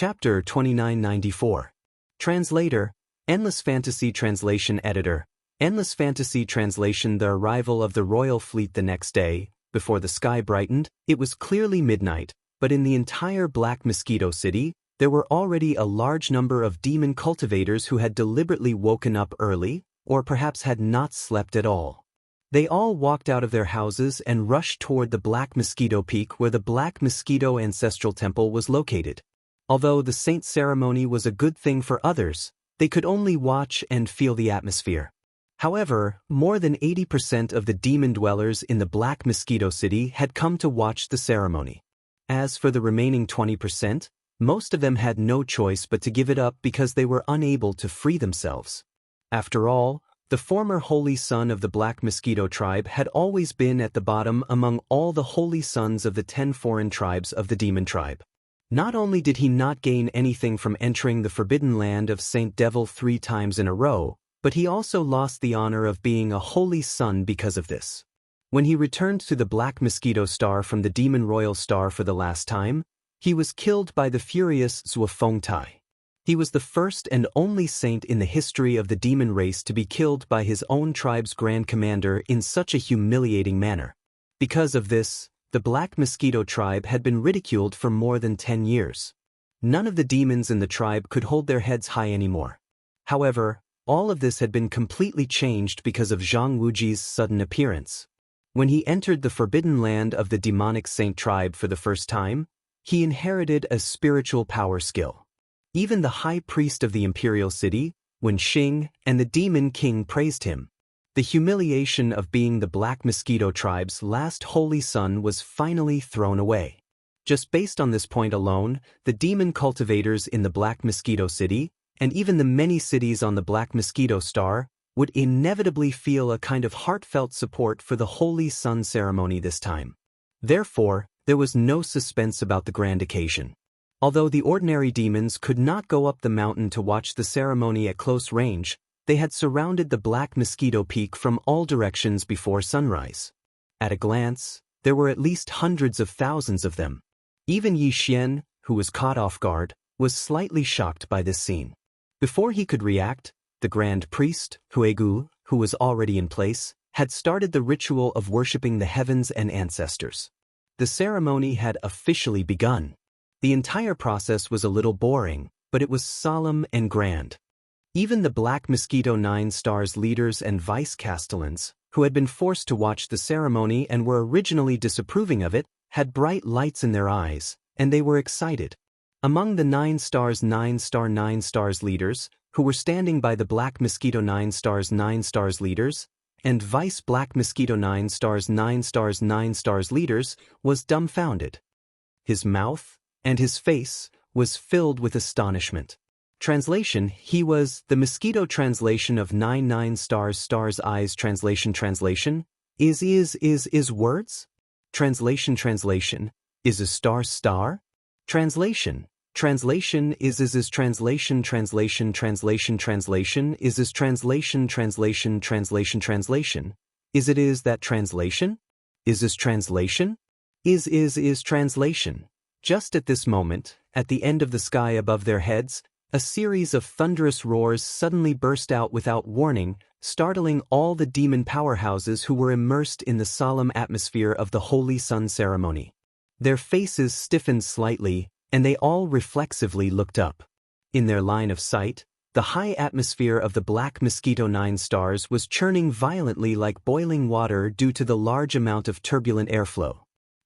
Chapter 2994. Translator, Endless Fantasy Translation Editor, Endless Fantasy Translation. The arrival of the royal fleet the next day, before the sky brightened, it was clearly midnight, but in the entire Black Mosquito City, there were already a large number of demon cultivators who had deliberately woken up early, or perhaps had not slept at all. They all walked out of their houses and rushed toward the Black Mosquito Peak where the Black Mosquito Ancestral Temple was located. Although the saint ceremony was a good thing for others, they could only watch and feel the atmosphere. However, more than 80% of the demon dwellers in the Black Mosquito City had come to watch the ceremony. As for the remaining 20%, most of them had no choice but to give it up because they were unable to free themselves. After all, the former holy son of the Black Mosquito tribe had always been at the bottom among all the holy sons of the 10 foreign tribes of the demon tribe. Not only did he not gain anything from entering the forbidden land of Saint Devil 3 times in a row, but he also lost the honor of being a holy son because of this. When he returned to the Black Mosquito Star from the Demon Royal Star for the last time, he was killed by the furious Zhuofengtai. He was the first and only saint in the history of the demon race to be killed by his own tribe's grand commander in such a humiliating manner. Because of this, the Black Mosquito tribe had been ridiculed for more than 10 years. None of the demons in the tribe could hold their heads high anymore. However, all of this had been completely changed because of Zhang Wuji's sudden appearance. When he entered the forbidden land of the demonic saint tribe for the first time, he inherited a spiritual power skill. Even the high priest of the imperial city, Wen Xing, and the demon king praised him. The humiliation of being the Black Mosquito tribe's last holy son was finally thrown away. Just based on this point alone, the demon cultivators in the Black Mosquito City, and even the many cities on the Black Mosquito Star, would inevitably feel a kind of heartfelt support for the Holy Sun ceremony this time. Therefore, there was no suspense about the grand occasion. Although the ordinary demons could not go up the mountain to watch the ceremony at close range, they had surrounded the Black Mosquito Peak from all directions before sunrise. At a glance, there were at least hundreds of thousands of them. Even Yi Xian, who was caught off guard, was slightly shocked by this scene. Before he could react, the Grand Priest, Huegu, who was already in place, had started the ritual of worshipping the heavens and ancestors. The ceremony had officially begun. The entire process was a little boring, but it was solemn and grand. Even the Black Mosquito 9 Stars leaders and vice-castellans, who had been forced to watch the ceremony and were originally disapproving of it, had bright lights in their eyes, and they were excited. Among the 9 Stars leaders, who were standing by the Black Mosquito 9 Stars leaders, and Vice Black Mosquito 9 Stars leaders, was dumbfounded. His mouth, and his face, was filled with astonishment. Translation: he was the mosquito translation of 9 stars eyes. Translation is words. Translation is a star. Translation is translation is translation is it is that translation is translation is translation. Just at this moment, at the end of the sky above their heads, a series of thunderous roars suddenly burst out without warning, startling all the demon powerhouses who were immersed in the solemn atmosphere of the Holy Sun ceremony. Their faces stiffened slightly, and they all reflexively looked up. In their line of sight, the high atmosphere of the Black Mosquito 9 Stars was churning violently like boiling water due to the large amount of turbulent airflow.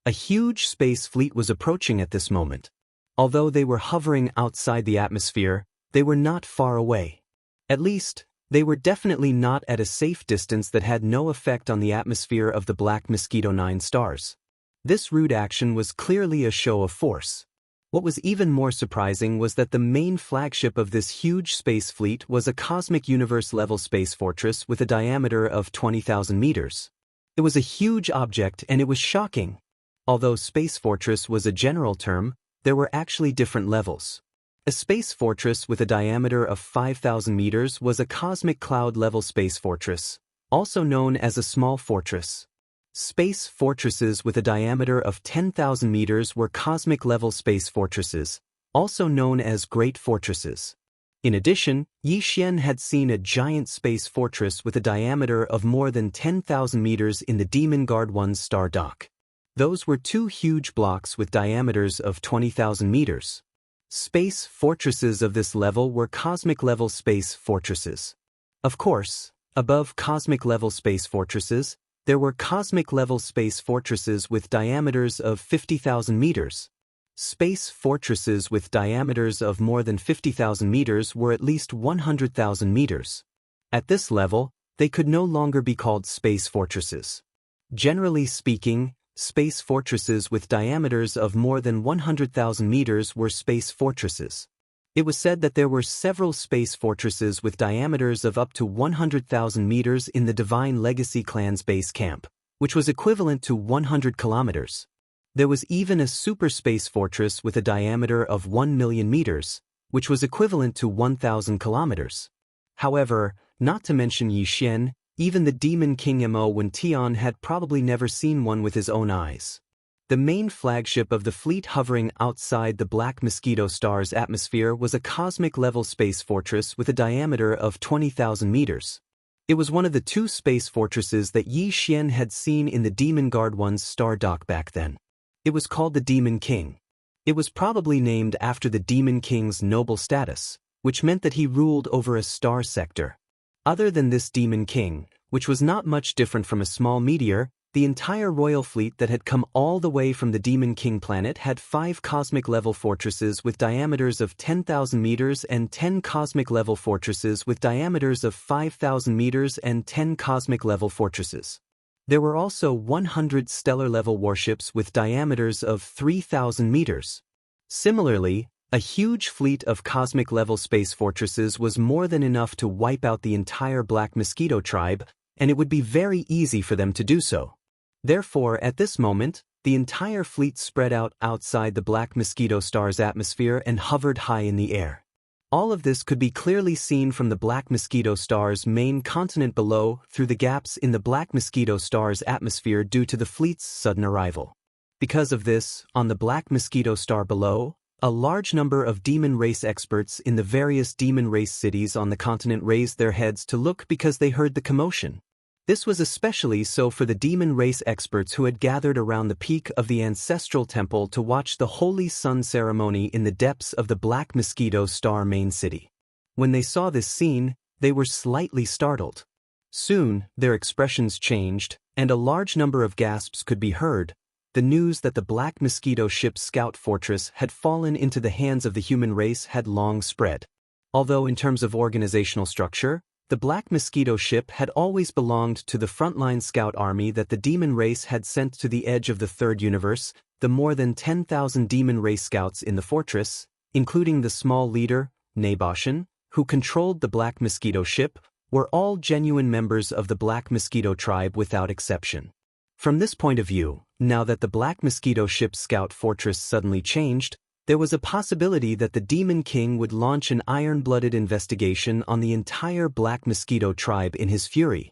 A huge space fleet was approaching at this moment. Although they were hovering outside the atmosphere, they were not far away. At least, they were definitely not at a safe distance that had no effect on the atmosphere of the Black Mosquito 9 Stars. This rude action was clearly a show of force. What was even more surprising was that the main flagship of this huge space fleet was a cosmic universe-level space fortress with a diameter of 20,000 meters. It was a huge object and it was shocking. Although space fortress was a general term, there were actually different levels. A space fortress with a diameter of 5,000 meters was a cosmic cloud-level space fortress, also known as a small fortress. Space fortresses with a diameter of 10,000 meters were cosmic-level space fortresses, also known as Great Fortresses. In addition, Yi Xian had seen a giant space fortress with a diameter of more than 10,000 meters in the Demon Guard 1's star dock. Those were two huge blocks with diameters of 20,000 meters. Space fortresses of this level were cosmic-level space fortresses. Of course, above cosmic-level space fortresses, there were cosmic-level space fortresses with diameters of 50,000 meters. Space fortresses with diameters of more than 50,000 meters were at least 100,000 meters. At this level, they could no longer be called space fortresses. Generally speaking, space fortresses with diameters of more than 100,000 meters were space fortresses. It was said that there were several space fortresses with diameters of up to 100,000 meters in the Divine Legacy clan's base camp, which was equivalent to 100 kilometers. There was even a super space fortress with a diameter of 1 million meters, which was equivalent to 1,000 kilometers. However, not to mention Yi Xian, even the Demon King Mo Wen Tian had probably never seen one with his own eyes. The main flagship of the fleet hovering outside the Black Mosquito Star's atmosphere was a cosmic-level space fortress with a diameter of 20,000 meters. It was one of the two space fortresses that Yi Xian had seen in the Demon Guard 1's star dock back then. It was called the Demon King. It was probably named after the Demon King's noble status, which meant that he ruled over a star sector. Other than this Demon King, which was not much different from a small meteor, the entire royal fleet that had come all the way from the Demon King planet had 5 cosmic-level fortresses with diameters of 10,000 meters and 10 cosmic-level fortresses with diameters of 5,000 meters and 10 cosmic-level fortresses. There were also 100 stellar-level warships with diameters of 3,000 meters. Similarly, a huge fleet of cosmic-level space fortresses was more than enough to wipe out the entire Black Mosquito tribe, and it would be very easy for them to do so. Therefore, at this moment, the entire fleet spread out outside the Black Mosquito Star's atmosphere and hovered high in the air. All of this could be clearly seen from the Black Mosquito Star's main continent below through the gaps in the Black Mosquito Star's atmosphere due to the fleet's sudden arrival. Because of this, on the Black Mosquito Star below, a large number of demon race experts in the various demon race cities on the continent raised their heads to look because they heard the commotion. This was especially so for the demon race experts who had gathered around the peak of the ancestral temple to watch the Holy Sun ceremony in the depths of the Black Mosquito Star main city. When they saw this scene, they were slightly startled. Soon, their expressions changed, and a large number of gasps could be heard. The news that the Black Mosquito ship's scout fortress had fallen into the hands of the human race had long spread. Although in terms of organizational structure, the Black Mosquito ship had always belonged to the frontline scout army that the demon race had sent to the edge of the third universe. The more than 10,000 demon race scouts in the fortress, including the small leader, Naboshan, who controlled the Black Mosquito ship, were all genuine members of the Black Mosquito tribe without exception. From this point of view, now that the Black Mosquito ship's scout fortress suddenly changed, there was a possibility that the Demon King would launch an iron-blooded investigation on the entire Black Mosquito tribe in his fury.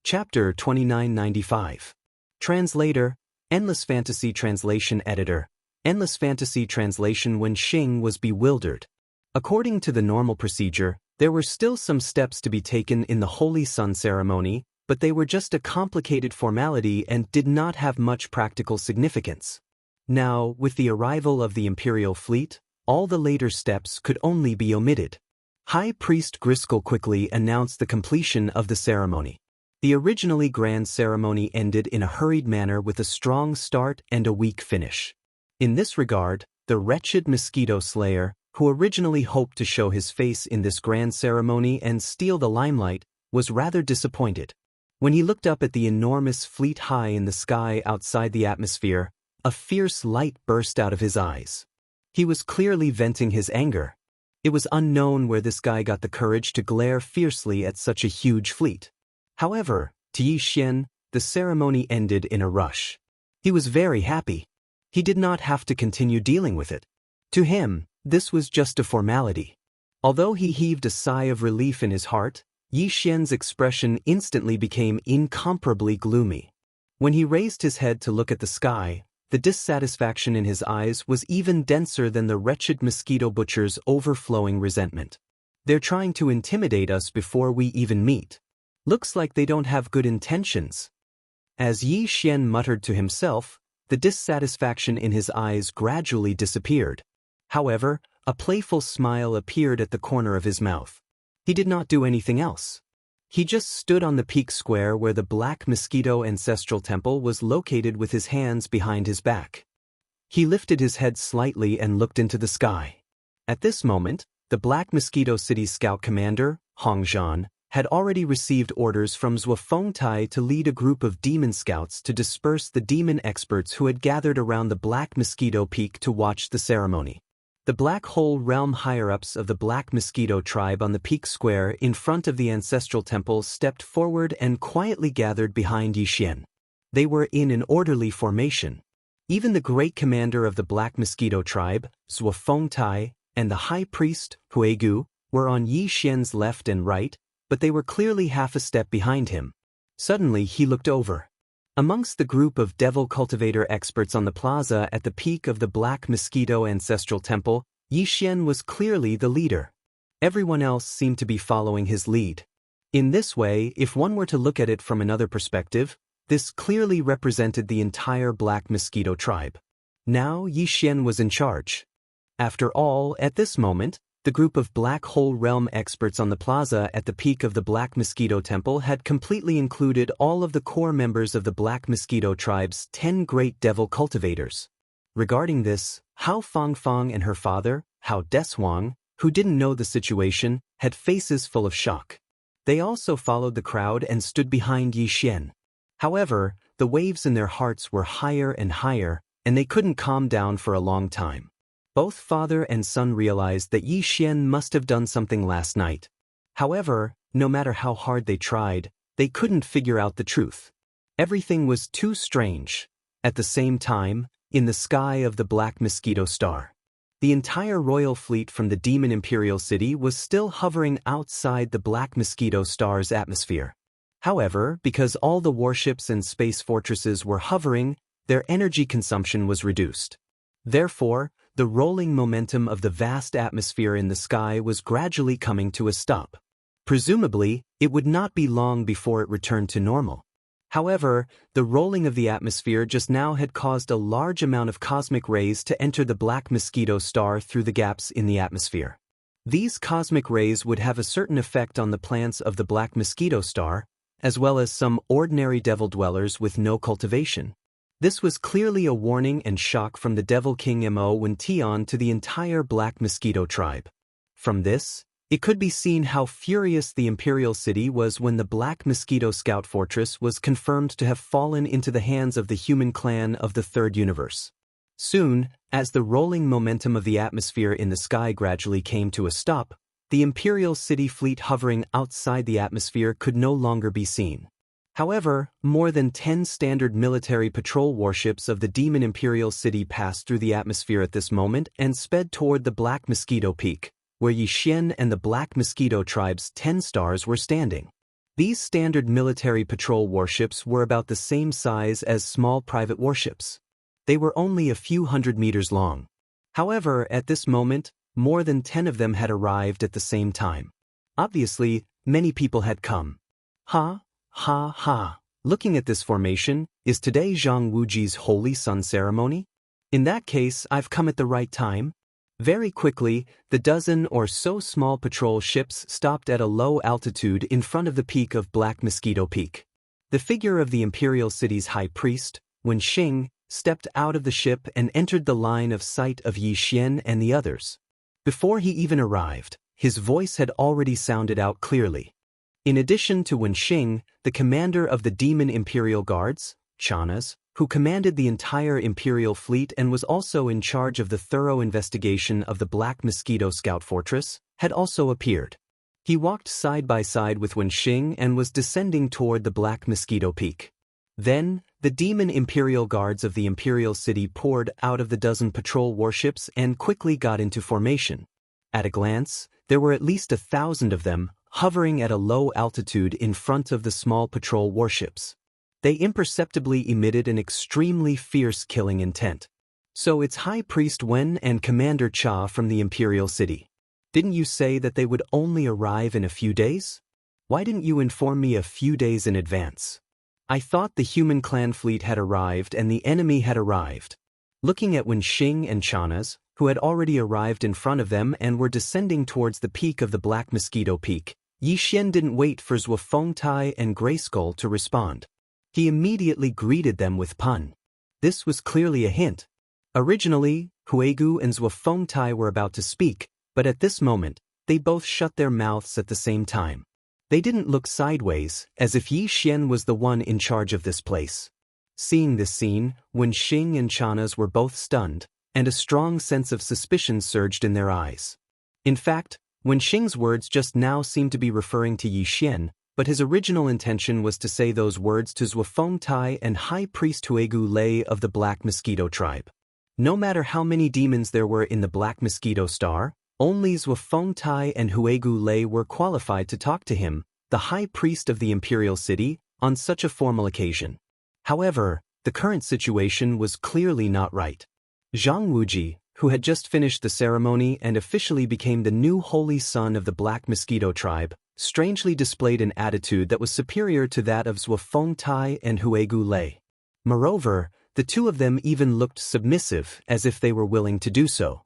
Chapter 2995. Translator, Endless Fantasy Translation Editor. Endless Fantasy Translation. When Xing was bewildered. According to the normal procedure, there were still some steps to be taken in the Holy Sun ceremony, but they were just a complicated formality and did not have much practical significance. Now, with the arrival of the Imperial fleet, all the later steps could only be omitted. High Priest Griskel quickly announced the completion of the ceremony. The originally grand ceremony ended in a hurried manner with a strong start and a weak finish. In this regard, the wretched Mosquito Slayer, who originally hoped to show his face in this grand ceremony and steal the limelight, was rather disappointed. When he looked up at the enormous fleet high in the sky outside the atmosphere, a fierce light burst out of his eyes. He was clearly venting his anger. It was unknown where this guy got the courage to glare fiercely at such a huge fleet. However, to Yi Xian, the ceremony ended in a rush. He was very happy. He did not have to continue dealing with it. To him, this was just a formality. Although he heaved a sigh of relief in his heart, Yi Xian's expression instantly became incomparably gloomy. When he raised his head to look at the sky, The dissatisfaction in his eyes was even denser than the wretched mosquito butcher's overflowing resentment. "They're trying to intimidate us before we even meet. Looks like they don't have good intentions." As Yi Xian muttered to himself, the dissatisfaction in his eyes gradually disappeared. However, a playful smile appeared at the corner of his mouth. He did not do anything else. He just stood on the peak square where the Black Mosquito Ancestral Temple was located with his hands behind his back. He lifted his head slightly and looked into the sky. At this moment, the Black Mosquito City's scout commander, Hong Zhan, had already received orders from Zhuofengtai to lead a group of demon scouts to disperse the demon experts who had gathered around the Black Mosquito Peak to watch the ceremony. The Black Hole Realm higher-ups of the Black Mosquito tribe on the peak square in front of the ancestral temple stepped forward and quietly gathered behind Yi Xian. They were in an orderly formation. Even the great commander of the Black Mosquito tribe, Zhuofengtai, and the high priest, Huigu, were on Yi Xian's left and right, but they were clearly half a step behind him. Suddenly he looked over. Amongst the group of devil cultivator experts on the plaza at the peak of the Black Mosquito Ancestral Temple, Yi Xian was clearly the leader. Everyone else seemed to be following his lead. In this way, if one were to look at it from another perspective, this clearly represented the entire Black Mosquito tribe. Now Yi Xian was in charge. After all, at this moment, the group of Black Hole Realm experts on the plaza at the peak of the Black Mosquito Temple had completely included all of the core members of the Black Mosquito tribe's 10 great devil cultivators. Regarding this, Hao Fangfang and her father, Hao Deshuang, who didn't know the situation, had faces full of shock. They also followed the crowd and stood behind Yi Xian. However, the waves in their hearts were higher and higher, and they couldn't calm down for a long time. Both father and son realized that Yi Xian must have done something last night. However, no matter how hard they tried, they couldn't figure out the truth. Everything was too strange. At the same time, in the sky of the Black Mosquito Star, the entire royal fleet from the Demon Imperial City was still hovering outside the Black Mosquito Star's atmosphere. However, because all the warships and space fortresses were hovering, their energy consumption was reduced. Therefore, the rolling momentum of the vast atmosphere in the sky was gradually coming to a stop. Presumably, it would not be long before it returned to normal. However, the rolling of the atmosphere just now had caused a large amount of cosmic rays to enter the Black Mosquito Star through the gaps in the atmosphere. These cosmic rays would have a certain effect on the plants of the Black Mosquito Star, as well as some ordinary devil dwellers with no cultivation. This was clearly a warning and shock from the Devil King Mo Wen Tian to the entire Black Mosquito tribe. From this, it could be seen how furious the Imperial City was when the Black Mosquito Scout Fortress was confirmed to have fallen into the hands of the human clan of the Third Universe. Soon, as the rolling momentum of the atmosphere in the sky gradually came to a stop, the Imperial City fleet hovering outside the atmosphere could no longer be seen. However, more than 10 standard military patrol warships of the Demon Imperial City passed through the atmosphere at this moment and sped toward the Black Mosquito Peak, where Yi Xian and the Black Mosquito tribe's 10 stars were standing. These standard military patrol warships were about the same size as small private warships. They were only a few hundred meters long. However, at this moment, more than 10 of them had arrived at the same time. Obviously, many people had come. Ha! Ha ha. Looking at this formation, is today Zhang Wuji's Holy Sun ceremony? In that case, I've come at the right time. Very quickly, the dozen or so small patrol ships stopped at a low altitude in front of the peak of Black Mosquito Peak. The figure of the Imperial City's high priest, Wen Xing, stepped out of the ship and entered the line of sight of Yi Xian and the others. Before he even arrived, his voice had already sounded out clearly. In addition to Wen Xing, the commander of the Demon Imperial Guards, Chanas, who commanded the entire Imperial fleet and was also in charge of the thorough investigation of the Black Mosquito Scout Fortress, had also appeared. He walked side by side with Wen Xing and was descending toward the Black Mosquito Peak. Then, the Demon Imperial Guards of the Imperial City poured out of the dozen patrol warships and quickly got into formation. At a glance, there were at least 1,000 of them, hovering at a low altitude in front of the small patrol warships. They imperceptibly emitted an extremely fierce killing intent. So it's High Priest Wen and Commander Cha from the Imperial City. Didn't you say that they would only arrive in a few days? Why didn't you inform me a few days in advance? I thought the human clan fleet had arrived and the enemy had arrived. Looking at Wen Xing and Chanas, who had already arrived in front of them and were descending towards the peak of the Black Mosquito Peak, Yi Xian didn't wait for Zhuo Fengtai and Grayskull to respond. He immediately greeted them with pun. This was clearly a hint. Originally, Huigu and Zhuo Fengtai were about to speak, but at this moment, they both shut their mouths at the same time. They didn't look sideways, as if Yi Xian was the one in charge of this place. Seeing this scene, Wen Xing and Chanas were both stunned, and a strong sense of suspicion surged in their eyes. In fact, Wen Xing's words just now seemed to be referring to Yi Xian, but his original intention was to say those words to Zhuo Fengtai and High Priest Huigu Lei of the Black Mosquito tribe. No matter how many demons there were in the Black Mosquito Star, only Zhuo Fengtai and Huigu Lei were qualified to talk to him, the High Priest of the Imperial City, on such a formal occasion. However, the current situation was clearly not right. Zhang Wuji, who had just finished the ceremony and officially became the new holy son of the Black Mosquito tribe, strangely displayed an attitude that was superior to that of Zhuo Fengtai and Huigu Lei. Moreover, the two of them even looked submissive, as if they were willing to do so.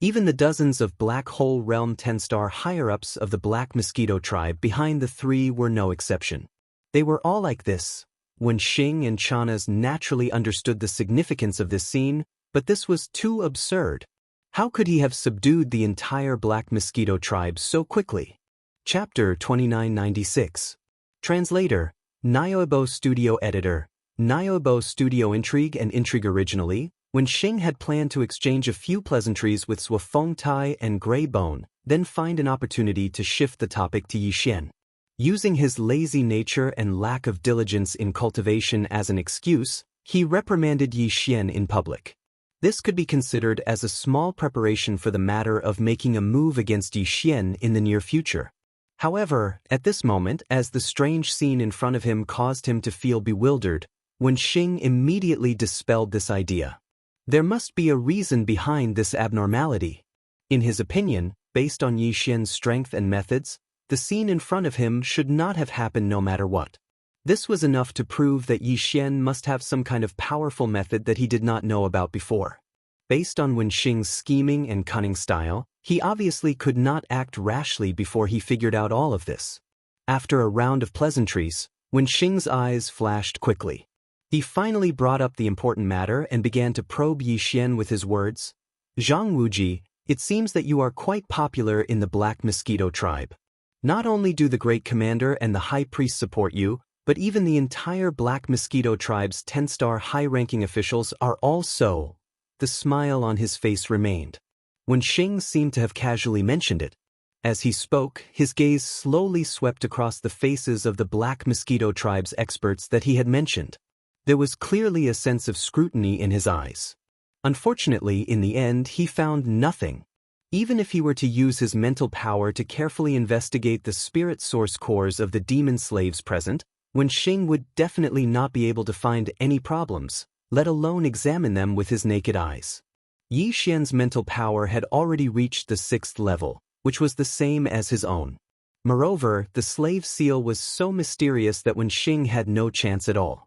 Even the dozens of Black Hole Realm 10-star higher-ups of the Black Mosquito tribe behind the three were no exception. They were all like this. Wen Xing and Chanas naturally understood the significance of this scene, but this was too absurd. How could he have subdued the entire Black Mosquito tribe so quickly? Chapter 2996. Translator, Nyoibo Studio Editor, Nyoibo Studio. Intrigue and intrigue. Originally, Wen Xing had planned to exchange a few pleasantries with Zhuo Fengtai and Grey Bone, then find an opportunity to shift the topic to Yi Xian. Using his lazy nature and lack of diligence in cultivation as an excuse, he reprimanded Yi Xian in public. This could be considered as a small preparation for the matter of making a move against Yi Xian in the near future. However, at this moment, as the strange scene in front of him caused him to feel bewildered, Wen Xing immediately dispelled this idea. There must be a reason behind this abnormality. In his opinion, based on Yi Xian's strength and methods, the scene in front of him should not have happened no matter what. This was enough to prove that Yi Xian must have some kind of powerful method that he did not know about before. Based on Wen Xing's scheming and cunning style, he obviously could not act rashly before he figured out all of this. After a round of pleasantries, Wen Xing's eyes flashed quickly. He finally brought up the important matter and began to probe Yi Xian with his words. Zhang Wuji, it seems that you are quite popular in the Black Mosquito tribe. Not only do the Great Commander and the High Priest support you, but even the entire Black Mosquito tribe's 10-star high-ranking officials are also. The smile on his face remained. Wen Xing seemed to have casually mentioned it. As he spoke, his gaze slowly swept across the faces of the Black Mosquito tribe's experts that he had mentioned. There was clearly a sense of scrutiny in his eyes. Unfortunately, in the end, he found nothing. Even if he were to use his mental power to carefully investigate the spirit source cores of the demon slaves present, Wen Xing would definitely not be able to find any problems, let alone examine them with his naked eyes. Yi Xian's mental power had already reached the 6th level, which was the same as his own. Moreover, the slave seal was so mysterious that Wen Xing had no chance at all.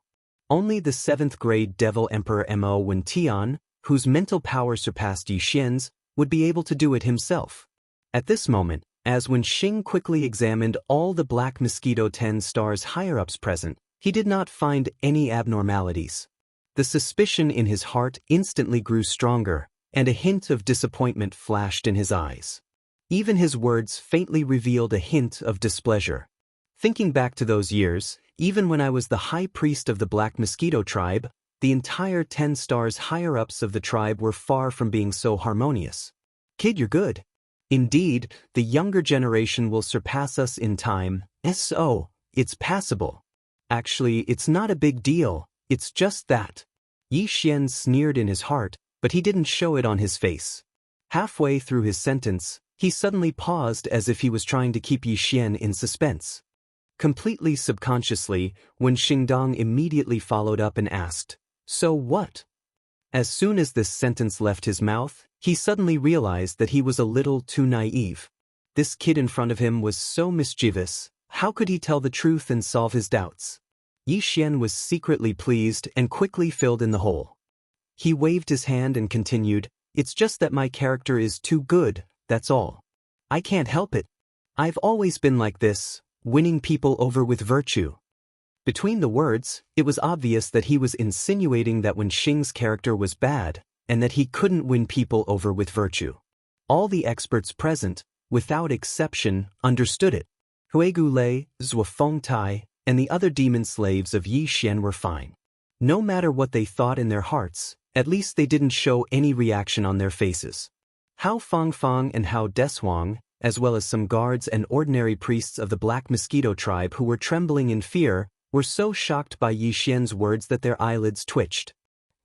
Only the 7th grade Devil Emperor Mo Wen Tian, whose mental power surpassed Yi Xian's, would be able to do it himself. At this moment, as Wen Xing quickly examined all the Black Mosquito 10 stars higher-ups present, he did not find any abnormalities. The suspicion in his heart instantly grew stronger, and a hint of disappointment flashed in his eyes. Even his words faintly revealed a hint of displeasure. Thinking back to those years, even when I was the High Priest of the Black Mosquito tribe, the entire 10 stars higher-ups of the tribe were far from being so harmonious. Kid, you're good. Indeed, the younger generation will surpass us in time. So, it's passable. Actually, it's not a big deal, it's just that. Yi Xian sneered in his heart, but he didn't show it on his face. Halfway through his sentence, he suddenly paused as if he was trying to keep Yi Xian in suspense. Completely subconsciously, Wen Xingdong immediately followed up and asked, "So what?" As soon as this sentence left his mouth, he suddenly realized that he was a little too naive. This kid in front of him was so mischievous. How could he tell the truth and solve his doubts? Yi Xian was secretly pleased and quickly filled in the hole. He waved his hand and continued, "It's just that my character is too good, that's all. I can't help it. I've always been like this, winning people over with virtue." Between the words, it was obvious that he was insinuating that Wen Xing's character was bad, and that he couldn't win people over with virtue. All the experts present, without exception, understood it. Huigu Lei, Zhuo Fengtai, and the other demon slaves of Yi Xian were fine. No matter what they thought in their hearts, at least they didn't show any reaction on their faces. Hao Fangfang and Hao Deshuang, as well as some guards and ordinary priests of the Black Mosquito tribe who were trembling in fear, were so shocked by Yi Xian's words that their eyelids twitched.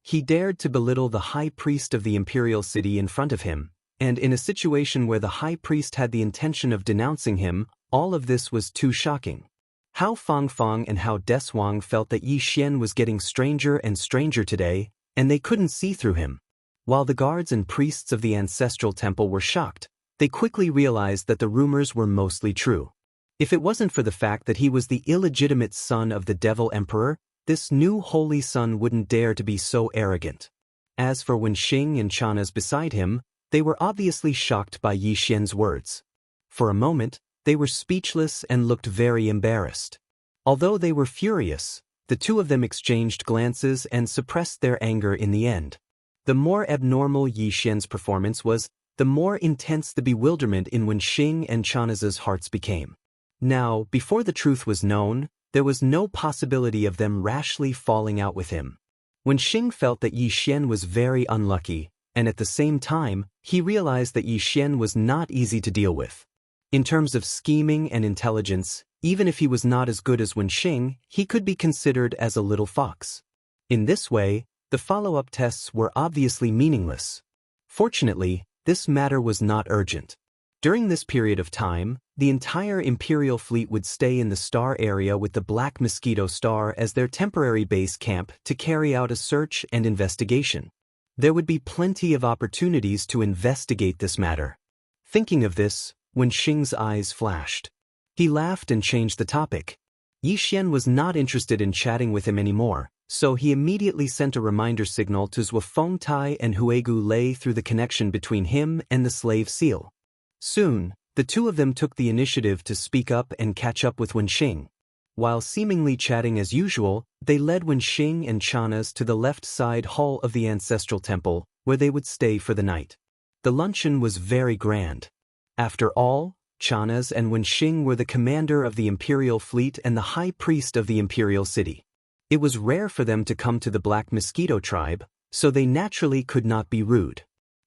He dared to belittle the high priest of the imperial city in front of him, and in a situation where the high priest had the intention of denouncing him, all of this was too shocking. Hao Fangfang and Hao Deshuang felt that Yi Xian was getting stranger and stranger today, and they couldn't see through him. While the guards and priests of the ancestral temple were shocked, they quickly realized that the rumors were mostly true. If it wasn't for the fact that he was the illegitimate son of the Devil Emperor, this new holy son wouldn't dare to be so arrogant. As for Wen Xing and Chanaz beside him, they were obviously shocked by Yi Xian's words. For a moment, they were speechless and looked very embarrassed. Although they were furious, the two of them exchanged glances and suppressed their anger in the end. The more abnormal Yi Xian's performance was, the more intense the bewilderment in Wen Xing and Chanaz's hearts became. Now, before the truth was known, there was no possibility of them rashly falling out with him. Wen Xing felt that Yi Xian was very unlucky, and at the same time, he realized that Yi Xian was not easy to deal with. In terms of scheming and intelligence, even if he was not as good as Wen Xing, he could be considered as a little fox. In this way, the follow-up tests were obviously meaningless. Fortunately, this matter was not urgent. During this period of time, the entire Imperial fleet would stay in the star area with the Black Mosquito Star as their temporary base camp to carry out a search and investigation. There would be plenty of opportunities to investigate this matter. Thinking of this, Wen Xing's eyes flashed. He laughed and changed the topic. Yi Xian was not interested in chatting with him anymore, so he immediately sent a reminder signal to Zhuo Fengtai and Huigu Lei through the connection between him and the slave seal. Soon, the two of them took the initiative to speak up and catch up with Wen Xing. While seemingly chatting as usual, they led Wen Xing and Chanaz to the left side hall of the ancestral temple, where they would stay for the night. The luncheon was very grand. After all, Chanaz and Wen Xing were the commander of the imperial fleet and the high priest of the imperial city. It was rare for them to come to the Black Mosquito tribe, so they naturally could not be rude.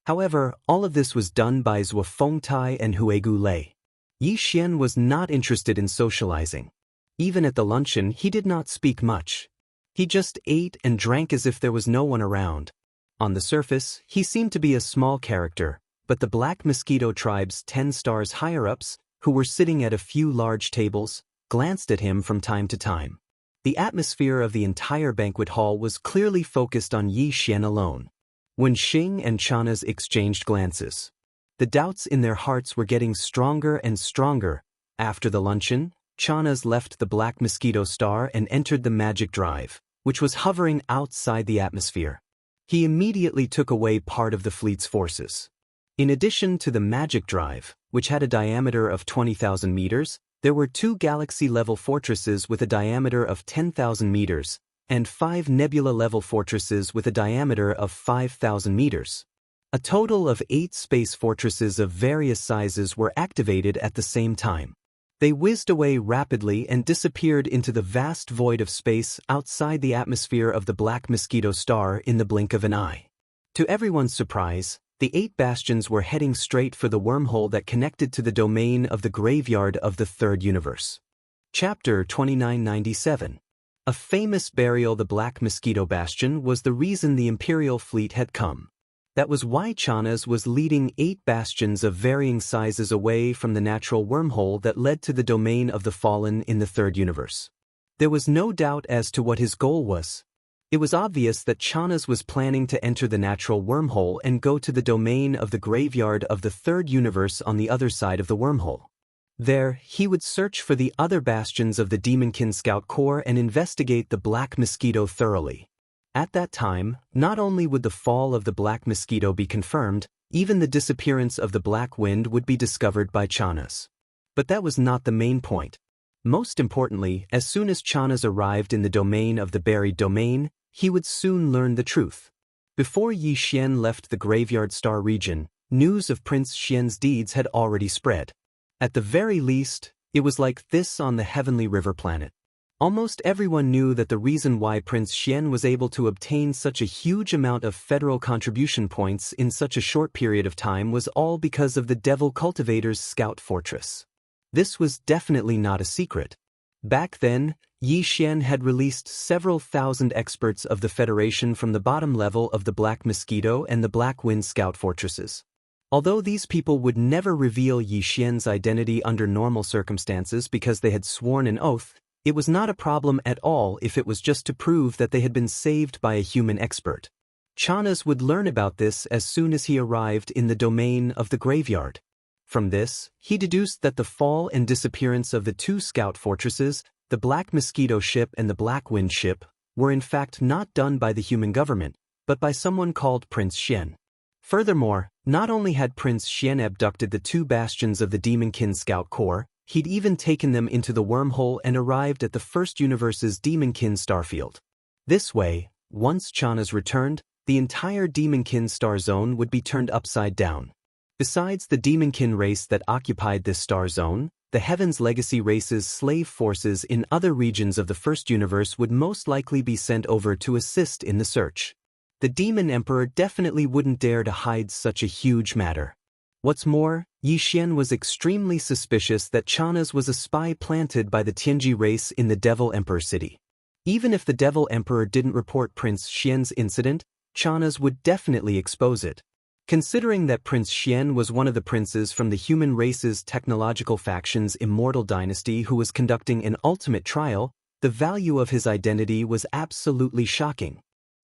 However, all of this was done by Zhuo Fengtai and Huigu Lei. Yi Xian was not interested in socializing. Even at the luncheon, he did not speak much. He just ate and drank as if there was no one around. On the surface, he seemed to be a small character, but the Black Mosquito tribe's 10 stars higher-ups, who were sitting at a few large tables, glanced at him from time to time. The atmosphere of the entire banquet hall was clearly focused on Yi Xian alone. Wen Xing and Chanaz exchanged glances. The doubts in their hearts were getting stronger and stronger. After the luncheon, Chanaz left the Black Mosquito Star and entered the magic drive, which was hovering outside the atmosphere. He immediately took away part of the fleet's forces. In addition to the magic drive, which had a diameter of 20,000 meters, there were 2 galaxy-level fortresses with a diameter of 10,000 meters, and 5 nebula-level fortresses with a diameter of 5,000 meters. A total of 8 space fortresses of various sizes were activated at the same time. They whizzed away rapidly and disappeared into the vast void of space outside the atmosphere of the Black Mosquito Star in the blink of an eye. To everyone's surprise, the 8 bastions were heading straight for the wormhole that connected to the domain of the graveyard of the Third Universe. Chapter 2997. A famous burial. The Black Mosquito Bastion was the reason the Imperial fleet had come. That was why Chanas was leading 8 bastions of varying sizes away from the natural wormhole that led to the domain of the fallen in the third universe. There was no doubt as to what his goal was. It was obvious that Chanas was planning to enter the natural wormhole and go to the domain of the graveyard of the third universe on the other side of the wormhole. There, he would search for the other bastions of the Demonkin Scout Corps and investigate the Black Mosquito thoroughly. At that time, not only would the fall of the Black Mosquito be confirmed, even the disappearance of the Black Wind would be discovered by Chanas. But that was not the main point. Most importantly, as soon as Chanas arrived in the domain of the buried domain, he would soon learn the truth. Before Yi Xian left the Graveyard Star region, news of Prince Xian's deeds had already spread. At the very least, it was like this on the Heavenly River planet. Almost everyone knew that the reason why Prince Xian was able to obtain such a huge amount of federal contribution points in such a short period of time was all because of the Devil Cultivator's scout fortress. This was definitely not a secret. Back then, Yi Xian had released several thousand experts of the Federation from the bottom level of the Black Mosquito and the Black Wind scout fortresses. Although these people would never reveal Yi Xian's identity under normal circumstances because they had sworn an oath, it was not a problem at all if it was just to prove that they had been saved by a human expert. Chanas would learn about this as soon as he arrived in the domain of the graveyard. From this, he deduced that the fall and disappearance of the 2 scout fortresses, the Black Mosquito ship and the Black Wind ship, were in fact not done by the human government, but by someone called Prince Xian. Furthermore, not only had Prince Xian abducted the 2 bastions of the Demonkin Scout Corps, he'd even taken them into the wormhole and arrived at the first universe's Demonkin starfield. This way, once Chanas returned, the entire Demonkin star zone would be turned upside down. Besides the Demonkin race that occupied this star zone, the Heaven's Legacy race's slave forces in other regions of the first universe would most likely be sent over to assist in the search. The Demon Emperor definitely wouldn't dare to hide such a huge matter. What's more, Yi Xian was extremely suspicious that Chanas was a spy planted by the Tianji race in the Devil Emperor city. Even if the Devil Emperor didn't report Prince Xian's incident, Chanas would definitely expose it. Considering that Prince Xian was one of the princes from the human race's technological faction's Immortal Dynasty who was conducting an ultimate trial, the value of his identity was absolutely shocking.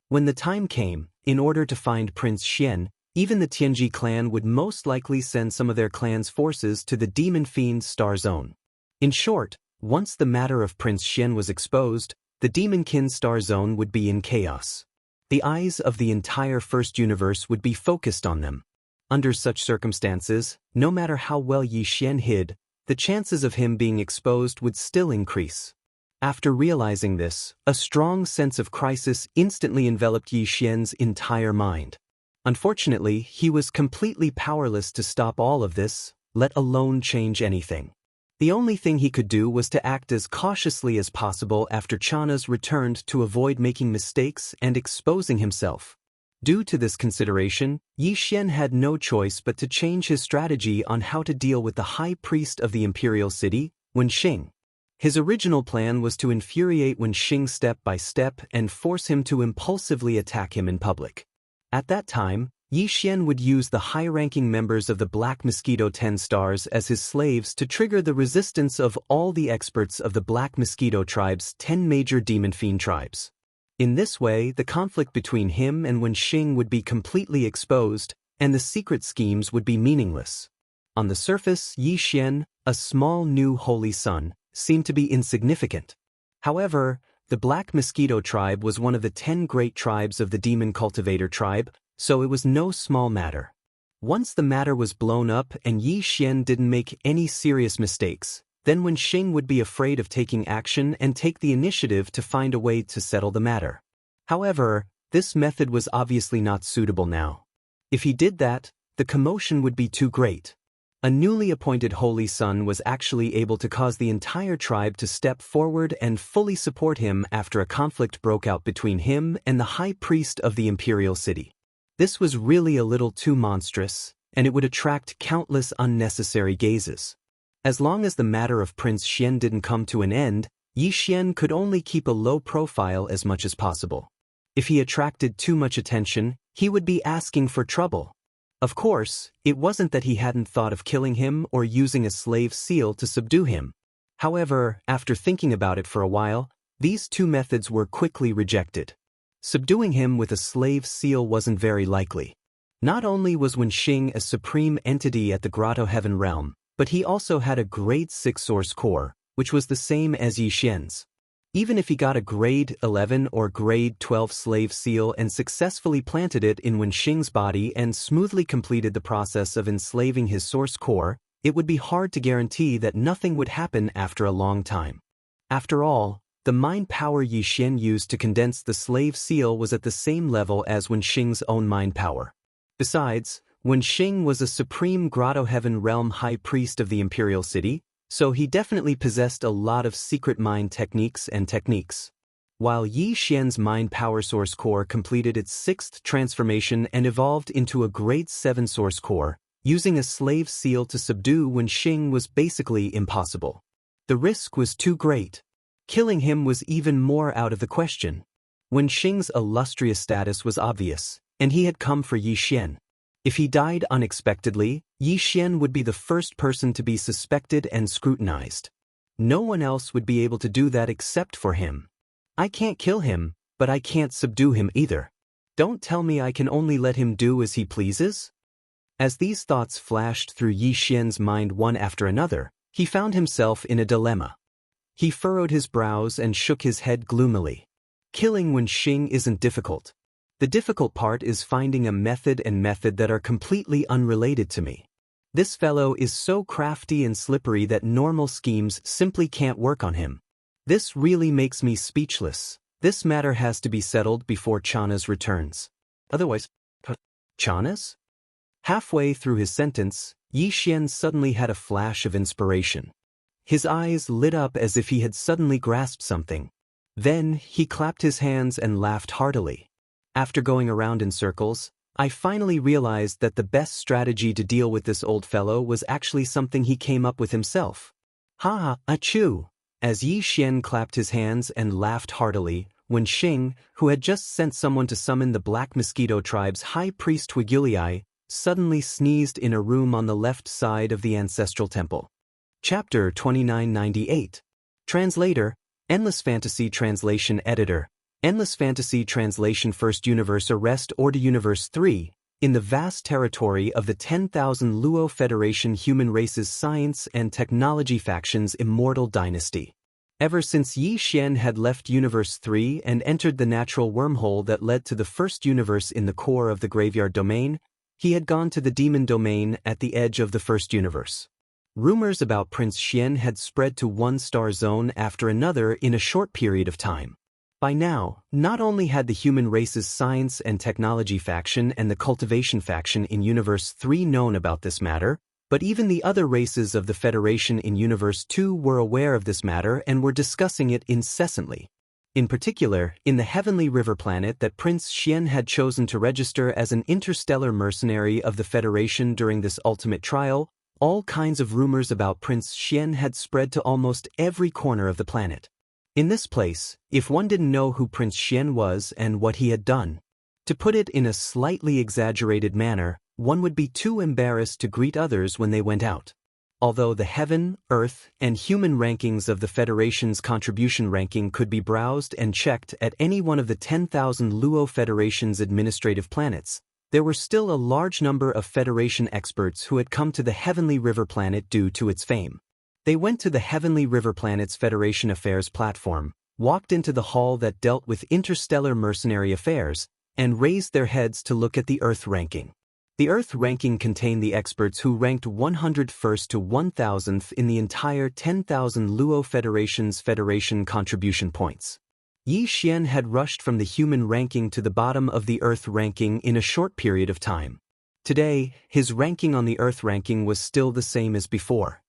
When the time came, in order to find Prince Xian, even the Tianji clan would most likely send some of their clan's forces to the Demon Fiend Star Zone. In short, once the matter of Prince Xian was exposed, the Demonkin Star Zone would be in chaos. The eyes of the entire first universe would be focused on them. Under such circumstances, no matter how well Yi Xian hid, the chances of him being exposed would still increase. After realizing this, a strong sense of crisis instantly enveloped Yi Xian's entire mind. Unfortunately, he was completely powerless to stop all of this, let alone change anything. The only thing he could do was to act as cautiously as possible after Chanas returned to avoid making mistakes and exposing himself. Due to this consideration, Yi Xian had no choice but to change his strategy on how to deal with the High Priest of the Imperial City, Wenxing. His original plan was to infuriate Wenxing step by step and force him to impulsively attack him in public. At that time, Yi Xian would use the high-ranking members of the Black Mosquito 10 stars as his slaves to trigger the resistance of all the experts of the Black Mosquito tribe's 10 major demon fiend tribes. In this way, the conflict between him and Wenxing would be completely exposed, and the secret schemes would be meaningless. On the surface, Yi Xian, a small new holy son, seemed to be insignificant. However, the Black Mosquito tribe was one of the 10 great tribes of the Demon Cultivator tribe, so it was no small matter. Once the matter was blown up and Yi Xian didn't make any serious mistakes, then Wenxing would be afraid of taking action and take the initiative to find a way to settle the matter. However, this method was obviously not suitable now. If he did that, the commotion would be too great. A newly appointed holy son was actually able to cause the entire tribe to step forward and fully support him after a conflict broke out between him and the High Priest of the Imperial City. This was really a little too monstrous, and it would attract countless unnecessary gazes. As long as the matter of Prince Xian didn't come to an end, Yi Xian could only keep a low profile as much as possible. If he attracted too much attention, he would be asking for trouble. Of course, it wasn't that he hadn't thought of killing him or using a slave seal to subdue him. However, after thinking about it for a while, these two methods were quickly rejected. Subduing him with a slave seal wasn't very likely. Not only was Wenxing a supreme entity at the Grotto Heaven realm, but he also had a grade 6 source core, which was the same as Yi Xian's. Even if he got a grade 11 or grade 12 slave seal and successfully planted it in Wenxing's body and smoothly completed the process of enslaving his source core, it would be hard to guarantee that nothing would happen after a long time. After all, the mind power Yi Xian used to condense the slave seal was at the same level as Wenxing's own mind power. Besides, Wenxing was a supreme Grotto Heaven realm high priest of the imperial city, so he definitely possessed a lot of secret mind techniques. While Yi Xian's mind power source core completed its 6th transformation and evolved into a grade 7 source core, using a slave seal to subdue Wenxing was basically impossible. The risk was too great. Killing him was even more out of the question. Wenxing's illustrious status was obvious, and he had come for Yi Xian. If he died unexpectedly, Yi Xian would be the first person to be suspected and scrutinized. No one else would be able to do that except for him. I can't kill him, but I can't subdue him either. Don't tell me I can only let him do as he pleases? As these thoughts flashed through Yi Xian's mind one after another, he found himself in a dilemma. He furrowed his brows and shook his head gloomily. Killing Wenxing isn't difficult. The difficult part is finding a method that are completely unrelated to me. This fellow is so crafty and slippery that normal schemes simply can't work on him. This really makes me speechless. This matter has to be settled before Chana's returns. Otherwise, Chana's? Halfway through his sentence, Yi Xian suddenly had a flash of inspiration. His eyes lit up as if he had suddenly grasped something. Then, he clapped his hands and laughed heartily. After going around in circles, I finally realized that the best strategy to deal with this old fellow was actually something he came up with himself. Ha ha, achoo! As Yi Xian clapped his hands and laughed heartily, Wenxing, who had just sent someone to summon the Black Mosquito tribe's high priest Huigulii, suddenly sneezed in a room on the left side of the ancestral temple. Chapter 2998. Translator, Endless Fantasy Translation Editor, Endless Fantasy Translation First Universe Arrest Order Universe 3, in the vast territory of the 10,000 Luo Federation Human Races Science and Technology Faction's Immortal Dynasty. Ever since Yi Xian had left Universe 3 and entered the natural wormhole that led to the first universe in the core of the Graveyard Domain, he had gone to the Demon Domain at the edge of the first universe. Rumors about Prince Xian had spread to one star zone after another in a short period of time. By now, not only had the Human Races Science and Technology Faction and the Cultivation Faction in Universe 3 known about this matter, but even the other races of the Federation in Universe 2 were aware of this matter and were discussing it incessantly. In particular, in the heavenly river planet that Prince Xian had chosen to register as an interstellar mercenary of the Federation during this ultimate trial, all kinds of rumors about Prince Xian had spread to almost every corner of the planet. In this place, if one didn't know who Prince Xian was and what he had done, to put it in a slightly exaggerated manner, one would be too embarrassed to greet others when they went out. Although the heaven, earth, and human rankings of the Federation's contribution ranking could be browsed and checked at any one of the 10,000 Luo Federation's administrative planets, there were still a large number of Federation experts who had come to the Heavenly River planet due to its fame. They went to the Heavenly River planet's Federation Affairs platform, walked into the hall that dealt with interstellar mercenary affairs, and raised their heads to look at the Earth ranking. The Earth ranking contained the experts who ranked 101st to 1000th in the entire 10,000 Luo Federation's Federation contribution points. Yi Xian had rushed from the human ranking to the bottom of the Earth ranking in a short period of time. Today, his ranking on the Earth ranking was still the same as before.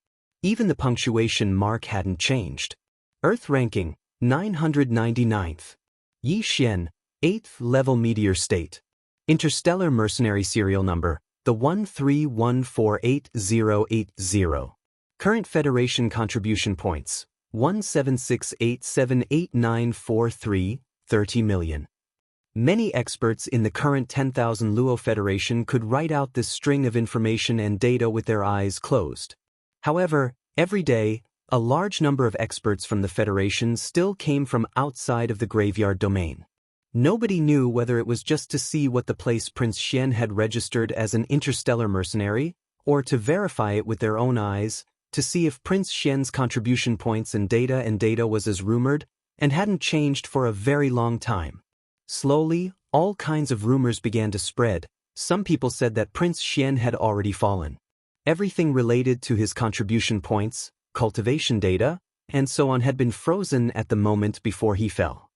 Even the punctuation mark hadn't changed. Earth ranking, 999th. Yi Xian, 8th level meteor state. Interstellar mercenary serial number, the 131488080. Current Federation contribution points, 176878943, 30 million. Many experts in the current 10,000 Luo Federation could write out this string of information and data with their eyes closed. However, every day, a large number of experts from the Federation still came from outside of the graveyard domain. Nobody knew whether it was just to see what the place Prince Xian had registered as an interstellar mercenary, or to verify it with their own eyes, to see if Prince Xian's contribution points and data was as rumored, and hadn't changed for a very long time. Slowly, all kinds of rumors began to spread. Some people said that Prince Xian had already fallen. Everything related to his contribution points, cultivation data, and so on had been frozen at the moment before he fell.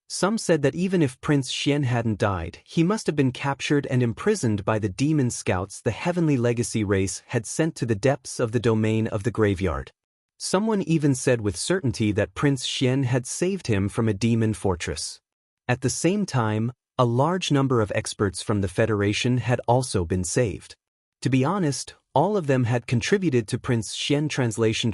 Some said that even if Prince Xian hadn't died, he must have been captured and imprisoned by the demon scouts the Heavenly Legacy race had sent to the depths of the domain of the graveyard. Someone even said with certainty that Prince Xian had saved him from a demon fortress. At the same time, a large number of experts from the Federation had also been saved. To be honest, all of them had contributed to Prince Xian translation.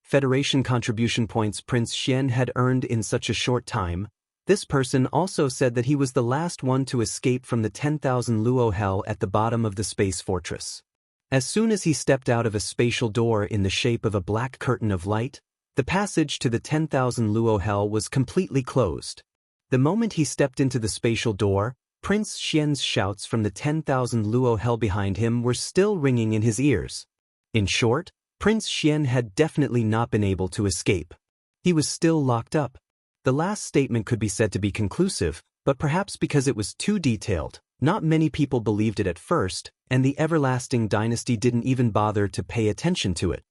Federation contribution points Prince Xian had earned in such a short time. This person also said that he was the last one to escape from the 10,000 Luo hell at the bottom of the space fortress. As soon as he stepped out of a spatial door in the shape of a black curtain of light, the passage to the 10,000 Luo hell was completely closed. The moment he stepped into the spatial door, Prince Xian's shouts from the 10,000 Luo hell behind him were still ringing in his ears. In short, Prince Xian had definitely not been able to escape. He was still locked up. The last statement could be said to be conclusive, but perhaps because it was too detailed, not many people believed it at first, and the Everlasting Dynasty didn't even bother to pay attention to it.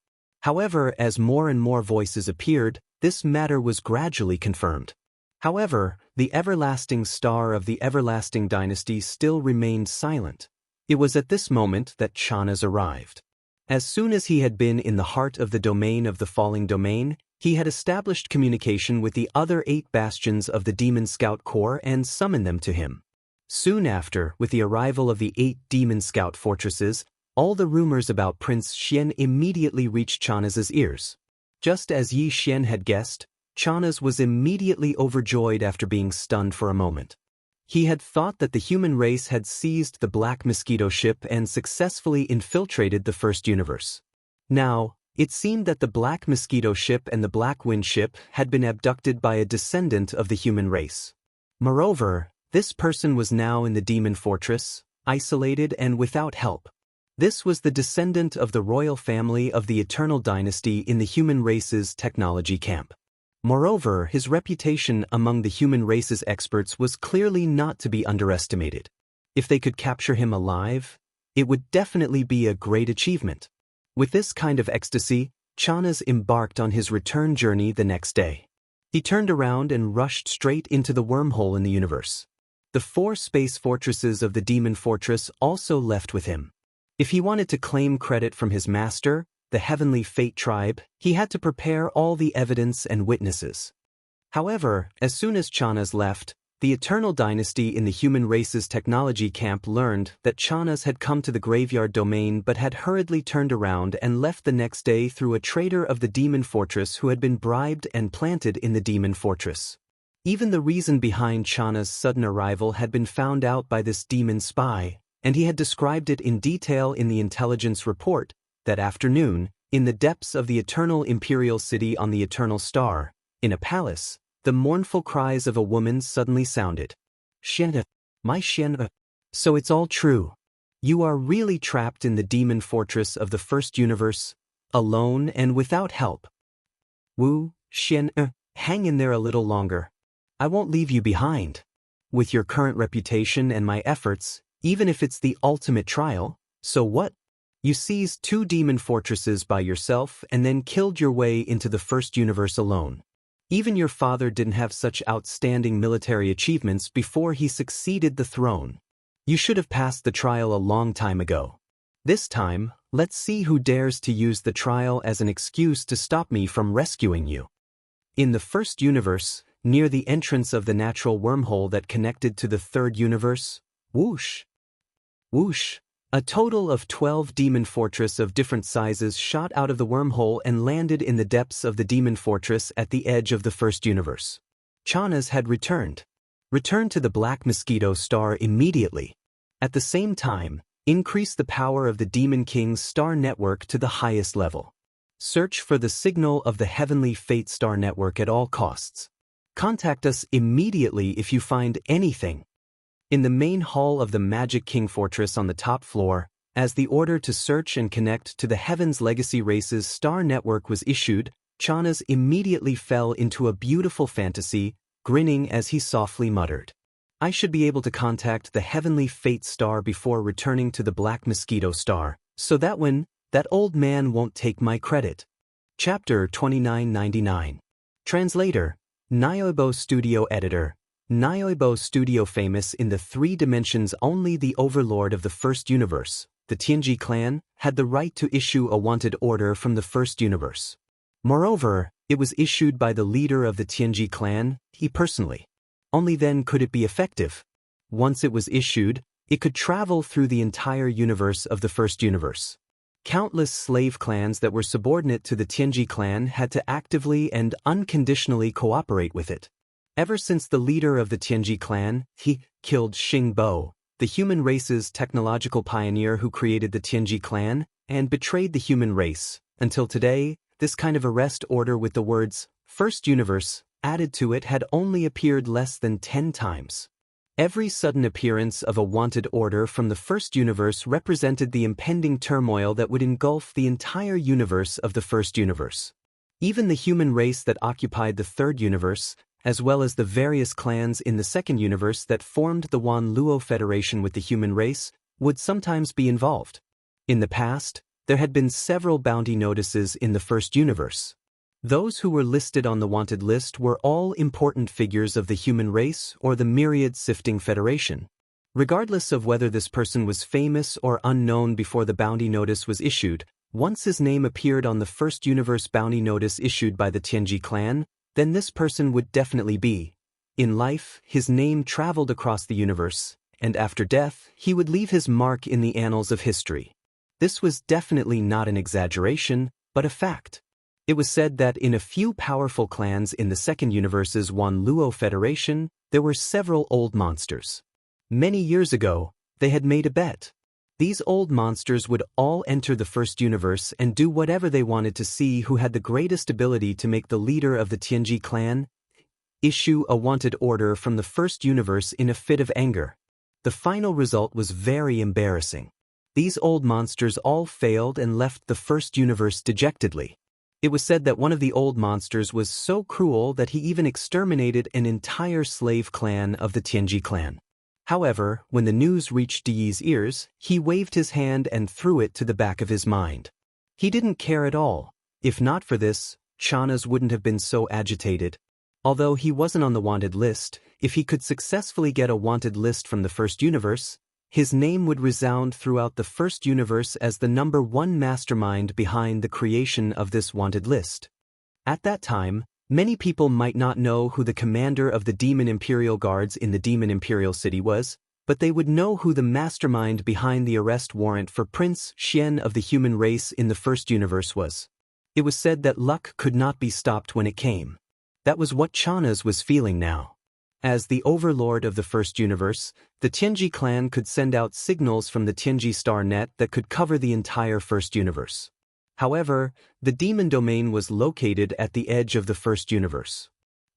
However, as more and more voices appeared, this matter was gradually confirmed. However, the everlasting star of the Everlasting Dynasty still remained silent. It was at this moment that Chanas arrived. As soon as he had been in the heart of the domain of the falling domain, he had established communication with the other 8 bastions of the Demon Scout Corps and summoned them to him. Soon after, with the arrival of the 8 Demon Scout fortresses, all the rumors about Prince Xian immediately reached Chanas's ears. Just as Yi Xian had guessed, Chanas was immediately overjoyed after being stunned for a moment. He had thought that the human race had seized the Black Mosquito ship and successfully infiltrated the First Universe. Now, it seemed that the Black Mosquito ship and the Black Wind ship had been abducted by a descendant of the human race. Moreover, this person was now in the demon fortress, isolated and without help. This was the descendant of the royal family of the Eternal Dynasty in the human race's technology camp. Moreover, his reputation among the human race's experts was clearly not to be underestimated. If they could capture him alive, it would definitely be a great achievement. With this kind of ecstasy, Chanas embarked on his return journey the next day. He turned around and rushed straight into the wormhole in the universe. The 4 space fortresses of the Demon Fortress also left with him. If he wanted to claim credit from his master, the Heavenly Fate Tribe, he had to prepare all the evidence and witnesses. However, as soon as Chanas left, the Eternal Dynasty in the human race's technology camp learned that Chanas had come to the graveyard domain but had hurriedly turned around and left the next day through a traitor of the Demon Fortress who had been bribed and planted in the Demon Fortress. Even the reason behind Chanas' sudden arrival had been found out by this demon spy, and he had described it in detail in the intelligence report. That afternoon, in the depths of the Eternal Imperial City on the Eternal Star, in a palace, the mournful cries of a woman suddenly sounded. Xian, my Xian. So it's all true. You are really trapped in the demon fortress of the First Universe, alone and without help. Wu, Xian, hang in there a little longer. I won't leave you behind. With your current reputation and my efforts, even if it's the ultimate trial, so what? You seized 2 demon fortresses by yourself and then killed your way into the First Universe alone. Even your father didn't have such outstanding military achievements before he succeeded the throne. You should have passed the trial a long time ago. This time, let's see who dares to use the trial as an excuse to stop me from rescuing you. In the First Universe, near the entrance of the natural wormhole that connected to the Third Universe, whoosh, whoosh, a total of 12 demon fortress of different sizes shot out of the wormhole and landed in the depths of the demon fortress at the edge of the First Universe. Chanas had returned. Return to the Black Mosquito Star immediately. At the same time, increase the power of the Demon King's star network to the highest level. Search for the signal of the Heavenly Fate Star Network at all costs. Contact us immediately if you find anything. In the main hall of the Magic King Fortress on the top floor, as the order to search and connect to the Heaven's Legacy Race's star network was issued, Chanas immediately fell into a beautiful fantasy, grinning as he softly muttered, "I should be able to contact the Heavenly Fate Star before returning to the Black Mosquito Star, so that that old man won't take my credit." Chapter 2999. Translator, Nyoibo Studio Editor. Nyoibo Studio famous in the 3 dimensions. Only the overlord of the first universe, the Tianji clan, had the right to issue a wanted order from the first universe. Moreover, it was issued by the leader of the Tianji clan, he personally. Only then could it be effective. Once it was issued, it could travel through the entire universe of the first universe. Countless slave clans that were subordinate to the Tianji clan had to actively and unconditionally cooperate with it. Ever since the leader of the Tianji clan, he killed Xing Bo, the human race's technological pioneer who created the Tianji clan, and betrayed the human race, until today, this kind of arrest order with the words, First Universe, added to it had only appeared less than 10 times. Every sudden appearance of a wanted order from the first universe represented the impending turmoil that would engulf the entire universe of the first universe. Even the human race that occupied the third universe, as well as the various clans in the second universe that formed the Wan Luo Federation with the human race, would sometimes be involved. In the past, there had been several bounty notices in the first universe. Those who were listed on the wanted list were all important figures of the human race or the myriad sifting federation. Regardless of whether this person was famous or unknown before the bounty notice was issued, once his name appeared on the first universe bounty notice issued by the Tianji clan, then this person would definitely be. In life, his name traveled across the universe, and after death, he would leave his mark in the annals of history. This was definitely not an exaggeration, but a fact. It was said that in a few powerful clans in the second universe's Wan Luo Federation, there were several old monsters. Many years ago, they had made a bet. These old monsters would all enter the first universe and do whatever they wanted to see who had the greatest ability to make the leader of the Tianji clan issue a wanted order from the first universe in a fit of anger. The final result was very embarrassing. These old monsters all failed and left the first universe dejectedly. It was said that one of the old monsters was so cruel that he even exterminated an entire slave clan of the Tianji clan. However, when the news reached Di's ears, he waved his hand and threw it to the back of his mind. He didn't care at all. If not for this, Chanas wouldn't have been so agitated. Although he wasn't on the wanted list, if he could successfully get a wanted list from the first universe, his name would resound throughout the first universe as the #1 mastermind behind the creation of this wanted list. At that time, many people might not know who the commander of the Demon Imperial Guards in the Demon Imperial City was, but they would know who the mastermind behind the arrest warrant for Prince Xian of the human race in the first universe was. It was said that luck could not be stopped when it came. That was what Chanas was feeling now. As the overlord of the first universe, the Tianji clan could send out signals from the Tianji star net that could cover the entire first universe. However, the demon domain was located at the edge of the first universe.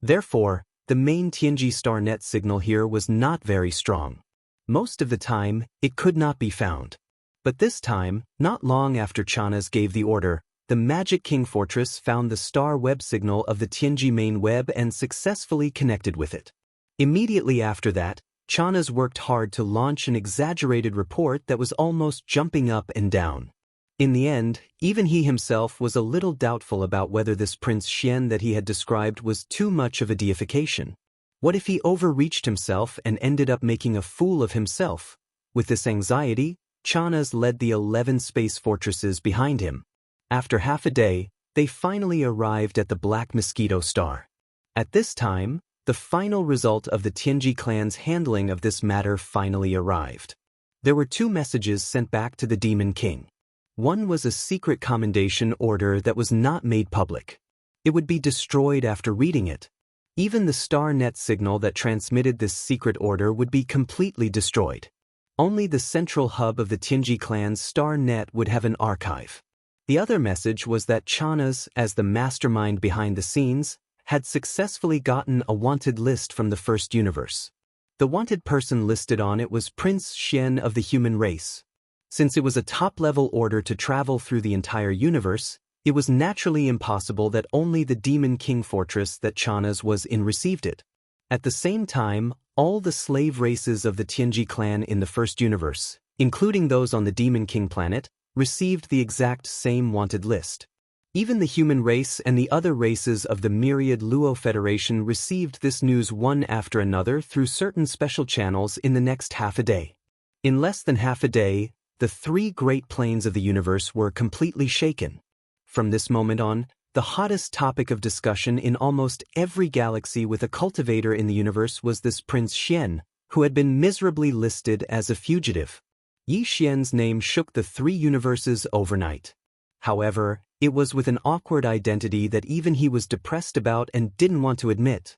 Therefore, the main Tianji star net signal here was not very strong. Most of the time, it could not be found. But this time, not long after Chanas gave the order, the Magic King Fortress found the star web signal of the Tianji main web and successfully connected with it. Immediately after that, Chanas worked hard to launch an exaggerated report that was almost jumping up and down. In the end, even he himself was a little doubtful about whether this Prince Xian that he had described was too much of a deification. What if he overreached himself and ended up making a fool of himself? With this anxiety, Chanas led the 11 space fortresses behind him. After half a day, they finally arrived at the Black Mosquito Star. At this time, the final result of the Tianji clan's handling of this matter finally arrived. There were 2 messages sent back to the Demon King. One was a secret commendation order that was not made public. It would be destroyed after reading it. Even the star net signal that transmitted this secret order would be completely destroyed. Only the central hub of the Tianji clan's star net would have an archive. The other message was that Chanas, as the mastermind behind the scenes, had successfully gotten a wanted list from the first universe. The wanted person listed on it was Prince Xian of the human race. Since it was a top-level order to travel through the entire universe, it was naturally impossible that only the Demon King fortress that Chanas was in received it. At the same time, all the slave races of the Tianji clan in the first universe, including those on the Demon King planet, received the exact same wanted list. Even the human race and the other races of the myriad Luo Federation received this news one after another through certain special channels in the next half a day. In less than half a day, the three great planes of the universe were completely shaken. From this moment on, the hottest topic of discussion in almost every galaxy with a cultivator in the universe was this Prince Xian, who had been miserably listed as a fugitive. Yi Xian's name shook the three universes overnight. However, it was with an awkward identity that even he was depressed about and didn't want to admit.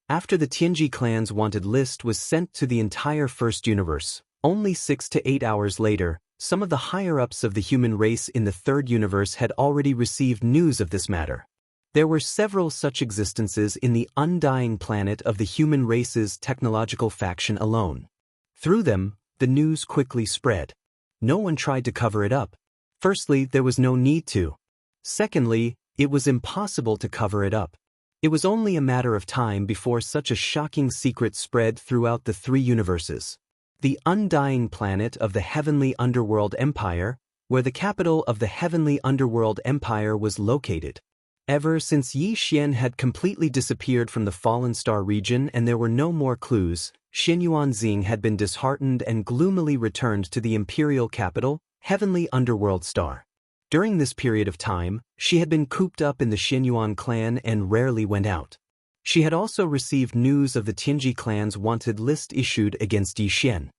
After the Tianji clan's wanted list was sent to the entire first universe, only 6 to 8 hours later, some of the higher-ups of the human race in the third universe had already received news of this matter. There were several such existences in the undying planet of the human race's technological faction alone. Through them, the news quickly spread. No one tried to cover it up. Firstly, there was no need to. Secondly, it was impossible to cover it up. It was only a matter of time before such a shocking secret spread throughout the three universes. The undying planet of the Heavenly Underworld Empire, where the capital of the Heavenly Underworld Empire was located. Ever since Yi Xian had completely disappeared from the Fallen Star region and there were no more clues, Xin Yuanxing had been disheartened and gloomily returned to the imperial capital, Heavenly Underworld Star. During this period of time, she had been cooped up in the Xinyuan clan and rarely went out. She had also received news of the Tianji clan's wanted list issued against Yi Xian.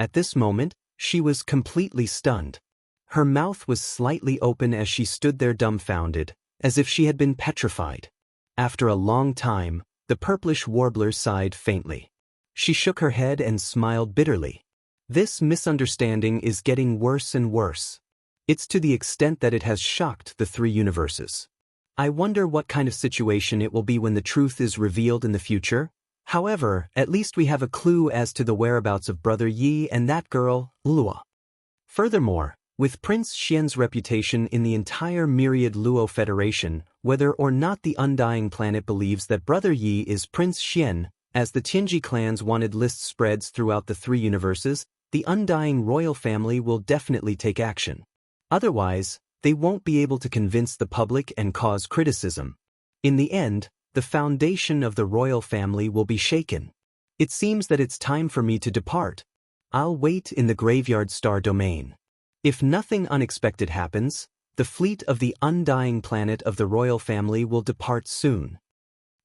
At this moment, she was completely stunned. Her mouth was slightly open as she stood there dumbfounded, as if she had been petrified. After a long time, the purplish warbler sighed faintly. She shook her head and smiled bitterly. This misunderstanding is getting worse and worse. It's to the extent that it has shocked the three universes. I wonder what kind of situation it will be when the truth is revealed in the future. However, at least we have a clue as to the whereabouts of Brother Yi and that girl, Luo. Furthermore, with Prince Xian's reputation in the entire myriad Luo Federation, whether or not the undying planet believes that Brother Yi is Prince Xian, as the Tianji clan's wanted list spreads throughout the three universes, the undying royal family will definitely take action. Otherwise, they won't be able to convince the public and cause criticism. In the end, the foundation of the royal family will be shaken. It seems that it's time for me to depart. I'll wait in the graveyard star domain. If nothing unexpected happens, the fleet of the undying planet of the royal family will depart soon.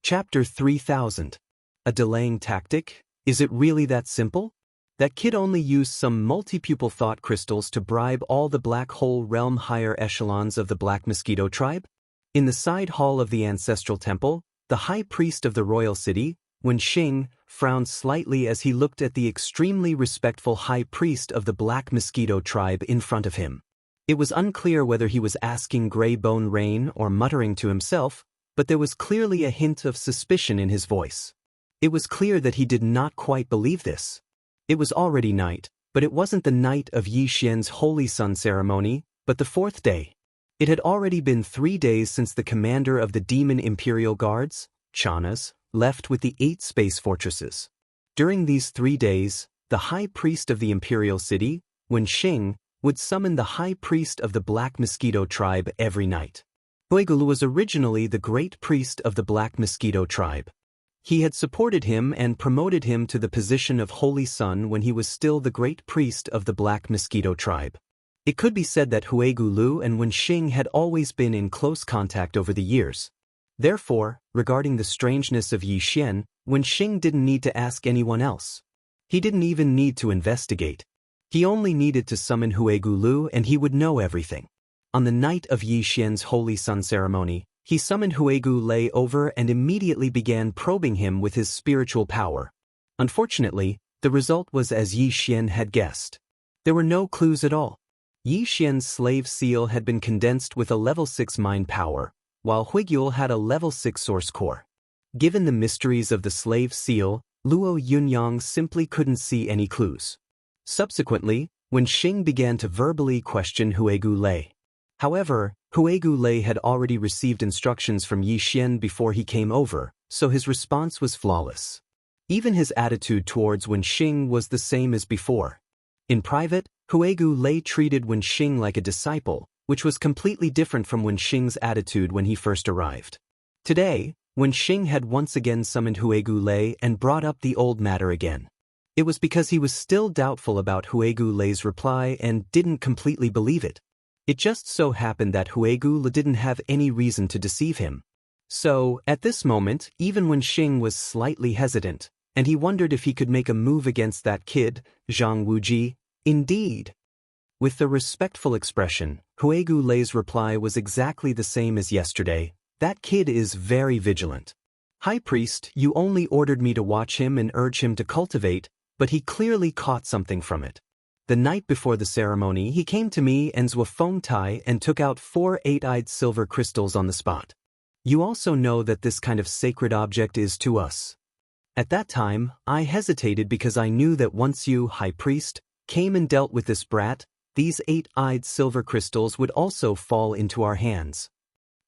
Chapter 3000. A delaying tactic? Is it really that simple? That kid only used some multi-pupil thought crystals to bribe all the black hole realm higher echelons of the Black Mosquito tribe? In the side hall of the ancestral temple, the high priest of the royal city, Wenxing, frowned slightly as he looked at the extremely respectful high priest of the Black Mosquito tribe in front of him. It was unclear whether he was asking Grey Bone Rain or muttering to himself, but there was clearly a hint of suspicion in his voice. It was clear that he did not quite believe this. It was already night, but it wasn't the night of Yi Xian's Holy Sun ceremony, but the fourth day. It had already been 3 days since the commander of the Demon Imperial Guards, Chanas, left with the 8 space fortresses. During these 3 days, the high priest of the imperial city, Wenxing, would summon the high priest of the Black Mosquito tribe every night. Huigulu was originally the great priest of the Black Mosquito tribe. He had supported him and promoted him to the position of Holy Sun when he was still the great priest of the Black Mosquito tribe. It could be said that Huigulu and Wenxing had always been in close contact over the years. Therefore, regarding the strangeness of Yi Xian, Wenxing didn't need to ask anyone else. He didn't even need to investigate. He only needed to summon Huigulu and he would know everything. On the night of Yi Xian's Holy Sun ceremony, He summoned Huegu Lei over and immediately began probing him with his spiritual power. Unfortunately, the result was as Yi Xian had guessed. There were no clues at all. Yi Xian's slave seal had been condensed with a level 6 mind power, while Huiguel had a level 6 source core. Given the mysteries of the slave seal, Luo Yunyang simply couldn't see any clues. Subsequently, when Xing began to verbally question Huegu Lei. However, Huegu Lei had already received instructions from Yi Xian before he came over, so his response was flawless. Even his attitude towards Wen Xing was the same as before. In private, Huegu Lei treated Wen Xing like a disciple, which was completely different from Wen Xing's attitude when he first arrived. Today, Wen Xing had once again summoned Huegu Lei and brought up the old matter again. It was because he was still doubtful about Huegu Lei's reply and didn't completely believe it. It just so happened that Huegu Lei didn't have any reason to deceive him. So, at this moment, even Wen Xing was slightly hesitant, and he wondered if he could make a move against that kid, Zhang Wuji. Indeed. With the respectful expression, Huegu Lei's reply was exactly the same as yesterday. That kid is very vigilant. High Priest, you only ordered me to watch him and urge him to cultivate, but he clearly caught something from it. The night before the ceremony, he came to me and Zhuofeng Tai and took out 4 8-eyed silver crystals on the spot. You also know that this kind of sacred object is to us. At that time, I hesitated because I knew that once you, High Priest, came and dealt with this brat, these 8-eyed silver crystals would also fall into our hands.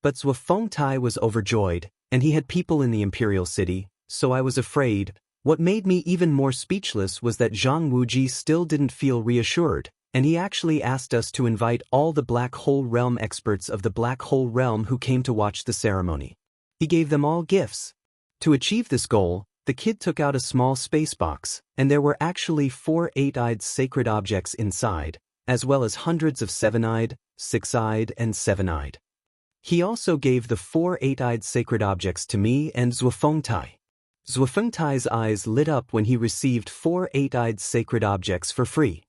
But Zhuofeng Tai was overjoyed, and he had people in the Imperial City, so I was afraid. What made me even more speechless was that Zhang Wuji still didn't feel reassured, and he actually asked us to invite all the Black Hole Realm experts of the Black Hole Realm who came to watch the ceremony. He gave them all gifts. To achieve this goal, the kid took out a small space box, and there were actually 4 8-eyed sacred objects inside, as well as hundreds of 7-eyed, 6-eyed, and 7-eyed. He also gave the 4 8-eyed sacred objects to me and Zhuofeng Tai. Zhuofeng Tai's eyes lit up when he received 4 8-eyed sacred objects for free.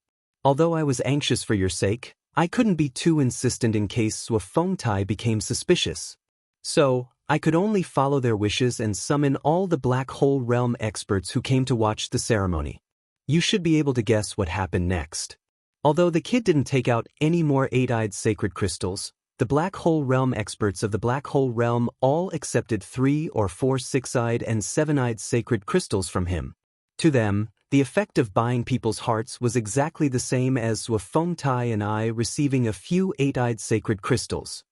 Although I was anxious for your sake, I couldn't be too insistent in case Zhuofeng Tai became suspicious. So, I could only follow their wishes and summon all the Black Hole Realm experts who came to watch the ceremony. You should be able to guess what happened next. Although the kid didn't take out any more 8-eyed sacred crystals, the Black Hole Realm experts of the Black Hole Realm all accepted 3 or 4 6-eyed and 7-eyed sacred crystals from him. To them, the effect of buying people's hearts was exactly the same as Zhuofeng Tai and I receiving a few 8-eyed sacred crystals.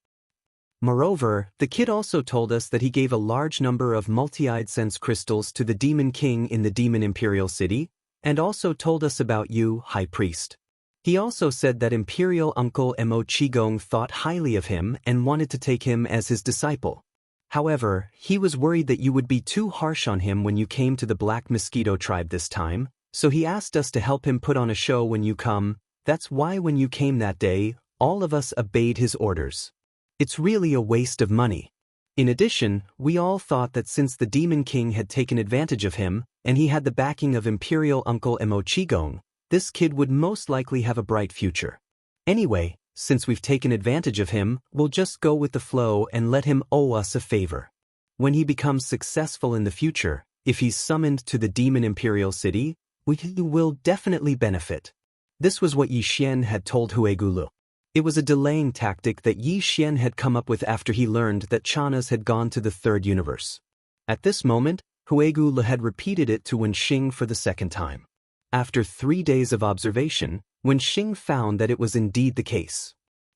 Moreover, the kid also told us that he gave a large number of multi-eyed sense crystals to the Demon King in the Demon Imperial City, and also told us about you, High Priest. He also said that Imperial Uncle Mo Qigong thought highly of him and wanted to take him as his disciple. However, he was worried that you would be too harsh on him when you came to the Black Mosquito tribe this time, so he asked us to help him put on a show when you come. That's why when you came that day, all of us obeyed his orders. It's really a waste of money. In addition, we all thought that since the Demon King had taken advantage of him, and he had the backing of Imperial Uncle Mo Qigong, this kid would most likely have a bright future. Anyway, since we've taken advantage of him, we'll just go with the flow and let him owe us a favor. When he becomes successful in the future, if he's summoned to the Demon Imperial City, we will definitely benefit. This was what Yi Xian had told Huegu Lei. It was a delaying tactic that Yi Xian had come up with after he learned that Chanas had gone to the third universe. At this moment, Huegu Lei had repeated it to Wen Xing for the second time. After 3 days of observation, Wen Xing found that it was indeed the case.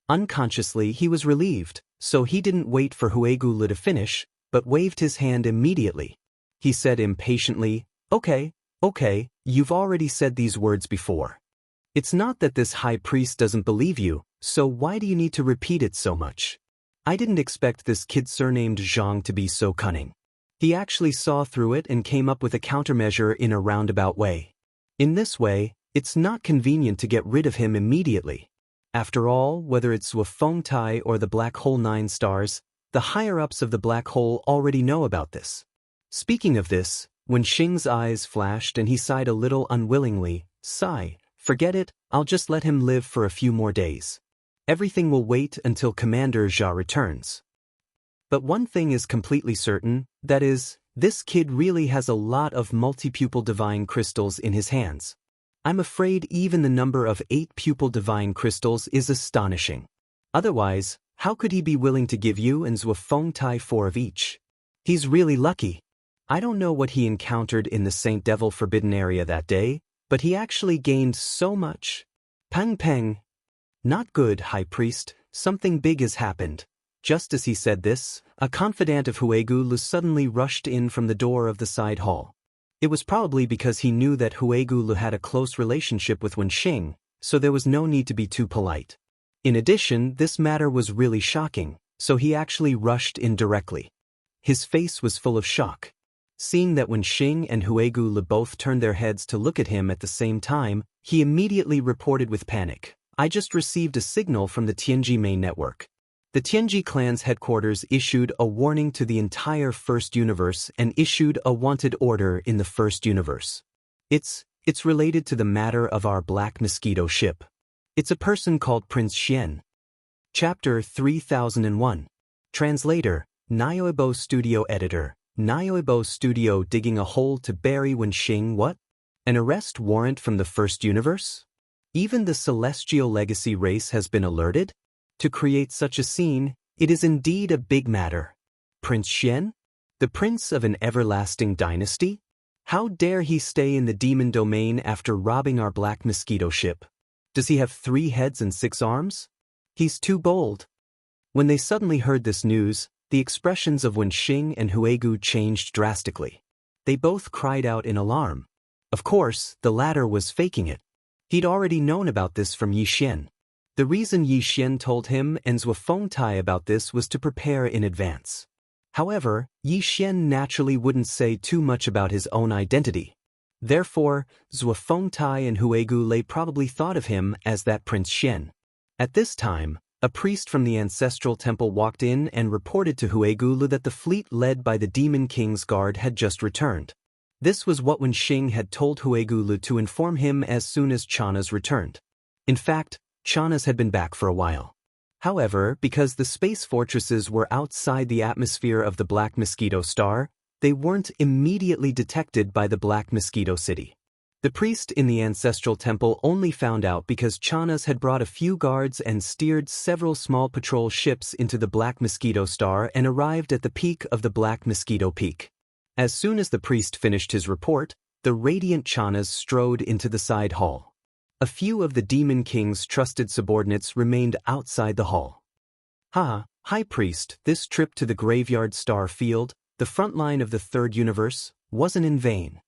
Unconsciously, he was relieved, so he didn't wait for Huegu Lei to finish, but waved his hand immediately. He said impatiently, Okay, you've already said these words before. It's not that this high priest doesn't believe you, so why do you need to repeat it so much? I didn't expect this kid surnamed Zhang to be so cunning. He actually saw through it and came up with a countermeasure in a roundabout way. In this way, it's not convenient to get rid of him immediately. After all, whether it's Zhuofeng Tai or the Black Hole 9 stars, the higher-ups of the Black Hole already know about this. Speaking of this, when Xing's eyes flashed and he sighed a little unwillingly, sigh, forget it, I'll just let him live for a few more days. Everything will wait until Commander Jia returns. But one thing is completely certain, that is, this kid really has a lot of multi-pupil divine crystals in his hands. I'm afraid even the number of 8 pupil divine crystals is astonishing. Otherwise, how could he be willing to give you and Zhuofeng Tai 4 of each? He's really lucky. I don't know what he encountered in the Saint Devil Forbidden area that day, but he actually gained so much. Peng Peng. Not good, High Priest, something big has happened. Just as he said this, a confidant of Huegu suddenly rushed in from the door of the side hall. It was probably because he knew that Huegu had a close relationship with Wenxing, so there was no need to be too polite. In addition, this matter was really shocking, so he actually rushed in directly. His face was full of shock. Seeing that Wenxing and Huegu both turned their heads to look at him at the same time, he immediately reported with panic, "I just received a signal from the Tianji main network. The Tianji clan's headquarters issued a warning to the entire First Universe and issued a wanted order in the First Universe. It's related to the matter of our Black Mosquito ship. It's a person called Prince Xian." Chapter 3001. Translator, Nyoibo Studio Editor. Nyoibo Studio digging a hole to bury Wenxing what? An arrest warrant from the First Universe? Even the Celestial Legacy race has been alerted? To create such a scene, it is indeed a big matter. Prince Xian? The prince of an everlasting dynasty? How dare he stay in the demon domain after robbing our Black Mosquito ship? Does he have 3 heads and 6 arms? He's too bold. When they suddenly heard this news, the expressions of Wenxing and Huegu changed drastically. They both cried out in alarm. Of course, the latter was faking it. He'd already known about this from Yi Xian. The reason Yi Xian told him and Zhuofeng Tai about this was to prepare in advance. However, Yi Xian naturally wouldn't say too much about his own identity. Therefore, Zhuofeng Tai and Huegu probably thought of him as that Prince Xian. At this time, a priest from the ancestral temple walked in and reported to Huegu that the fleet led by the Demon King's guard had just returned. This was what Wenxing had told Huegu to inform him as soon as Chana's returned. In fact, Chana's had been back for a while. However, because the space fortresses were outside the atmosphere of the Black Mosquito star, they weren't immediately detected by the Black Mosquito city. The priest in the ancestral temple only found out because Chana's had brought a few guards and steered several small patrol ships into the Black Mosquito star and arrived at the peak of the Black Mosquito Peak. As soon as the priest finished his report, the radiant Chana's strode into the side hall. A few of the Demon King's trusted subordinates remained outside the hall. High Priest, this trip to the Graveyard Star Field, the front line of the Third Universe, wasn't in vain.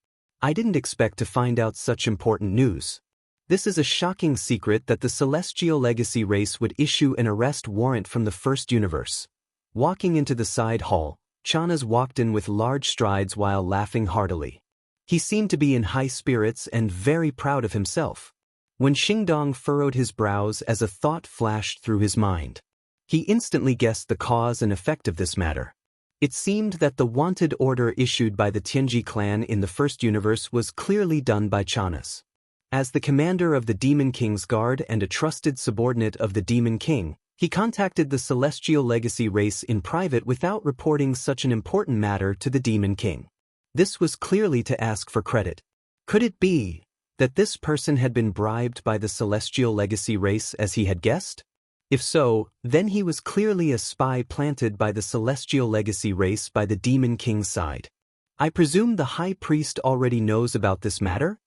I didn't expect to find out such important news. This is a shocking secret that the Celestial Legacy race would issue an arrest warrant from the First Universe. Walking into the side hall, Chana's walked in with large strides while laughing heartily. He seemed to be in high spirits and very proud of himself. When Xingdong furrowed his brows as a thought flashed through his mind. He instantly guessed the cause and effect of this matter. It seemed that the wanted order issued by the Tianji clan in the First Universe was clearly done by Chana's. As the commander of the Demon King's guard and a trusted subordinate of the Demon King, he contacted the Celestial Legacy race in private without reporting such an important matter to the Demon King. This was clearly to ask for credit. Could it be that this person had been bribed by the Celestial Legacy race as he had guessed? If so, then he was clearly a spy planted by the Celestial Legacy race by the Demon King's side. I presume the High Priest already knows about this matter?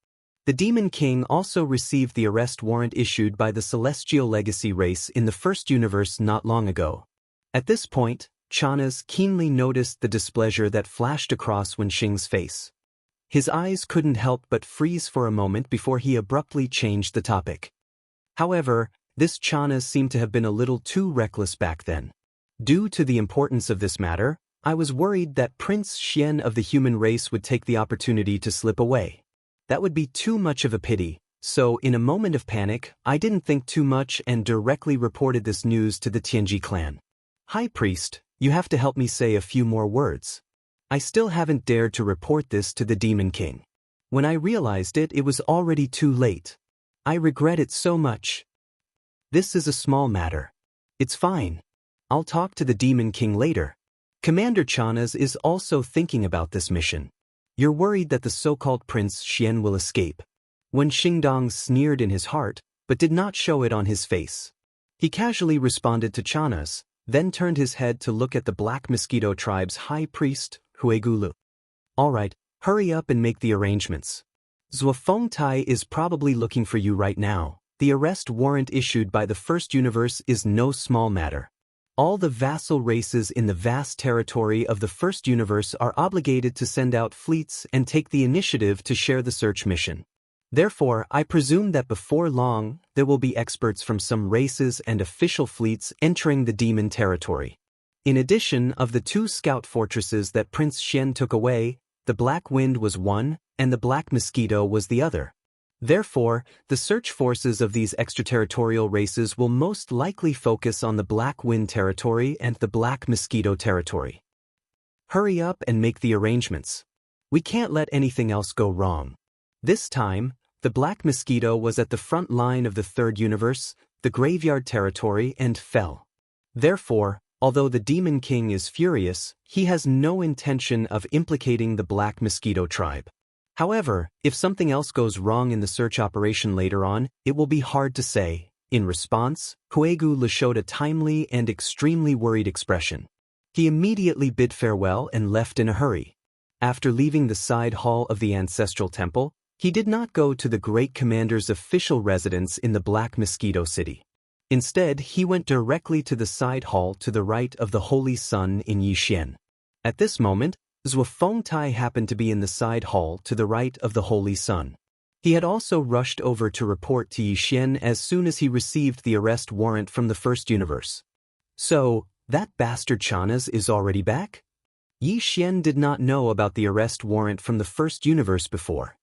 The Demon King also received the arrest warrant issued by the Celestial Legacy race in the First Universe not long ago. At this point, Chana's keenly noticed the displeasure that flashed across Wenxing's face. His eyes couldn't help but freeze for a moment before he abruptly changed the topic. However, this Chana seemed to have been a little too reckless back then. Due to the importance of this matter, I was worried that Prince Xian of the human race would take the opportunity to slip away. That would be too much of a pity, so in a moment of panic, I didn't think too much and directly reported this news to the Tianji clan. High Priest, you have to help me say a few more words. I still haven't dared to report this to the Demon King. When I realized it, it was already too late. I regret it so much. This is a small matter. It's fine. I'll talk to the Demon King later. Commander Chanas is also thinking about this mission. You're worried that the so-called Prince Xian will escape. Wen Xingdong sneered in his heart, but did not show it on his face. He casually responded to Chanas, then turned his head to look at the Black Mosquito tribe's high priest, Huigulu. All right, hurry up and make the arrangements. Zhuofeng Tai is probably looking for you right now. The arrest warrant issued by the First Universe is no small matter. All the vassal races in the vast territory of the First Universe are obligated to send out fleets and take the initiative to share the search mission. Therefore, I presume that before long, there will be experts from some races and official fleets entering the demon territory. In addition of the 2 scout fortresses that Prince Xian took away, the Black Wind was one, and the Black Mosquito was the other. Therefore, the search forces of these extraterritorial races will most likely focus on the Black Wind territory and the Black Mosquito territory. Hurry up and make the arrangements. We can't let anything else go wrong. This time, the Black Mosquito was at the front line of the Third Universe, the Graveyard territory, and fell. Therefore, although the Demon King is furious, he has no intention of implicating the Black Mosquito tribe. However, if something else goes wrong in the search operation later on, it will be hard to say. In response, Huigulu showed a timely and extremely worried expression. He immediately bid farewell and left in a hurry. After leaving the side hall of the ancestral temple, he did not go to the great commander's official residence in the Black Mosquito City. Instead, he went directly to the side hall to the right of the Holy Sun in Yixian. At this moment, Zhuofeng Tai happened to be in the side hall to the right of the Holy Sun. He had also rushed over to report to Yixian as soon as he received the arrest warrant from the First Universe. So, that bastard Chanas is already back? Yixian did not know about the arrest warrant from the First Universe before.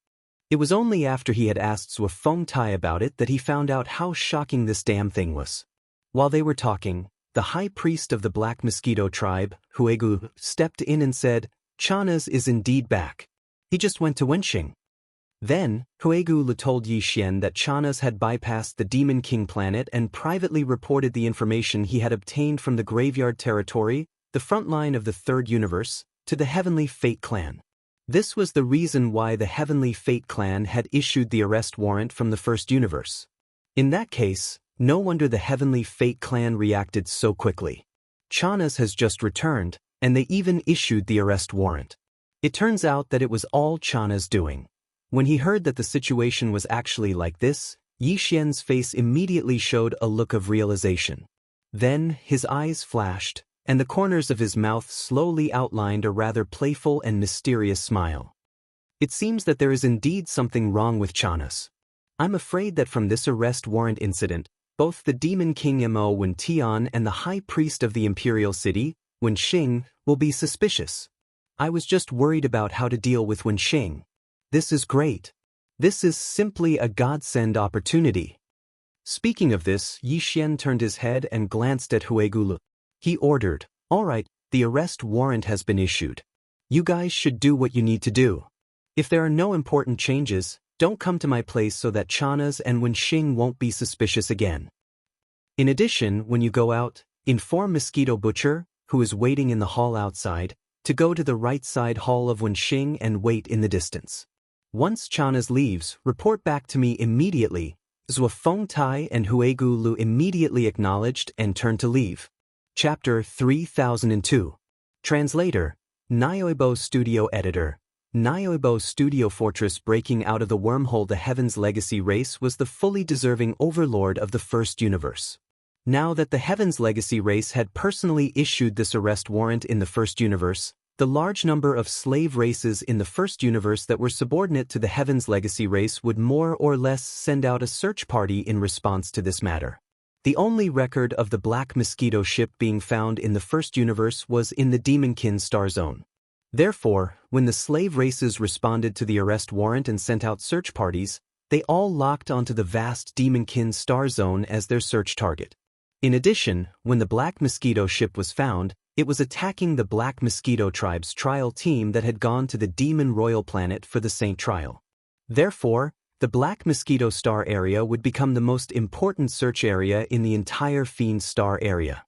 It was only after he had asked Zhuofeng Tai about it that he found out how shocking this damn thing was. While they were talking, the high priest of the Black Mosquito tribe, Huigulu, stepped in and said, Chanas is indeed back. He just went to Wenxing. Then, Huigulu told Yixian that Chanas had bypassed the Demon King planet and privately reported the information he had obtained from the Graveyard territory, the front line of the Third Universe, to the Heavenly Fate clan. This was the reason why the Heavenly Fate clan had issued the arrest warrant from the First Universe. In that case, no wonder the Heavenly Fate clan reacted so quickly. Chanas has just returned, and they even issued the arrest warrant. It turns out that it was all Chanas' doing. When he heard that the situation was actually like this, Yixian's face immediately showed a look of realization. Then, his eyes flashed, and the corners of his mouth slowly outlined a rather playful and mysterious smile. It seems that there is indeed something wrong with Chanas. I'm afraid that from this arrest warrant incident, both the Demon King Mo Wen Tian and the High Priest of the Imperial City, Wenxing, will be suspicious. I was just worried about how to deal with Wenxing. This is great. This is simply a godsend opportunity. Speaking of this, Yixian turned his head and glanced at Huigulu. He ordered, All right, the arrest warrant has been issued. You guys should do what you need to do. If there are no important changes, don't come to my place so that Chanas and Wenxing won't be suspicious again. In addition, when you go out, inform Mosquito Butcher, who is waiting in the hall outside, to go to the right side hall of Wenxing and wait in the distance. Once Chanas leaves, report back to me immediately. Zhuofeng Tai and Huigulu immediately acknowledged and turned to leave. Chapter 3002. Translator, Nioibo Studio Editor. Nioibo Studio Fortress breaking out of the wormhole. The Heaven's Legacy race was the fully deserving overlord of the First Universe. Now that the Heaven's Legacy race had personally issued this arrest warrant in the First Universe, the large number of slave races in the First Universe that were subordinate to the Heaven's Legacy race would more or less send out a search party in response to this matter. The only record of the Black Mosquito ship being found in the First Universe was in the Demonkin Star Zone. Therefore, when the slave races responded to the arrest warrant and sent out search parties, they all locked onto the vast Demonkin Star Zone as their search target. In addition, when the Black Mosquito ship was found, it was attacking the Black Mosquito tribe's trial team that had gone to the Demon Royal planet for the Saint Trial. Therefore, the Black Mosquito Star area would become the most important search area in the entire Fiend Star area.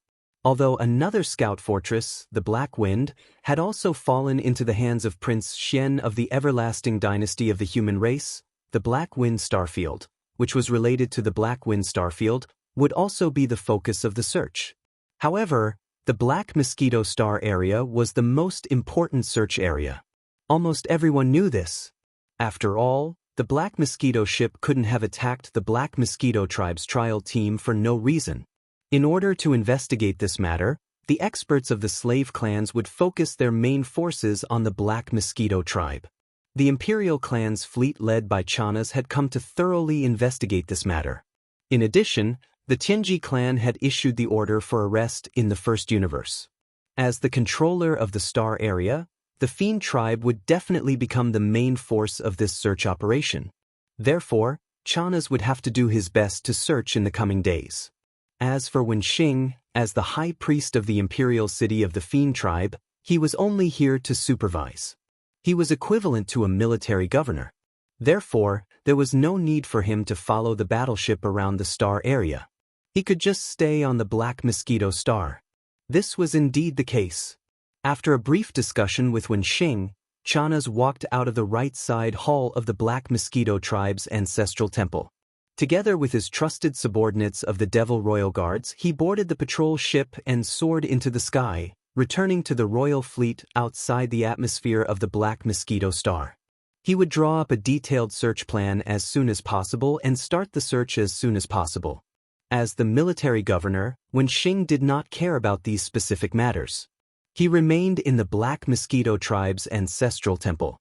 Although another scout fortress, the Black Wind, had also fallen into the hands of Prince Xian of the everlasting dynasty of the human race, the Black Wind starfield, which was related to the Black Wind starfield, would also be the focus of the search. However, the Black Mosquito Star area was the most important search area. Almost everyone knew this. After all, the Black Mosquito ship couldn't have attacked the Black Mosquito tribe's trial team for no reason. In order to investigate this matter, the experts of the slave clans would focus their main forces on the Black Mosquito tribe. The Imperial clan's fleet led by Chanas had come to thoroughly investigate this matter. In addition, the Tianji clan had issued the order for arrest in the First Universe. As the controller of the star area, the Fiend tribe would definitely become the main force of this search operation. Therefore, Chanas would have to do his best to search in the coming days. As for Wenxing, as the high priest of the imperial city of the Fiend tribe, he was only here to supervise. He was equivalent to a military governor. Therefore, there was no need for him to follow the battleship around the star area. He could just stay on the Black Mosquito Star. This was indeed the case. After a brief discussion with Wenxing, Chanas walked out of the right side hall of the Black Mosquito tribe's ancestral temple. Together with his trusted subordinates of the Devil Royal Guards, he boarded the patrol ship and soared into the sky, returning to the royal fleet outside the atmosphere of the Black Mosquito Star. He would draw up a detailed search plan as soon as possible and start the search as soon as possible. As the military governor, Wenxing did not care about these specific matters. He remained in the Black Mosquito tribe's ancestral temple.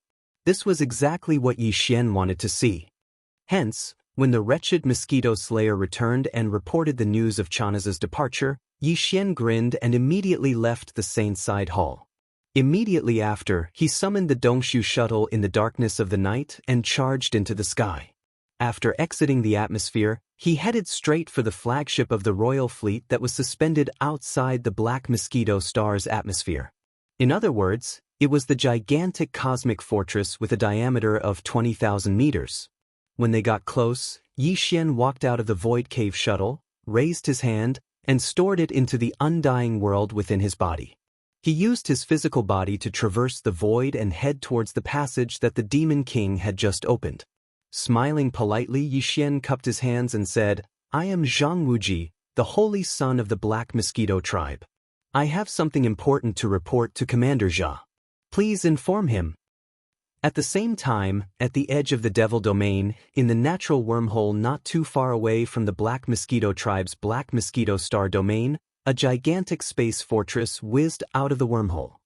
This was exactly what Yi Xian wanted to see. Hence, when the wretched mosquito slayer returned and reported the news of Chanas's departure, Yi Xian grinned and immediately left the Saint Side Hall. Immediately after, he summoned the Dongshu shuttle in the darkness of the night and charged into the sky. After exiting the atmosphere, he headed straight for the flagship of the royal fleet that was suspended outside the Black Mosquito Star's atmosphere. In other words, it was the gigantic cosmic fortress with a diameter of 20,000 meters. When they got close, Yi Xian walked out of the Void Cave shuttle, raised his hand, and stored it into the undying world within his body. He used his physical body to traverse the void and head towards the passage that the Demon King had just opened. Smiling politely, Yi Xian cupped his hands and said, "I am Zhang Wuji, the holy son of the Black Mosquito tribe. I have something important to report to Commander Jia. Please inform him." At the same time, at the edge of the Devil Domain, in the natural wormhole not too far away from the Black Mosquito tribe's Black Mosquito Star domain, a gigantic space fortress whizzed out of the wormhole.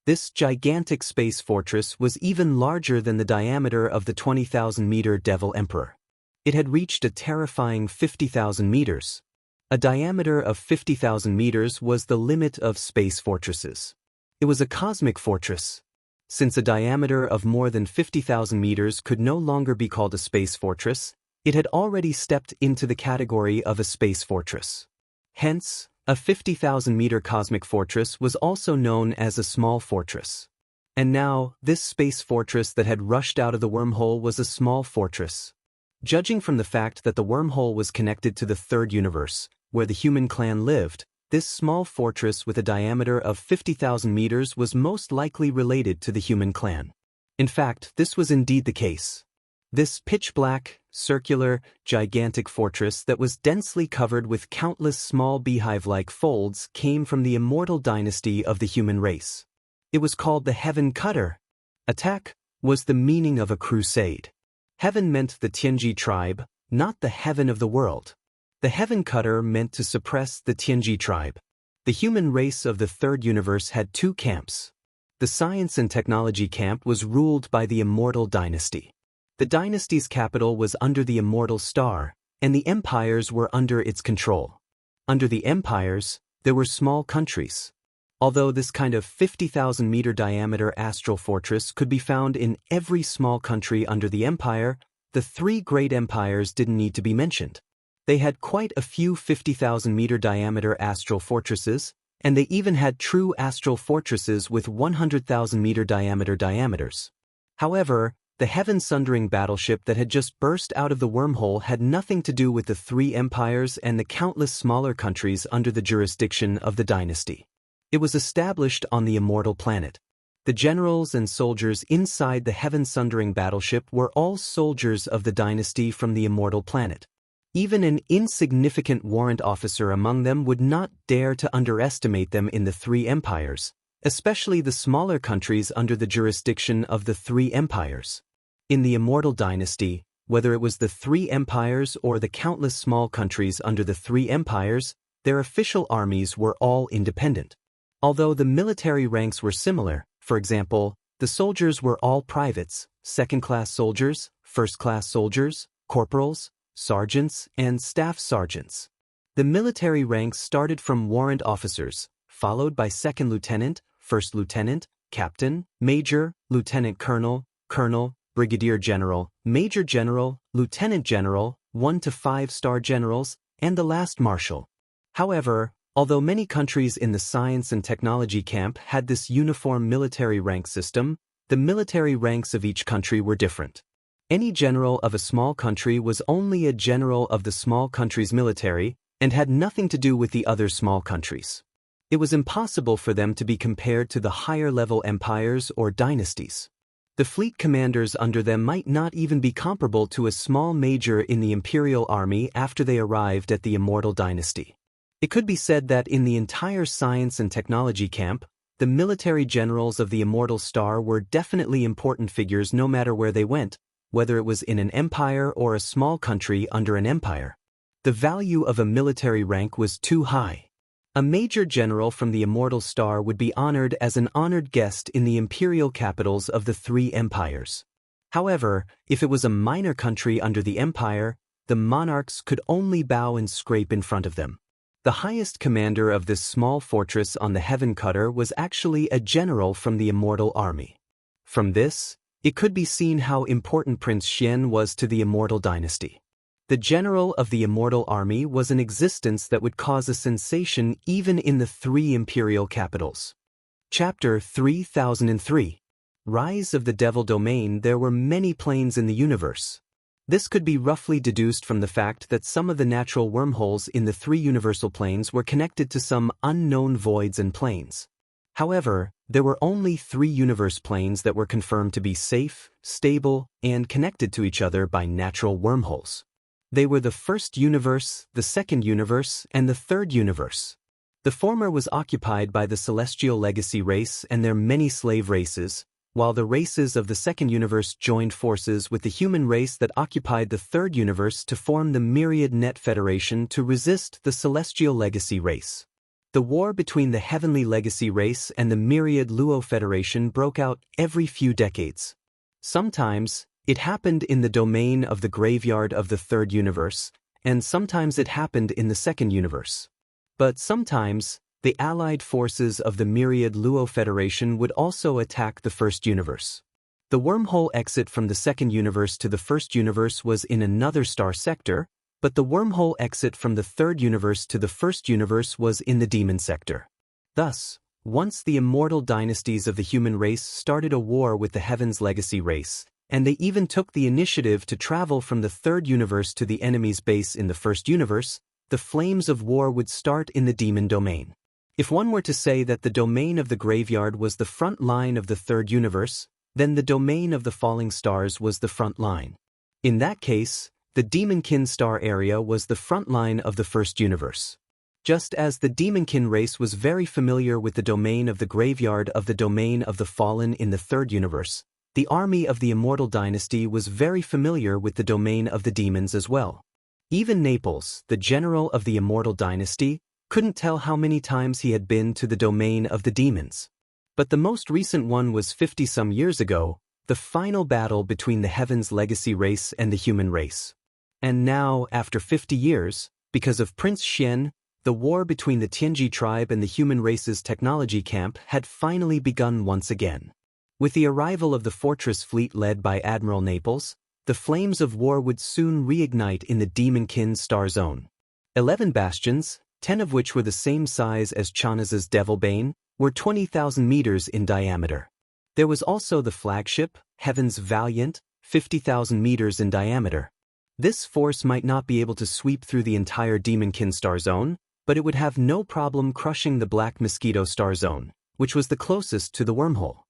This gigantic space fortress was even larger than the diameter of the 20,000-meter Devil Emperor. It had reached a terrifying 50,000 meters. A diameter of 50,000 meters was the limit of space fortresses. It was a cosmic fortress. Since a diameter of more than 50,000 meters could no longer be called a space fortress, it had already stepped into the category of a space fortress. Hence, a 50,000-meter cosmic fortress was also known as a small fortress. And now, this space fortress that had rushed out of the wormhole was a small fortress. Judging from the fact that the wormhole was connected to the third universe, where the human clan lived, this small fortress with a diameter of 50,000 meters was most likely related to the human clan. In fact, this was indeed the case. This pitch-black, circular, gigantic fortress that was densely covered with countless small beehive-like folds came from the immortal dynasty of the human race. It was called the Heaven Cutter. Attack was the meaning of a crusade. Heaven meant the Tianji tribe, not the heaven of the world. The Heaven Cutter meant to suppress the Tianji tribe. The human race of the third universe had two camps. The science and technology camp was ruled by the immortal dynasty. The dynasty's capital was under the immortal star, and the empires were under its control. Under the empires, there were small countries. Although this kind of 50,000-meter diameter astral fortress could be found in every small country under the empire, the three great empires didn't need to be mentioned. They had quite a few 50,000-meter diameter astral fortresses, and they even had true astral fortresses with 100,000-meter diameters. However, the heaven-sundering battleship that had just burst out of the wormhole had nothing to do with the three empires and the countless smaller countries under the jurisdiction of the dynasty. It was established on the immortal planet. The generals and soldiers inside the heaven-sundering battleship were all soldiers of the dynasty from the immortal planet. Even an insignificant warrant officer among them would not dare to underestimate them in the three empires, especially the smaller countries under the jurisdiction of the three empires. In the immortal dynasty, whether it was the three empires or the countless small countries under the three empires, their official armies were all independent. Although the military ranks were similar, for example, the soldiers were all privates, second-class soldiers, first-class soldiers, corporals, sergeants, and staff sergeants. The military ranks started from warrant officers, followed by second lieutenant, first lieutenant, captain, major, lieutenant colonel, colonel, brigadier general, major general, lieutenant general, 1 to 5-star generals, and the last marshal. However, although many countries in the science and technology camp had this uniform military rank system, the military ranks of each country were different. Any general of a small country was only a general of the small country's military and had nothing to do with the other small countries. It was impossible for them to be compared to the higher-level empires or dynasties. The fleet commanders under them might not even be comparable to a small major in the imperial army after they arrived at the immortal dynasty. It could be said that in the entire science and technology camp, the military generals of the immortal star were definitely important figures no matter where they went, whether it was in an empire or a small country under an empire. The value of a military rank was too high. A major general from the immortal star would be honored as an honored guest in the imperial capitals of the three empires. However, if it was a minor country under the empire, the monarchs could only bow and scrape in front of them. The highest commander of this small fortress on the Heaven Cutter was actually a general from the immortal army. From this, it could be seen how important Prince Xian was to the immortal dynasty. The general of the immortal army was an existence that would cause a sensation even in the three imperial capitals. Chapter 3003. Rise of the Devil Domain. There were many planes in the universe. This could be roughly deduced from the fact that some of the natural wormholes in the three universal planes were connected to some unknown voids and planes. However, there were only 3 universe planes that were confirmed to be safe, stable, and connected to each other by natural wormholes. They were the first universe, the second universe, and the third universe. The former was occupied by the celestial legacy race and their many slave races, while the races of the second universe joined forces with the human race that occupied the third universe to form the Myriad Net Federation to resist the celestial legacy race. The war between the heavenly legacy race and the Myriad Luo Federation broke out every few decades. Sometimes, it happened in the domain of the graveyard of the third universe, and sometimes it happened in the second universe. But sometimes, the allied forces of the Myriad Luo Federation would also attack the first universe. The wormhole exit from the second universe to the first universe was in another star sector, but the wormhole exit from the third universe to the first universe was in the demon sector. Thus, once the immortal dynasties of the human race started a war with the Heaven's legacy race, and they even took the initiative to travel from the third universe to the enemy's base in the first universe, the flames of war would start in the demon domain. If one were to say that the domain of the graveyard was the front line of the third universe, then the domain of the falling stars was the front line. In that case, the Demonkin star area was the front line of the first universe. Just as the Demonkin race was very familiar with the domain of the graveyard of the domain of the fallen in the third universe, the army of the immortal dynasty was very familiar with the domain of the demons as well. Even Naples, the general of the immortal dynasty, couldn't tell how many times he had been to the domain of the demons. But the most recent one was 50-some years ago, the final battle between the Heaven's legacy race and the human race. And now, after 50 years, because of Prince Xian, the war between the Tianji tribe and the human race's technology camp had finally begun once again. With the arrival of the fortress fleet led by Admiral Naples, the flames of war would soon reignite in the Demonkin star zone. 11 bastions, 10 of which were the same size as Chanaz's Devilbane, were 20,000 meters in diameter. There was also the flagship, Heaven's Valiant, 50,000 meters in diameter. This force might not be able to sweep through the entire Demonkin star zone, but it would have no problem crushing the Black Mosquito star zone, which was the closest to the wormhole.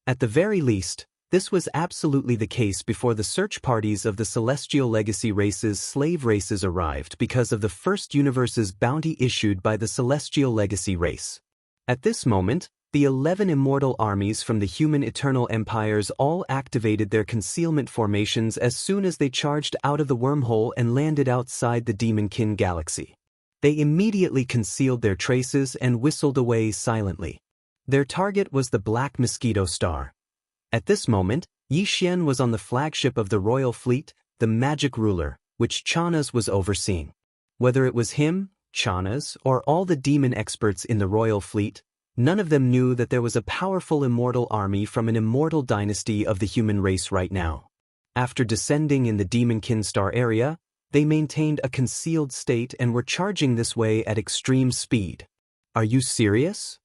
At the very least, this was absolutely the case before the search parties of the Celestial Legacy race's slave races arrived because of the first universe's bounty issued by the Celestial Legacy race. At this moment, the 11 immortal armies from the human Eternal Empires all activated their concealment formations as soon as they charged out of the wormhole and landed outside the Demonkin galaxy. They immediately concealed their traces and whistled away silently. Their target was the Black Mosquito star. At this moment, Yi Xian was on the flagship of the royal fleet, the Magic Ruler, which Chanas was overseeing. Whether it was him, Chanas, or all the demon experts in the royal fleet, none of them knew that there was a powerful immortal army from an immortal dynasty of the human race right now. After descending in the Demonkin star area, they maintained a concealed state and were charging this way at extreme speed. Are you serious?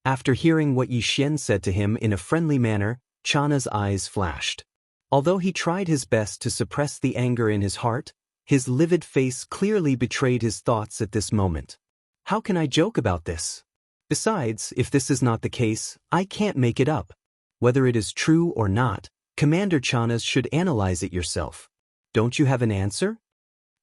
After hearing what Yi Xian said to him in a friendly manner, Chana's eyes flashed. Although he tried his best to suppress the anger in his heart, his livid face clearly betrayed his thoughts at this moment. How can I joke about this? Besides, if this is not the case, I can't make it up. Whether it is true or not, Commander Chanas should analyze it yourself. Don't you have an answer?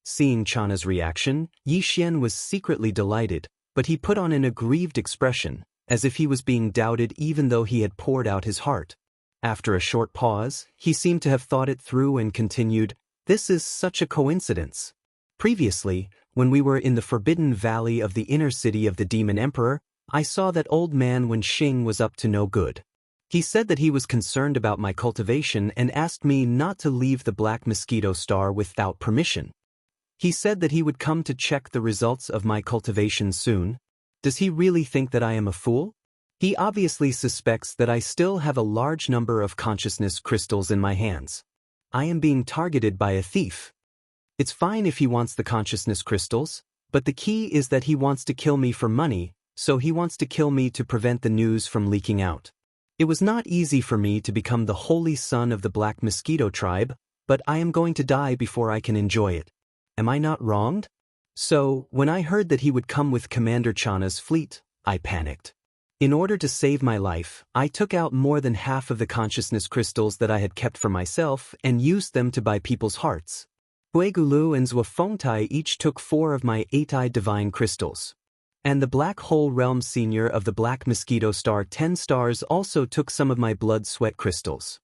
Seeing Chana's reaction, Yi Xian was secretly delighted, but he put on an aggrieved expression, as if he was being doubted even though he had poured out his heart. After a short pause, he seemed to have thought it through and continued, "This is such a coincidence. Previously, when we were in the Forbidden Valley of the inner city of the Demon Emperor, I saw that old man when Xing was up to no good. He said that he was concerned about my cultivation and asked me not to leave the Black Mosquito star without permission. He said that he would come to check the results of my cultivation soon. Does he really think that I am a fool? He obviously suspects that I still have a large number of consciousness crystals in my hands. I am being targeted by a thief. It's fine if he wants the consciousness crystals, but the key is that he wants to kill me for money, so he wants to kill me to prevent the news from leaking out. It was not easy for me to become the holy son of the Black Mosquito tribe, but I am going to die before I can enjoy it. Am I not wronged? So, when I heard that he would come with Commander Chana's fleet, I panicked. In order to save my life, I took out more than half of the consciousness crystals that I had kept for myself and used them to buy people's hearts. Huigulu and Zhuafengtai each took 4 of my 8-eyed divine crystals. And the Black Hole Realm Senior of the Black Mosquito Star 10 stars also took some of my blood sweat crystals.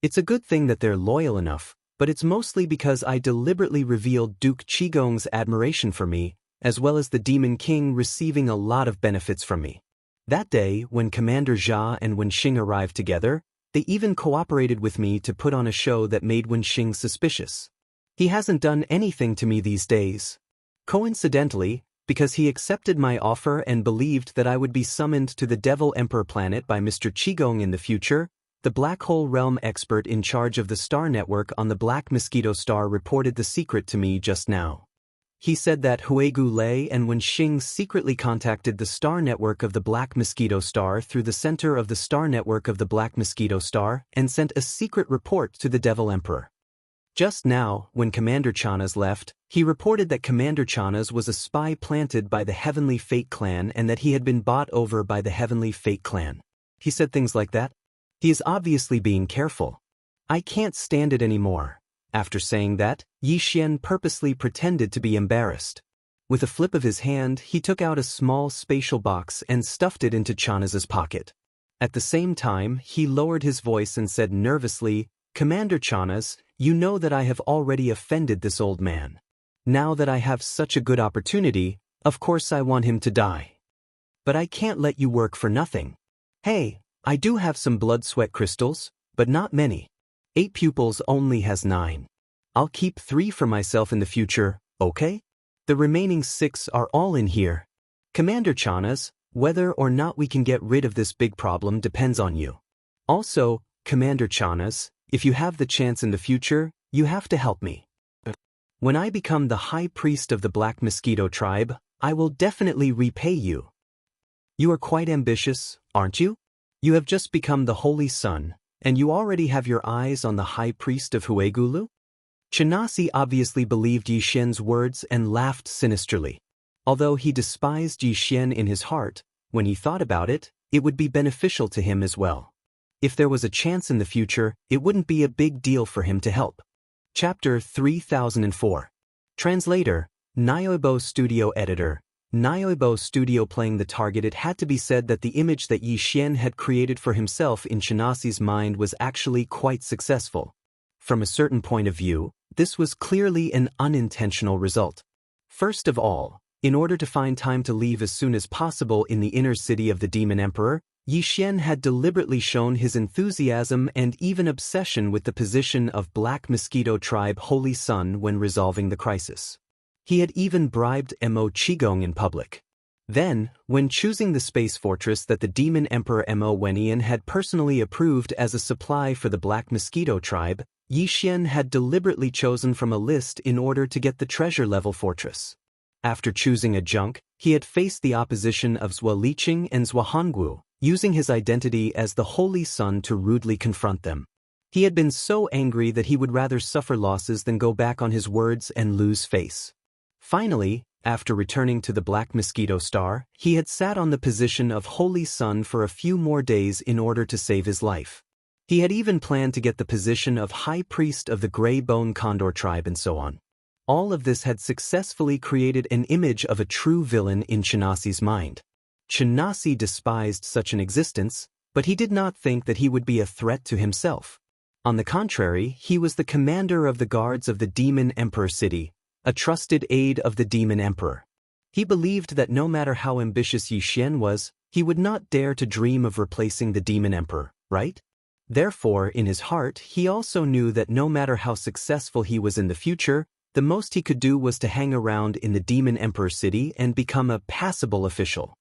It's a good thing that they're loyal enough, but it's mostly because I deliberately revealed Duke Qigong's admiration for me, as well as the Demon King receiving a lot of benefits from me. That day, when Commander Jia and Wen Xing arrived together, they even cooperated with me to put on a show that made Wen Xing suspicious. He hasn't done anything to me these days. Coincidentally, because he accepted my offer and believed that I would be summoned to the Devil Emperor planet by Mr. Qigong in the future, the Black Hole Realm expert in charge of the star network on the Black Mosquito star reported the secret to me just now. He said that Huigu Lei and Wen Xing secretly contacted the star network of the Black Mosquito star through the center of the star network of the Black Mosquito star and sent a secret report to the Devil Emperor. Just now, when Commander Chanas left, he reported that Commander Chanas was a spy planted by the Heavenly Fate clan and that he had been bought over by the Heavenly Fate clan. He said things like that. He is obviously being careful. I can't stand it anymore. After saying that, Yi Xian purposely pretended to be embarrassed. With a flip of his hand, he took out a small spatial box and stuffed it into Chanas's pocket. At the same time, he lowered his voice and said nervously, "Commander Chanas, you know that I have already offended this old man. Now that I have such a good opportunity, of course I want him to die. But I can't let you work for nothing. Hey, I do have some blood sweat crystals, but not many. 8 pupils only has 9. I'll keep 3 for myself in the future, okay? The remaining 6 are all in here. Commander Chanas, whether or not we can get rid of this big problem depends on you. Also, Commander Chanas, if you have the chance in the future, you have to help me. When I become the High Priest of the Black Mosquito tribe, I will definitely repay you. You are quite ambitious, aren't you? You have just become the Holy Son, And you already have your eyes on the high priest of Huegulu? Chinasi obviously believed Yi Xian's words and laughed sinisterly. Although he despised Yi Xian in his heart, when he thought about it, it would be beneficial to him as well. If there was a chance in the future, it wouldn't be a big deal for him to help. Chapter 3004. Translator, Nyoibo Studio Editor. Nyoibo Studio playing the target. It had to be said that the image that Yi Xian had created for himself in Chinasi's mind was actually quite successful. From a certain point of view, this was clearly an unintentional result. First of all, in order to find time to leave as soon as possible in the inner city of the Demon Emperor, Yi Xian had deliberately shown his enthusiasm and even obsession with the position of Black Mosquito Tribe Holy Sun when resolving the crisis. He had even bribed Mo Qigong in public. Then, when choosing the space fortress that the Demon Emperor Mo Wenian had personally approved as a supply for the Black Mosquito Tribe, Yi Xian had deliberately chosen from a list in order to get the treasure-level fortress. After choosing a junk, he had faced the opposition of Zhua Liqing and Zhua Hongwu, using his identity as the Holy Sun to rudely confront them. He had been so angry that he would rather suffer losses than go back on his words and lose face. Finally, after returning to the Black Mosquito Star, he had sat on the position of Holy Sun for a few more days in order to save his life. He had even planned to get the position of High Priest of the Grey Bone Condor Tribe and so on. All of this had successfully created an image of a true villain in Chinasi's mind. Chinasi despised such an existence, but he did not think that he would be a threat to himself. On the contrary, he was the commander of the guards of the Demon Emperor City, a trusted aide of the Demon Emperor. He believed that no matter how ambitious Yi Xian was, he would not dare to dream of replacing the Demon Emperor, right? Therefore, in his heart, he also knew that no matter how successful he was in the future, the most he could do was to hang around in the Demon Emperor City and become a passable official.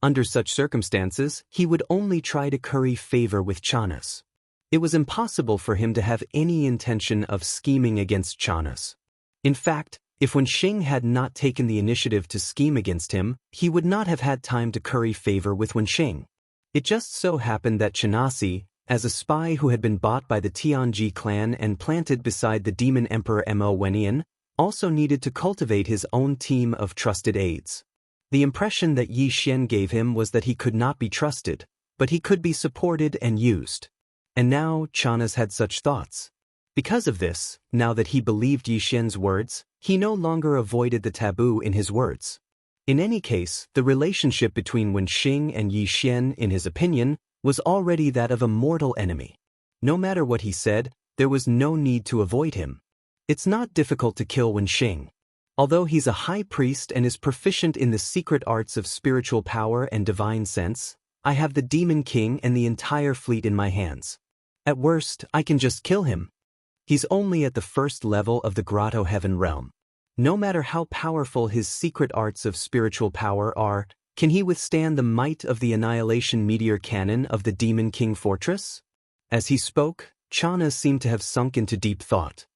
Under such circumstances, he would only try to curry favor with Chanas. It was impossible for him to have any intention of scheming against Chanas. In fact, if Wenxing had not taken the initiative to scheme against him, he would not have had time to curry favor with Wenxing. It just so happened that Chinasi, as a spy who had been bought by the Tianji clan and planted beside the Demon Emperor Mo Wenian, also needed to cultivate his own team of trusted aides. The impression that Yi Xian gave him was that he could not be trusted, but he could be supported and used. And now Chanas had such thoughts. Because of this, now that he believed Yi Xian's words, he no longer avoided the taboo in his words. In any case, the relationship between Wenxing and Yi Xian, in his opinion, was already that of a mortal enemy. No matter what he said, there was no need to avoid him. It's not difficult to kill Wenxing. Although he's a high priest and is proficient in the secret arts of spiritual power and divine sense, I have the Demon King and the entire fleet in my hands. At worst, I can just kill him. He's only at the first level of the Grotto Heaven realm. No matter how powerful his secret arts of spiritual power are, can he withstand the might of the annihilation meteor cannon of the Demon King Fortress? As he spoke, Chanas seemed to have sunk into deep thought.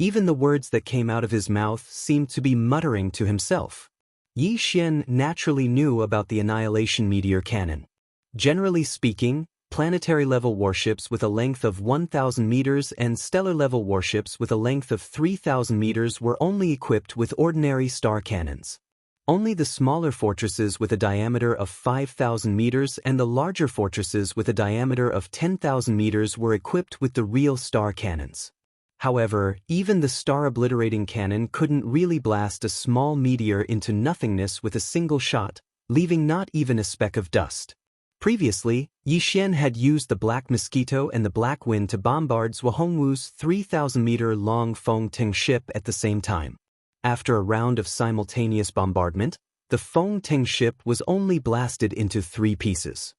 Even the words that came out of his mouth seemed to be muttering to himself. Yi Xian naturally knew about the annihilation meteor cannon. Generally speaking, planetary-level warships with a length of 1,000 meters and stellar-level warships with a length of 3,000 meters were only equipped with ordinary star cannons. Only the smaller fortresses with a diameter of 5,000 meters and the larger fortresses with a diameter of 10,000 meters were equipped with the real star cannons. However, even the star-obliterating cannon couldn't really blast a small meteor into nothingness with a single shot, leaving not even a speck of dust. Previously, Yi Xian had used the Black Mosquito and the Black Wind to bombard Zhua Hongwu's 3,000-meter-long Feng-Ting ship at the same time. After a round of simultaneous bombardment, the Feng-Ting ship was only blasted into 3 pieces.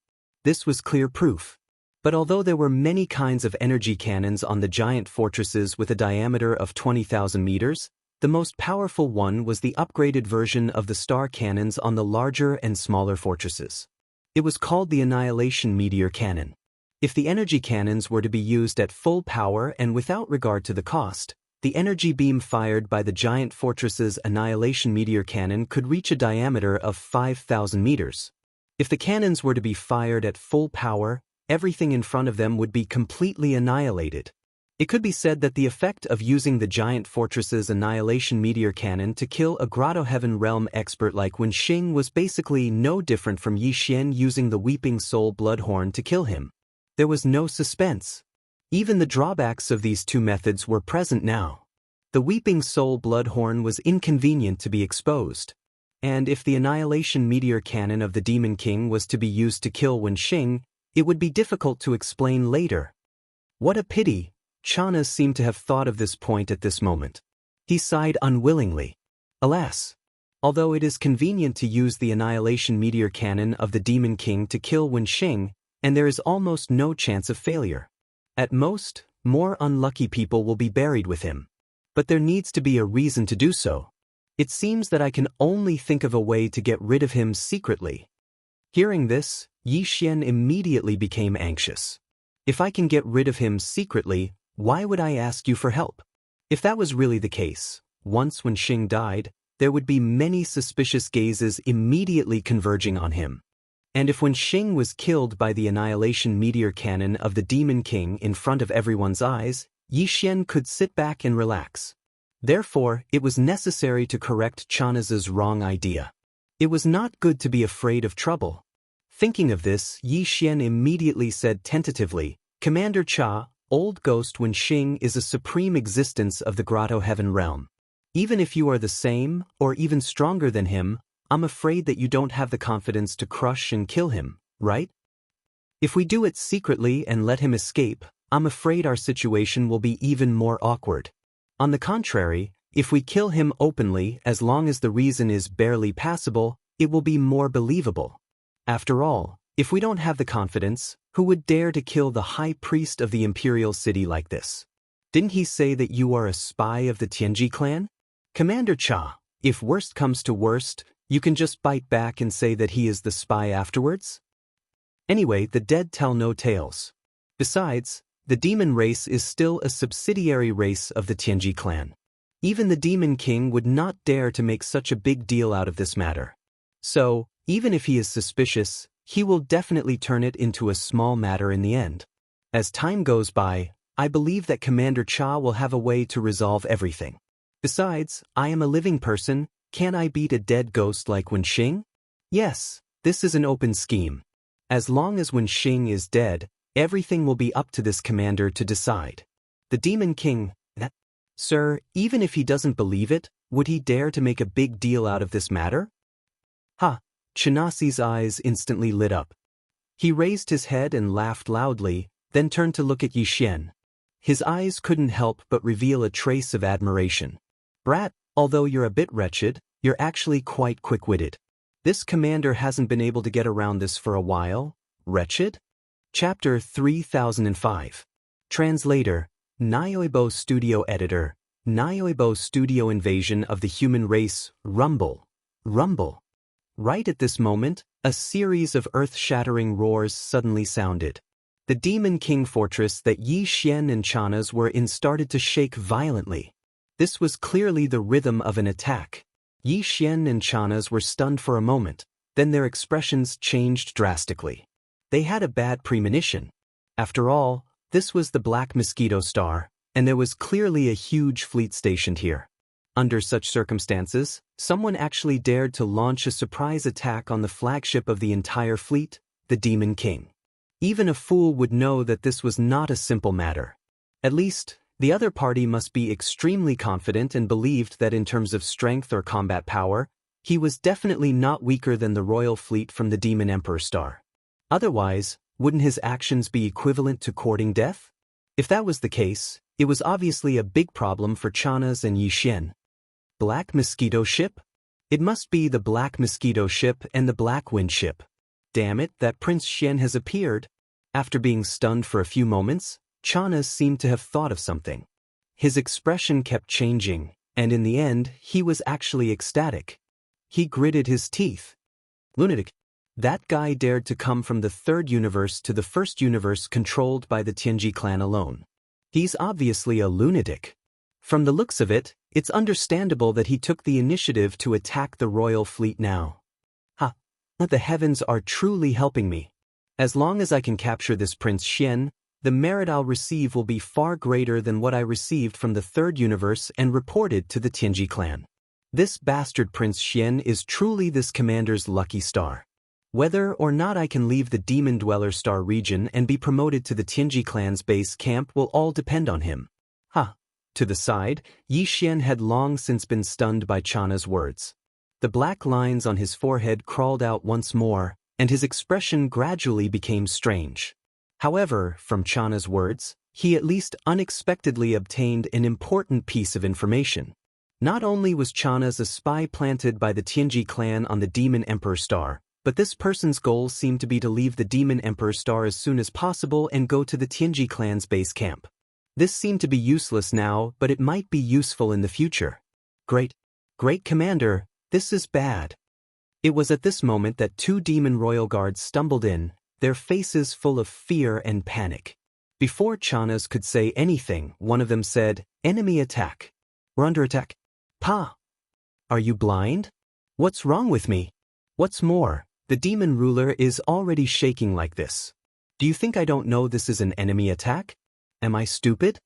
This was clear proof. But although there were many kinds of energy cannons on the giant fortresses with a diameter of 20,000 meters, the most powerful one was the upgraded version of the star cannons on the larger and smaller fortresses. It was called the Annihilation Meteor Cannon. If the energy cannons were to be used at full power and without regard to the cost, the energy beam fired by the giant fortress's Annihilation Meteor Cannon could reach a diameter of 5,000 meters. If the cannons were to be fired at full power, everything in front of them would be completely annihilated. It could be said that the effect of using the giant fortress's annihilation meteor cannon to kill a Grotto Heaven Realm expert like Wen Xing was basically no different from Yi Xian using the Weeping Soul Bloodhorn to kill him. There was no suspense. Even the drawbacks of these two methods were present now. The Weeping Soul Bloodhorn was inconvenient to be exposed. And if the annihilation meteor cannon of the Demon King was to be used to kill Wen Xing, it would be difficult to explain later. What a pity. Chana seemed to have thought of this point at this moment. He sighed unwillingly. Alas! Although it is convenient to use the annihilation meteor cannon of the Demon King to kill Wen Xing, and there is almost no chance of failure. At most, more unlucky people will be buried with him. But there needs to be a reason to do so. It seems that I can only think of a way to get rid of him secretly. Hearing this, Yi Xian immediately became anxious. If I can get rid of him secretly, why would I ask you for help? If that was really the case, once Wen Xing died, there would be many suspicious gazes immediately converging on him. And if Wen Xing was killed by the annihilation meteor cannon of the Demon King in front of everyone's eyes, Yi Xian could sit back and relax. Therefore, it was necessary to correct Chana's wrong idea. It was not good to be afraid of trouble. Thinking of this, Yi Xian immediately said tentatively, Commander Cha, Old Ghost Wen Xing is a supreme existence of the Grotto Heaven Realm. Even if you are the same, or even stronger than him, I'm afraid that you don't have the confidence to crush and kill him, right? If we do it secretly and let him escape, I'm afraid our situation will be even more awkward. On the contrary, if we kill him openly, as long as the reason is barely passable, it will be more believable. After all, if we don't have the confidence, who would dare to kill the high priest of the imperial city like this? Didn't he say that you are a spy of the Tianji clan? Commander Cha, if worst comes to worst, you can just bite back and say that he is the spy afterwards? Anyway, the dead tell no tales. Besides, the demon race is still a subsidiary race of the Tianji clan. Even the Demon King would not dare to make such a big deal out of this matter. So, even if he is suspicious, he will definitely turn it into a small matter in the end. As time goes by, I believe that Commander Cha will have a way to resolve everything. Besides, I am a living person, can I beat a dead ghost like Wen Xing? Yes, this is an open scheme. As long as Wen Xing is dead, everything will be up to this commander to decide. The Demon King, Sir, even if he doesn't believe it, would he dare to make a big deal out of this matter? Ha! Chanasi's eyes instantly lit up. He raised his head and laughed loudly, then turned to look at Yi Xian. His eyes couldn't help but reveal a trace of admiration. Brat, although you're a bit wretched, you're actually quite quick-witted. This commander hasn't been able to get around this for a while. Wretched? Chapter 3005. Translator, Nyoibo Studio Editor, Nyoibo Studio Invasion of the Human Race, Rumble. Rumble. Right at this moment, a series of earth-shattering roars suddenly sounded. The Demon King fortress that Yi Xian and Chana's were in started to shake violently. This was clearly the rhythm of an attack. Yi Xian and Chana's were stunned for a moment, then their expressions changed drastically. They had a bad premonition. After all, this was the Black Mosquito Star, and there was clearly a huge fleet stationed here. Under such circumstances, someone actually dared to launch a surprise attack on the flagship of the entire fleet, the Demon King. Even a fool would know that this was not a simple matter. At least, the other party must be extremely confident and believed that in terms of strength or combat power, he was definitely not weaker than the royal fleet from the Demon Emperor Star. Otherwise, wouldn't his actions be equivalent to courting death? If that was the case, it was obviously a big problem for Chana's and Yi Xian. Black Mosquito Ship? It must be the Black Mosquito Ship and the Black Wind Ship. Damn it, that Prince Xian has appeared. After being stunned for a few moments, Chana seemed to have thought of something. His expression kept changing, and in the end, he was actually ecstatic. He gritted his teeth. Lunatic. That guy dared to come from the third universe to the first universe controlled by the Tianji clan alone. He's obviously a lunatic. From the looks of it, it's understandable that he took the initiative to attack the royal fleet now. Ha! The heavens are truly helping me. As long as I can capture this Prince Xian, the merit I'll receive will be far greater than what I received from the third universe and reported to the Tianji clan. This bastard Prince Xian is truly this commander's lucky star. Whether or not I can leave the Demon Dweller Star region and be promoted to the Tianji clan's base camp will all depend on him. To the side, Yi Xian had long since been stunned by Chana's words. The black lines on his forehead crawled out once more, and his expression gradually became strange. However, from Chana's words, he at least unexpectedly obtained an important piece of information. Not only was Chana's a spy planted by the Tianji clan on the Demon Emperor Star, but this person's goal seemed to be to leave the Demon Emperor Star as soon as possible and go to the Tianji clan's base camp. This seemed to be useless now, but it might be useful in the future. Great Commander, this is bad. It was at this moment that two demon royal guards stumbled in, their faces full of fear and panic. Before Chana's could say anything, one of them said, "Enemy attack. We're under attack." "Pa! Are you blind? What's wrong with me? What's more, the demon ruler is already shaking like this. Do you think I don't know this is an enemy attack? Am I stupid?"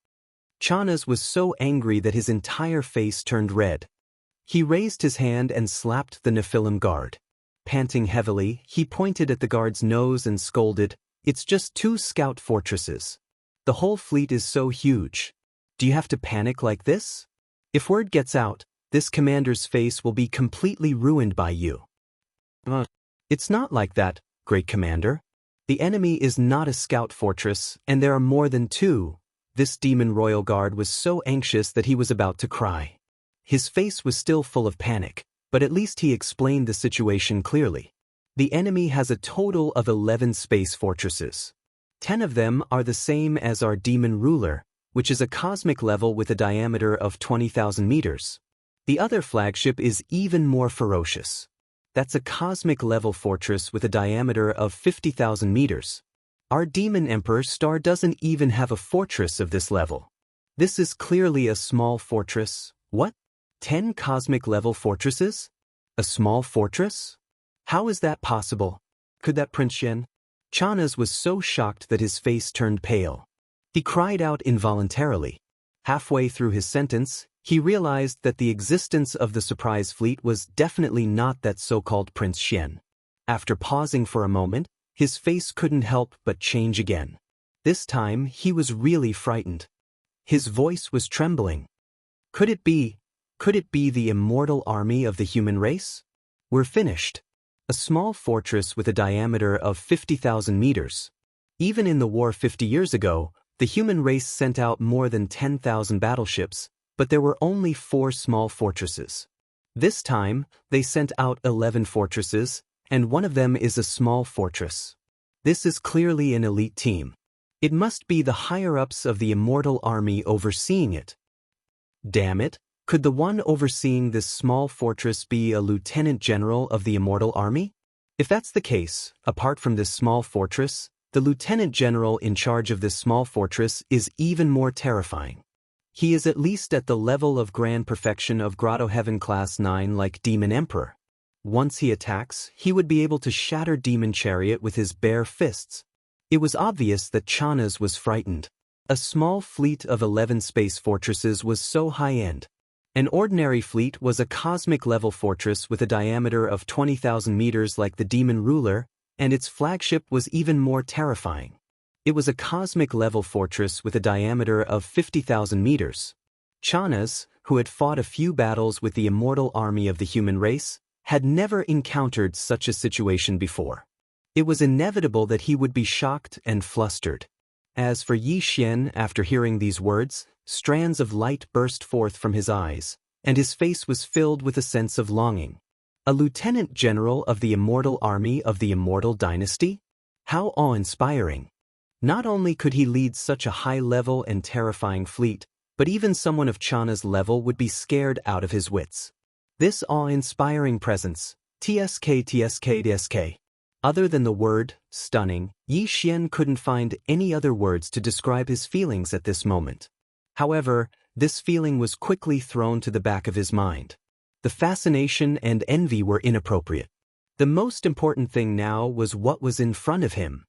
Chana's was so angry that his entire face turned red. He raised his hand and slapped the Nephilim guard. Panting heavily, he pointed at the guard's nose and scolded, "It's just 2 scout fortresses. The whole fleet is so huge. Do you have to panic like this? If word gets out, this commander's face will be completely ruined by you." "It's not like that, great commander. The enemy is not a scout fortress, and there are more than 2. This demon royal guard was so anxious that he was about to cry. His face was still full of panic, but at least he explained the situation clearly. The enemy has a total of 11 space fortresses. 10 of them are the same as our demon ruler, which is a cosmic level with a diameter of 20,000 meters. The other flagship is even more ferocious. That's a cosmic level fortress with a diameter of 50,000 meters. Our Demon Emperor Star doesn't even have a fortress of this level. This is clearly a small fortress. What? 10 cosmic level fortresses? A small fortress? How is that possible? Could that Prince Xian? Chana's was so shocked that his face turned pale. He cried out involuntarily. Halfway through his sentence, he realized that the existence of the surprise fleet was definitely not that so-called Prince Xian. After pausing for a moment, his face couldn't help but change again. This time, he was really frightened. His voice was trembling. Could it be the immortal army of the human race? We're finished. A small fortress with a diameter of 50,000 meters. Even in the war 50 years ago, the human race sent out more than 10,000 battleships, but there were only 4 small fortresses. This time, they sent out 11 fortresses, and one of them is a small fortress. This is clearly an elite team. It must be the higher-ups of the immortal army overseeing it. Damn it, could the one overseeing this small fortress be a lieutenant general of the immortal army? If that's the case, apart from this small fortress, the lieutenant general in charge of this small fortress is even more terrifying. He is at least at the level of grand perfection of Grotto Heaven Class 9 like Demon Emperor. Once he attacks, he would be able to shatter Demon Chariot with his bare fists. It was obvious that Chana's was frightened. A small fleet of 11 space fortresses was so high-end. An ordinary fleet was a cosmic-level fortress with a diameter of 20,000 meters like the Demon Ruler, and its flagship was even more terrifying. It was a cosmic-level fortress with a diameter of 50,000 meters. Chana's, who had fought a few battles with the immortal army of the human race, had never encountered such a situation before. It was inevitable that he would be shocked and flustered. As for Yi Xian, after hearing these words, strands of light burst forth from his eyes, and his face was filled with a sense of longing. A lieutenant general of the immortal army of the immortal dynasty? How awe-inspiring! Not only could he lead such a high-level and terrifying fleet, but even someone of Chana's level would be scared out of his wits. This awe-inspiring presence, TSK. Other than the word, stunning, Yi Xian couldn't find any other words to describe his feelings at this moment. However, this feeling was quickly thrown to the back of his mind. The fascination and envy were inappropriate. The most important thing now was what was in front of him.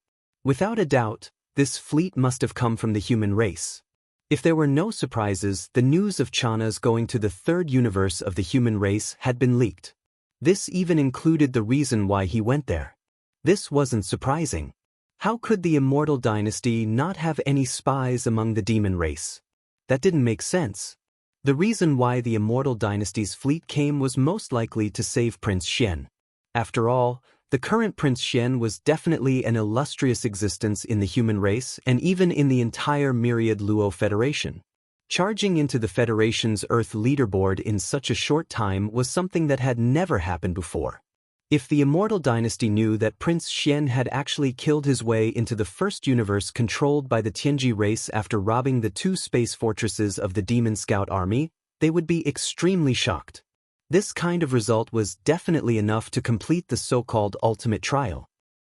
Without a doubt, this fleet must have come from the human race. If there were no surprises, the news of Channa's going to the third universe of the human race had been leaked. This even included the reason why he went there. This wasn't surprising. How could the Immortal Dynasty not have any spies among the demon race? That didn't make sense. The reason why the Immortal Dynasty's fleet came was most likely to save Prince Xian. After all, the current Prince Xian was definitely an illustrious existence in the human race and even in the entire Myriad Luo Federation. Charging into the Federation's Earth leaderboard in such a short time was something that had never happened before. If the Immortal Dynasty knew that Prince Xian had actually killed his way into the first universe controlled by the Tianji race after robbing the 2 space fortresses of the Demon Scout army, they would be extremely shocked. This kind of result was definitely enough to complete the so-called ultimate trial.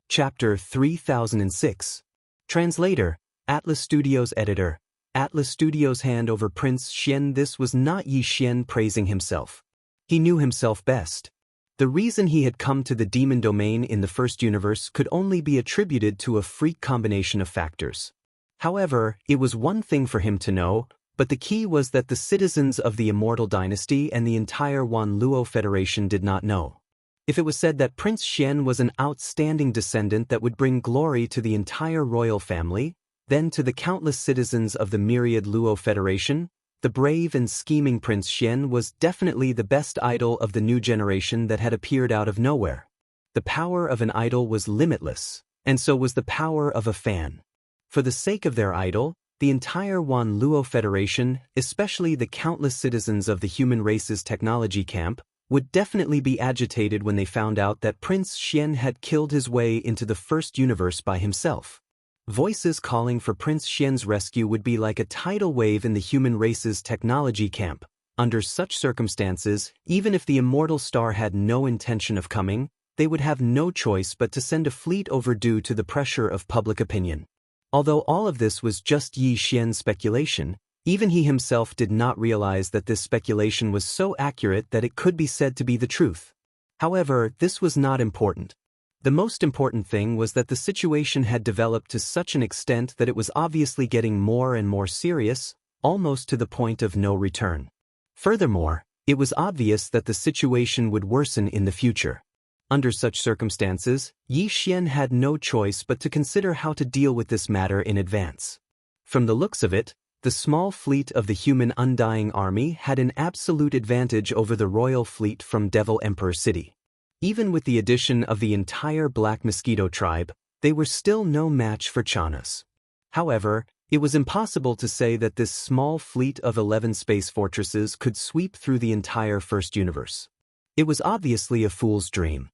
Chapter 3006. Translator, Atlas Studios Editor. Atlas Studios hand over Prince Xian. This was not Yi Xian praising himself. He knew himself best. The reason he had come to the demon domain in the first universe could only be attributed to a freak combination of factors. However, it was one thing for him to know, but the key was that the citizens of the Immortal Dynasty and the entire Wan Luo Federation did not know. If it was said that Prince Xian was an outstanding descendant that would bring glory to the entire royal family, then to the countless citizens of the Myriad Luo Federation, the brave and scheming Prince Xian was definitely the best idol of the new generation that had appeared out of nowhere. The power of an idol was limitless, and so was the power of a fan. For the sake of their idol, the entire Wan Luo Federation, especially the countless citizens of the human race's technology camp, would definitely be agitated when they found out that Prince Xian had killed his way into the first universe by himself. Voices calling for Prince Xian's rescue would be like a tidal wave in the human race's technology camp. Under such circumstances, even if the immortal star had no intention of coming, they would have no choice but to send a fleet over due to the pressure of public opinion. Although all of this was just Yi Xian's speculation, even he himself did not realize that this speculation was so accurate that it could be said to be the truth. However, this was not important. The most important thing was that the situation had developed to such an extent that it was obviously getting more and more serious, almost to the point of no return. Furthermore, it was obvious that the situation would worsen in the future. Under such circumstances, Yi Xian had no choice but to consider how to deal with this matter in advance. From the looks of it, the small fleet of the human Undying Army had an absolute advantage over the royal fleet from Devil Emperor City. Even with the addition of the entire Black Mosquito tribe, they were still no match for Channa's. However, it was impossible to say that this small fleet of 11 space fortresses could sweep through the entire first universe. It was obviously a fool's dream.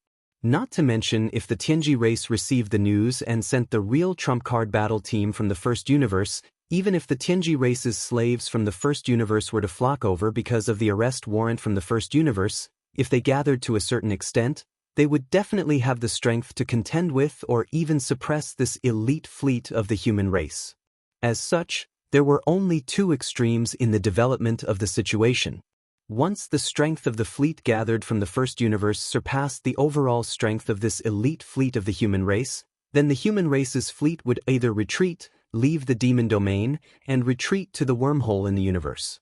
Not to mention if the Tianji race received the news and sent the real trump card battle team from the first universe, even if the Tianji race's slaves from the first universe were to flock over because of the arrest warrant from the first universe, if they gathered to a certain extent, they would definitely have the strength to contend with or even suppress this elite fleet of the human race. As such, there were only 2 extremes in the development of the situation. Once the strength of the fleet gathered from the first universe surpassed the overall strength of this elite fleet of the human race, then the human race's fleet would either retreat, leave the demon domain, and retreat to the wormhole in the universe.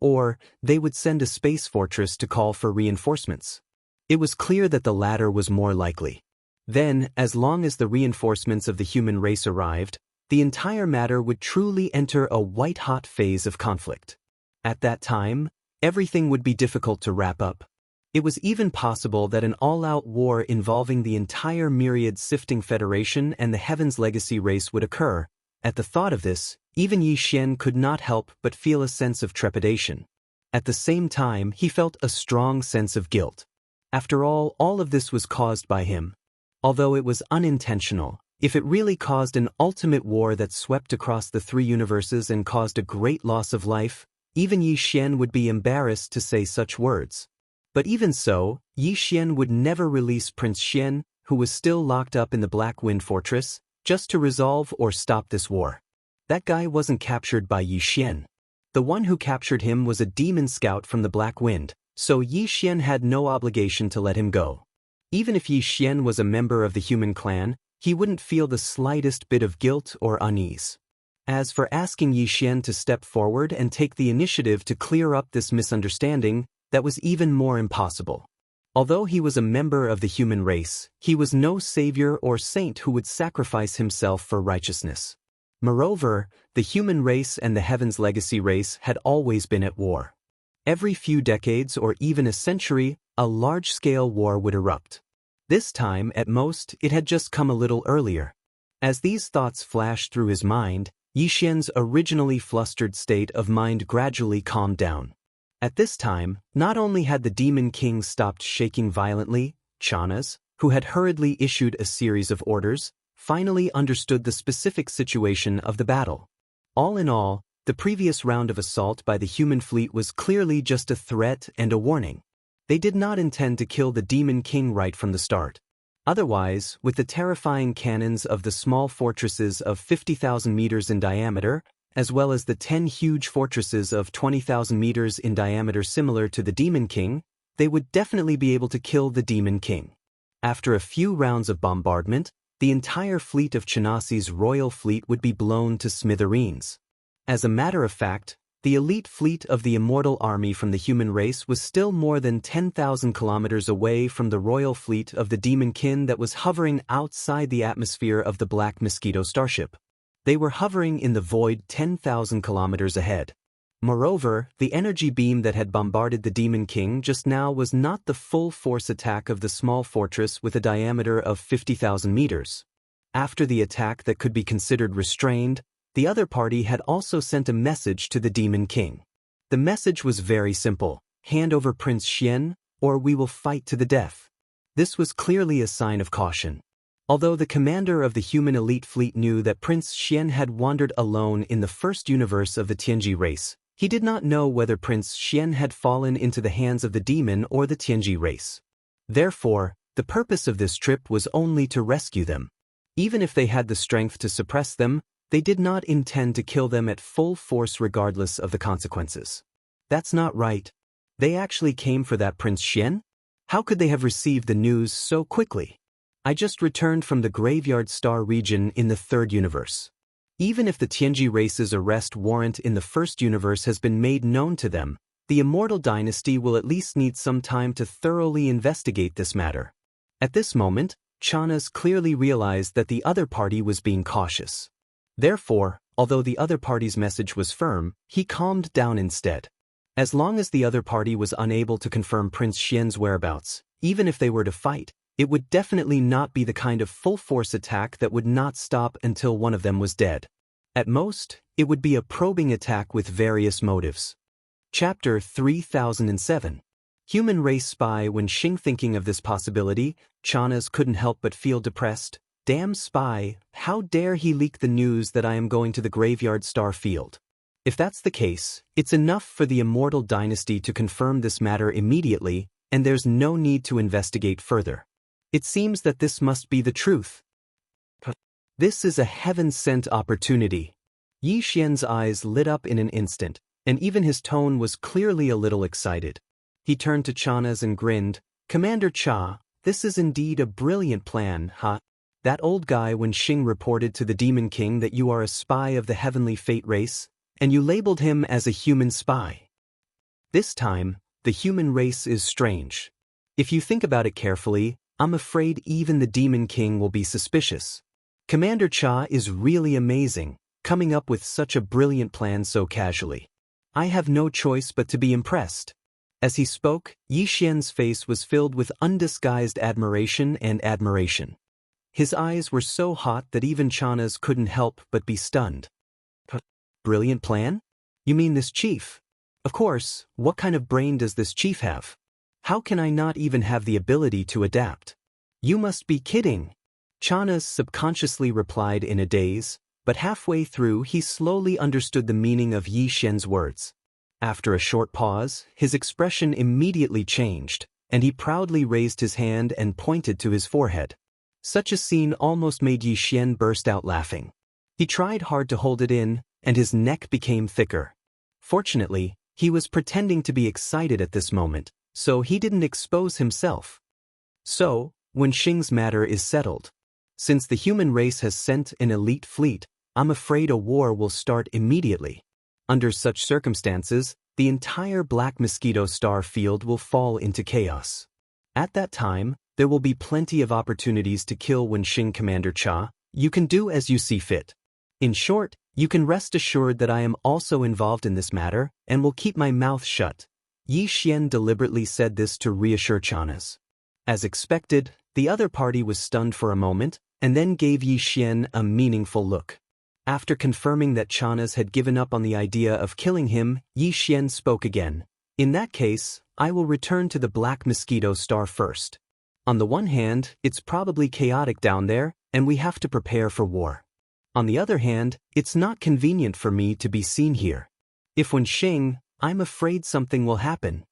Or, they would send a space fortress to call for reinforcements. It was clear that the latter was more likely. Then, as long as the reinforcements of the human race arrived, the entire matter would truly enter a white-hot phase of conflict. At that time, everything would be difficult to wrap up. It was even possible that an all-out war involving the entire Myriad Sifting Federation and the Heaven's Legacy race would occur. At the thought of this, even Yi Xian could not help but feel a sense of trepidation. At the same time, he felt a strong sense of guilt. After all of this was caused by him. Although it was unintentional, if it really caused an ultimate war that swept across the 3 universes and caused a great loss of life, even Yi Xian would be embarrassed to say such words. But even so, Yi Xian would never release Prince Xian, who was still locked up in the Black Wind Fortress, just to resolve or stop this war. That guy wasn't captured by Yi Xian. The one who captured him was a demon scout from the Black Wind, so Yi Xian had no obligation to let him go. Even if Yi Xian was a member of the human clan, he wouldn't feel the slightest bit of guilt or unease. As for asking Yi Xian to step forward and take the initiative to clear up this misunderstanding, that was even more impossible. Although he was a member of the human race, he was no savior or saint who would sacrifice himself for righteousness. Moreover, the human race and the Heaven's Legacy race had always been at war. Every few decades or even a century, a large-scale war would erupt. This time, at most, it had just come a little earlier. As these thoughts flashed through his mind, Yi Xian's originally flustered state of mind gradually calmed down. At this time, not only had the Demon King stopped shaking violently, Chanas, who had hurriedly issued a series of orders, finally understood the specific situation of the battle. All in all, the previous round of assault by the human fleet was clearly just a threat and a warning. They did not intend to kill the Demon King right from the start. Otherwise, with the terrifying cannons of the small fortresses of 50,000 meters in diameter, as well as the 10 huge fortresses of 20,000 meters in diameter similar to the Demon King, they would definitely be able to kill the Demon King. After a few rounds of bombardment, the entire fleet of Chanasi's royal fleet would be blown to smithereens. As a matter of fact, the elite fleet of the immortal army from the human race was still more than 10,000 kilometers away from the royal fleet of the Demon King that was hovering outside the atmosphere of the Black Mosquito starship. They were hovering in the void 10,000 kilometers ahead. Moreover, the energy beam that had bombarded the Demon King just now was not the full force attack of the small fortress with a diameter of 50,000 meters. After the attack that could be considered restrained, the other party had also sent a message to the Demon King. The message was very simple: hand over Prince Xian, or we will fight to the death. This was clearly a sign of caution. Although the commander of the human elite fleet knew that Prince Xian had wandered alone in the first universe of the Tianji race, he did not know whether Prince Xian had fallen into the hands of the demon or the Tianji race. Therefore, the purpose of this trip was only to rescue them. Even if they had the strength to suppress them, they did not intend to kill them at full force regardless of the consequences. That's not right. They actually came for that Prince Xian? How could they have received the news so quickly? I just returned from the Graveyard Star region in the third universe. Even if the Tianji race's arrest warrant in the first universe has been made known to them, the Immortal Dynasty will at least need some time to thoroughly investigate this matter. At this moment, Chanas clearly realized that the other party was being cautious. Therefore, although the other party's message was firm, he calmed down instead. As long as the other party was unable to confirm Prince Xian's whereabouts, even if they were to fight, it would definitely not be the kind of full-force attack that would not stop until one of them was dead. At most, it would be a probing attack with various motives. Chapter 3007. Human Race Spy. When Xing thinking of this possibility, Chanas couldn't help but feel depressed. Damn spy, how dare he leak the news that I am going to the Graveyard Star field? If that's the case, it's enough for the Immortal Dynasty to confirm this matter immediately, and there's no need to investigate further. It seems that this must be the truth. This is a heaven-sent opportunity. Yi Xian's eyes lit up in an instant, and even his tone was clearly a little excited. He turned to Chanas and grinned. Commander Cha, this is indeed a brilliant plan, huh? That old guy when Xing reported to the Demon King that you are a spy of the Heavenly Fate race, and you labeled him as a human spy. This time, the human race is strange. If you think about it carefully, I'm afraid even the Demon King will be suspicious. Commander Cha is really amazing, coming up with such a brilliant plan so casually. I have no choice but to be impressed. As he spoke, Yi Xian's face was filled with undisguised admiration and admiration. His eyes were so hot that even Chanas couldn't help but be stunned. Brilliant plan? You mean this chief? Of course, what kind of brain does this chief have? How can I not even have the ability to adapt? You must be kidding. Chanas subconsciously replied in a daze, but halfway through he slowly understood the meaning of Yi Xian's words. After a short pause, his expression immediately changed, and he proudly raised his hand and pointed to his forehead. Such a scene almost made Yi Xian burst out laughing. He tried hard to hold it in, and his neck became thicker. Fortunately, he was pretending to be excited at this moment, so he didn't expose himself. So, when Xing's matter is settled, Since the human race has sent an elite fleet, I'm afraid a war will start immediately. Under such circumstances, the entire Black Mosquito star field will fall into chaos. At that time, there will be plenty of opportunities to kill Wenxing Commander Cha. You can do as you see fit. In short, you can rest assured that I am also involved in this matter and will keep my mouth shut. Yi Xian deliberately said this to reassure Chanas. As expected, the other party was stunned for a moment and then gave Yi Xian a meaningful look. After confirming that Chanas had given up on the idea of killing him, Yi Xian spoke again. In that case, I will return to the Black Mosquito star first. On the one hand, it's probably chaotic down there, and we have to prepare for war. On the other hand, it's not convenient for me to be seen here. If Wenxing, I'm afraid something will happen.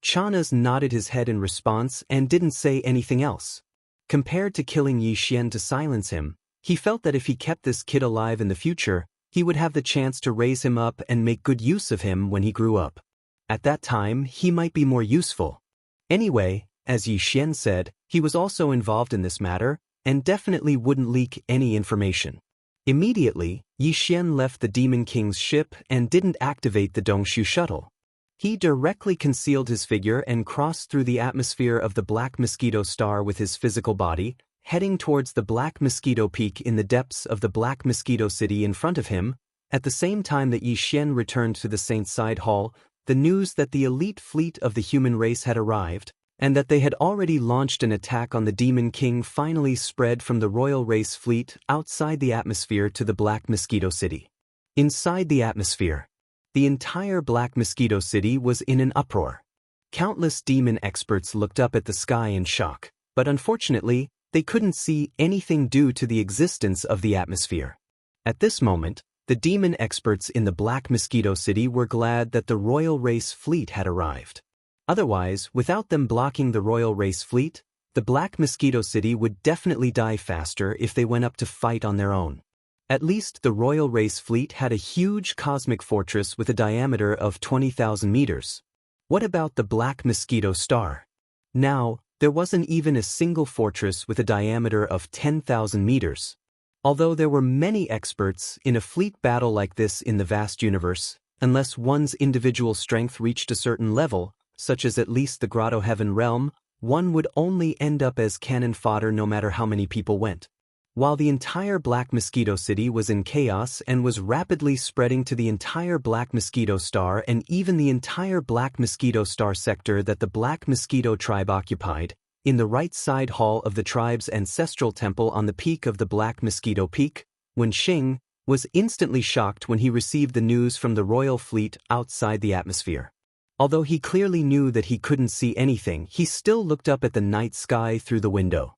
Chanas nodded his head in response and didn't say anything else. Compared to killing Yi Xian to silence him, he felt that if he kept this kid alive in the future, he would have the chance to raise him up and make good use of him when he grew up. At that time, he might be more useful. Anyway, as Yi Xian said, he was also involved in this matter and definitely wouldn't leak any information. Immediately, Yi Xian left the Demon King's ship and didn't activate the Dongshu shuttle. He directly concealed his figure and crossed through the atmosphere of the Black Mosquito star with his physical body, heading towards the Black Mosquito Peak in the depths of the Black Mosquito City in front of him. At the same time that Yi Xian returned to the Saint Side Hall, the news that the elite fleet of the human race had arrived, and that they had already launched an attack on the Demon King finally spread from the Royal Race fleet outside the atmosphere to the Black Mosquito City. Inside the atmosphere, the entire Black Mosquito City was in an uproar. Countless demon experts looked up at the sky in shock, but unfortunately, they couldn't see anything due to the existence of the atmosphere. At this moment, the demon experts in the Black Mosquito City were glad that the Royal Race fleet had arrived. Otherwise, without them blocking the Royal Race fleet, the Black Mosquito City would definitely die faster if they went up to fight on their own. At least the Royal Race fleet had a huge cosmic fortress with a diameter of 20,000 meters. What about the Black Mosquito star? Now, there wasn't even a single fortress with a diameter of 10,000 meters. Although there were many experts in a fleet battle like this in the vast universe, unless one's individual strength reached a certain level, such as at least the Grotto Heaven realm, one would only end up as cannon fodder no matter how many people went. While the entire Black Mosquito City was in chaos and was rapidly spreading to the entire Black Mosquito Star and even the entire Black Mosquito Star sector that the Black Mosquito tribe occupied, in the right side hall of the tribe's ancestral temple on the peak of the Black Mosquito Peak, Wenxing was instantly shocked when he received the news from the royal fleet outside the atmosphere. Although he clearly knew that he couldn't see anything, he still looked up at the night sky through the window.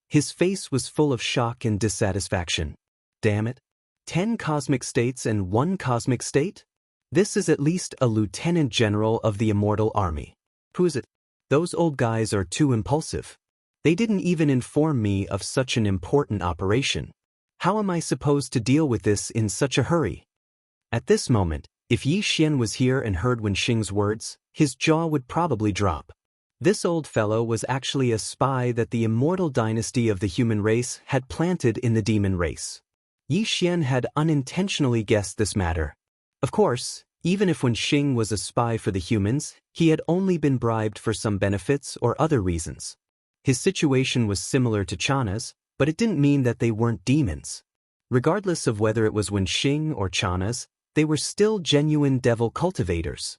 His face was full of shock and dissatisfaction. Damn it. 10 cosmic states and 1 cosmic state? This is at least a lieutenant general of the Immortal Army. Who is it? Those old guys are too impulsive. They didn't even inform me of such an important operation. How am I supposed to deal with this in such a hurry? At this moment, if Yi Xian was here and heard Wenxing's words, his jaw would probably drop. This old fellow was actually a spy that the immortal dynasty of the human race had planted in the demon race. Yi Xian had unintentionally guessed this matter. Of course, even if Wenxing was a spy for the humans, he had only been bribed for some benefits or other reasons. His situation was similar to Chana's, but it didn't mean that they weren't demons. Regardless of whether it was Wenxing or Chana's, they were still genuine devil cultivators.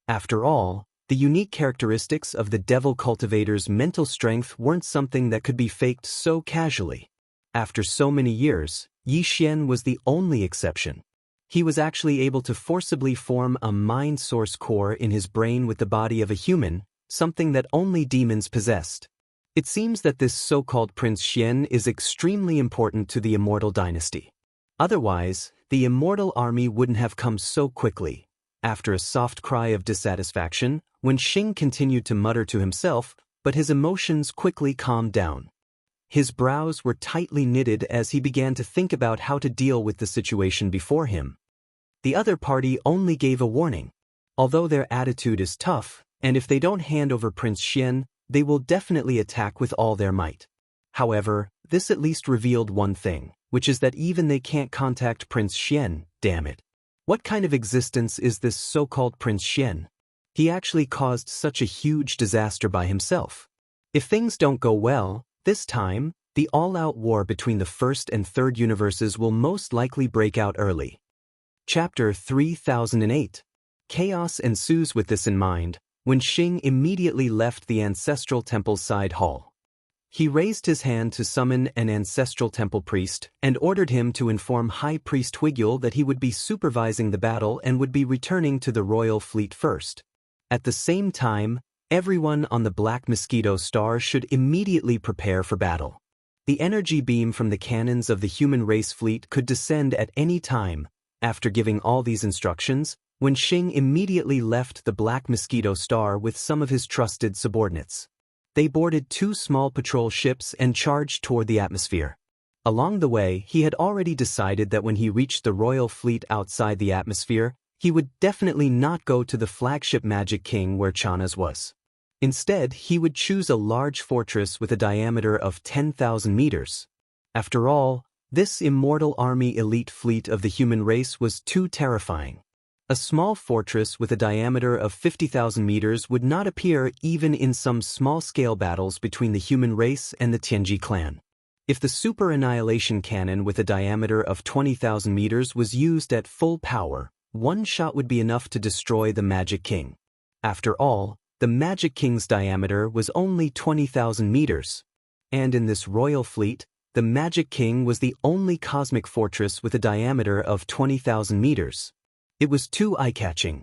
After all, the unique characteristics of the devil cultivator's mental strength weren't something that could be faked so casually. After so many years, Yi Xian was the only exception. He was actually able to forcibly form a mind source core in his brain with the body of a human, something that only demons possessed. It seems that this so-called Prince Xian is extremely important to the immortal dynasty. Otherwise, the immortal army wouldn't have come so quickly. After a soft cry of dissatisfaction, Wenxing continued to mutter to himself, but his emotions quickly calmed down. His brows were tightly knitted as he began to think about how to deal with the situation before him. The other party only gave a warning. Although their attitude is tough, and if they don't hand over Prince Xian, they will definitely attack with all their might. However, this at least revealed one thing, which is that even they can't contact Prince Xian, damn it. What kind of existence is this so-called Prince Xian? He actually caused such a huge disaster by himself. If things don't go well, this time, the all-out war between the first and third universes will most likely break out early. Chapter 3008. Chaos ensues. With this in mind, Wen Xing immediately left the ancestral temple's side hall. He raised his hand to summon an ancestral temple priest and ordered him to inform High Priest Huigyul that he would be supervising the battle and would be returning to the royal fleet first. At the same time, everyone on the Black Mosquito Star should immediately prepare for battle. The energy beam from the cannons of the human race fleet could descend at any time. After giving all these instructions, Wen Xing immediately left the Black Mosquito Star with some of his trusted subordinates. They boarded 2 small patrol ships and charged toward the atmosphere. Along the way, he had already decided that when he reached the royal fleet outside the atmosphere, he would definitely not go to the flagship Magic King where Chana's was. Instead, he would choose a large fortress with a diameter of 10,000 meters. After all, this immortal army elite fleet of the human race was too terrifying. A small fortress with a diameter of 50,000 meters would not appear even in some small-scale battles between the human race and the Tianji clan. If the super annihilation cannon with a diameter of 20,000 meters was used at full power, one shot would be enough to destroy the Magic King. After all, the Magic King's diameter was only 20,000 meters. And in this royal fleet, the Magic King was the only cosmic fortress with a diameter of 20,000 meters. It was too eye-catching.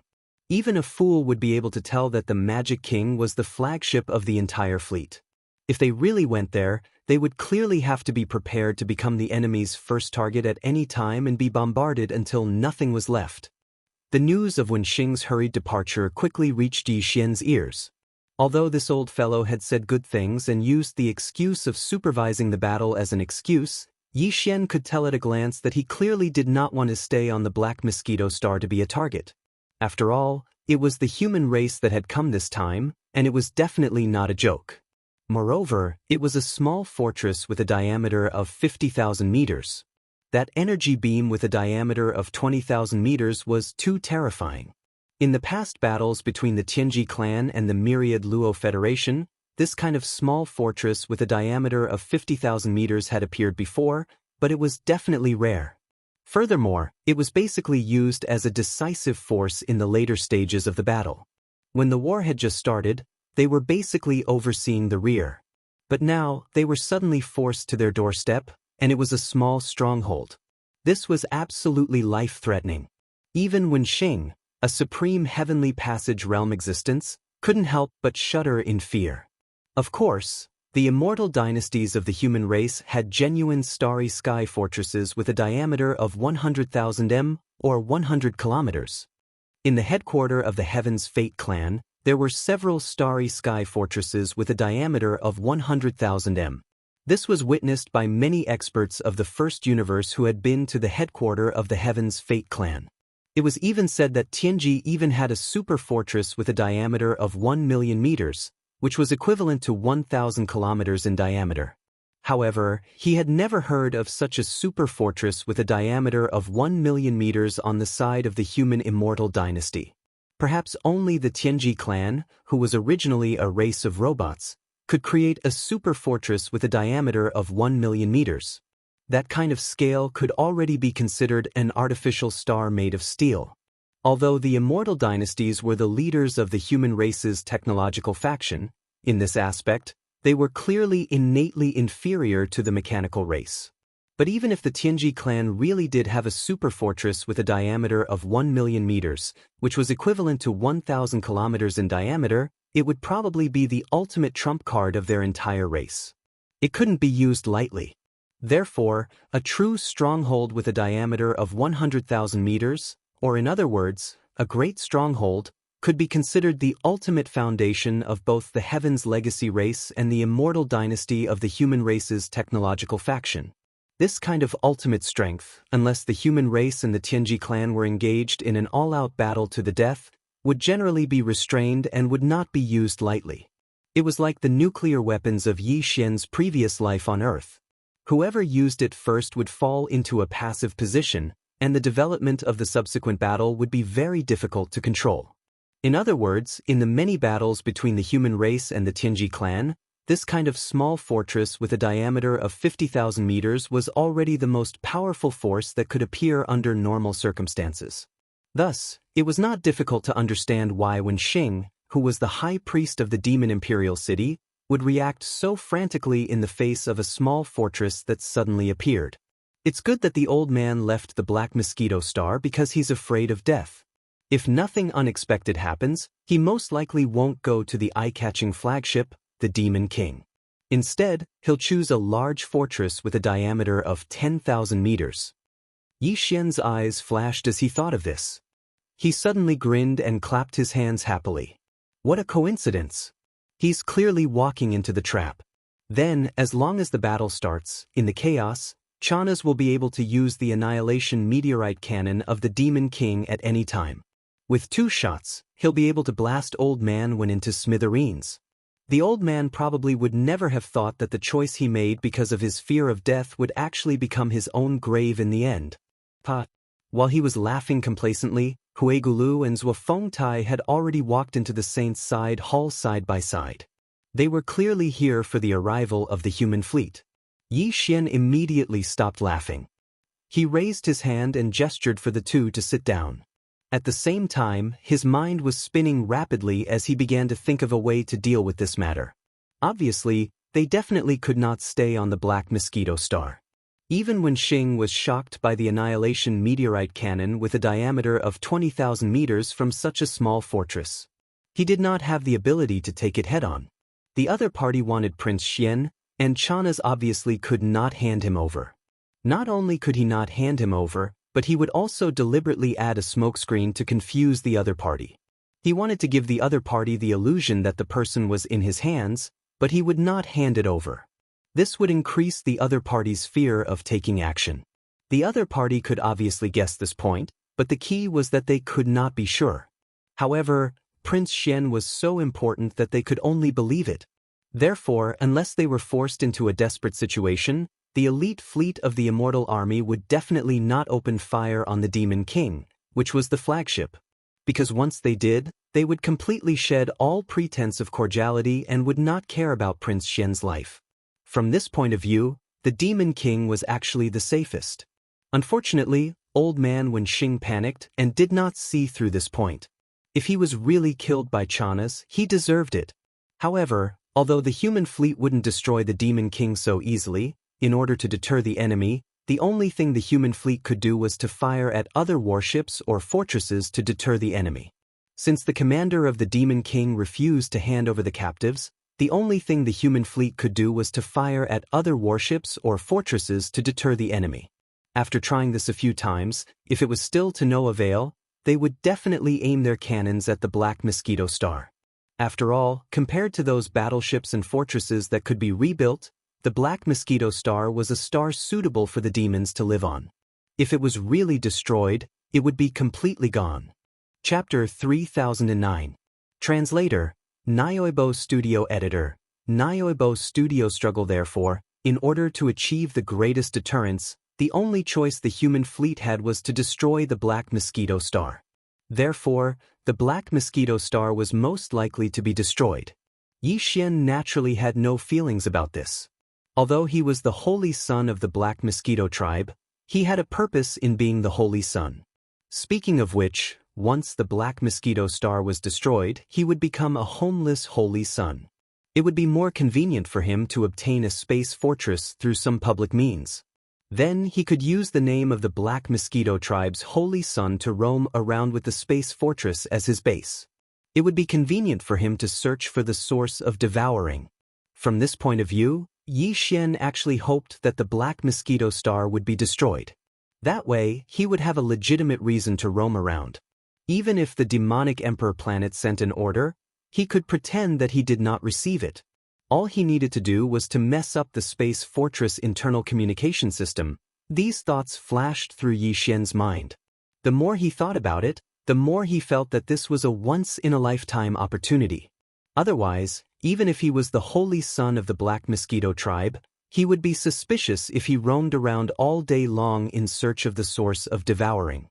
Even a fool would be able to tell that the Magic King was the flagship of the entire fleet. If they really went there, they would clearly have to be prepared to become the enemy's first target at any time and be bombarded until nothing was left. The news of Wen Xing's hurried departure quickly reached Yi Xian's ears. Although this old fellow had said good things and used the excuse of supervising the battle as an excuse, Yi Xian could tell at a glance that he clearly did not want to stay on the Black Mosquito Star to be a target. After all, it was the human race that had come this time, and it was definitely not a joke. Moreover, it was a small fortress with a diameter of 50,000 meters. That energy beam with a diameter of 20,000 meters was too terrifying. In the past battles between the Tianji clan and the myriad Luo Federation, this kind of small fortress with a diameter of 50,000 meters had appeared before, but it was definitely rare. Furthermore, it was basically used as a decisive force in the later stages of the battle. When the war had just started, they were basically overseeing the rear. But now, they were suddenly forced to their doorstep, and it was a small stronghold. This was absolutely life-threatening. Even Wen Xing, a supreme heavenly passage realm existence, couldn't help but shudder in fear. Of course, the immortal dynasties of the human race had genuine starry sky fortresses with a diameter of 100,000 m, or 100 kilometers. In the headquarters of the Heaven's Fate clan, there were several starry sky fortresses with a diameter of 100,000 m. This was witnessed by many experts of the first universe who had been to the headquarters of the Heaven's Fate clan. It was even said that Tianji even had a super fortress with a diameter of 1 million meters, which was equivalent to 1,000 kilometers in diameter. However, he had never heard of such a super fortress with a diameter of 1 million meters on the side of the human immortal dynasty. Perhaps only the Tianji clan, who was originally a race of robots, could create a super fortress with a diameter of 1 million meters. That kind of scale could already be considered an artificial star made of steel. Although the immortal dynasties were the leaders of the human race's technological faction, in this aspect, they were clearly innately inferior to the mechanical race. But even if the Tianji clan really did have a super fortress with a diameter of 1 million meters, which was equivalent to 1,000 kilometers in diameter, it would probably be the ultimate trump card of their entire race. It couldn't be used lightly. Therefore, a true stronghold with a diameter of 100,000 meters, or in other words, a great stronghold, could be considered the ultimate foundation of both the Heaven's Legacy race and the immortal dynasty of the human race's technological faction. This kind of ultimate strength, unless the human race and the Tianji clan were engaged in an all-out battle to the death, would generally be restrained and would not be used lightly. It was like the nuclear weapons of Yi Xian's previous life on Earth. Whoever used it first would fall into a passive position, and the development of the subsequent battle would be very difficult to control. In other words, in the many battles between the human race and the Tianji clan, this kind of small fortress with a diameter of 50,000 meters was already the most powerful force that could appear under normal circumstances. Thus, it was not difficult to understand why when Xing, who was the high priest of the demon imperial city, would react so frantically in the face of a small fortress that suddenly appeared. It's good that the old man left the Black Mosquito Star because he's afraid of death. If nothing unexpected happens, he most likely won't go to the eye-catching flagship, the Demon King. Instead, he'll choose a large fortress with a diameter of 10,000 meters. Yi Xian's eyes flashed as he thought of this. He suddenly grinned and clapped his hands happily. What a coincidence! He's clearly walking into the trap. Then, as long as the battle starts, in the chaos, Chanas will be able to use the annihilation meteorite cannon of the Demon King at any time. With 2 shots, he'll be able to blast Old Man when into smithereens. The old man probably would never have thought that the choice he made because of his fear of death would actually become his own grave in the end. While he was laughing complacently, Huigulu and Zhuofengtai had already walked into the Saint's side hall side by side. They were clearly here for the arrival of the human fleet. Yi Xian immediately stopped laughing. He raised his hand and gestured for the two to sit down. At the same time, his mind was spinning rapidly as he began to think of a way to deal with this matter. Obviously, they definitely could not stay on the Black Mosquito Star. Even when Xing was shocked by the annihilation meteorite cannon with a diameter of 20,000 meters from such a small fortress, he did not have the ability to take it head-on. The other party wanted Prince Xian, and Chanas obviously could not hand him over. Not only could he not hand him over, but he would also deliberately add a smokescreen to confuse the other party. He wanted to give the other party the illusion that the person was in his hands, but he would not hand it over. This would increase the other party's fear of taking action. The other party could obviously guess this point, but the key was that they could not be sure. However, Prince Xian was so important that they could only believe it. Therefore, unless they were forced into a desperate situation, the elite fleet of the Immortal Army would definitely not open fire on the Demon King, which was the flagship. Because once they did, they would completely shed all pretense of cordiality and would not care about Prince Xian's life. From this point of view, the Demon King was actually the safest. Unfortunately, Old Man Wen Xing panicked and did not see through this point. If he was really killed by Chanas, he deserved it. However, although the human fleet wouldn't destroy the Demon King so easily, in order to deter the enemy, the only thing the human fleet could do was to fire at other warships or fortresses to deter the enemy. Since the commander of the Demon King refused to hand over the captives, the only thing the human fleet could do was to fire at other warships or fortresses to deter the enemy. After trying this a few times, if it was still to no avail, they would definitely aim their cannons at the Black Mosquito Star. After all, compared to those battleships and fortresses that could be rebuilt, the Black Mosquito Star was a star suitable for the demons to live on. If it was really destroyed, it would be completely gone. Chapter 3009. Translator, Nyoibo Studio Editor. Nyoibo Studio struggle therefore, in order to achieve the greatest deterrence, the only choice the human fleet had was to destroy the Black Mosquito Star. Therefore, the Black Mosquito Star was most likely to be destroyed. Yi Xian naturally had no feelings about this. Although he was the holy son of the Black Mosquito tribe, he had a purpose in being the holy son. Speaking of which, once the Black Mosquito Star was destroyed, he would become a homeless holy son. It would be more convenient for him to obtain a space fortress through some public means. Then he could use the name of the Black Mosquito tribe's holy son to roam around with the space fortress as his base. It would be convenient for him to search for the source of devouring. From this point of view, Yi Xian actually hoped that the Black Mosquito Star would be destroyed. That way, he would have a legitimate reason to roam around. Even if the demonic Emperor planet sent an order, he could pretend that he did not receive it. All he needed to do was to mess up the space fortress internal communication system. These thoughts flashed through Yi Xian's mind. The more he thought about it, the more he felt that this was a once-in-a-lifetime opportunity. Otherwise, even if he was the holy son of the Black Mosquito tribe, He would be suspicious if he roamed around all day long in search of the source of devouring.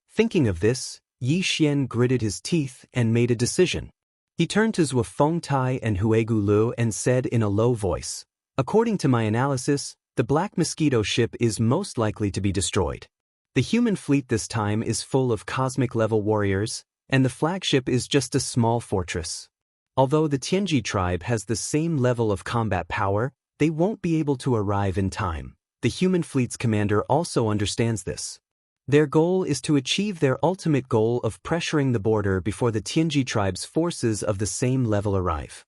Thinking of this, Yi Xian gritted his teeth and made a decision. He turned to Zhuo Fengtai and Huegu Lu and said in a low voice, "According to my analysis, the Black Mosquito ship is most likely to be destroyed. The human fleet this time is full of cosmic-level warriors, and the flagship is just a small fortress. Although the Tianji tribe has the same level of combat power, they won't be able to arrive in time. The human fleet's commander also understands this. Their goal is to achieve their ultimate goal of pressuring the border before the Tianji tribe's forces of the same level arrive."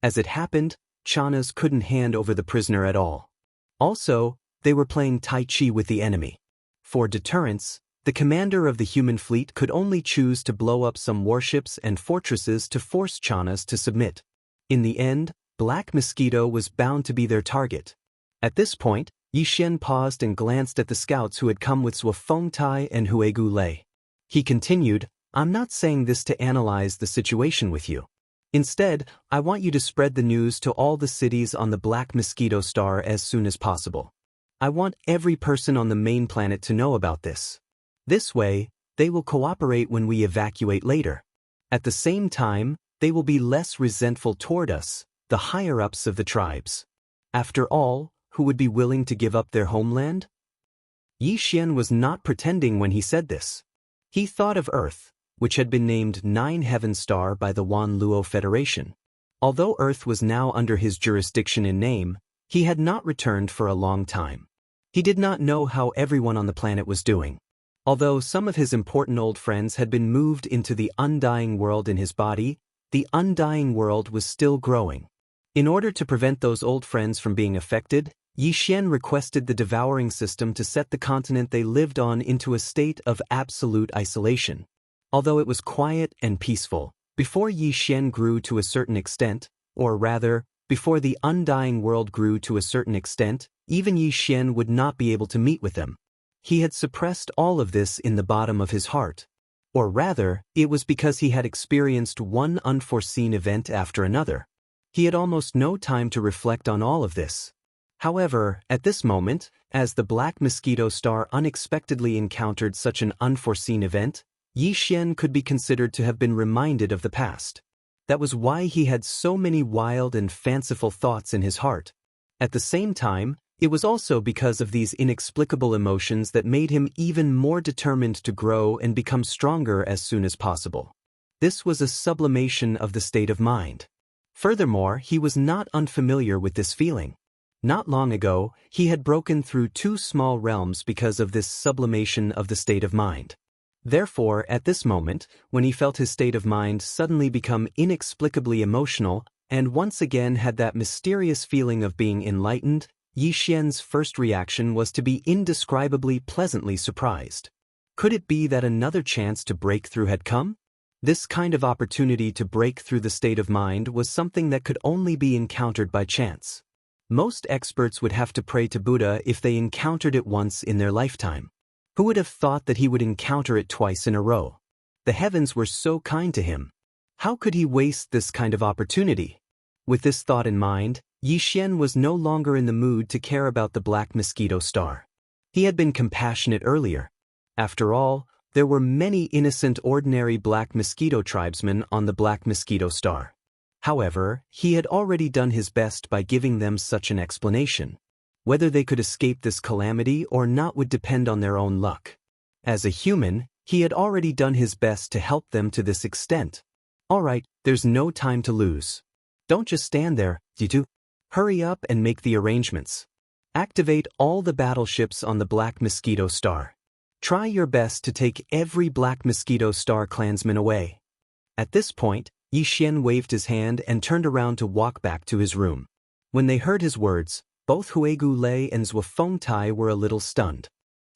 As it happened, Chanas couldn't hand over the prisoner at all. Also, they were playing Tai Chi with the enemy. For deterrence, the commander of the human fleet could only choose to blow up some warships and fortresses to force Chanas to submit. In the end, Black Mosquito was bound to be their target. At this point, Yi Xian paused and glanced at the scouts who had come with Zhuo Fengtai and Huegu Lei. He continued, "I'm not saying this to analyze the situation with you. Instead, I want you to spread the news to all the cities on the Black Mosquito Star as soon as possible. I want every person on the main planet to know about this. This way, they will cooperate when we evacuate later. At the same time, they will be less resentful toward us, the higher-ups of the tribes. After all, who would be willing to give up their homeland?" Yi Xian was not pretending when he said this. He thought of Earth, which had been named Nine Heaven Star by the Wan Luo Federation. Although Earth was now under his jurisdiction in name, he had not returned for a long time. He did not know how everyone on the planet was doing. Although some of his important old friends had been moved into the undying world in his body, the undying world was still growing. In order to prevent those old friends from being affected, Yi Xian requested the devouring system to set the continent they lived on into a state of absolute isolation. Although it was quiet and peaceful, before Yi Xian grew to a certain extent, or rather, before the undying world grew to a certain extent, even Yi Xian would not be able to meet with them. He had suppressed all of this in the bottom of his heart. Or rather, it was because he had experienced one unforeseen event after another. He had almost no time to reflect on all of this. However, at this moment, as the Black Mosquito Star unexpectedly encountered such an unforeseen event, Yi Xian could be considered to have been reminded of the past. That was why he had so many wild and fanciful thoughts in his heart. At the same time, it was also because of these inexplicable emotions that made him even more determined to grow and become stronger as soon as possible. This was a sublimation of the state of mind. Furthermore, he was not unfamiliar with this feeling. Not long ago, he had broken through 2 small realms because of this sublimation of the state of mind. Therefore, at this moment, when he felt his state of mind suddenly become inexplicably emotional and once again had that mysterious feeling of being enlightened, Yi Xian's first reaction was to be indescribably pleasantly surprised. Could it be that another chance to break through had come? This kind of opportunity to break through the state of mind was something that could only be encountered by chance. Most experts would have to pray to Buddha if they encountered it once in their lifetime. Who would have thought that he would encounter it twice in a row? The heavens were so kind to him. How could he waste this kind of opportunity? With this thought in mind, Yi Xian was no longer in the mood to care about the Black Mosquito Star. He had been compassionate earlier. After all, there were many innocent ordinary Black Mosquito tribesmen on the Black Mosquito Star. However, he had already done his best by giving them such an explanation. Whether they could escape this calamity or not would depend on their own luck. As a human, he had already done his best to help them to this extent. All right, there's no time to lose. Don't just stand there, Jitu. Hurry up and make the arrangements. Activate all the battleships on the Black Mosquito Star. Try your best to take every Black Mosquito Star clansman away. At this point, Yi Xian waved his hand and turned around to walk back to his room. When they heard his words, both Huegu Lei and Zhuo Fengtai were a little stunned.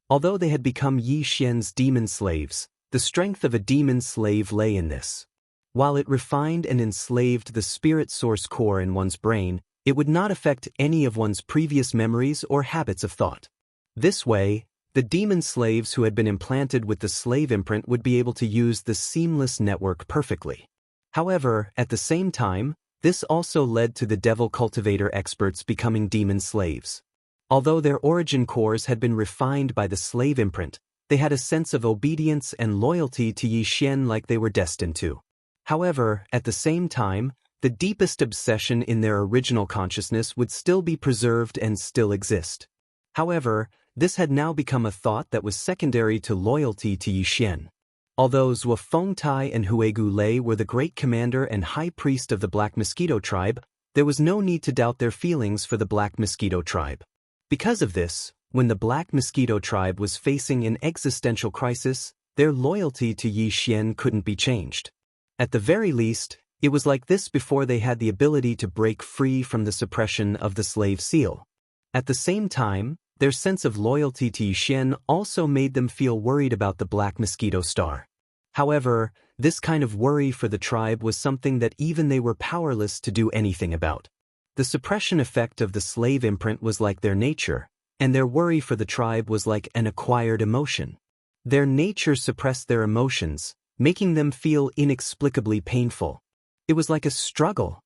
Although they had become Yi Xian's demon slaves, the strength of a demon slave lay in this. While it refined and enslaved the spirit source core in one's brain, it would not affect any of one's previous memories or habits of thought. This way, the demon slaves who had been implanted with the slave imprint would be able to use the seamless network perfectly. However, at the same time, This also led to the devil cultivator experts becoming demon slaves. Although their origin cores had been refined by the slave imprint, they had a sense of obedience and loyalty to Yi Xian like they were destined to. However, at the same time, the deepest obsession in their original consciousness would still be preserved and still exist. However, this had now become a thought that was secondary to loyalty to Yi Xian. Although Zhuo Fengtai and Huigu Lei were the great commander and high priest of the Black Mosquito tribe, there was no need to doubt their feelings for the Black Mosquito tribe. Because of this, when the Black Mosquito tribe was facing an existential crisis, their loyalty to Yi Xian couldn't be changed. At the very least, it was like this before they had the ability to break free from the suppression of the slave seal. At the same time, their sense of loyalty to Yi Xian also made them feel worried about the Black Mosquito star. However, this kind of worry for the tribe was something that even they were powerless to do anything about. The suppression effect of the slave imprint was like their nature, and their worry for the tribe was like an acquired emotion. Their nature suppressed their emotions, making them feel inexplicably painful. It was like a struggle.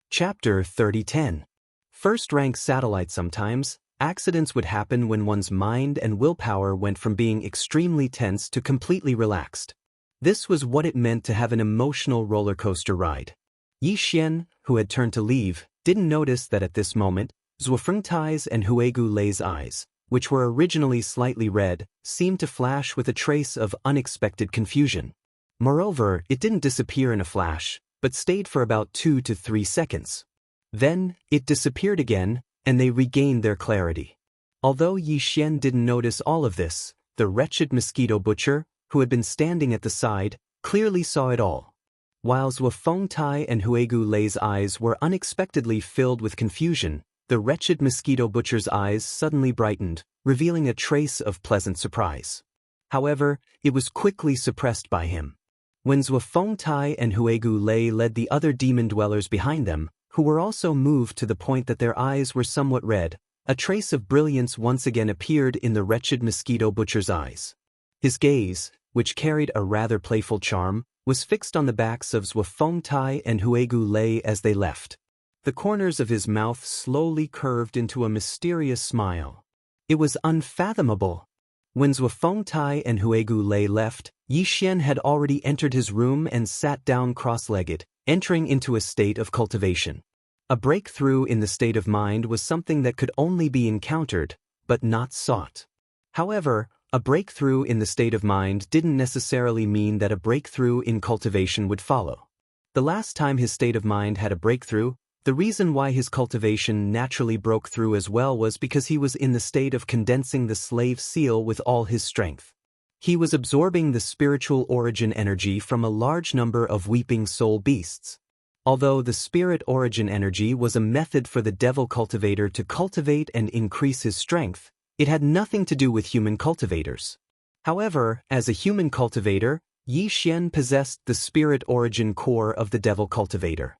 Chapter 30:10. First-rank satellite. Sometimes, accidents would happen when one's mind and willpower went from being extremely tense to completely relaxed. This was what it meant to have an emotional roller coaster ride. Yi Xian, who had turned to leave, didn't notice that at this moment, Zhuo Fengtai's and Huigu Lei's eyes, which were originally slightly red, seemed to flash with a trace of unexpected confusion. Moreover, it didn't disappear in a flash, but stayed for about 2 to 3 seconds. Then, it disappeared again, and they regained their clarity. Although Yi Xian didn't notice all of this, the wretched mosquito butcher, who had been standing at the side, clearly saw it all. While Zhuo Fengtai and Huigu Lei's eyes were unexpectedly filled with confusion, the wretched mosquito butcher's eyes suddenly brightened, revealing a trace of pleasant surprise. However, it was quickly suppressed by him. When Zhuo Fengtai and Huigu Lei led the other demon dwellers behind them, who were also moved to the point that their eyes were somewhat red, a trace of brilliance once again appeared in the wretched mosquito butcher's eyes. His gaze, which carried a rather playful charm, was fixed on the backs of Zhuo Fengtai and Huigu Lei as they left. The corners of his mouth slowly curved into a mysterious smile. It was unfathomable. When Zhuo Fengtai and Huigu Lei left, Yi Xian had already entered his room and sat down cross-legged, entering into a state of cultivation. A breakthrough in the state of mind was something that could only be encountered, but not sought. However, a breakthrough in the state of mind didn't necessarily mean that a breakthrough in cultivation would follow. The last time his state of mind had a breakthrough, the reason why his cultivation naturally broke through as well was because he was in the state of condensing the slave seal with all his strength. He was absorbing the spiritual origin energy from a large number of weeping soul beasts. Although the spirit origin energy was a method for the devil cultivator to cultivate and increase his strength, it had nothing to do with human cultivators. However, as a human cultivator, Yi Xian possessed the spirit origin core of the devil cultivator.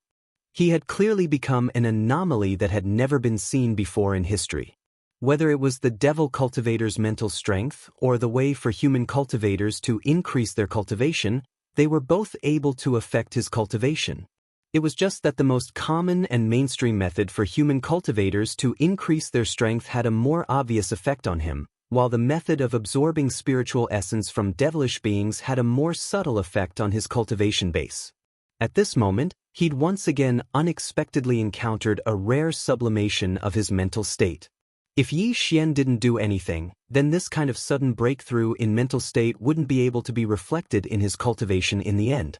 He had clearly become an anomaly that had never been seen before in history. Whether it was the devil cultivator's mental strength or the way for human cultivators to increase their cultivation, they were both able to affect his cultivation. It was just that the most common and mainstream method for human cultivators to increase their strength had a more obvious effect on him, while the method of absorbing spiritual essence from devilish beings had a more subtle effect on his cultivation base. At this moment, he'd once again unexpectedly encountered a rare sublimation of his mental state. If Yi Xian didn't do anything, then this kind of sudden breakthrough in mental state wouldn't be able to be reflected in his cultivation in the end.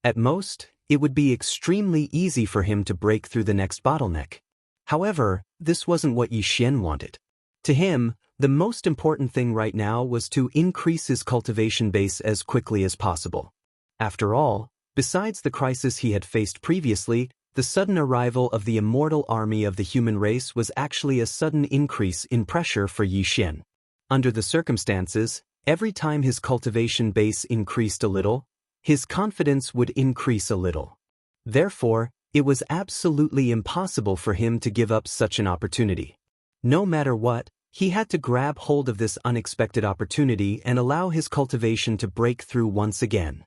At most, it would be extremely easy for him to break through the next bottleneck. However, this wasn't what Yi Xian wanted. To him, the most important thing right now was to increase his cultivation base as quickly as possible. After all, besides the crisis he had faced previously, the sudden arrival of the immortal army of the human race was actually a sudden increase in pressure for Yi Xian. Under the circumstances, every time his cultivation base increased a little, his confidence would increase a little. Therefore, it was absolutely impossible for him to give up such an opportunity. No matter what, he had to grab hold of this unexpected opportunity and allow his cultivation to break through once again.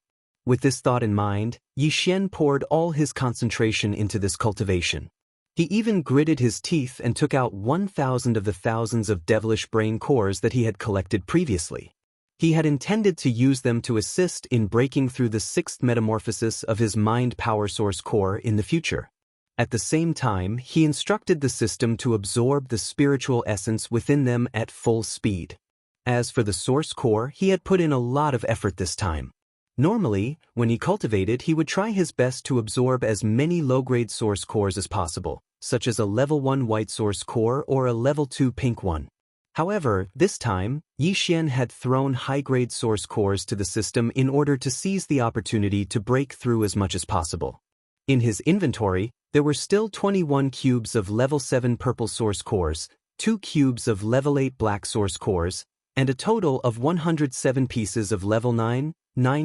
With this thought in mind, Yi Xian poured all his concentration into this cultivation. He even gritted his teeth and took out 1,000 of the thousands of devilish brain cores that he had collected previously. He had intended to use them to assist in breaking through the sixth metamorphosis of his mind power source core in the future. At the same time, he instructed the system to absorb the spiritual essence within them at full speed. As for the source core, he had put in a lot of effort this time. Normally, when he cultivated, he would try his best to absorb as many low-grade source cores as possible, such as a level 1 white source core or a level 2 pink one. However, this time, Yi Xian had thrown high-grade source cores to the system in order to seize the opportunity to break through as much as possible. In his inventory, there were still 21 cubes of level 7 purple source cores, 2 cubes of level 8 black source cores, and a total of 107 pieces of level 9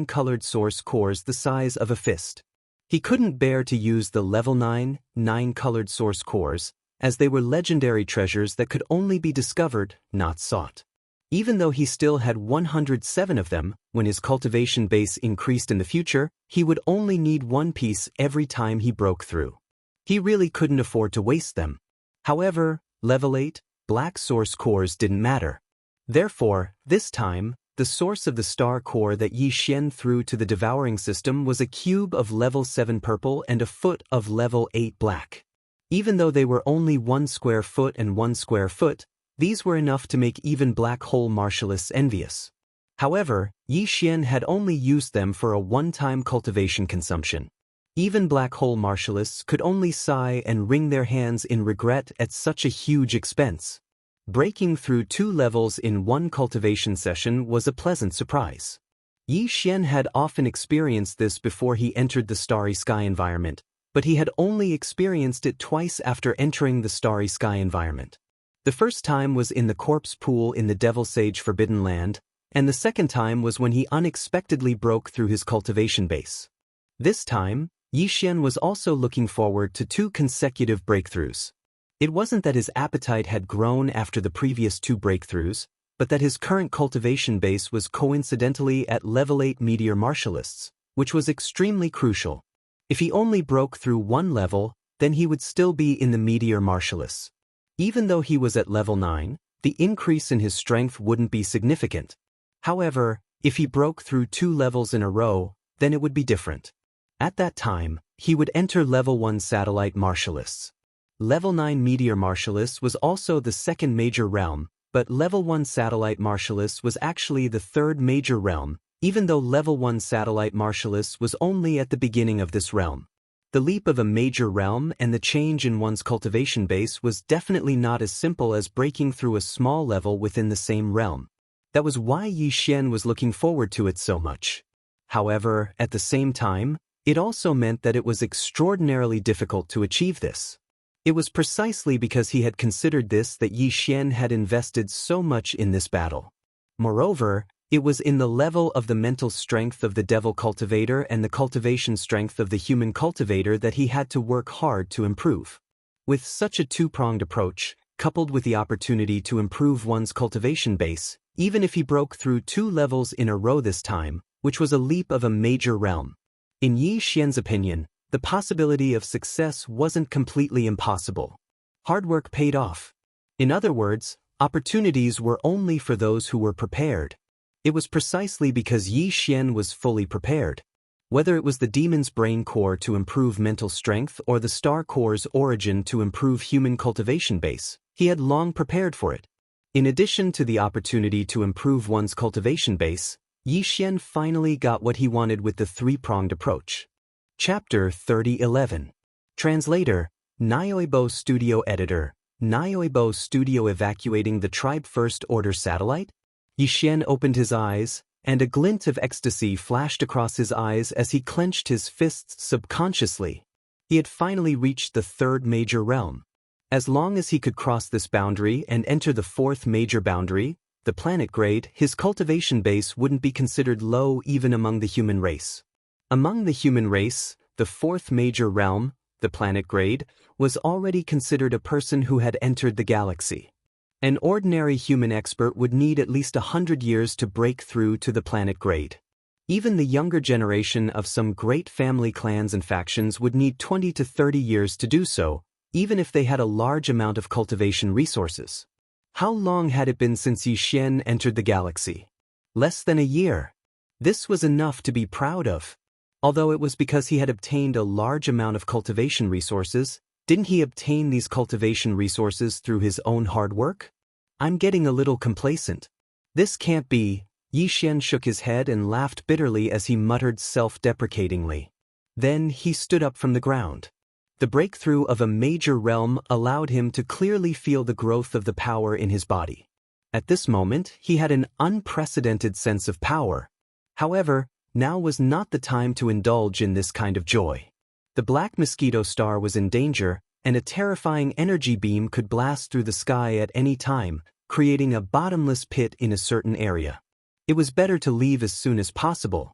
colored source cores the size of a fist. He couldn't bear to use the level 9 colored source cores, as they were legendary treasures that could only be discovered, not sought. Even though he still had 107 of them, when his cultivation base increased in the future, he would only need one piece every time he broke through. He really couldn't afford to waste them. However, level 8 black source cores didn't matter. Therefore, this time, the source of the star core that Yi Xian threw to the devouring system was a cube of level 7 purple and a foot of level 8 black. Even though they were only 1 square foot and 1 square foot, these were enough to make even black hole martialists envious. However, Yi Xian had only used them for a one-time cultivation consumption. Even black hole martialists could only sigh and wring their hands in regret at such a huge expense. Breaking through 2 levels in one cultivation session was a pleasant surprise. Yi Xian had often experienced this before he entered the Starry Sky environment, but he had only experienced it twice after entering the Starry Sky environment. The first time was in the corpse pool in the Devil Sage Forbidden Land, and the second time was when he unexpectedly broke through his cultivation base. This time, Yi Xian was also looking forward to 2 consecutive breakthroughs. It wasn't that his appetite had grown after the previous 2 breakthroughs, but that his current cultivation base was coincidentally at level 8 meteor martialists, which was extremely crucial. If he only broke through 1 level, then he would still be in the meteor martialists. Even though he was at level 9, the increase in his strength wouldn't be significant. However, if he broke through 2 levels in a row, then it would be different. At that time, he would enter level 1 satellite martialists. Level 9 meteor martialists was also the second major realm, but level 1 satellite martialists was actually the third major realm, even though level 1 satellite martialists was only at the beginning of this realm. The leap of a major realm and the change in one's cultivation base was definitely not as simple as breaking through a small level within the same realm. That was why Yi Xian was looking forward to it so much. However, at the same time, it also meant that it was extraordinarily difficult to achieve this. It was precisely because he had considered this that Yi Xian had invested so much in this battle. Moreover, it was in the level of the mental strength of the devil cultivator and the cultivation strength of the human cultivator that he had to work hard to improve. With such a 2-pronged approach, coupled with the opportunity to improve one's cultivation base, even if he broke through 2 levels in a row this time, which was a leap of a major realm. In Yi Xian's opinion, the possibility of success wasn't completely impossible. Hard work paid off. In other words, opportunities were only for those who were prepared. It was precisely because Yi Xian was fully prepared. Whether it was the demon's brain core to improve mental strength or the star core's origin to improve human cultivation base, he had long prepared for it. In addition to the opportunity to improve one's cultivation base, Yi Xian finally got what he wanted with the 3-pronged approach. Chapter 3011. Translator, Nyoibo Studio Editor, Nyoibo Studio evacuating the Tribe First Order satellite? Yi Xian opened his eyes, and a glint of ecstasy flashed across his eyes as he clenched his fists subconsciously. He had finally reached the 3rd major realm. As long as he could cross this boundary and enter the 4th major boundary, the planet grade, his cultivation base wouldn't be considered low even among the human race. Among the human race, the 4th major realm, the planet grade, was already considered a person who had entered the galaxy. An ordinary human expert would need at least 100 years to break through to the planet grade. Even the younger generation of some great family clans and factions would need 20 to 30 years to do so, even if they had a large amount of cultivation resources. How long had it been since Yi Xian entered the galaxy? Less than a year. This was enough to be proud of. Although it was because he had obtained a large amount of cultivation resources, didn't he obtain these cultivation resources through his own hard work? I'm getting a little complacent. This can't be. Yi Xian shook his head and laughed bitterly as he muttered self-deprecatingly. Then he stood up from the ground. The breakthrough of a major realm allowed him to clearly feel the growth of the power in his body. At this moment, he had an unprecedented sense of power. However, now was not the time to indulge in this kind of joy. The Black Mosquito Star was in danger, and a terrifying energy beam could blast through the sky at any time, creating a bottomless pit in a certain area. It was better to leave as soon as possible.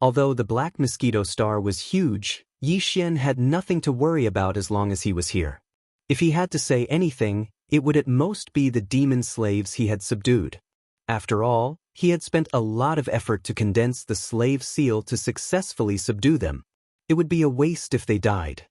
Although the Black Mosquito Star was huge, Yi Xian had nothing to worry about as long as he was here. If he had to say anything, it would at most be the demon slaves he had subdued. After all, he had spent a lot of effort to condense the slave seal to successfully subdue them. It would be a waste if they died.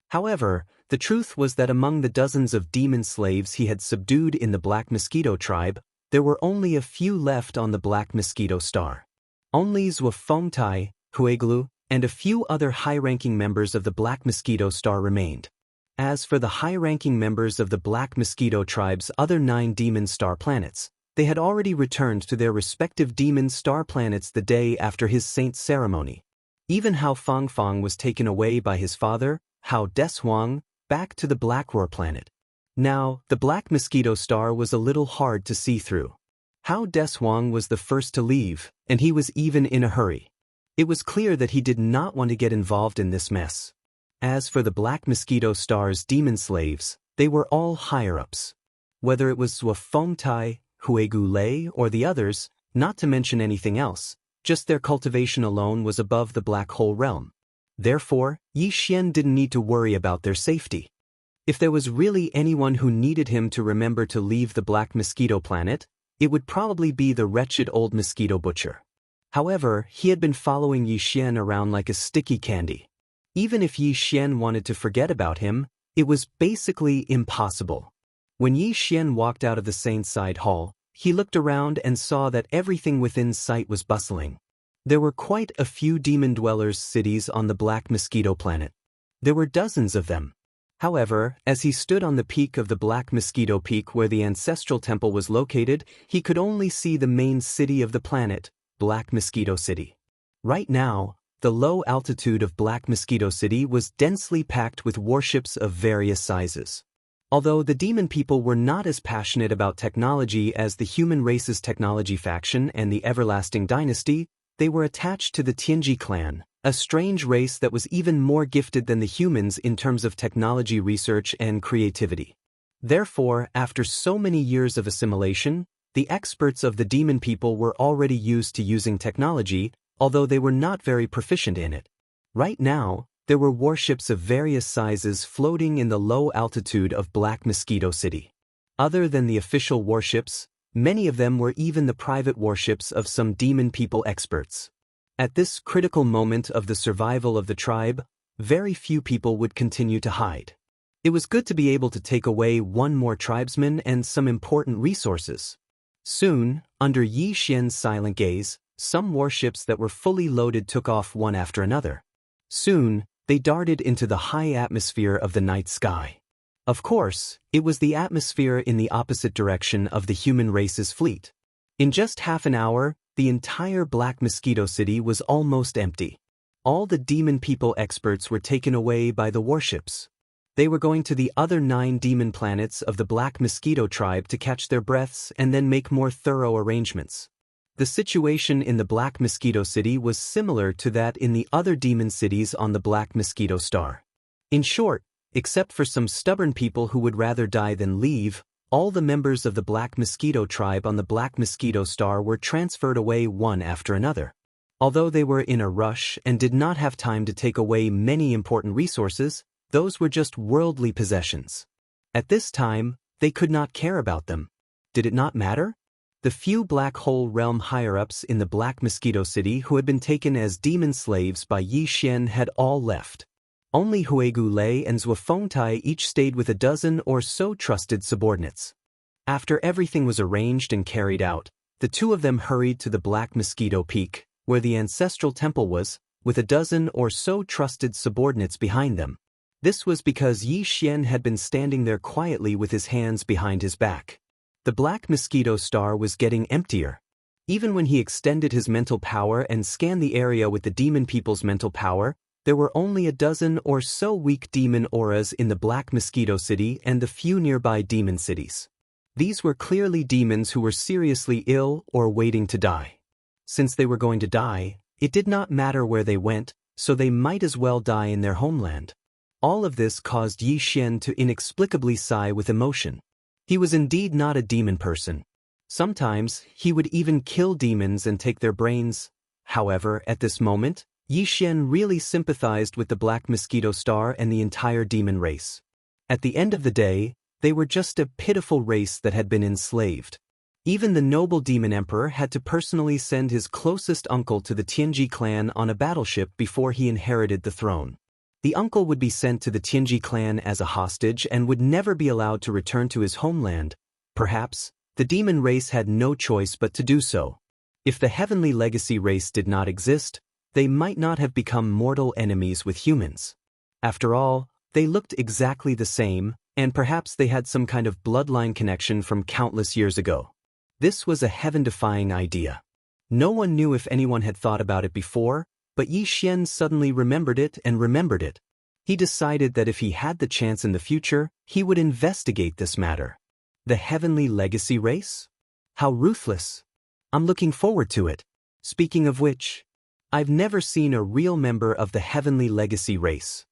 However, the truth was that among the dozens of demon slaves he had subdued in the Black Mosquito tribe, there were only a few left on the Black Mosquito Star. Only Zhuo Fengtai, Huiglu, and a few other high-ranking members of the Black Mosquito Star remained. As for the high-ranking members of the Black Mosquito tribe's other 9 demon star planets, they had already returned to their respective demon star planets the day after his saint ceremony. Even Hao Fangfang was taken away by his father, Hao Deshuang, back to the Blackroar planet. Now, the Black Mosquito Star was a little hard to see through. Hao Deshuang was the first to leave, and he was even in a hurry. It was clear that he did not want to get involved in this mess. As for the Black Mosquito Star's demon slaves, they were all higher-ups. Whether it was Zhuo Fengtai, Huigu Lei, or the others, not to mention anything else, just their cultivation alone was above the Black Hole realm. Therefore, Yi Xian didn't need to worry about their safety. If there was really anyone who needed him to remember to leave the Black Mosquito planet, it would probably be the wretched old mosquito butcher. However, he had been following Yi Xian around like a sticky candy. Even if Yi Xian wanted to forget about him, it was basically impossible. When Yi Xian walked out of the Saint's Side Hall, he looked around and saw that everything within sight was bustling. There were quite a few demon dwellers' cities on the Black Mosquito planet. There were dozens of them. However, as he stood on the peak of the Black Mosquito Peak where the ancestral temple was located, he could only see the main city of the planet, Black Mosquito City. Right now, the low altitude of Black Mosquito City was densely packed with warships of various sizes. Although the demon people were not as passionate about technology as the human race's technology faction and the Everlasting Dynasty, they were attached to the Tianji clan, a strange race that was even more gifted than the humans in terms of technology research and creativity. Therefore, after so many years of assimilation, the experts of the demon people were already used to using technology, although they were not very proficient in it. Right now, there were warships of various sizes floating in the low altitude of Black Mosquito City. Other than the official warships, many of them were even the private warships of some demon people experts. At this critical moment of the survival of the tribe, very few people would continue to hide. It was good to be able to take away one more tribesman and some important resources. Soon, under Yi Xian's silent gaze, some warships that were fully loaded took off one after another. Soon, they darted into the high atmosphere of the night sky. Of course, it was the atmosphere in the opposite direction of the human race's fleet. In just half an hour, the entire Black Mosquito City was almost empty. All the demon people experts were taken away by the warships. They were going to the other 9 demon planets of the Black Mosquito tribe to catch their breaths and then make more thorough arrangements. The situation in the Black Mosquito City was similar to that in the other demon cities on the Black Mosquito Star. In short, except for some stubborn people who would rather die than leave, all the members of the Black Mosquito tribe on the Black Mosquito Star were transferred away one after another. Although they were in a rush and did not have time to take away many important resources, those were just worldly possessions. At this time, they could not care about them. Did it not matter? The few Black Hole Realm higher-ups in the Black Mosquito City who had been taken as demon slaves by Yi Xian had all left. Only Huegu Lei and Zhuofengtai each stayed with a dozen or so trusted subordinates. After everything was arranged and carried out, the two of them hurried to the Black Mosquito Peak, where the ancestral temple was, with a dozen or so trusted subordinates behind them. This was because Yi Xian had been standing there quietly with his hands behind his back. The Black Mosquito Star was getting emptier. Even when he extended his mental power and scanned the area with the demon people's mental power, there were only a dozen or so weak demon auras in the Black Mosquito City and the few nearby demon cities. These were clearly demons who were seriously ill or waiting to die. Since they were going to die, it did not matter where they went, so they might as well die in their homeland. All of this caused Yi Xian to inexplicably sigh with emotion. He was indeed not a demon person. Sometimes, he would even kill demons and take their brains. However, at this moment, Yi Xian really sympathized with the Black Mosquito Star and the entire demon race. At the end of the day, they were just a pitiful race that had been enslaved. Even the noble demon emperor had to personally send his closest uncle to the Tianji clan on a battleship before he inherited the throne. The uncle would be sent to the Tianji clan as a hostage and would never be allowed to return to his homeland. Perhaps, the demon race had no choice but to do so. If the heavenly legacy race did not exist, they might not have become mortal enemies with humans. After all, they looked exactly the same, and perhaps they had some kind of bloodline connection from countless years ago. This was a heaven-defying idea. No one knew if anyone had thought about it before, but Yi Xian suddenly remembered it and remembered it. He decided that if he had the chance in the future, he would investigate this matter. The heavenly legacy race? How ruthless. I'm looking forward to it. Speaking of which, I've never seen a real member of the heavenly legacy race.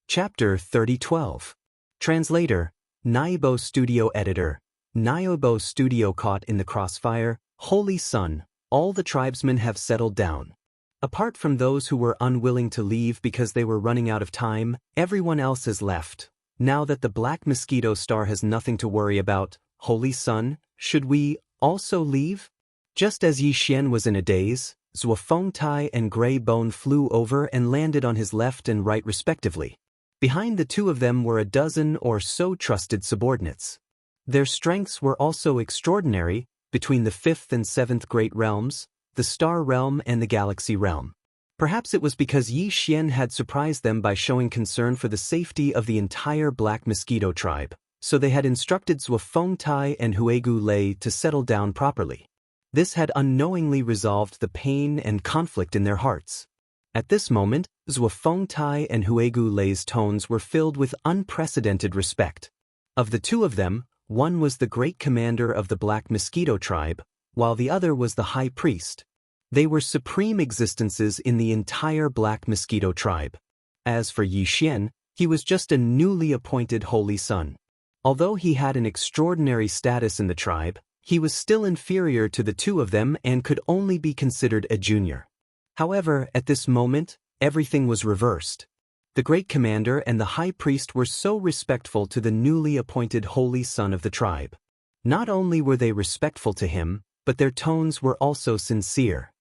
Chapter 3012. Translator, Naibo Studio Editor. Naibo Studio. Caught in the crossfire, Holy Sun, all the tribesmen have settled down. Apart from those who were unwilling to leave because they were running out of time, everyone else has left. Now that the Black Mosquito Star has nothing to worry about, Holy Sun, should we also leave? Just as Yi Xian was in a daze, Zhuofengtai and Grey Bone flew over and landed on his left and right respectively. Behind the two of them were a dozen or so trusted subordinates. Their strengths were also extraordinary, between the 5th and 7th Great Realms, the Star Realm and the Galaxy Realm. Perhaps it was because Yi Xian had surprised them by showing concern for the safety of the entire Black Mosquito tribe, so they had instructed Zhuofengtai and Huegu Lei to settle down properly. This had unknowingly resolved the pain and conflict in their hearts. At this moment, Zhuofengtai and Huegu Lei's tones were filled with unprecedented respect. Of the two of them, one was the great commander of the Black Mosquito tribe, while the other was the high priest. They were supreme existences in the entire Black Mosquito tribe. As for Yi Xian, he was just a newly appointed Holy Sun. Although he had an extraordinary status in the tribe, he was still inferior to the two of them and could only be considered a junior. However, at this moment, everything was reversed. The great commander and the high priest were so respectful to the newly appointed Holy Son of the tribe. Not only were they respectful to him, but their tones were also sincere.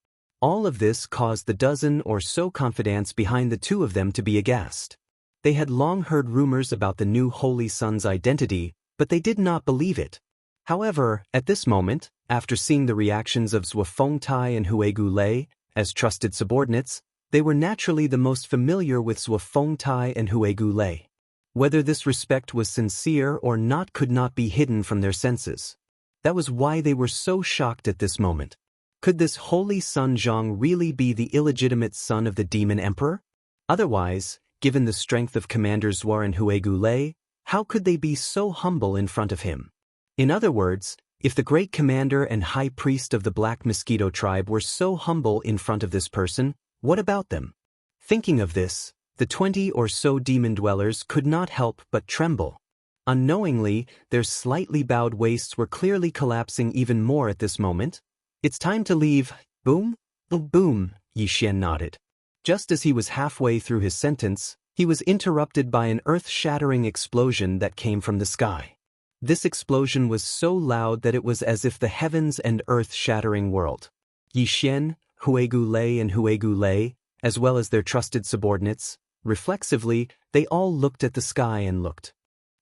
All of this caused the dozen or so confidants behind the two of them to be aghast. They had long heard rumors about the new Holy Son's identity, but they did not believe it. However, at this moment, after seeing the reactions of Zhuofengtai and Huegu Lei, as trusted subordinates, they were naturally the most familiar with Zhuofengtai and Huegu Lei. Whether this respect was sincere or not could not be hidden from their senses. That was why they were so shocked at this moment. Could this Holy Sun Zhang really be the illegitimate son of the Demon Emperor? Otherwise, given the strength of Commander Zuar and Huegu Lei, how could they be so humble in front of him? In other words, if the great commander and high priest of the Black Mosquito tribe were so humble in front of this person, what about them? Thinking of this, the 20 or so demon dwellers could not help but tremble. Unknowingly, their slightly bowed waists were clearly collapsing even more at this moment. It's time to leave. Boom? Boom, Yi Xian nodded. Just as he was halfway through his sentence, he was interrupted by an earth-shattering explosion that came from the sky. This explosion was so loud that it was as if the heavens and earth-shattering world. Yi Xian, Huegu Lei and Huegu Lei, as well as their trusted subordinates, reflexively, they all looked at the sky and looked.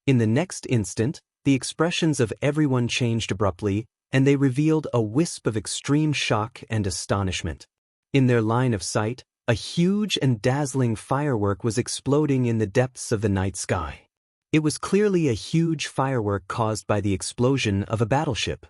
In the next instant, the expressions of everyone changed abruptly, and they revealed a wisp of extreme shock and astonishment. In their line of sight, a huge and dazzling firework was exploding in the depths of the night sky. It was clearly a huge firework caused by the explosion of a battleship.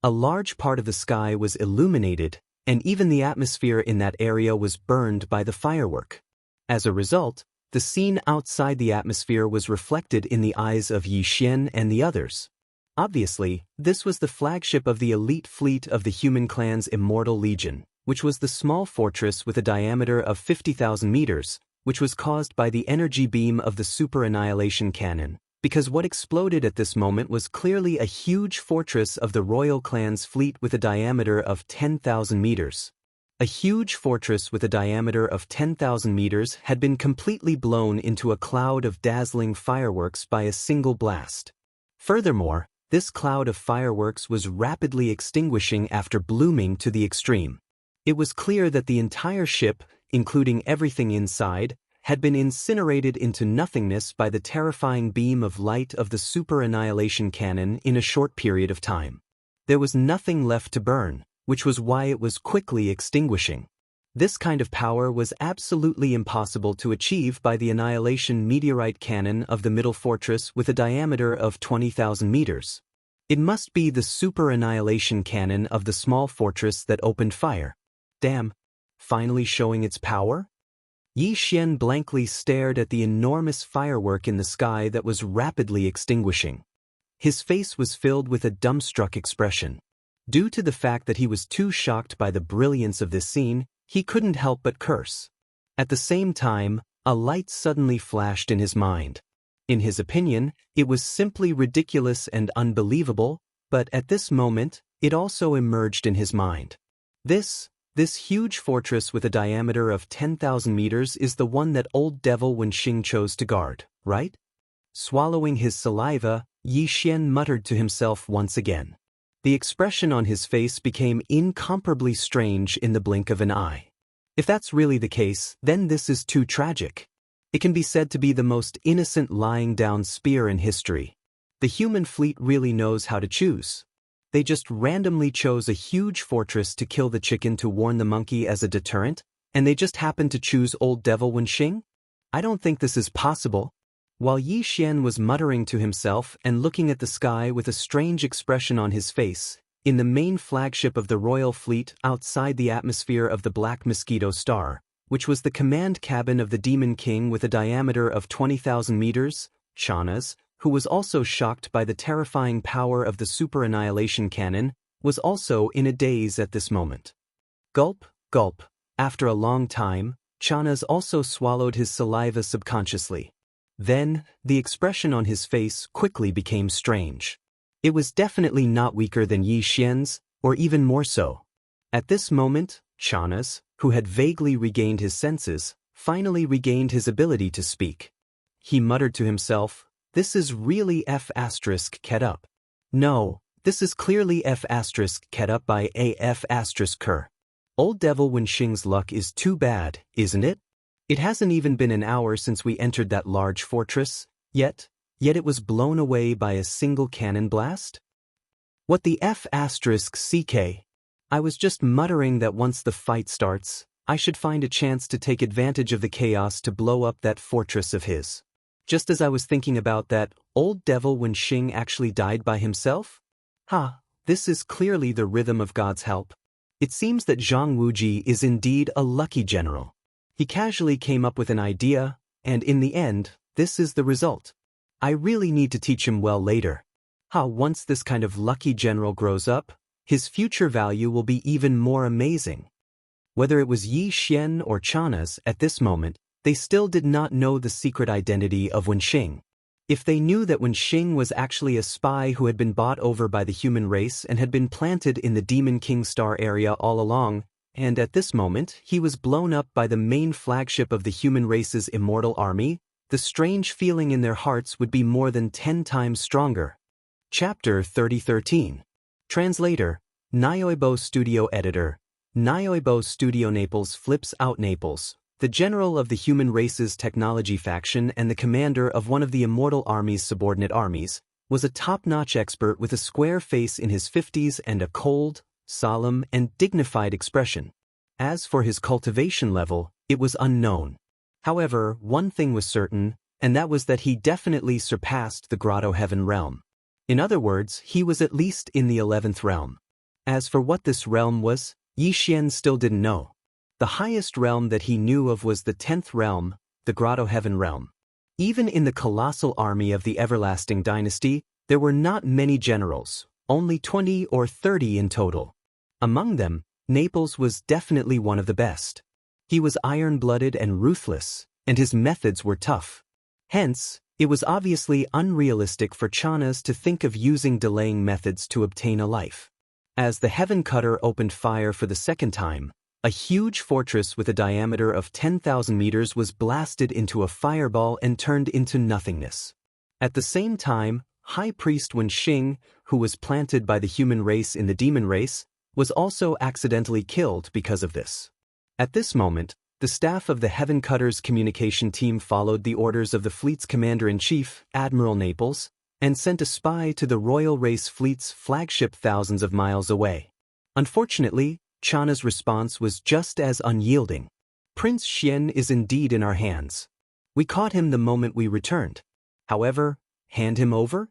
A large part of the sky was illuminated, and even the atmosphere in that area was burned by the firework. As a result, the scene outside the atmosphere was reflected in the eyes of Yi Xian and the others. Obviously, this was the flagship of the elite fleet of the human clan's Immortal Legion, which was the small fortress with a diameter of 50,000 meters, which was caused by the energy beam of the super annihilation cannon, because what exploded at this moment was clearly a huge fortress of the royal clan's fleet with a diameter of 10,000 meters. A huge fortress with a diameter of 10,000 meters had been completely blown into a cloud of dazzling fireworks by a single blast. Furthermore, this cloud of fireworks was rapidly extinguishing after blooming to the extreme. It was clear that the entire ship, including everything inside, had been incinerated into nothingness by the terrifying beam of light of the super annihilation cannon in a short period of time. There was nothing left to burn, which was why it was quickly extinguishing. This kind of power was absolutely impossible to achieve by the annihilation meteorite cannon of the middle fortress with a diameter of 20,000 meters. It must be the super annihilation cannon of the small fortress that opened fire. Damn. Finally showing its power? Yi Xian blankly stared at the enormous firework in the sky that was rapidly extinguishing. His face was filled with a dumbstruck expression. Due to the fact that he was too shocked by the brilliance of this scene, he couldn't help but curse. At the same time, a light suddenly flashed in his mind. In his opinion, it was simply ridiculous and unbelievable, but at this moment, it also emerged in his mind. This huge fortress with a diameter of 10,000 meters is the one that old devil Wenxing chose to guard, right? Swallowing his saliva, Yi Xian muttered to himself once again. The expression on his face became incomparably strange in the blink of an eye. If that's really the case, then this is too tragic. It can be said to be the most innocent lying down spear in history. The human fleet really knows how to choose. They just randomly chose a huge fortress to kill the chicken to warn the monkey as a deterrent, and they just happened to choose old devil Wenxing? I don't think this is possible. While Yi Xian was muttering to himself and looking at the sky with a strange expression on his face, in the main flagship of the royal fleet outside the atmosphere of the Black Mosquito Star, which was the command cabin of the Demon King with a diameter of 20,000 meters, Chanas, who was also shocked by the terrifying power of the super annihilation cannon, was also in a daze at this moment. Gulp, gulp. After a long time, Chanas also swallowed his saliva subconsciously. Then, the expression on his face quickly became strange. It was definitely not weaker than Yi Xian's, or even more so. At this moment, Chanas, who had vaguely regained his senses, finally regained his ability to speak. He muttered to himself, "This is really F** ket up. No, this is clearly F** ket up by A F** Ker. Old devil Wenxing's luck is too bad, isn't it? It hasn't even been an hour since we entered that large fortress, yet it was blown away by a single cannon blast? What the F** ck? I was just muttering that once the fight starts, I should find a chance to take advantage of the chaos to blow up that fortress of his. Just as I was thinking about that, old devil Wenxing actually died by himself? This is clearly the rhythm of God's help. It seems that Zhang Wuji is indeed a lucky general. He casually came up with an idea, and in the end, this is the result. I really need to teach him well later. Once this kind of lucky general grows up, his future value will be even more amazing. Whether it was Yi Xian or Chanas at this moment, they still did not know the secret identity of Wenxing. If they knew that Wenxing was actually a spy who had been bought over by the human race and had been planted in the Demon King Star area all along, and at this moment he was blown up by the main flagship of the human race's immortal army, the strange feeling in their hearts would be more than 10 times stronger. Chapter 3013. Translator, Niobe Studio Editor. Niobe Studio Naples flips out Naples, the general of the human race's technology faction and the commander of one of the Immortal Army's subordinate armies, was a top-notch expert with a square face in his 50s and a cold, solemn, and dignified expression. As for his cultivation level, it was unknown. However, one thing was certain, and that was that he definitely surpassed the Grotto Heaven realm. In other words, he was at least in the 11th realm. As for what this realm was, Yi Xian still didn't know. The highest realm that he knew of was the 10th realm, the Grotto Heaven realm. Even in the colossal army of the Everlasting Dynasty, there were not many generals, only 20 or 30 in total. Among them, Naples was definitely one of the best. He was iron-blooded and ruthless, and his methods were tough. Hence, it was obviously unrealistic for Chanas to think of using delaying methods to obtain a life. As the Heaven Cutter opened fire for the second time, a huge fortress with a diameter of 10,000 meters was blasted into a fireball and turned into nothingness. At the same time, High Priest Wen Xing, who was planted by the human race in the demon race, was also accidentally killed because of this. At this moment, the staff of the Heaven Cutter's communication team followed the orders of the fleet's commander-in-chief, Admiral Naples, and sent a spy to the Royal Race Fleet's flagship thousands of miles away. Unfortunately, Chana's response was just as unyielding. Prince Xian is indeed in our hands. We caught him the moment we returned. However, hand him over?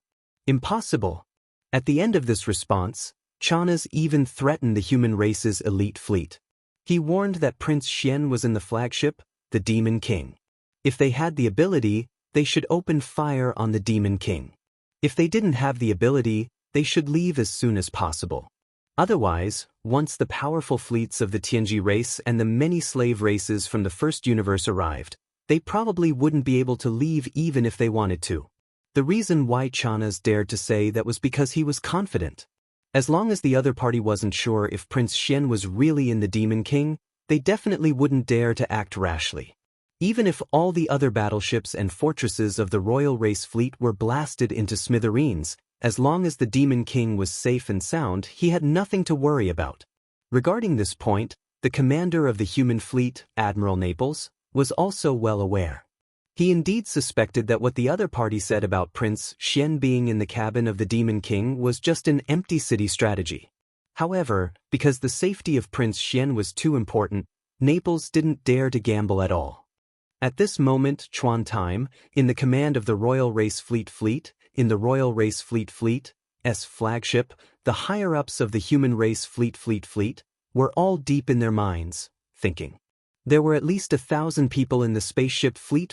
Impossible. At the end of this response, Chanas even threatened the human race's elite fleet. He warned that Prince Xian was in the flagship, the Demon King. If they had the ability, they should open fire on the Demon King. If they didn't have the ability, they should leave as soon as possible. Otherwise, once the powerful fleets of the Tianji race and the many slave races from the first universe arrived, they probably wouldn't be able to leave even if they wanted to. The reason why Chanas dared to say that was because he was confident. As long as the other party wasn't sure if Prince Xian was really in the Demon King, they definitely wouldn't dare to act rashly. Even if all the other battleships and fortresses of the Royal Race Fleet were blasted into smithereens, as long as the Demon King was safe and sound, he had nothing to worry about. Regarding this point, the commander of the human fleet, Admiral Naples, was also well aware. He indeed suspected that what the other party said about Prince Xian being in the cabin of the Demon King was just an empty city strategy. However, because the safety of Prince Xian was too important, Naples didn't dare to gamble at all. At this moment, Chuan Time, in the command of the Royal Race Fleet, in the Royal Race Fleet's flagship, the higher-ups of the Human Race Fleet, were all deep in their minds, thinking. There were at least 1,000 people in the spaceship Fleet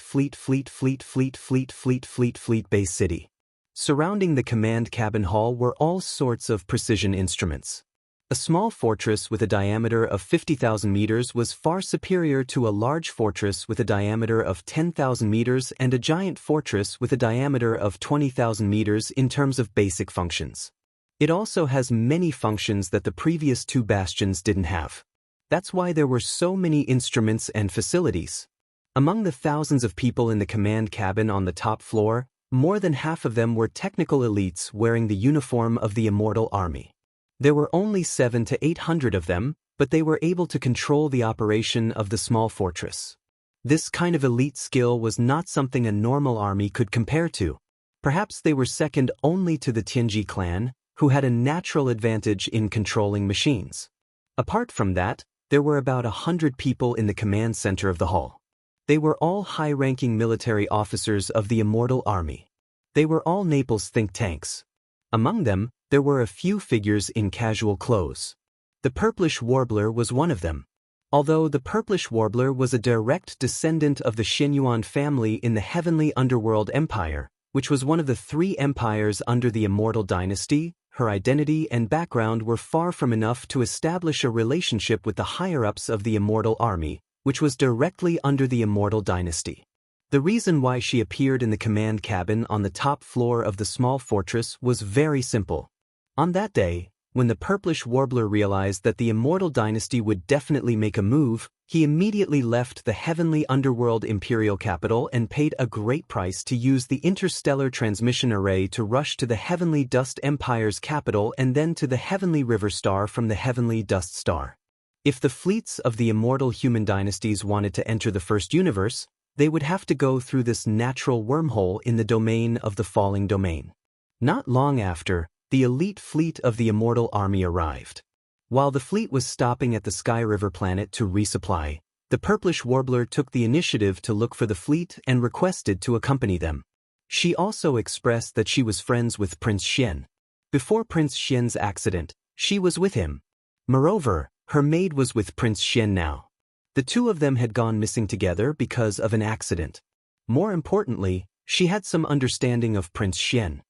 base city. Surrounding the command cabin hall were all sorts of precision instruments. A small fortress with a diameter of 50,000 meters was far superior to a large fortress with a diameter of 10,000 meters and a giant fortress with a diameter of 20,000 meters in terms of basic functions. It also has many functions that the previous two bastions didn't have. That's why there were so many instruments and facilities. Among the thousands of people in the command cabin on the top floor, more than half of them were technical elites wearing the uniform of the Immortal Army. There were only 700 to 800 of them, but they were able to control the operation of the small fortress. This kind of elite skill was not something a normal army could compare to. Perhaps they were second only to the Tianji clan, who had a natural advantage in controlling machines. Apart from that, there were about 100 people in the command center of the hall. They were all high-ranking military officers of the Immortal Army. They were all Naples think tanks. Among them, there were a few figures in casual clothes. The Purplish Warbler was one of them. Although the Purplish Warbler was a direct descendant of the Xianyuan family in the Heavenly Underworld Empire, which was one of the 3 empires under the Immortal Dynasty, her identity and background were far from enough to establish a relationship with the higher-ups of the Immortal Army, which was directly under the Immortal Dynasty. The reason why she appeared in the command cabin on the top floor of the small fortress was very simple. On that day, when the purplish warbler realized that the immortal dynasty would definitely make a move, he immediately left the heavenly underworld imperial capital and paid a great price to use the interstellar transmission array to rush to the heavenly dust empire's capital and then to the heavenly river star from the heavenly dust star. If the fleets of the immortal human dynasties wanted to enter the first universe, they would have to go through this natural wormhole in the domain of the falling domain. Not long after, the elite fleet of the immortal army arrived. While the fleet was stopping at the Sky River planet to resupply, the purplish warbler took the initiative to look for the fleet and requested to accompany them. She also expressed that she was friends with Prince Xian. Before Prince Xian's accident, she was with him. Moreover, her maid was with Prince Xian now. The two of them had gone missing together because of an accident. More importantly, she had some understanding of Prince Xian.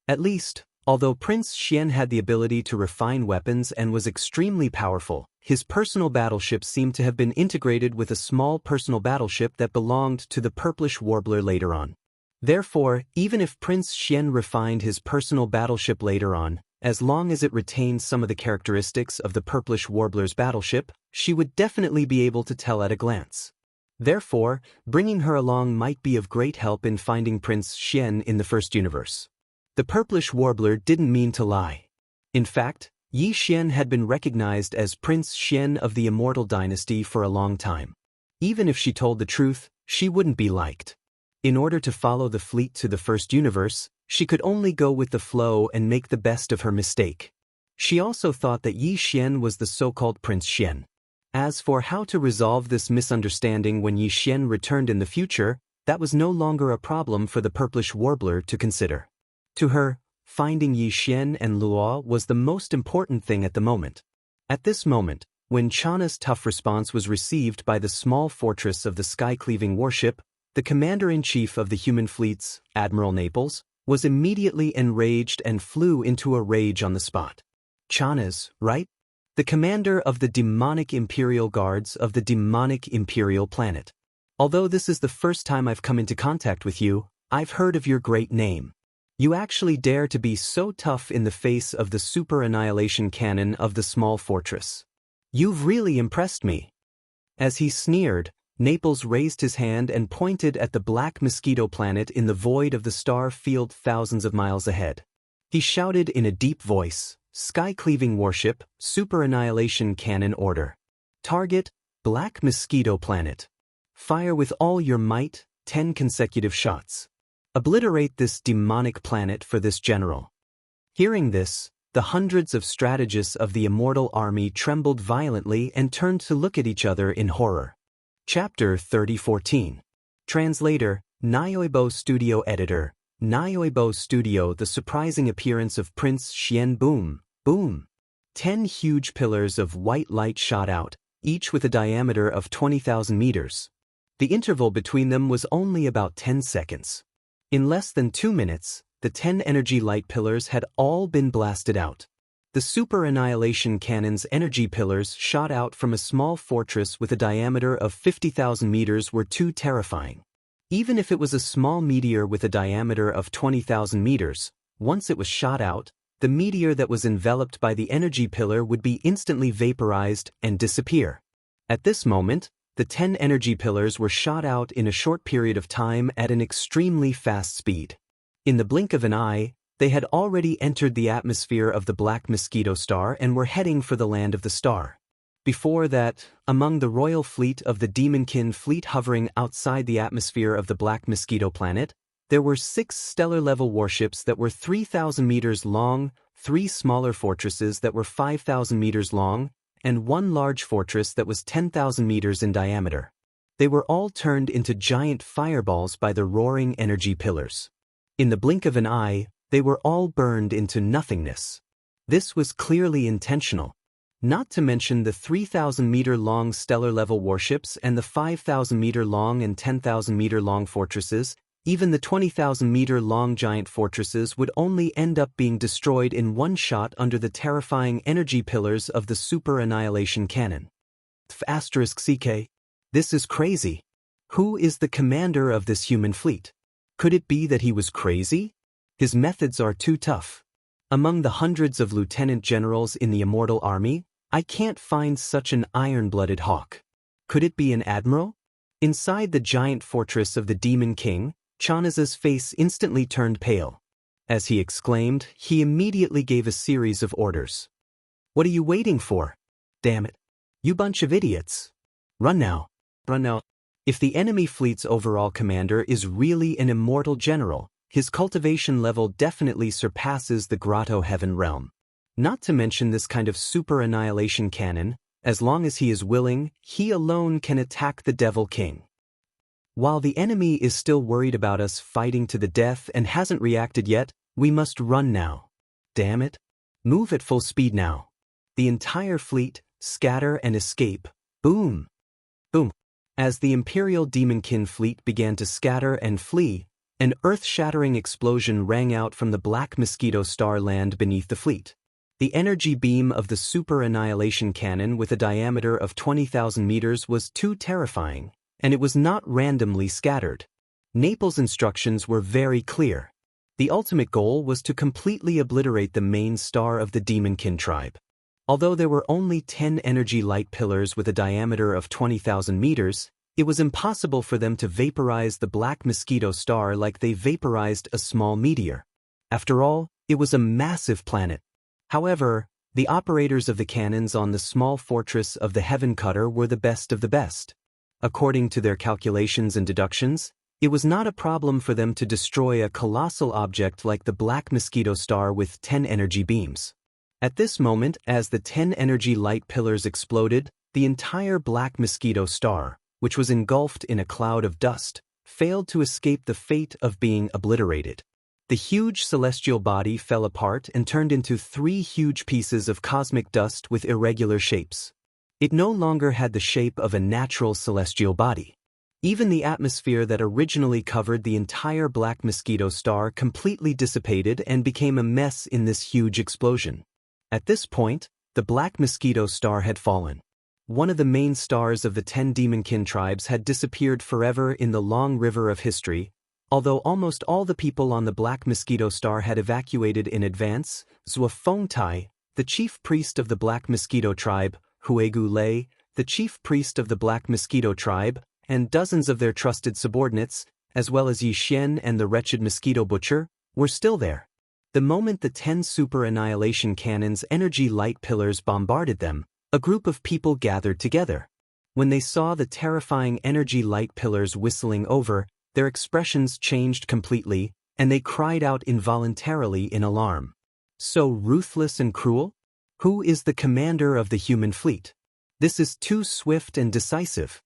At least, although Prince Xian had the ability to refine weapons and was extremely powerful, his personal battleship seemed to have been integrated with a small personal battleship that belonged to the purplish warbler later on. Therefore, even if Prince Xian refined his personal battleship later on, as long as it retained some of the characteristics of the purplish warbler's battleship, she would definitely be able to tell at a glance. Therefore, bringing her along might be of great help in finding Prince Xian in the first universe. The purplish warbler didn't mean to lie. In fact, Yi Xian had been recognized as Prince Xian of the immortal dynasty for a long time. Even if she told the truth, she wouldn't be liked. In order to follow the fleet to the first universe, she could only go with the flow and make the best of her mistake. She also thought that Yi Xian was the so-called Prince Xian. As for how to resolve this misunderstanding when Yi Xian returned in the future, that was no longer a problem for the purplish warbler to consider. To her, finding Yi Xian and Luo was the most important thing at the moment. At this moment, when Chana's tough response was received by the small fortress of the sky-cleaving warship, the commander-in-chief of the human fleets, Admiral Naples, was immediately enraged and flew into a rage on the spot. Chana's, right? The commander of the demonic imperial guards of the demonic imperial planet. Although this is the first time I've come into contact with you, I've heard of your great name. You actually dare to be so tough in the face of the super annihilation cannon of the small fortress. You've really impressed me. As he sneered, Naples raised his hand and pointed at the black mosquito planet in the void of the star field thousands of miles ahead. He shouted in a deep voice, "Sky-cleaving warship, super annihilation cannon order. Target, black mosquito planet. Fire with all your might, 10 consecutive shots. Obliterate this demonic planet for this general." Hearing this, the hundreds of strategists of the immortal army trembled violently and turned to look at each other in horror. Chapter 30:14. Translator, Nyoibo Studio Editor, Nyoibo Studio. The surprising appearance of Prince Xian. Boom, boom. 10 huge pillars of white light shot out, each with a diameter of 20,000 meters. The interval between them was only about 10 seconds. In less than 2 minutes, the 10 energy light pillars had all been blasted out. The super annihilation cannon's energy pillars shot out from a small fortress with a diameter of 50,000 meters were too terrifying. Even if it was a small meteor with a diameter of 20,000 meters, once it was shot out, the meteor that was enveloped by the energy pillar would be instantly vaporized and disappear. At this moment, the 10 energy pillars were shot out in a short period of time at an extremely fast speed. In the blink of an eye, they had already entered the atmosphere of the Black Mosquito Star and were heading for the land of the star. Before that, among the royal fleet of the Demonkin fleet hovering outside the atmosphere of the Black Mosquito planet, there were 6 stellar-level warships that were 3,000 meters long, 3 smaller fortresses that were 5,000 meters long, and 1 large fortress that was 10,000 meters in diameter. They were all turned into giant fireballs by the roaring energy pillars. In the blink of an eye, they were all burned into nothingness. This was clearly intentional. Not to mention the 3,000-meter-long stellar-level warships and the 5,000-meter-long and 10,000-meter-long fortresses, even the 20,000-meter-long giant fortresses would only end up being destroyed in one shot under the terrifying energy pillars of the super annihilation cannon. *CK. This is crazy. Who is the commander of this human fleet? Could it be that he was crazy? His methods are too tough. Among the hundreds of lieutenant generals in the immortal army, I can't find such an iron-blooded hawk. Could it be an admiral? Inside the giant fortress of the Demon King, Chanaza's face instantly turned pale. As he exclaimed, he immediately gave a series of orders. What are you waiting for? Damn it. You bunch of idiots. Run now. Run now. If the enemy fleet's overall commander is really an immortal general, his cultivation level definitely surpasses the Grotto Heaven realm. Not to mention this kind of super annihilation cannon, as long as he is willing, he alone can attack the Devil King. While the enemy is still worried about us fighting to the death and hasn't reacted yet, we must run now. Damn it. Move at full speed now. The entire fleet, scatter and escape. Boom. Boom. As the Imperial Demonkin fleet began to scatter and flee, an earth-shattering explosion rang out from the Black Mosquito Star land beneath the fleet. The energy beam of the super annihilation cannon with a diameter of 20,000 meters was too terrifying, and it was not randomly scattered. Naples' instructions were very clear. The ultimate goal was to completely obliterate the main star of the Demonkin tribe. Although there were only 10 energy light pillars with a diameter of 20,000 meters, it was impossible for them to vaporize the Black Mosquito Star like they vaporized a small meteor. After all, it was a massive planet. However, the operators of the cannons on the small fortress of the Heaven Cutter were the best of the best. According to their calculations and deductions, it was not a problem for them to destroy a colossal object like the Black Mosquito Star with 10 energy beams. At this moment, as the 10 energy light pillars exploded, the entire Black Mosquito Star, which was engulfed in a cloud of dust, failed to escape the fate of being obliterated. The huge celestial body fell apart and turned into 3 huge pieces of cosmic dust with irregular shapes. It no longer had the shape of a natural celestial body. Even the atmosphere that originally covered the entire Black Mosquito Star completely dissipated and became a mess in this huge explosion. At this point, the Black Mosquito Star had fallen. One of the main stars of the 10 Demonkin tribes had disappeared forever in the long river of history. Although almost all the people on the Black Mosquito Star had evacuated in advance, Zhuofengtai, the chief priest of the Black Mosquito tribe, Huegu Lei, the chief priest of the Black Mosquito tribe, and dozens of their trusted subordinates, as well as Yi Xian and the wretched Mosquito Butcher, were still there. The moment the 10 super annihilation cannons' energy light pillars bombarded them, a group of people gathered together. When they saw the terrifying energy light pillars whistling over, their expressions changed completely, and they cried out involuntarily in alarm. So ruthless and cruel? Who is the commander of the human fleet? This is too swift and decisive.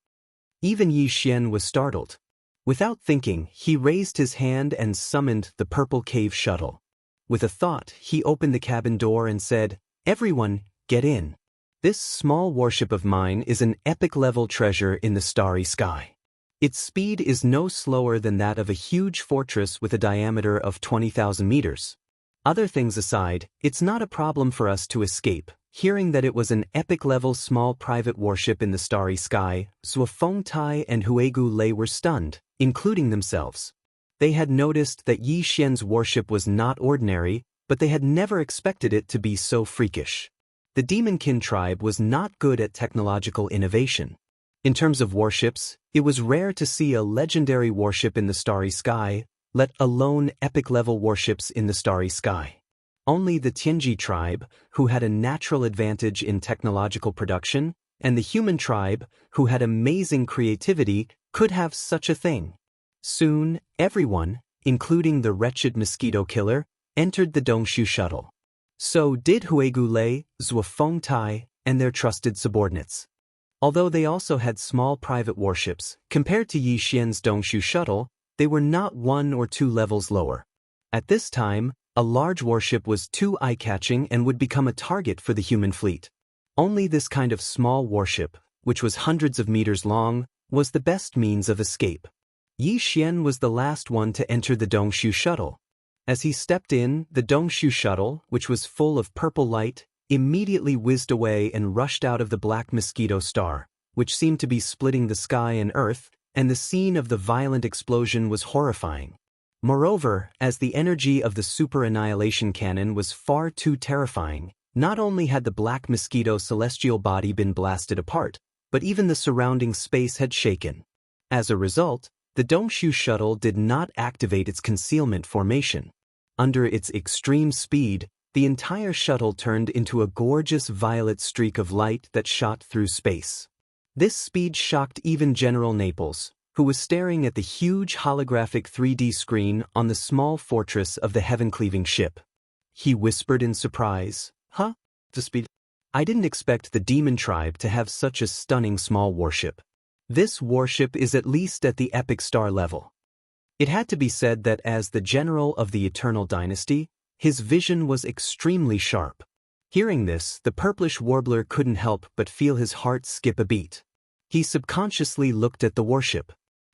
Even Yi Xian was startled. Without thinking, he raised his hand and summoned the Purple Cave Shuttle. With a thought, he opened the cabin door and said, "Everyone, get in. This small warship of mine is an epic-level treasure in the starry sky. Its speed is no slower than that of a huge fortress with a diameter of 20,000 meters. Other things aside, it's not a problem for us to escape." Hearing that it was an epic-level small private warship in the starry sky, Zhuofengtai and Huegu Lei were stunned, including themselves. They had noticed that Yi Xian's warship was not ordinary, but they had never expected it to be so freakish. The Demonkin tribe was not good at technological innovation. In terms of warships, it was rare to see a legendary warship in the starry sky, let alone epic-level warships in the starry sky. Only the Tianji tribe, who had a natural advantage in technological production, and the human tribe, who had amazing creativity, could have such a thing. Soon, everyone, including the wretched mosquito killer, entered the Dongshu shuttle. So did Huegu Lei, Zhuofengtai, and their trusted subordinates. Although they also had small private warships, compared to Yi Xian's Dongshu shuttle, they were not 1 or 2 levels lower. At this time, a large warship was too eye-catching and would become a target for the human fleet. Only this kind of small warship, which was hundreds of meters long, was the best means of escape. Yi Xian was the last one to enter the Dongshu shuttle. As he stepped in, the Dongshu shuttle, which was full of purple light, immediately whizzed away and rushed out of the Black Mosquito Star, which seemed to be splitting the sky and earth, and the scene of the violent explosion was horrifying. Moreover, as the energy of the super annihilation cannon was far too terrifying, not only had the Black Mosquito celestial body been blasted apart, but even the surrounding space had shaken. As a result, the Dongshu shuttle did not activate its concealment formation. Under its extreme speed, the entire shuttle turned into a gorgeous violet streak of light that shot through space. This speed shocked even General Naples, who was staring at the huge holographic 3D screen on the small fortress of the heaven-cleaving ship. He whispered in surprise, "Huh? The speed? I didn't expect the Demon Tribe to have such a stunning small warship. This warship is at least at the epic star level." It had to be said that as the general of the Eternal Dynasty, his vision was extremely sharp. Hearing this, the purplish warbler couldn't help but feel his heart skip a beat. He subconsciously looked at the warship.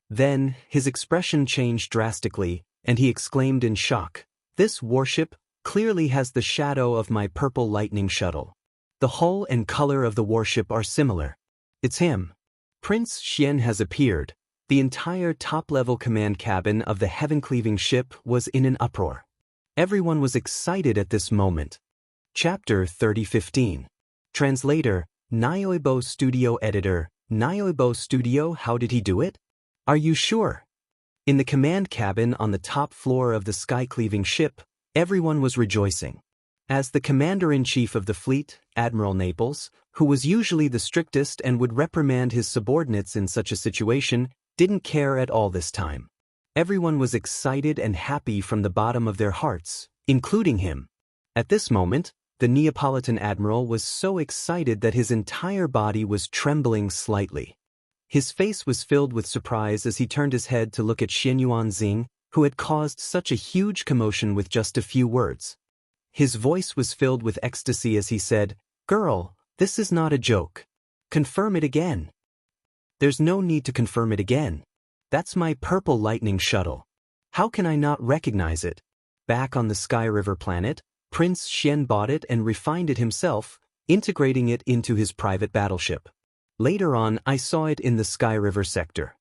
Then, his expression changed drastically, and he exclaimed in shock, "This warship clearly has the shadow of my purple lightning shuttle. The hull and color of the warship are similar. It's him." Prince Xian has appeared. The entire top-level command cabin of the heaven-cleaving ship was in an uproar. Everyone was excited at this moment. Chapter 30:15. Translator, Nyoibo Studio Editor, Nyoibo Studio. How did he do it? Are you sure? In the command cabin on the top floor of the sky-cleaving ship, everyone was rejoicing. As the commander-in-chief of the fleet, Admiral Naples, who was usually the strictest and would reprimand his subordinates in such a situation, didn't care at all this time. Everyone was excited and happy from the bottom of their hearts, including him. At this moment, the Neapolitan admiral was so excited that his entire body was trembling slightly. His face was filled with surprise as he turned his head to look at Xian Yuanxing, who had caused such a huge commotion with just a few words. His voice was filled with ecstasy as he said, "Girl, this is not a joke. Confirm it again." "There's no need to confirm it again. That's my purple lightning shuttle. How can I not recognize it?" Back on the Sky River planet, Prince Xian bought it and refined it himself, integrating it into his private battleship. Later on, I saw it in the Sky River sector.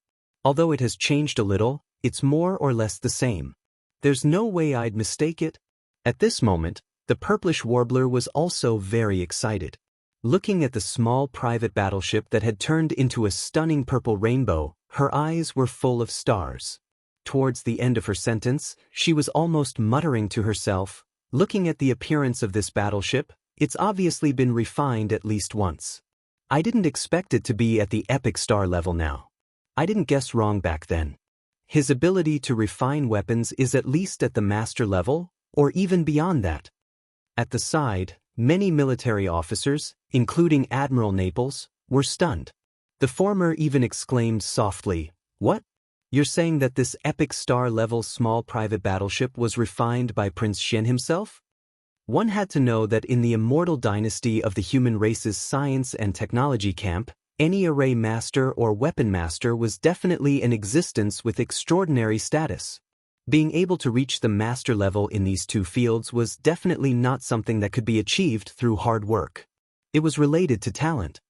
Although it has changed a little, it's more or less the same. There's no way I'd mistake it. At this moment, the purplish warbler was also very excited. Looking at the small private battleship that had turned into a stunning purple rainbow, her eyes were full of stars. Towards the end of her sentence, she was almost muttering to herself, "Looking at the appearance of this battleship, it's obviously been refined at least once. I didn't expect it to be at the epic star level now. I didn't guess wrong back then. His ability to refine weapons is at least at the master level, or even beyond that." At the side, many military officers, including Admiral Naples, were stunned. The former even exclaimed softly, "What? You're saying that this epic star-level small private battleship was refined by Prince Xian himself?" One had to know that in the immortal dynasty of the human race's science and technology camp, any array master or weapon master was definitely in existence with extraordinary status. Being able to reach the master level in these two fields was definitely not something that could be achieved through hard work. It was related to talent.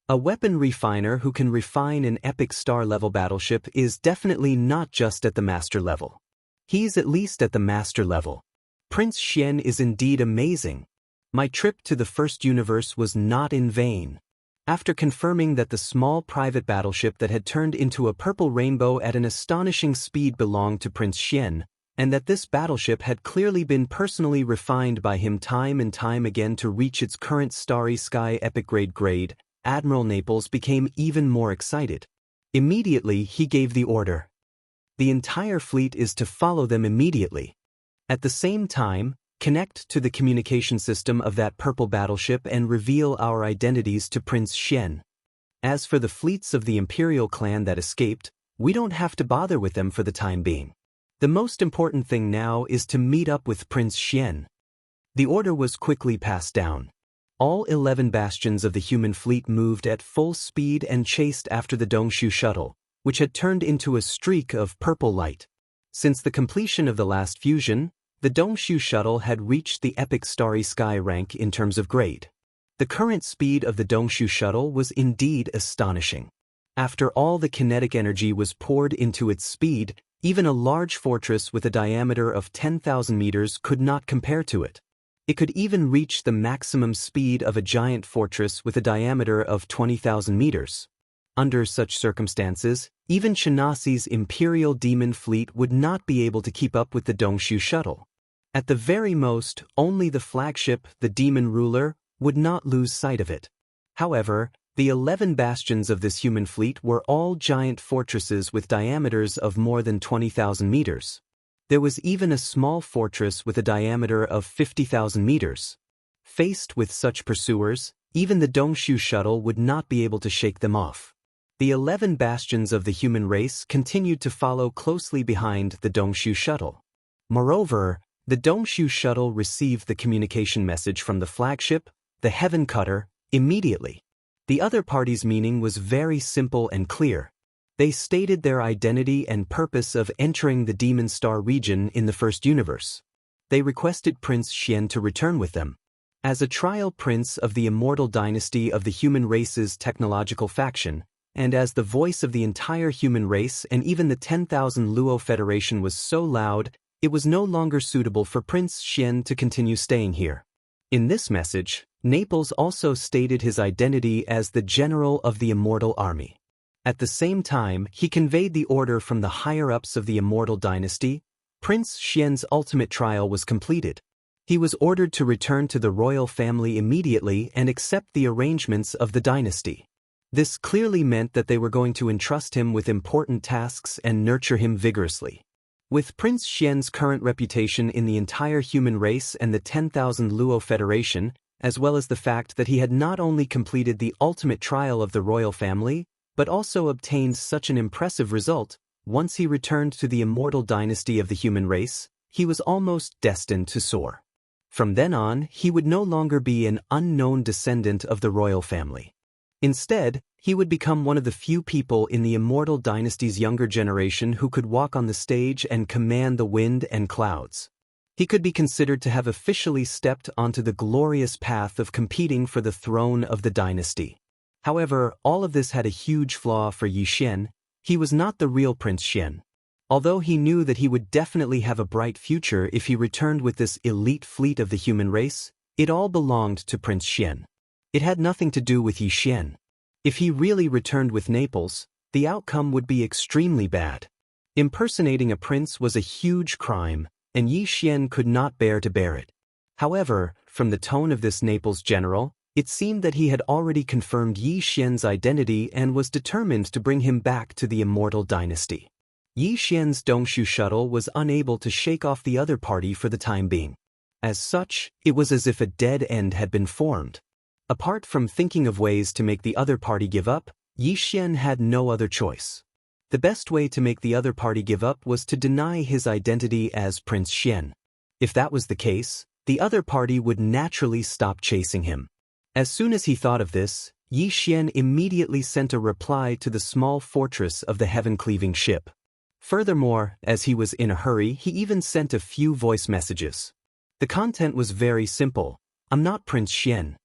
A weapon refiner who can refine an epic star-level battleship is definitely not just at the master level. He's at least at the master level. Prince Xian is indeed amazing. My trip to the first universe was not in vain. After confirming that the small private battleship that had turned into a purple rainbow at an astonishing speed belonged to Prince Xian, and that this battleship had clearly been personally refined by him time and time again to reach its current starry sky epic grade, Admiral Naples became even more excited. Immediately he gave the order. The entire fleet is to follow them immediately. At the same time, connect to the communication system of that purple battleship and reveal our identities to Prince Xian. As for the fleets of the Imperial clan that escaped, we don't have to bother with them for the time being. The most important thing now is to meet up with Prince Xian. The order was quickly passed down. All 11 bastions of the human fleet moved at full speed and chased after the Dongshu shuttle, which had turned into a streak of purple light. Since the completion of the last fusion, the Dongshu shuttle had reached the epic starry sky rank in terms of grade. The current speed of the Dongshu shuttle was indeed astonishing. After all the kinetic energy was poured into its speed, Even a large fortress with a diameter of 10,000 meters could not compare to it. It could even reach the maximum speed of a giant fortress with a diameter of 20,000 meters. Under such circumstances, even Chanasi's Imperial Demon Fleet would not be able to keep up with the Dongshu shuttle. At the very most, only the flagship, the Demon Ruler, would not lose sight of it. However, the 11 bastions of this human fleet were all giant fortresses with diameters of more than 20,000 meters. There was even a small fortress with a diameter of 50,000 meters. Faced with such pursuers, even the Dongshu shuttle would not be able to shake them off. The 11 bastions of the human race continued to follow closely behind the Dongshu shuttle. Moreover, the Dongshu shuttle received the communication message from the flagship, the Heaven Cutter, immediately. The other party's meaning was very simple and clear. They stated their identity and purpose of entering the Demon Star region in the first universe. They requested Prince Xian to return with them. As a trial prince of the immortal dynasty of the human race's technological faction, and as the voice of the entire human race and even the 10,000 Luo Federation was so loud, it was no longer suitable for Prince Xian to continue staying here. In this message, Naples also stated his identity as the general of the immortal army. At the same time, he conveyed the order from the higher-ups of the immortal dynasty. Prince Xian's ultimate trial was completed. He was ordered to return to the royal family immediately and accept the arrangements of the dynasty. This clearly meant that they were going to entrust him with important tasks and nurture him vigorously. With Prince Xian's current reputation in the entire human race and the 10,000 Luo Federation, as well as the fact that he had not only completed the ultimate trial of the royal family, but also obtained such an impressive result, once he returned to the immortal dynasty of the human race, he was almost destined to soar. From then on, he would no longer be an unknown descendant of the royal family. Instead, he would become one of the few people in the immortal dynasty's younger generation who could walk on the stage and command the wind and clouds. He could be considered to have officially stepped onto the glorious path of competing for the throne of the dynasty. However, all of this had a huge flaw for Yi Xian. He was not the real Prince Xian. Although he knew that he would definitely have a bright future if he returned with this elite fleet of the human race, it all belonged to Prince Xian. It had nothing to do with Yi Xian. If he really returned with Naples, the outcome would be extremely bad. Impersonating a prince was a huge crime, and Yi Xian could not bear to bear it. However, from the tone of this Naples general, it seemed that he had already confirmed Yi Xian's identity and was determined to bring him back to the immortal dynasty. Yi Xian's Dongshu shuttle was unable to shake off the other party for the time being. As such, it was as if a dead end had been formed. Apart from thinking of ways to make the other party give up, Yi Xian had no other choice. The best way to make the other party give up was to deny his identity as Prince Xian. If that was the case, the other party would naturally stop chasing him. As soon as he thought of this, Yi Xian immediately sent a reply to the small fortress of the heaven-cleaving ship. Furthermore, as he was in a hurry, he even sent a few voice messages. The content was very simple. I'm not Prince Xian.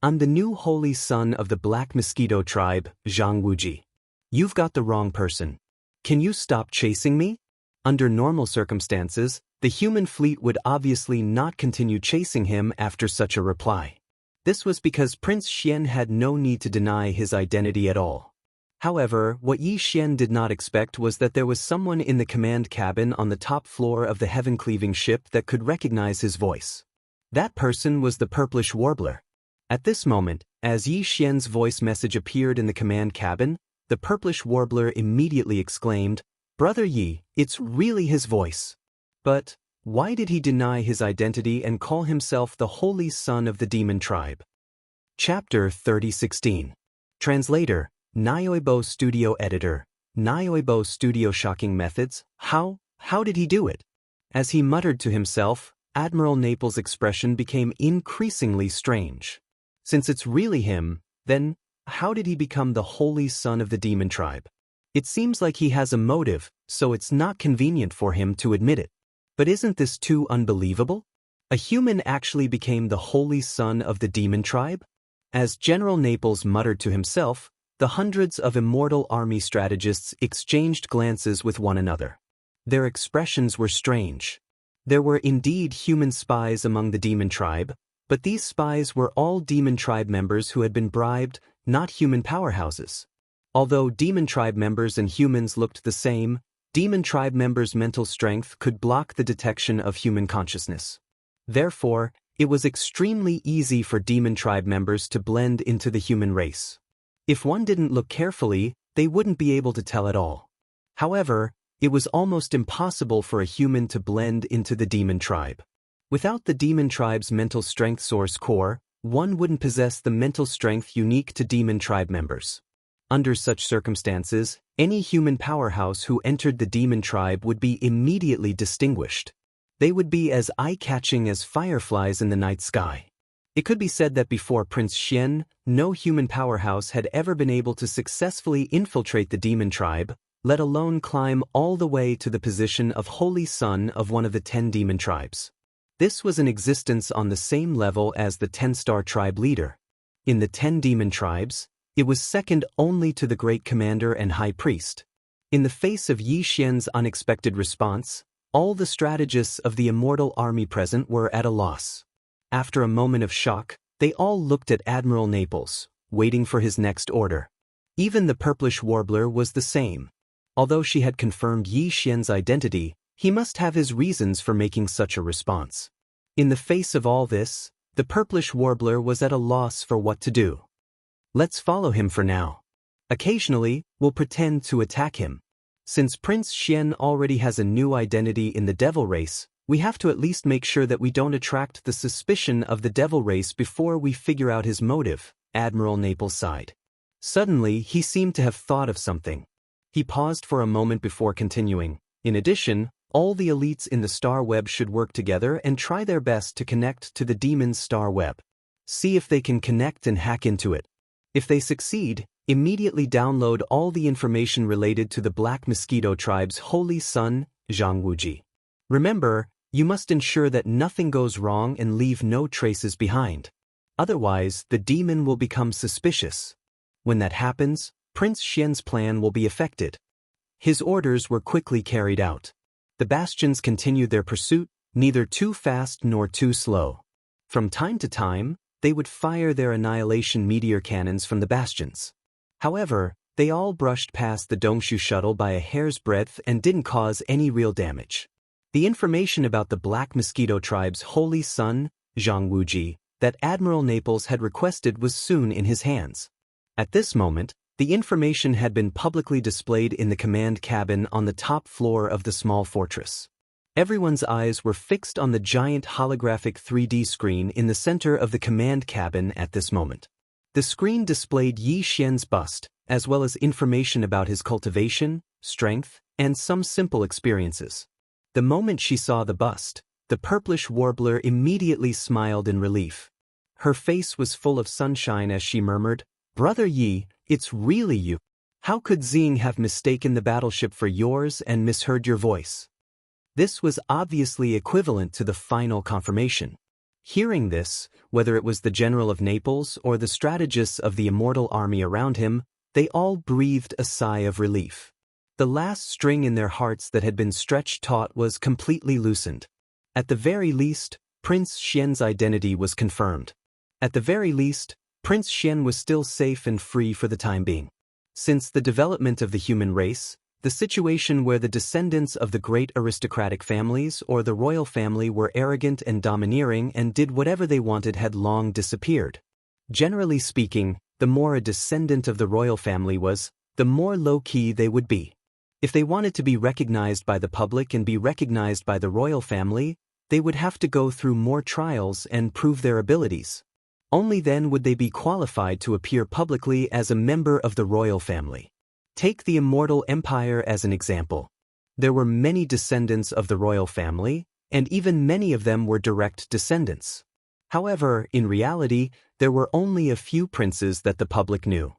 I'm the new holy son of the Black Mosquito tribe, Zhang Wuji. You've got the wrong person. Can you stop chasing me? Under normal circumstances, the human fleet would obviously not continue chasing him after such a reply. This was because Prince Xian had no need to deny his identity at all. However, what Yi Xian did not expect was that there was someone in the command cabin on the top floor of the heaven-cleaving ship that could recognize his voice. That person was the Purplish Warbler. At this moment, as Yi Xian's voice message appeared in the command cabin, the Purplish Warbler immediately exclaimed, "Brother Yi, it's really his voice." But why did he deny his identity and call himself the Holy Son of the Demon Tribe? Chapter 3016. Translator, Nyoibo Studio Editor, Nyoibo Studio Shocking Methods. How did he do it? As he muttered to himself, Admiral Naples' expression became increasingly strange. Since it's really him, then how did he become the Holy Son of the Demon Tribe? It seems like he has a motive, so it's not convenient for him to admit it. But isn't this too unbelievable? A human actually became the Holy Son of the Demon Tribe? As General Naples muttered to himself, the hundreds of immortal army strategists exchanged glances with one another. Their expressions were strange. There were indeed human spies among the demon tribe, but these spies were all demon tribe members who had been bribed, not human powerhouses. Although demon tribe members and humans looked the same, demon tribe members' mental strength could block the detection of human consciousness. Therefore, it was extremely easy for demon tribe members to blend into the human race. If one didn't look carefully, they wouldn't be able to tell at all. However, it was almost impossible for a human to blend into the demon tribe. Without the demon tribe's mental strength source core, one wouldn't possess the mental strength unique to demon tribe members. Under such circumstances, any human powerhouse who entered the demon tribe would be immediately distinguished. They would be as eye-catching as fireflies in the night sky. It could be said that before Prince Xian, no human powerhouse had ever been able to successfully infiltrate the demon tribe, let alone climb all the way to the position of Holy Son of one of the 10 demon tribes. This was an existence on the same level as the 10-star tribe leader. In the 10 demon tribes, it was second only to the great commander and high priest. In the face of Yi Xian's unexpected response, all the strategists of the immortal army present were at a loss. After a moment of shock, they all looked at Admiral Naples, waiting for his next order. Even the purplish warbler was the same. Although she had confirmed Yi Xian's identity, he must have his reasons for making such a response. In the face of all this, the purplish warbler was at a loss for what to do. Let's follow him for now. Occasionally, we'll pretend to attack him. Since Prince Xian already has a new identity in the devil race, we have to at least make sure that we don't attract the suspicion of the devil race before we figure out his motive, Admiral Naples sighed. Suddenly, he seemed to have thought of something. He paused for a moment before continuing. In addition, all the elites in the star web should work together and try their best to connect to the demon's star web. See if they can connect and hack into it. If they succeed, immediately download all the information related to the Black Mosquito tribe's holy son, Zhang Wuji. Remember, you must ensure that nothing goes wrong and leave no traces behind. Otherwise, the demon will become suspicious. When that happens, Prince Xian's plan will be affected. His orders were quickly carried out. The bastions continued their pursuit, neither too fast nor too slow. From time to time, they would fire their annihilation meteor cannons from the bastions. However, they all brushed past the Dongshu shuttle by a hair's breadth and didn't cause any real damage. The information about the Black Mosquito tribe's holy son, Zhang Wuji, that Admiral Naples had requested was soon in his hands. At this moment, the information had been publicly displayed in the command cabin on the top floor of the small fortress. Everyone's eyes were fixed on the giant holographic 3D screen in the center of the command cabin at this moment. The screen displayed Yi Xian's bust, as well as information about his cultivation, strength, and some simple experiences. The moment she saw the bust, the purplish warbler immediately smiled in relief. Her face was full of sunshine as she murmured, "Brother Yi, it's really you. How could Xing have mistaken the battleship for yours and misheard your voice?" This was obviously equivalent to the final confirmation. Hearing this, whether it was the general of Naples or the strategists of the immortal army around him, they all breathed a sigh of relief. The last string in their hearts that had been stretched taut was completely loosened. At the very least, Prince Xian's identity was confirmed. At the very least, Prince Xian was still safe and free for the time being. Since the development of the human race, the situation where the descendants of the great aristocratic families or the royal family were arrogant and domineering and did whatever they wanted had long disappeared. Generally speaking, the more a descendant of the royal family was, the more low-key they would be. If they wanted to be recognized by the public and be recognized by the royal family, they would have to go through more trials and prove their abilities. Only then would they be qualified to appear publicly as a member of the royal family. Take the immortal empire as an example. There were many descendants of the royal family, and even many of them were direct descendants. However, in reality, there were only a few princes that the public knew.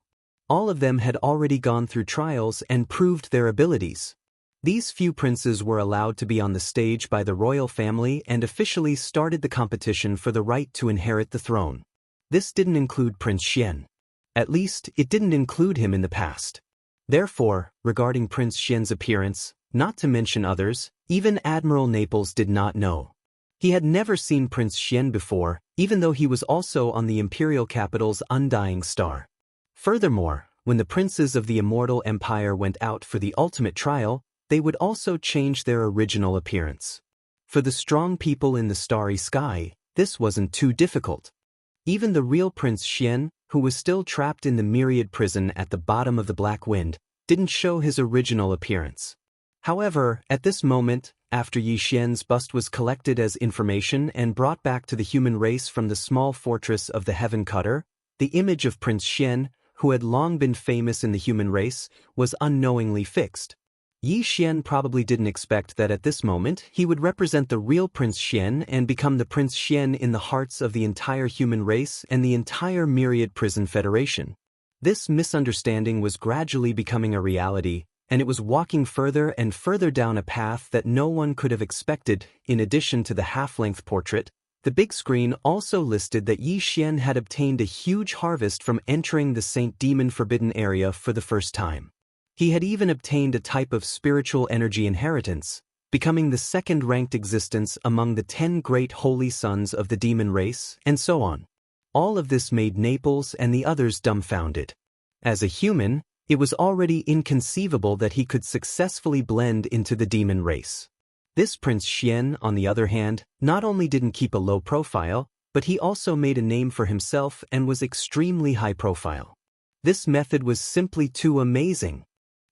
All of them had already gone through trials and proved their abilities. These few princes were allowed to be on the stage by the royal family and officially started the competition for the right to inherit the throne. This didn't include Prince Xian. At least, it didn't include him in the past. Therefore, regarding Prince Xian's appearance, Not to mention others, even Admiral Naples did not know. He had never seen Prince Xian before, even though he was also on the imperial capital's undying star. Furthermore, when the princes of the Immortal Empire went out for the ultimate trial, they would also change their original appearance. For the strong people in the starry sky, this wasn't too difficult. Even the real Prince Xian, who was still trapped in the myriad prison at the bottom of the Black Wind, didn't show his original appearance. However, at this moment, after Yi Xian's bust was collected as information and brought back to the human race from the small fortress of the Heaven Cutter, the image of Prince Xian, who had long been famous in the human race, was unknowingly fixed. Yi Xian probably didn't expect that at this moment he would represent the real Prince Xian and become the Prince Xian in the hearts of the entire human race and the entire Myriad Prison Federation. This misunderstanding was gradually becoming a reality, and it was walking further and further down a path that no one could have expected. In addition to the half-length portrait, the big screen also listed that Yi Xian had obtained a huge harvest from entering the Saint Demon Forbidden area for the first time. He had even obtained a type of spiritual energy inheritance, becoming the second-ranked existence among the 10 great holy sons of the demon race, and so on. All of this made Naples and the others dumbfounded. As a human, it was already inconceivable that he could successfully blend into the demon race. This Prince Xian, on the other hand, not only didn't keep a low profile, but he also made a name for himself and was extremely high profile. This method was simply too amazing.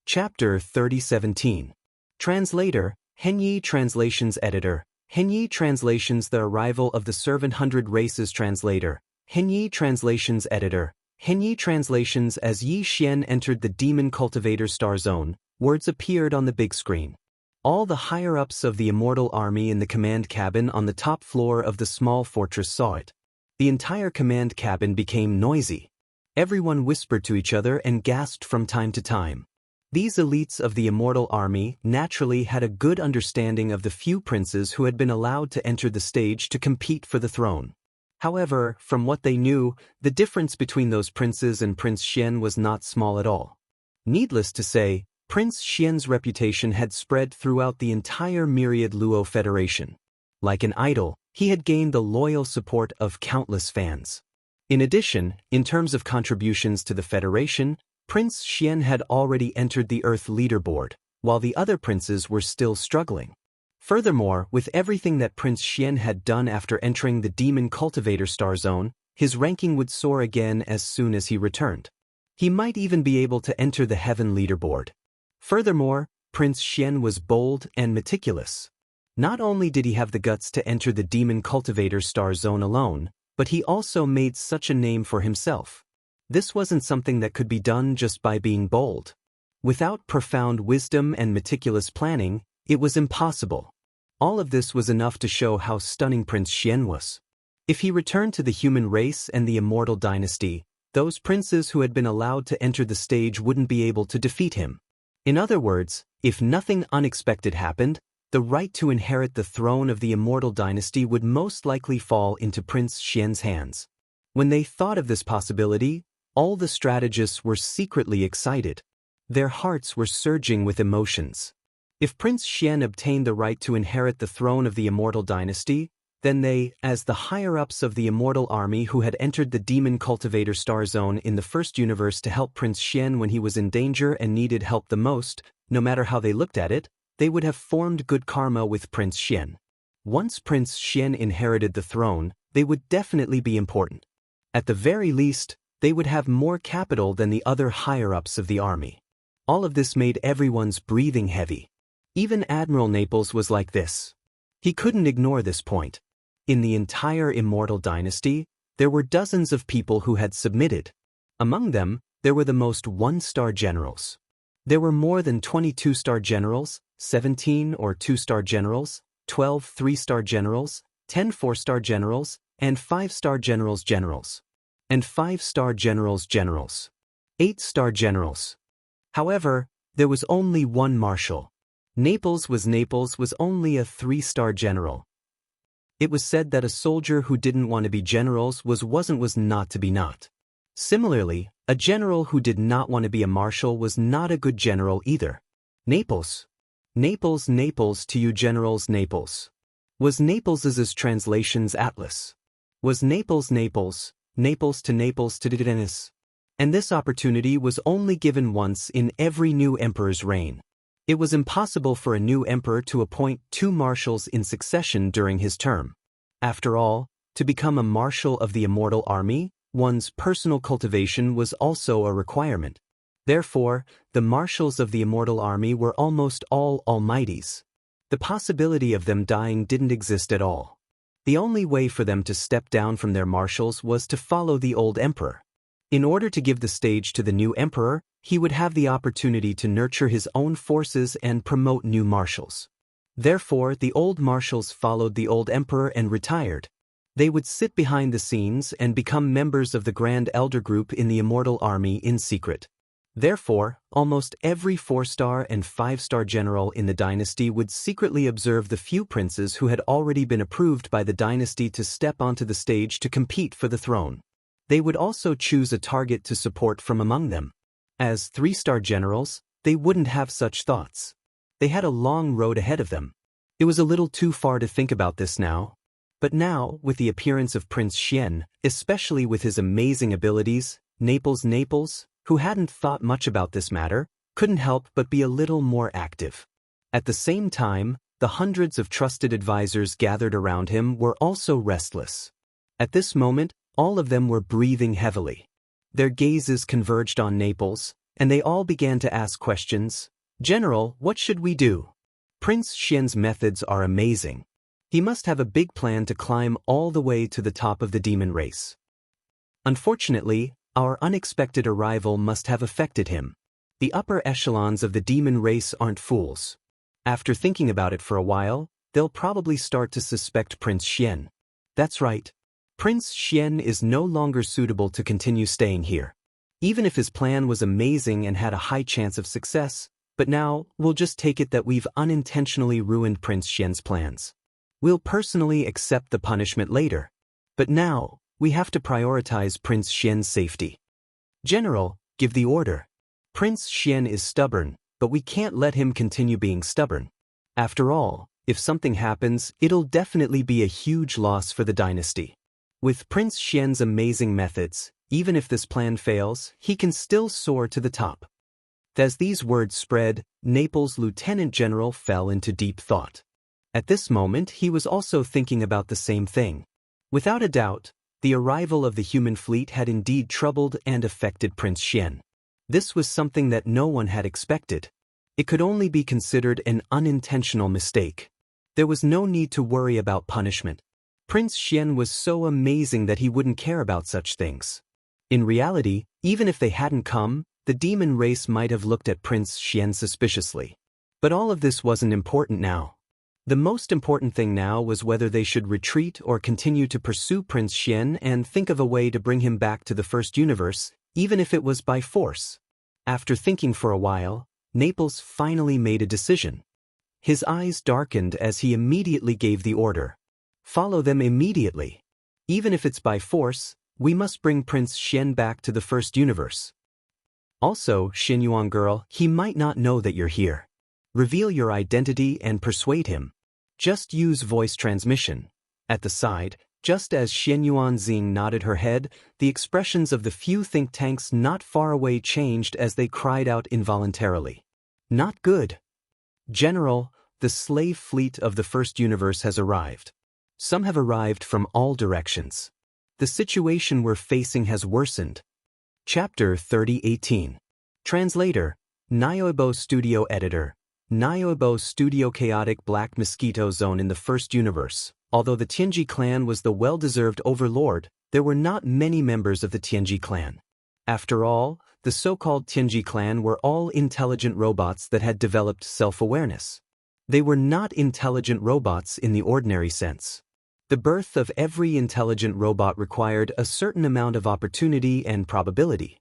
Chapter 3017. Translator, Henyi Translations Editor, Henyi Translations The Arrival of the Servant Hundred Races Translator, Henyi Translations Editor, Henyi Translations. As Yi Xian entered the Demon Cultivator Star Zone, words appeared on the big screen. All the higher-ups of the Immortal Army in the command cabin on the top floor of the small fortress saw it. The entire command cabin became noisy. Everyone whispered to each other and gasped from time to time. These elites of the Immortal Army naturally had a good understanding of the few princes who had been allowed to enter the stage to compete for the throne. However, from what they knew, the difference between those princes and Prince Xian was not small at all. Needless to say, Prince Xian's reputation had spread throughout the entire Myriad Luo Federation. Like an idol, he had gained the loyal support of countless fans. In addition, in terms of contributions to the Federation, Prince Xian had already entered the Earth leaderboard, while the other princes were still struggling. Furthermore, with everything that Prince Xian had done after entering the Demon Cultivator Star Zone, his ranking would soar again as soon as he returned. He might even be able to enter the Heaven leaderboard. Furthermore, Prince Xian was bold and meticulous. Not only did he have the guts to enter the Demon Cultivator Star Zone alone, but he also made such a name for himself. This wasn't something that could be done just by being bold. Without profound wisdom and meticulous planning, it was impossible. All of this was enough to show how stunning Prince Xian was. If he returned to the human race and the immortal dynasty, those princes who had been allowed to enter the stage wouldn't be able to defeat him. In other words, if nothing unexpected happened, the right to inherit the throne of the immortal dynasty would most likely fall into Prince Xian's hands. When they thought of this possibility, all the strategists were secretly excited. Their hearts were surging with emotions. If Prince Xian obtained the right to inherit the throne of the immortal dynasty, then they, as the higher-ups of the Immortal Army who had entered the Demon Cultivator Star Zone in the first universe to help Prince Xian when he was in danger and needed help the most, no matter how they looked at it, they would have formed good karma with Prince Xian. Once Prince Xian inherited the throne, they would definitely be important. At the very least, they would have more capital than the other higher-ups of the army. All of this made everyone's breathing heavy. Even Admiral Naples was like this. He couldn't ignore this point. In the entire Immortal Dynasty, there were dozens of people who had submitted. Among them, there were the most one-star generals. There were more than 22 star generals, 17 or 2-star generals, 12 3-star generals, 10 4-star generals, and 5-star generals, and 5-star generals, 8-star generals. However, there was only one marshal. Naples was only a 3-star general. It was said that a soldier who didn't want to be generals was not to be not. Similarly, a general who did not want to be a marshal was not a good general either. Naples. Naples, Naples to you generals, Naples. Was Naples's translations Atlas. Was Naples, Naples, Naples to Dennis. And this opportunity was only given once in every new emperor's reign. It was impossible for a new emperor to appoint 2 marshals in succession during his term. After all, to become a marshal of the immortal army, one's personal cultivation was also a requirement. Therefore, the marshals of the immortal army were almost all almighties. The possibility of them dying didn't exist at all. The only way for them to step down from their marshals was to follow the old emperor. In order to give the stage to the new emperor, he would have the opportunity to nurture his own forces and promote new marshals. Therefore, the old marshals followed the old emperor and retired. They would sit behind the scenes and become members of the Grand Elder Group in the immortal army in secret. Therefore, almost every 4-star and 5-star general in the dynasty would secretly observe the few princes who had already been approved by the dynasty to step onto the stage to compete for the throne. They would also choose a target to support from among them. As 3-star generals, they wouldn't have such thoughts. They had a long road ahead of them. It was a little too far to think about this now. But now, with the appearance of Prince Xian, especially with his amazing abilities, Naples, who hadn't thought much about this matter, couldn't help but be a little more active. At the same time, the hundreds of trusted advisors gathered around him were also restless. At this moment, all of them were breathing heavily. Their gazes converged on Naples, and they all began to ask questions. General, what should we do? Prince Xian's methods are amazing. He must have a big plan to climb all the way to the top of the demon race. Unfortunately, our unexpected arrival must have affected him. The upper echelons of the demon race aren't fools. After thinking about it for a while, they'll probably start to suspect Prince Xian. That's right. Prince Xian is no longer suitable to continue staying here. Even if his plan was amazing and had a high chance of success, but now, we'll just take it that we've unintentionally ruined Prince Xian's plans. We'll personally accept the punishment later. But now, we have to prioritize Prince Xian's safety. General, give the order. Prince Xian is stubborn, but we can't let him continue being stubborn. After all, if something happens, it'll definitely be a huge loss for the dynasty. With Prince Xian's amazing methods, even if this plan fails, he can still soar to the top. As these words spread, Naples' lieutenant general fell into deep thought. At this moment, he was also thinking about the same thing. Without a doubt, the arrival of the human fleet had indeed troubled and affected Prince Xian. This was something that no one had expected. It could only be considered an unintentional mistake. There was no need to worry about punishment. Prince Xian was so amazing that he wouldn't care about such things. In reality, even if they hadn't come, the demon race might have looked at Prince Xian suspiciously. But all of this wasn't important now. The most important thing now was whether they should retreat or continue to pursue Prince Xian and think of a way to bring him back to the first universe, even if it was by force. After thinking for a while, Naples finally made a decision. His eyes darkened as he immediately gave the order. Follow them immediately. Even if it's by force, we must bring Prince Xian back to the first universe. Also, Xinyuan girl, he might not know that you're here. Reveal your identity and persuade him. Just use voice transmission. At the side, just as Xinyuan Xing nodded her head, the expressions of the few think tanks not far away changed as they cried out involuntarily. Not good. General, the slave fleet of the first universe has arrived. Some have arrived from all directions. The situation we're facing has worsened. Chapter 3018. Translator, Niobo Studio Editor. Niobo Studio Chaotic Black Mosquito Zone in the first universe. Although the Tianji clan was the well-deserved overlord, there were not many members of the Tianji clan. After all, the so-called Tianji clan were all intelligent robots that had developed self-awareness. They were not intelligent robots in the ordinary sense. The birth of every intelligent robot required a certain amount of opportunity and probability.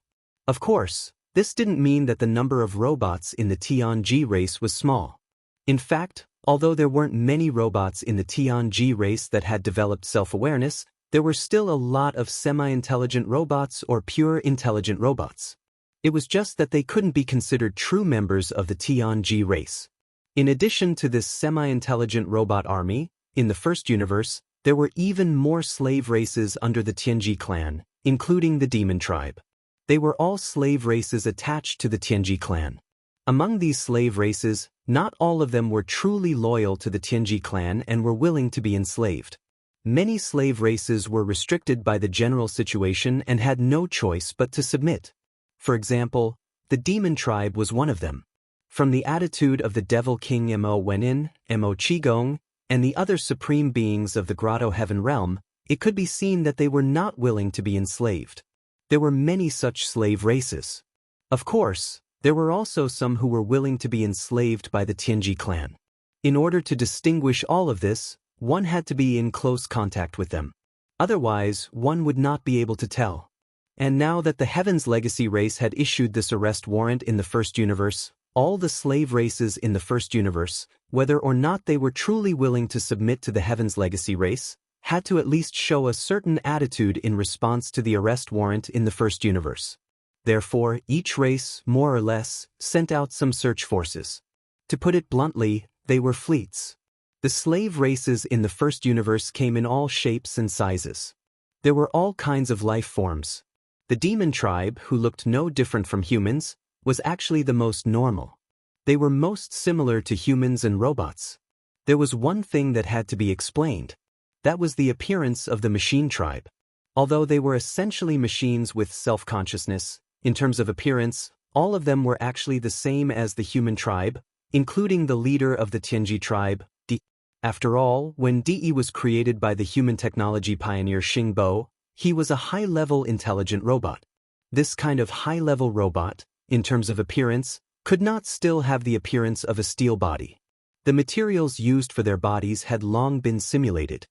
Of course, this didn't mean that the number of robots in the Tianji race was small. In fact, although there weren't many robots in the Tianji race that had developed self-awareness, there were still a lot of semi-intelligent robots or pure intelligent robots. It was just that they couldn't be considered true members of the Tianji race. In addition to this semi-intelligent robot army, in the first universe, there were even more slave races under the Tianji clan, including the demon tribe. They were all slave races attached to the Tianji clan. Among these slave races, not all of them were truly loyal to the Tianji clan and were willing to be enslaved. Many slave races were restricted by the general situation and had no choice but to submit. For example, the demon tribe was one of them. From the attitude of the devil king Mo Wenin, Mo Qigong, and the other supreme beings of the Grotto Heaven realm, it could be seen that they were not willing to be enslaved. There were many such slave races. Of course, there were also some who were willing to be enslaved by the Tianji clan. In order to distinguish all of this, one had to be in close contact with them. Otherwise, one would not be able to tell. And now that the Heaven's Legacy race had issued this arrest warrant in the first universe, all the slave races in the first universe, whether or not they were truly willing to submit to the Heaven's Legacy race, had to at least show a certain attitude in response to the arrest warrant in the first universe. Therefore, each race, more or less, sent out some search forces. To put it bluntly, they were fleets. The slave races in the first universe came in all shapes and sizes. There were all kinds of life forms. The demon tribe, who looked no different from humans, was actually the most normal. They were most similar to humans and robots. There was one thing that had to be explained. That was the appearance of the machine tribe. Although they were essentially machines with self-consciousness, in terms of appearance, all of them were actually the same as the human tribe, including the leader of the Tianji tribe, Di. After all, when Di was created by the human technology pioneer Xingbo, he was a high-level intelligent robot. This kind of high-level robot, in terms of appearance, could not still have the appearance of a steel body. The materials used for their bodies had long been simulated.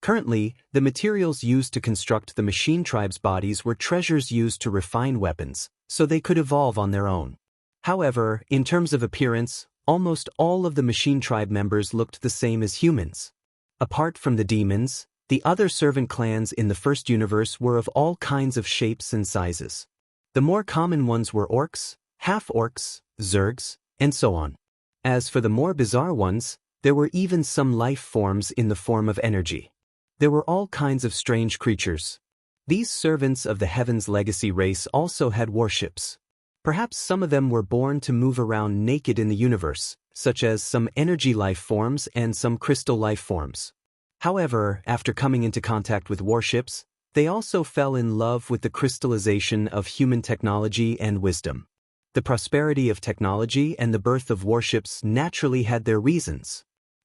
Currently, the materials used to construct the machine tribe's bodies were treasures used to refine weapons, so they could evolve on their own. However, in terms of appearance, almost all of the machine tribe members looked the same as humans. Apart from the demons, the other servant clans in the first universe were of all kinds of shapes and sizes. The more common ones were orcs, half-orcs, zergs, and so on. As for the more bizarre ones, there were even some life forms in the form of energy. There were all kinds of strange creatures. These servants of the Heaven's Legacy race also had warships. Perhaps some of them were born to move around naked in the universe, such as some energy life forms and some crystal life forms. However, after coming into contact with warships, they also fell in love with the crystallization of human technology and wisdom. The prosperity of technology and the birth of warships naturally had their reasons.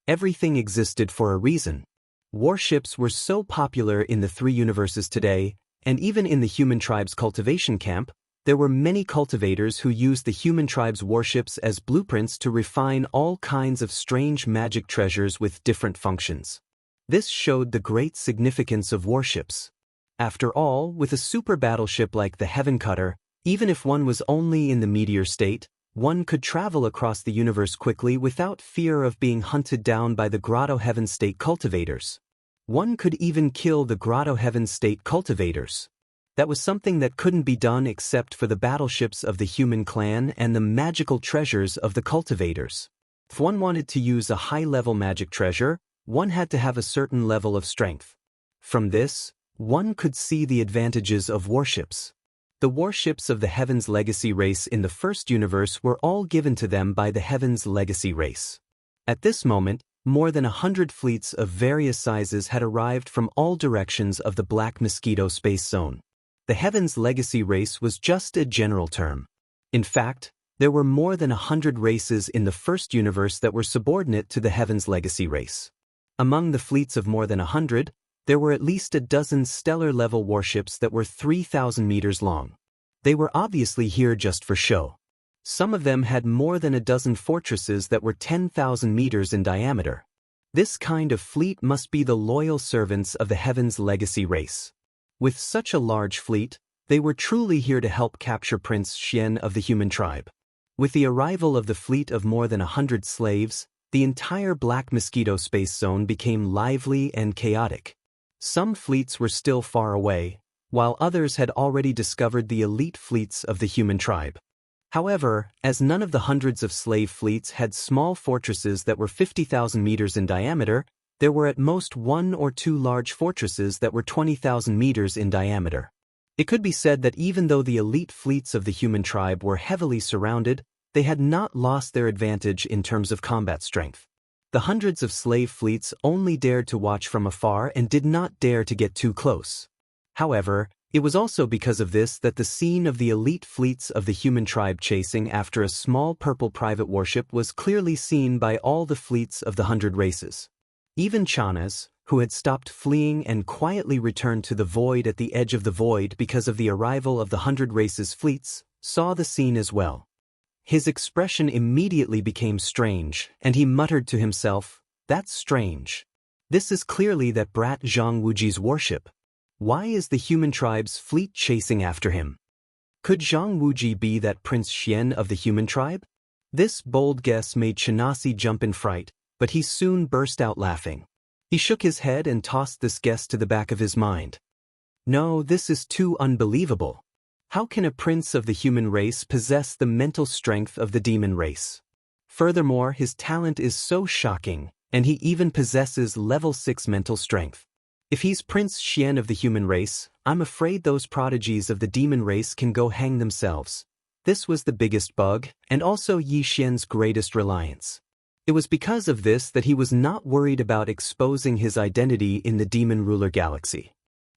Everything existed for a reason. Warships were so popular in the three universes today, and even in the human tribe's cultivation camp, there were many cultivators who used the human tribe's warships as blueprints to refine all kinds of strange magic treasures with different functions. This showed the great significance of warships. After all, with a super battleship like the Heaven Cutter, even if one was only in the meteor state, one could travel across the universe quickly without fear of being hunted down by the Grotto Heaven State cultivators. One could even kill the Grotto Heaven State cultivators. That was something that couldn't be done except for the battleships of the human clan and the magical treasures of the cultivators. If one wanted to use a high-level magic treasure, one had to have a certain level of strength. From this, one could see the advantages of warships. The warships of the Heaven's Legacy race in the first universe were all given to them by the Heaven's Legacy race. At this moment, more than 100 fleets of various sizes had arrived from all directions of the Black Mosquito space zone. The Heaven's Legacy race was just a general term. In fact, there were more than 100 races in the first universe that were subordinate to the Heaven's Legacy race. Among the fleets of more than 100, there were at least a dozen stellar-level warships that were 3,000 meters long. They were obviously here just for show. Some of them had more than a dozen fortresses that were 10,000 meters in diameter. This kind of fleet must be the loyal servants of the Heaven's Legacy race. With such a large fleet, they were truly here to help capture Prince Xian of the human tribe. With the arrival of the fleet of more than 100 slaves, the entire Black Mosquito space zone became lively and chaotic. Some fleets were still far away, while others had already discovered the elite fleets of the human tribe. However, as none of the hundreds of slave fleets had small fortresses that were 50,000 meters in diameter, there were at most one or two large fortresses that were 20,000 meters in diameter. It could be said that even though the elite fleets of the human tribe were heavily surrounded, they had not lost their advantage in terms of combat strength. The hundreds of slave fleets only dared to watch from afar and did not dare to get too close. However, it was also because of this that the scene of the elite fleets of the human tribe chasing after a small purple private warship was clearly seen by all the fleets of the 100 races. Even Chanas, who had stopped fleeing and quietly returned to the void at the edge of the void because of the arrival of the 100 races fleets, saw the scene as well. His expression immediately became strange, and he muttered to himself, "That's strange. This is clearly that brat Zhang Wuji's warship. Why is the human tribe's fleet chasing after him? Could Zhang Wuji be that Prince Xian of the human tribe?" This bold guess made Chanasi jump in fright, but he soon burst out laughing. He shook his head and tossed this guess to the back of his mind. "No, this is too unbelievable. How can a prince of the human race possess the mental strength of the demon race? Furthermore, his talent is so shocking, and he even possesses level 6 mental strength. If he's Prince Xian of the human race, I'm afraid those prodigies of the demon race can go hang themselves." This was the biggest bug, and also Yi Xian's greatest reliance. It was because of this that he was not worried about exposing his identity in the Demon Ruler Galaxy.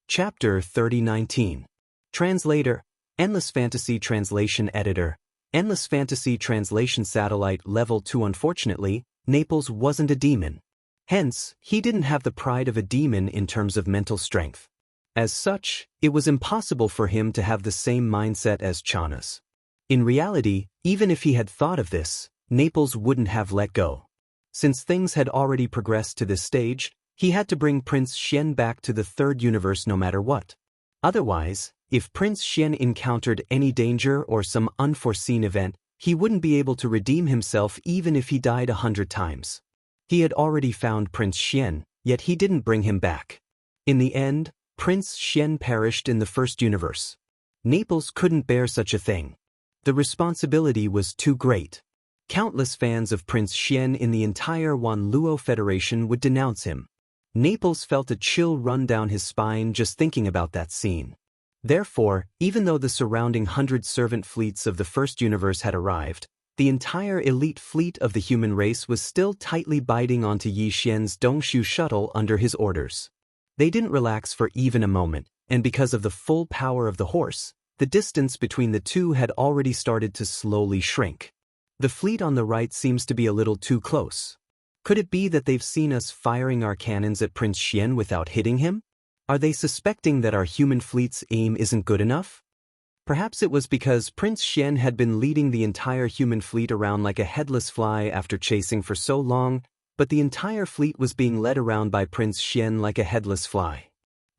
Chapter 3019. Translator, Endless Fantasy Translation Editor, Endless Fantasy Translation Satellite Level 2. Unfortunately, Naples wasn't a demon. Hence, he didn't have the pride of a demon in terms of mental strength. As such, it was impossible for him to have the same mindset as Chanas. In reality, even if he had thought of this, Naples wouldn't have let go. Since things had already progressed to this stage, he had to bring Prince Xian back to the third universe no matter what. Otherwise, if Prince Xian encountered any danger or some unforeseen event, he wouldn't be able to redeem himself even if he died 100 times. He had already found Prince Xian, yet he didn't bring him back. In the end, Prince Xian perished in the first universe. Naples couldn't bear such a thing. The responsibility was too great. Countless fans of Prince Xian in the entire Wanluo Federation would denounce him. Naples felt a chill run down his spine just thinking about that scene. Therefore, even though the surrounding 100 servant fleets of the first universe had arrived, the entire elite fleet of the human race was still tightly biting onto Yi Xian's Dongshu shuttle under his orders. They didn't relax for even a moment, and because of the full power of the horse, the distance between the two had already started to slowly shrink. The fleet on the right seems to be a little too close. Could it be that they've seen us firing our cannons at Prince Xian without hitting him? Are they suspecting that our human fleet's aim isn't good enough? Perhaps it was because Prince Xian had been leading the entire human fleet around like a headless fly after chasing for so long, but the entire fleet was being led around by Prince Xian like a headless fly.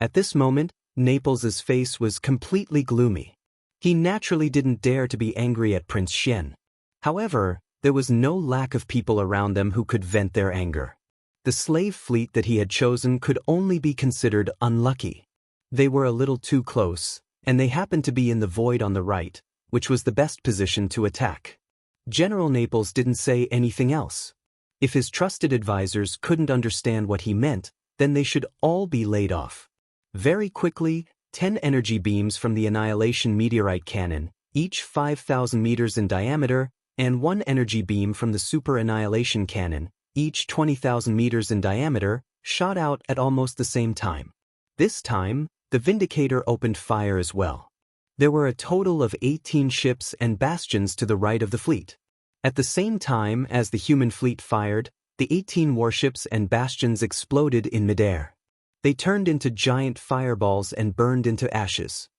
At this moment, Naples's face was completely gloomy. He naturally didn't dare to be angry at Prince Xian. However, there was no lack of people around them who could vent their anger. The slave fleet that he had chosen could only be considered unlucky. They were a little too close, and they happened to be in the void on the right, which was the best position to attack. General Naples didn't say anything else. If his trusted advisors couldn't understand what he meant, then they should all be laid off. Very quickly, 10 energy beams from the Annihilation Meteorite Cannon, each 5,000 meters in diameter, and 1 energy beam from the Super Annihilation Cannon, each 20,000 meters in diameter, shot out at almost the same time. This time, the Vindicator opened fire as well. There were a total of 18 ships and bastions to the right of the fleet. At the same time as the human fleet fired, the 18 warships and bastions exploded in midair. They turned into giant fireballs and burned into ashes.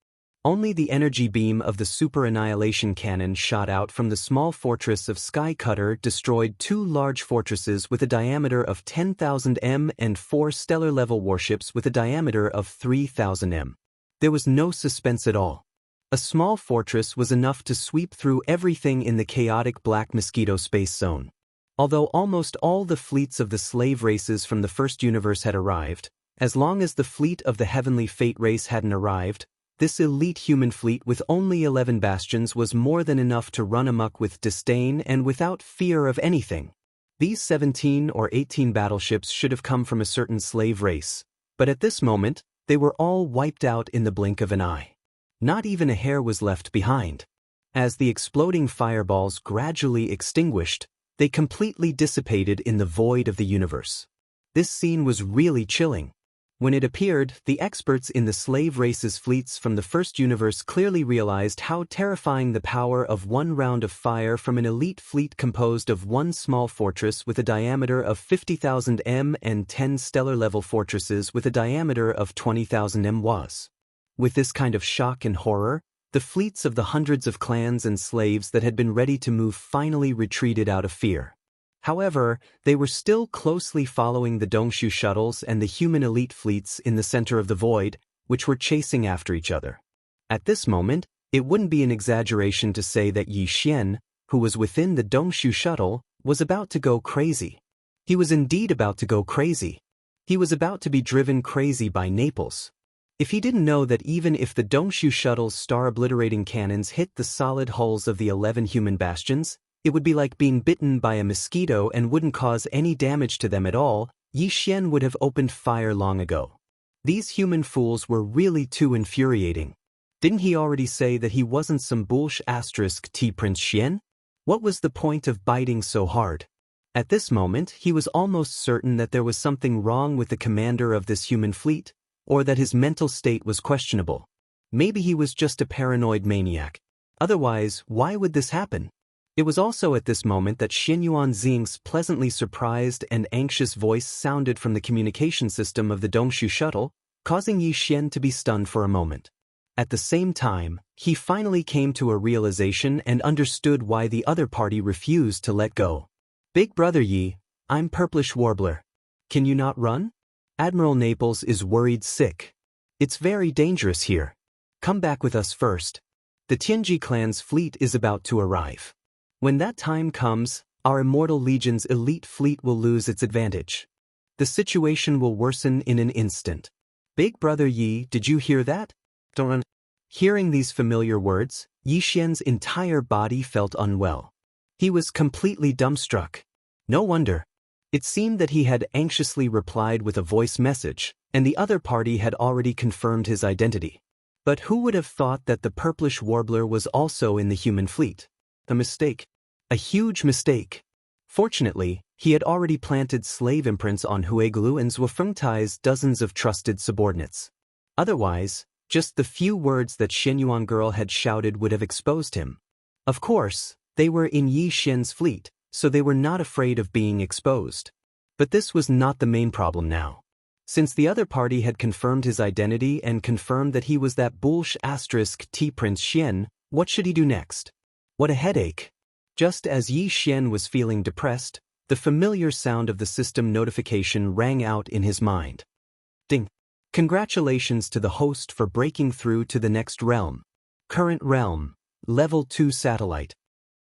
Only the energy beam of the Super Annihilation Cannon shot out from the small fortress of Sky Cutter destroyed 2 large fortresses with a diameter of 10,000 m and 4 stellar-level warships with a diameter of 3,000 m. There was no suspense at all. A small fortress was enough to sweep through everything in the chaotic Black Mosquito space zone. Although almost all the fleets of the slave races from the first universe had arrived, as long as the fleet of the Heavenly Fate race hadn't arrived, This elite human fleet with only 11 bastions was more than enough to run amok with disdain and without fear of anything. These 17 or 18 battleships should have come from a certain slave race, but at this moment, they were all wiped out in the blink of an eye. Not even a hair was left behind. As the exploding fireballs gradually extinguished, they completely dissipated in the void of the universe. This scene was really chilling. When it appeared, the experts in the slave race's fleets from the first universe clearly realized how terrifying the power of one round of fire from an elite fleet composed of one small fortress with a diameter of 50,000 m and 10 stellar-level fortresses with a diameter of 20,000 m was. With this kind of shock and horror, the fleets of the hundreds of clans and slaves that had been ready to move finally retreated out of fear. However, they were still closely following the Dongshu shuttles and the human elite fleets in the center of the void, which were chasing after each other. At this moment, it wouldn't be an exaggeration to say that Yi Xian, who was within the Dongshu shuttle, was about to go crazy. He was indeed about to go crazy. He was about to be driven crazy by Naples. If he didn't know that even if the Dongshu shuttle's star-obliterating cannons hit the solid hulls of the 11 human bastions, it would be like being bitten by a mosquito and wouldn't cause any damage to them at all, Yi Xian would have opened fire long ago. These human fools were really too infuriating. Didn't he already say that he wasn't some bullsh** T Prince Xian? What was the point of biting so hard? At this moment, he was almost certain that there was something wrong with the commander of this human fleet, or that his mental state was questionable. Maybe he was just a paranoid maniac. Otherwise, why would this happen? It was also at this moment that Xinyuan Xing's pleasantly surprised and anxious voice sounded from the communication system of the Dongshu shuttle, causing Yi Xian to be stunned for a moment. At the same time, he finally came to a realization and understood why the other party refused to let go. "Big brother Yi, I'm Purplish Warbler. Can you not run? Admiral Naples is worried sick. It's very dangerous here. Come back with us first. The Tianji clan's fleet is about to arrive. When that time comes, our Immortal Legion's elite fleet will lose its advantage. The situation will worsen in an instant. Big brother Yi, did you hear that? Don't run." Hearing these familiar words, Yi Xian's entire body felt unwell. He was completely dumbstruck. No wonder. It seemed that he had anxiously replied with a voice message, and the other party had already confirmed his identity. But who would have thought that the Purplish Warbler was also in the human fleet? A mistake. A huge mistake. Fortunately, he had already planted slave imprints on Hueglu and Zhuofengtai's dozens of trusted subordinates. Otherwise, just the few words that Xinyuan girl had shouted would have exposed him. Of course, they were in Yi Xian's fleet, so they were not afraid of being exposed. But this was not the main problem now. Since the other party had confirmed his identity and confirmed that he was that bullsh** T Prince Xian, what should he do next? What a headache. Just as Yi Xian was feeling depressed, the familiar sound of the system notification rang out in his mind. Ding. Congratulations to the host for breaking through to the next realm. Current realm, level 2 satellite.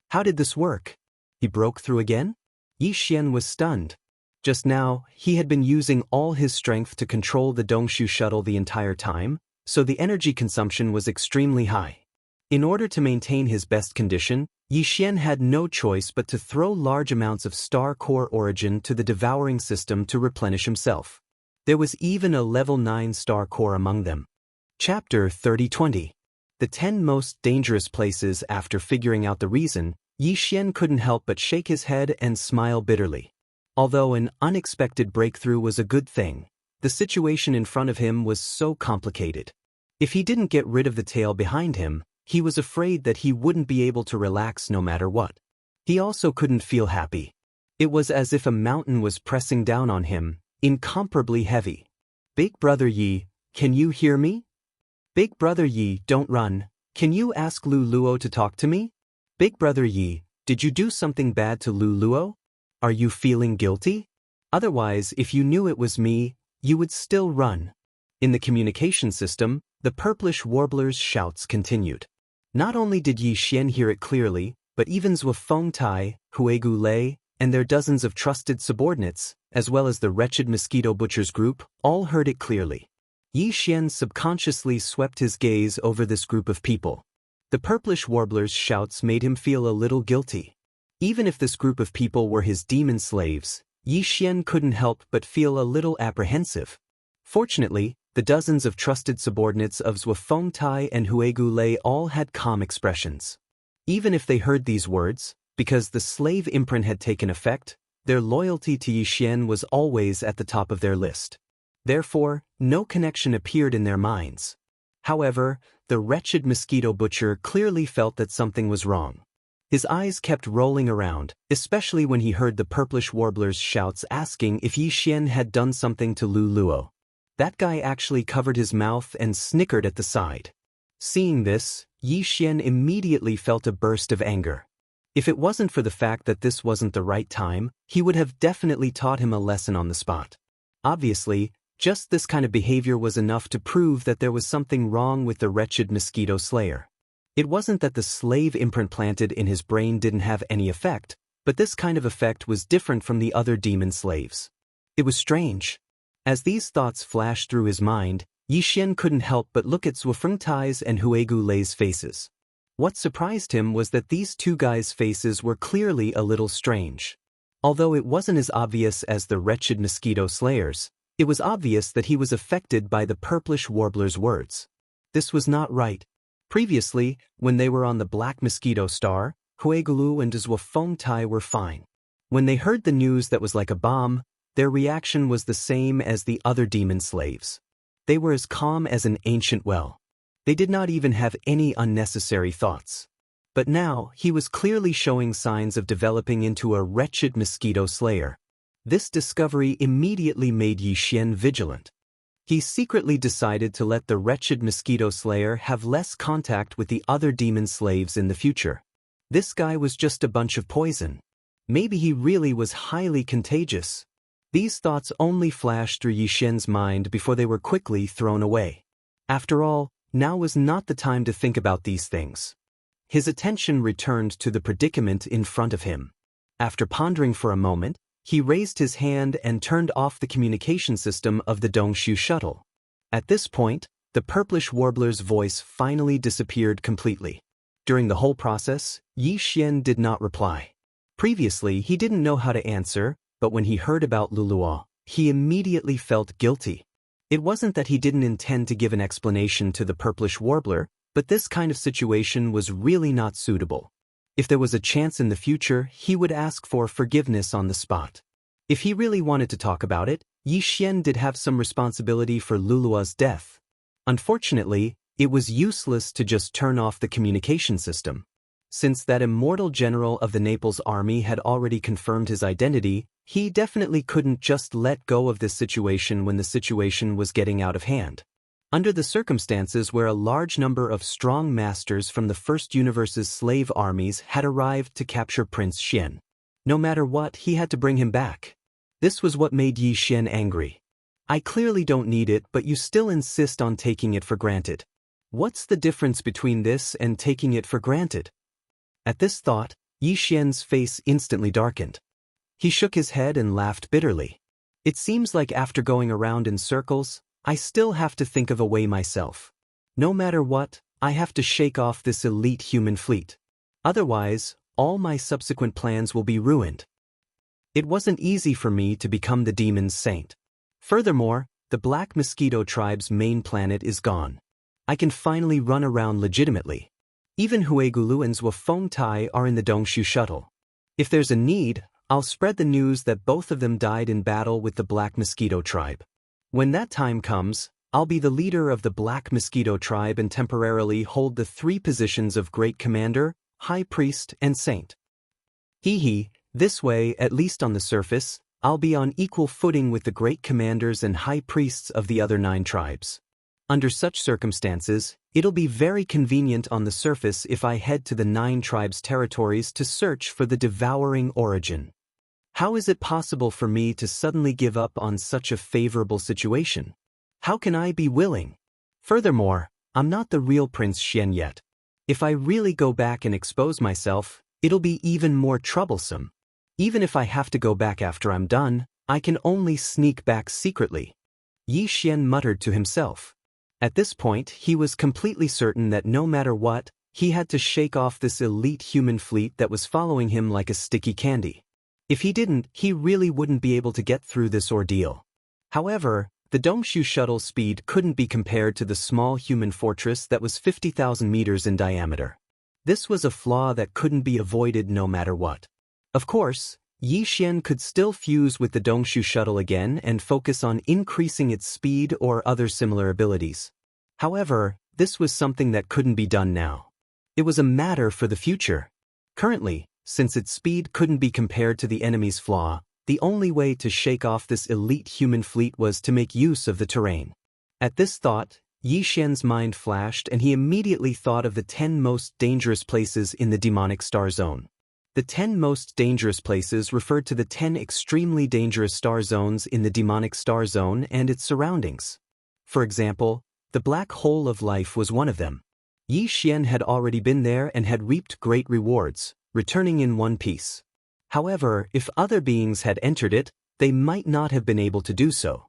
How did this work? He broke through again? Yi Xian was stunned. Just now, he had been using all his strength to control the Dongshu shuttle the entire time, so the energy consumption was extremely high. In order to maintain his best condition, Yi Xian had no choice but to throw large amounts of star core origin to the devouring system to replenish himself. There was even a level 9 star core among them. Chapter 3020. The 10 most dangerous places. After figuring out the reason, Yi Xian couldn't help but shake his head and smile bitterly. Although an unexpected breakthrough was a good thing, the situation in front of him was so complicated. If he didn't get rid of the tail behind him, he was afraid that he wouldn't be able to relax no matter what. He also couldn't feel happy. It was as if a mountain was pressing down on him, incomparably heavy. Big brother Yi, can you hear me? Big brother Yi, don't run. Can you ask Lu Luo to talk to me? Big brother Yi, did you do something bad to Lu Luo? Are you feeling guilty? Otherwise, if you knew it was me, you would still run. In the communication system, the Purplish Warbler's shouts continued. Not only did Yi Xian hear it clearly, but even Zhuofengtai, Huegu Lei, and their dozens of trusted subordinates, as well as the wretched mosquito butchers group, all heard it clearly. Yi Xian subconsciously swept his gaze over this group of people. The purplish warbler's shouts made him feel a little guilty. Even if this group of people were his demon slaves, Yi Xian couldn't help but feel a little apprehensive. Fortunately, the dozens of trusted subordinates of Zhuo Tai and Huegu Lei all had calm expressions. Even if they heard these words, because the slave imprint had taken effect, their loyalty to Yi Xian was always at the top of their list. Therefore, no connection appeared in their minds. However, the wretched mosquito butcher clearly felt that something was wrong. His eyes kept rolling around, especially when he heard the purplish warbler's shouts asking if Yi Xian had done something to Lu Luo. That guy actually covered his mouth and snickered at the side. Seeing this, Yi Xian immediately felt a burst of anger. If it wasn't for the fact that this wasn't the right time, he would have definitely taught him a lesson on the spot. Obviously, just this kind of behavior was enough to prove that there was something wrong with the wretched mosquito slayer. It wasn't that the slave imprint planted in his brain didn't have any effect, but this kind of effect was different from the other demon slaves. It was strange. As these thoughts flashed through his mind, Yi Xian couldn't help but look at Zhuo Tai's and Huegu Lei's faces. What surprised him was that these two guys' faces were clearly a little strange. Although it wasn't as obvious as the wretched mosquito slayers, it was obvious that he was affected by the purplish warbler's words. This was not right. Previously, when they were on the Black Mosquito Star, Huegulu and Zhuo Tai were fine. When they heard the news that was like a bomb, their reaction was the same as the other demon slaves. They were as calm as an ancient well. They did not even have any unnecessary thoughts. But now, he was clearly showing signs of developing into a wretched mosquito slayer. This discovery immediately made Yi Xian vigilant. He secretly decided to let the wretched mosquito slayer have less contact with the other demon slaves in the future. This guy was just a bunch of poison. Maybe he really was highly contagious. These thoughts only flashed through Yi Xian's mind before they were quickly thrown away. After all, now was not the time to think about these things. His attention returned to the predicament in front of him. After pondering for a moment, he raised his hand and turned off the communication system of the Dongshu shuttle. At this point, the purplish warbler's voice finally disappeared completely. During the whole process, Yi Xian did not reply. Previously, he didn't know how to answer, but when he heard about Lu Luo, he immediately felt guilty. It wasn't that he didn't intend to give an explanation to the purplish warbler, but this kind of situation was really not suitable. If there was a chance in the future, he would ask for forgiveness on the spot. If he really wanted to talk about it, Yi Xian did have some responsibility for Lu Luo's death. Unfortunately, it was useless to just turn off the communication system. Since that immortal general of the Naples army had already confirmed his identity, he definitely couldn't just let go of this situation when the situation was getting out of hand. Under the circumstances where a large number of strong masters from the First Universe's slave armies had arrived to capture Prince Xian. No matter what, he had to bring him back. This was what made Yi Xian angry. I clearly don't need it, but you still insist on taking it for granted. What's the difference between this and taking it for granted? At this thought, Yi Xian's face instantly darkened. He shook his head and laughed bitterly. It seems like after going around in circles, I still have to think of a way myself. No matter what, I have to shake off this elite human fleet. Otherwise, all my subsequent plans will be ruined. It wasn't easy for me to become the demon's saint. Furthermore, the Black Mosquito tribe's main planet is gone. I can finally run around legitimately. Even Huegulu and Zhuo Tai are in the Dongshu shuttle. If there's a need, I'll spread the news that both of them died in battle with the Black Mosquito tribe. When that time comes, I'll be the leader of the Black Mosquito tribe and temporarily hold the 3 positions of Great Commander, High Priest, and Saint. This way, at least on the surface, I'll be on equal footing with the Great Commanders and High Priests of the other 9 tribes. Under such circumstances, it'll be very convenient on the surface if I head to the 9 tribes' territories to search for the devouring origin. How is it possible for me to suddenly give up on such a favorable situation? How can I be willing? Furthermore, I'm not the real Prince Xian yet. If I really go back and expose myself, it'll be even more troublesome. Even if I have to go back after I'm done, I can only sneak back secretly. Yi Xian muttered to himself. At this point, he was completely certain that no matter what, he had to shake off this elite human fleet that was following him like a sticky candy. If he didn't, he really wouldn't be able to get through this ordeal. However, the Dongshu shuttle's speed couldn't be compared to the small human fortress that was 50,000 meters in diameter. This was a flaw that couldn't be avoided no matter what. Of course, Yi Xian could still fuse with the Dongshu shuttle again and focus on increasing its speed or other similar abilities. However, this was something that couldn't be done now. It was a matter for the future. Currently, since its speed couldn't be compared to the enemy's flaw, the only way to shake off this elite human fleet was to make use of the terrain. At this thought, Yi Xian's mind flashed and he immediately thought of the 10 most dangerous places in the demonic star zone. The 10 most dangerous places referred to the 10 extremely dangerous star zones in the demonic star zone and its surroundings. For example, the black hole of life was one of them. Yi Xian had already been there and had reaped great rewards, returning in one piece. However, if other beings had entered it, they might not have been able to do so.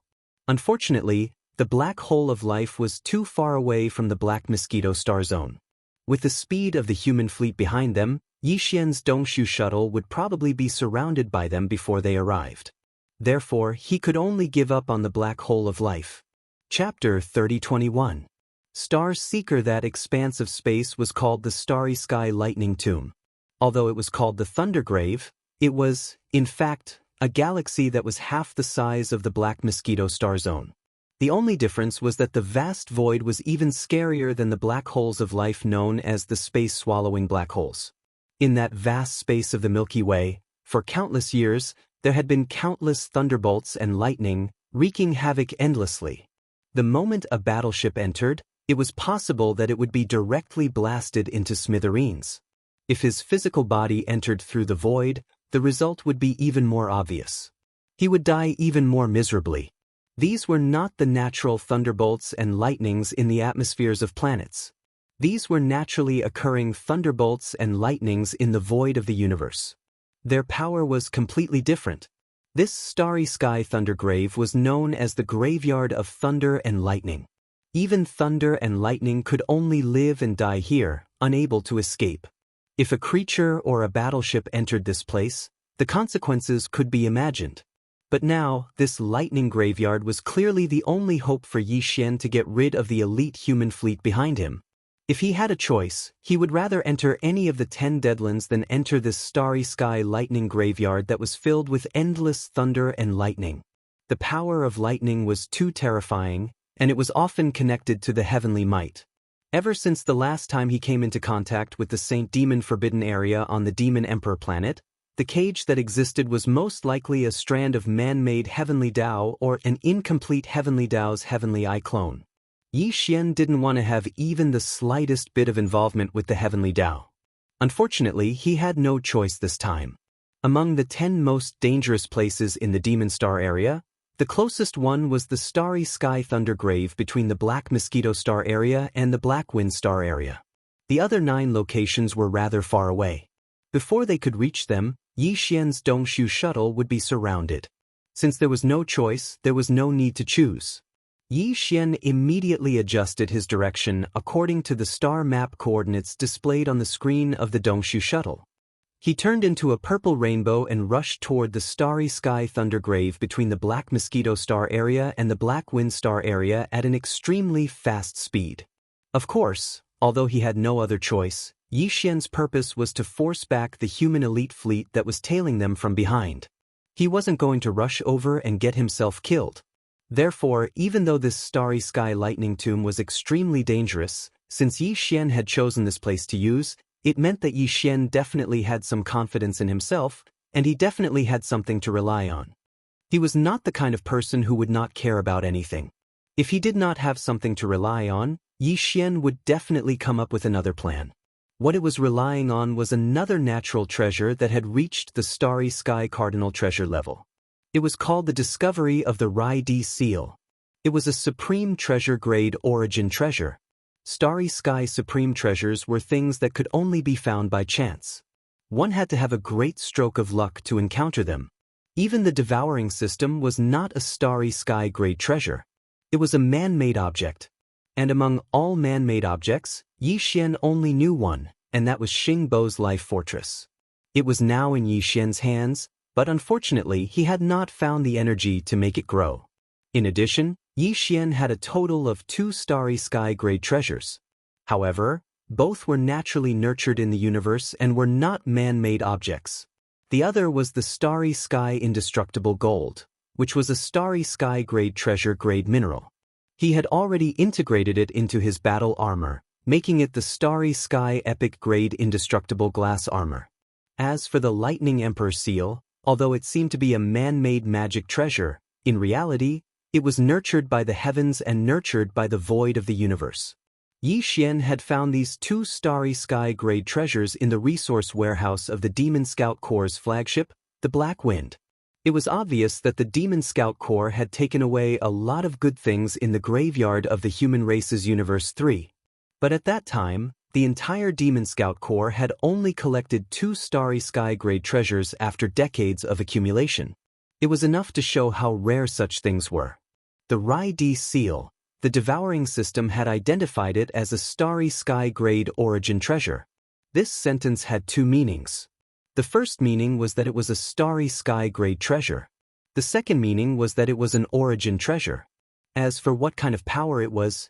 Unfortunately, the black hole of life was too far away from the black mosquito star zone. With the speed of the human fleet behind them, Yi Xian's Dongshu shuttle would probably be surrounded by them before they arrived. Therefore, he could only give up on the black hole of life. Chapter 30:21. Star Seeker. That expanse of space was called the Starry Sky Lightning Tomb. Although it was called the Thunder Grave, it was, in fact, a galaxy that was half the size of the black mosquito star zone. The only difference was that the vast void was even scarier than the black holes of life known as the space-swallowing black holes. In that vast space of the Milky Way, for countless years, there had been countless thunderbolts and lightning, wreaking havoc endlessly. The moment a battleship entered, it was possible that it would be directly blasted into smithereens. If his physical body entered through the void, the result would be even more obvious. He would die even more miserably. These were not the natural thunderbolts and lightnings in the atmospheres of planets. These were naturally occurring thunderbolts and lightnings in the void of the universe. Their power was completely different. This starry sky thunder grave was known as the graveyard of thunder and lightning. Even thunder and lightning could only live and die here, unable to escape. If a creature or a battleship entered this place, the consequences could be imagined. But now, this lightning graveyard was clearly the only hope for Yi Xian to get rid of the elite human fleet behind him. If he had a choice, he would rather enter any of the 10 deadlands than enter this starry sky lightning graveyard that was filled with endless thunder and lightning. The power of lightning was too terrifying, and it was often connected to the heavenly might. Ever since the last time he came into contact with the Saint Demon Forbidden Area on the Demon Emperor planet, the cage that existed was most likely a strand of man-made heavenly Tao or an incomplete heavenly Tao's heavenly eye clone. Yi Xian didn't want to have even the slightest bit of involvement with the heavenly Tao. Unfortunately, he had no choice this time. Among the 10 most dangerous places in the Demon Star area, the closest one was the Starry Sky Thunder Grave between the Black Mosquito Star area and the Black Wind Star area. The other 9 locations were rather far away. Before they could reach them, Yi Xian's Dongshu shuttle would be surrounded. Since there was no choice, there was no need to choose. Yi Xian immediately adjusted his direction according to the star map coordinates displayed on the screen of the Dongshu shuttle. He turned into a purple rainbow and rushed toward the Starry Sky Thunder Grave between the Black Mosquito Star area and the Black Wind Star area at an extremely fast speed. Of course, although he had no other choice, Yi Xian's purpose was to force back the human elite fleet that was tailing them from behind. He wasn't going to rush over and get himself killed. Therefore, even though this Starry Sky Lightning Tomb was extremely dangerous, since Yi Xian had chosen this place to use, it meant that Yi Xian definitely had some confidence in himself, and he definitely had something to rely on. He was not the kind of person who would not care about anything. If he did not have something to rely on, Yi Xian would definitely come up with another plan. What it was relying on was another natural treasure that had reached the Starry Sky Cardinal treasure level. It was called the discovery of the Rai Di Seal. It was a supreme treasure-grade origin treasure. Starry Sky Supreme Treasures were things that could only be found by chance. One had to have a great stroke of luck to encounter them. Even the devouring system was not a Starry Sky grade treasure. It was a man-made object. And among all man-made objects, Yi Xian only knew one, and that was Xingbo's life fortress. It was now in Yi Xian's hands, but unfortunately he had not found the energy to make it grow. In addition, Yi Xian had a total of 2 starry sky-grade treasures. However, both were naturally nurtured in the universe and were not man-made objects. The other was the starry sky indestructible gold, which was a starry sky-grade treasure-grade mineral. He had already integrated it into his battle armor, making it the starry sky epic-grade indestructible glass armor. As for the Lightning Emperor seal, although it seemed to be a man-made magic treasure, in reality, it was nurtured by the heavens and nurtured by the void of the universe. Yi Xian had found these 2 starry sky-grade treasures in the resource warehouse of the Demon Scout Corps' flagship, the Black Wind. It was obvious that the Demon Scout Corps had taken away a lot of good things in the graveyard of the human race's Universe 3. But at that time, the entire Demon Scout Corps had only collected 2 starry sky-grade treasures after decades of accumulation. It was enough to show how rare such things were. The Rai Di seal, the devouring system had identified it as a starry sky-grade origin treasure. This sentence had 2 meanings. The first meaning was that it was a starry sky-grade treasure. The second meaning was that it was an origin treasure. As for what kind of power it was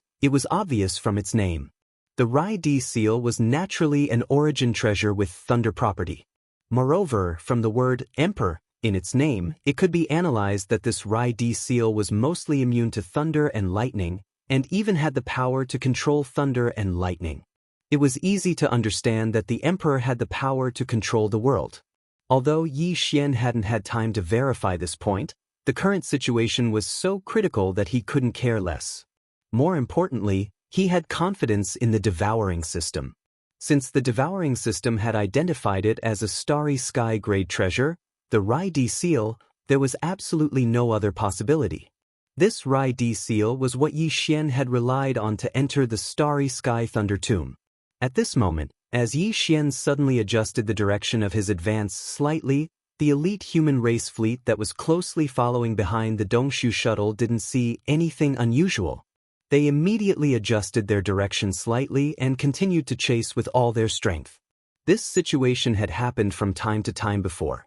obvious from its name. The Rai Di seal was naturally an origin treasure with thunder property. Moreover, from the word emperor in its name, it could be analyzed that this Rai Di seal was mostly immune to thunder and lightning, and even had the power to control thunder and lightning. It was easy to understand that the emperor had the power to control the world. Although Yi Xian hadn't had time to verify this point, the current situation was so critical that he couldn't care less. More importantly, he had confidence in the devouring system. Since the devouring system had identified it as a starry sky-grade treasure, the Rai Di seal, there was absolutely no other possibility. This Rai Di seal was what Yi Xian had relied on to enter the starry sky thunder tomb. At this moment, as Yi Xian suddenly adjusted the direction of his advance slightly, the elite human race fleet that was closely following behind the Dongshu shuttle didn't see anything unusual. They immediately adjusted their direction slightly and continued to chase with all their strength. This situation had happened from time to time before.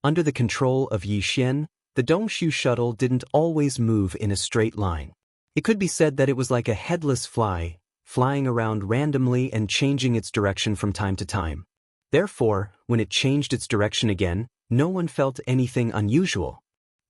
Under the control of Yi Xian, the Dongshu shuttle didn't always move in a straight line. It could be said that it was like a headless fly, flying around randomly and changing its direction from time to time. Therefore, when it changed its direction again, no one felt anything unusual.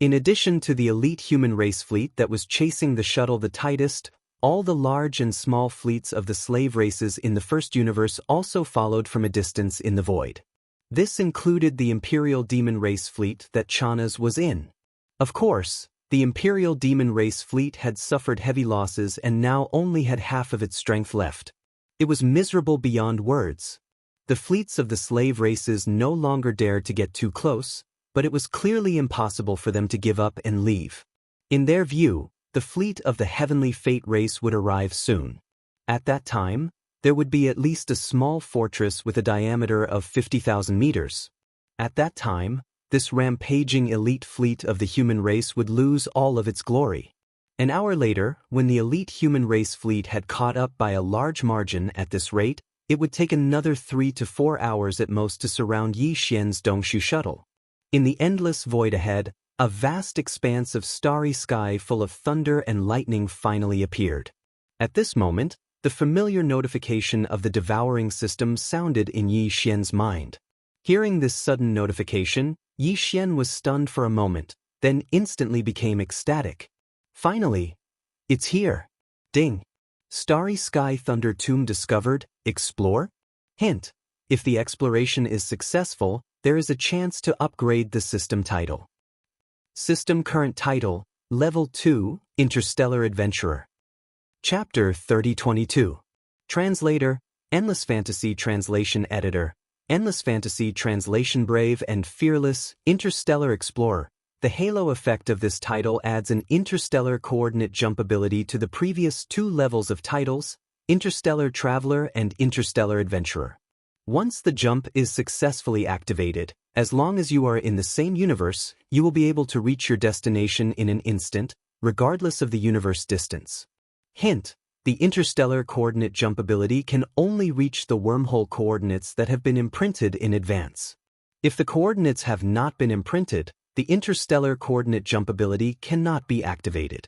In addition to the elite human race fleet that was chasing the shuttle the tightest, all the large and small fleets of the slave races in the first universe also followed from a distance in the void. This included the Imperial Demon Race fleet that Channa's was in. Of course, the Imperial Demon Race fleet had suffered heavy losses and now only had half of its strength left. It was miserable beyond words. The fleets of the slave races no longer dared to get too close, but it was clearly impossible for them to give up and leave. In their view, the fleet of the Heavenly Fate race would arrive soon. At that time, there would be at least a small fortress with a diameter of 50,000 meters. At that time, this rampaging elite fleet of the human race would lose all of its glory. An hour later, when the elite human race fleet had caught up by a large margin at this rate, it would take another 3 to 4 hours at most to surround Yi Xian's Dongshu shuttle. In the endless void ahead, a vast expanse of starry sky full of thunder and lightning finally appeared. At this moment, the familiar notification of the devouring system sounded in Yi Xian's mind. Hearing this sudden notification, Yi Xian was stunned for a moment, then instantly became ecstatic. Finally, it's here. Ding. Starry Sky Thunder Tomb discovered, explore? Hint: if the exploration is successful, there is a chance to upgrade the system title. System current title, Level 2, Interstellar Adventurer. Chapter 3022. Translator, Endless Fantasy Translation Editor, Endless Fantasy Translation Brave and Fearless, Interstellar Explorer. The halo effect of this title adds an interstellar coordinate jump ability to the previous 2 levels of titles, Interstellar Traveler and Interstellar Adventurer. Once the jump is successfully activated, as long as you are in the same universe, you will be able to reach your destination in an instant, regardless of the universe distance. Hint: the interstellar coordinate jump ability can only reach the wormhole coordinates that have been imprinted in advance. If the coordinates have not been imprinted, the interstellar coordinate jump ability cannot be activated.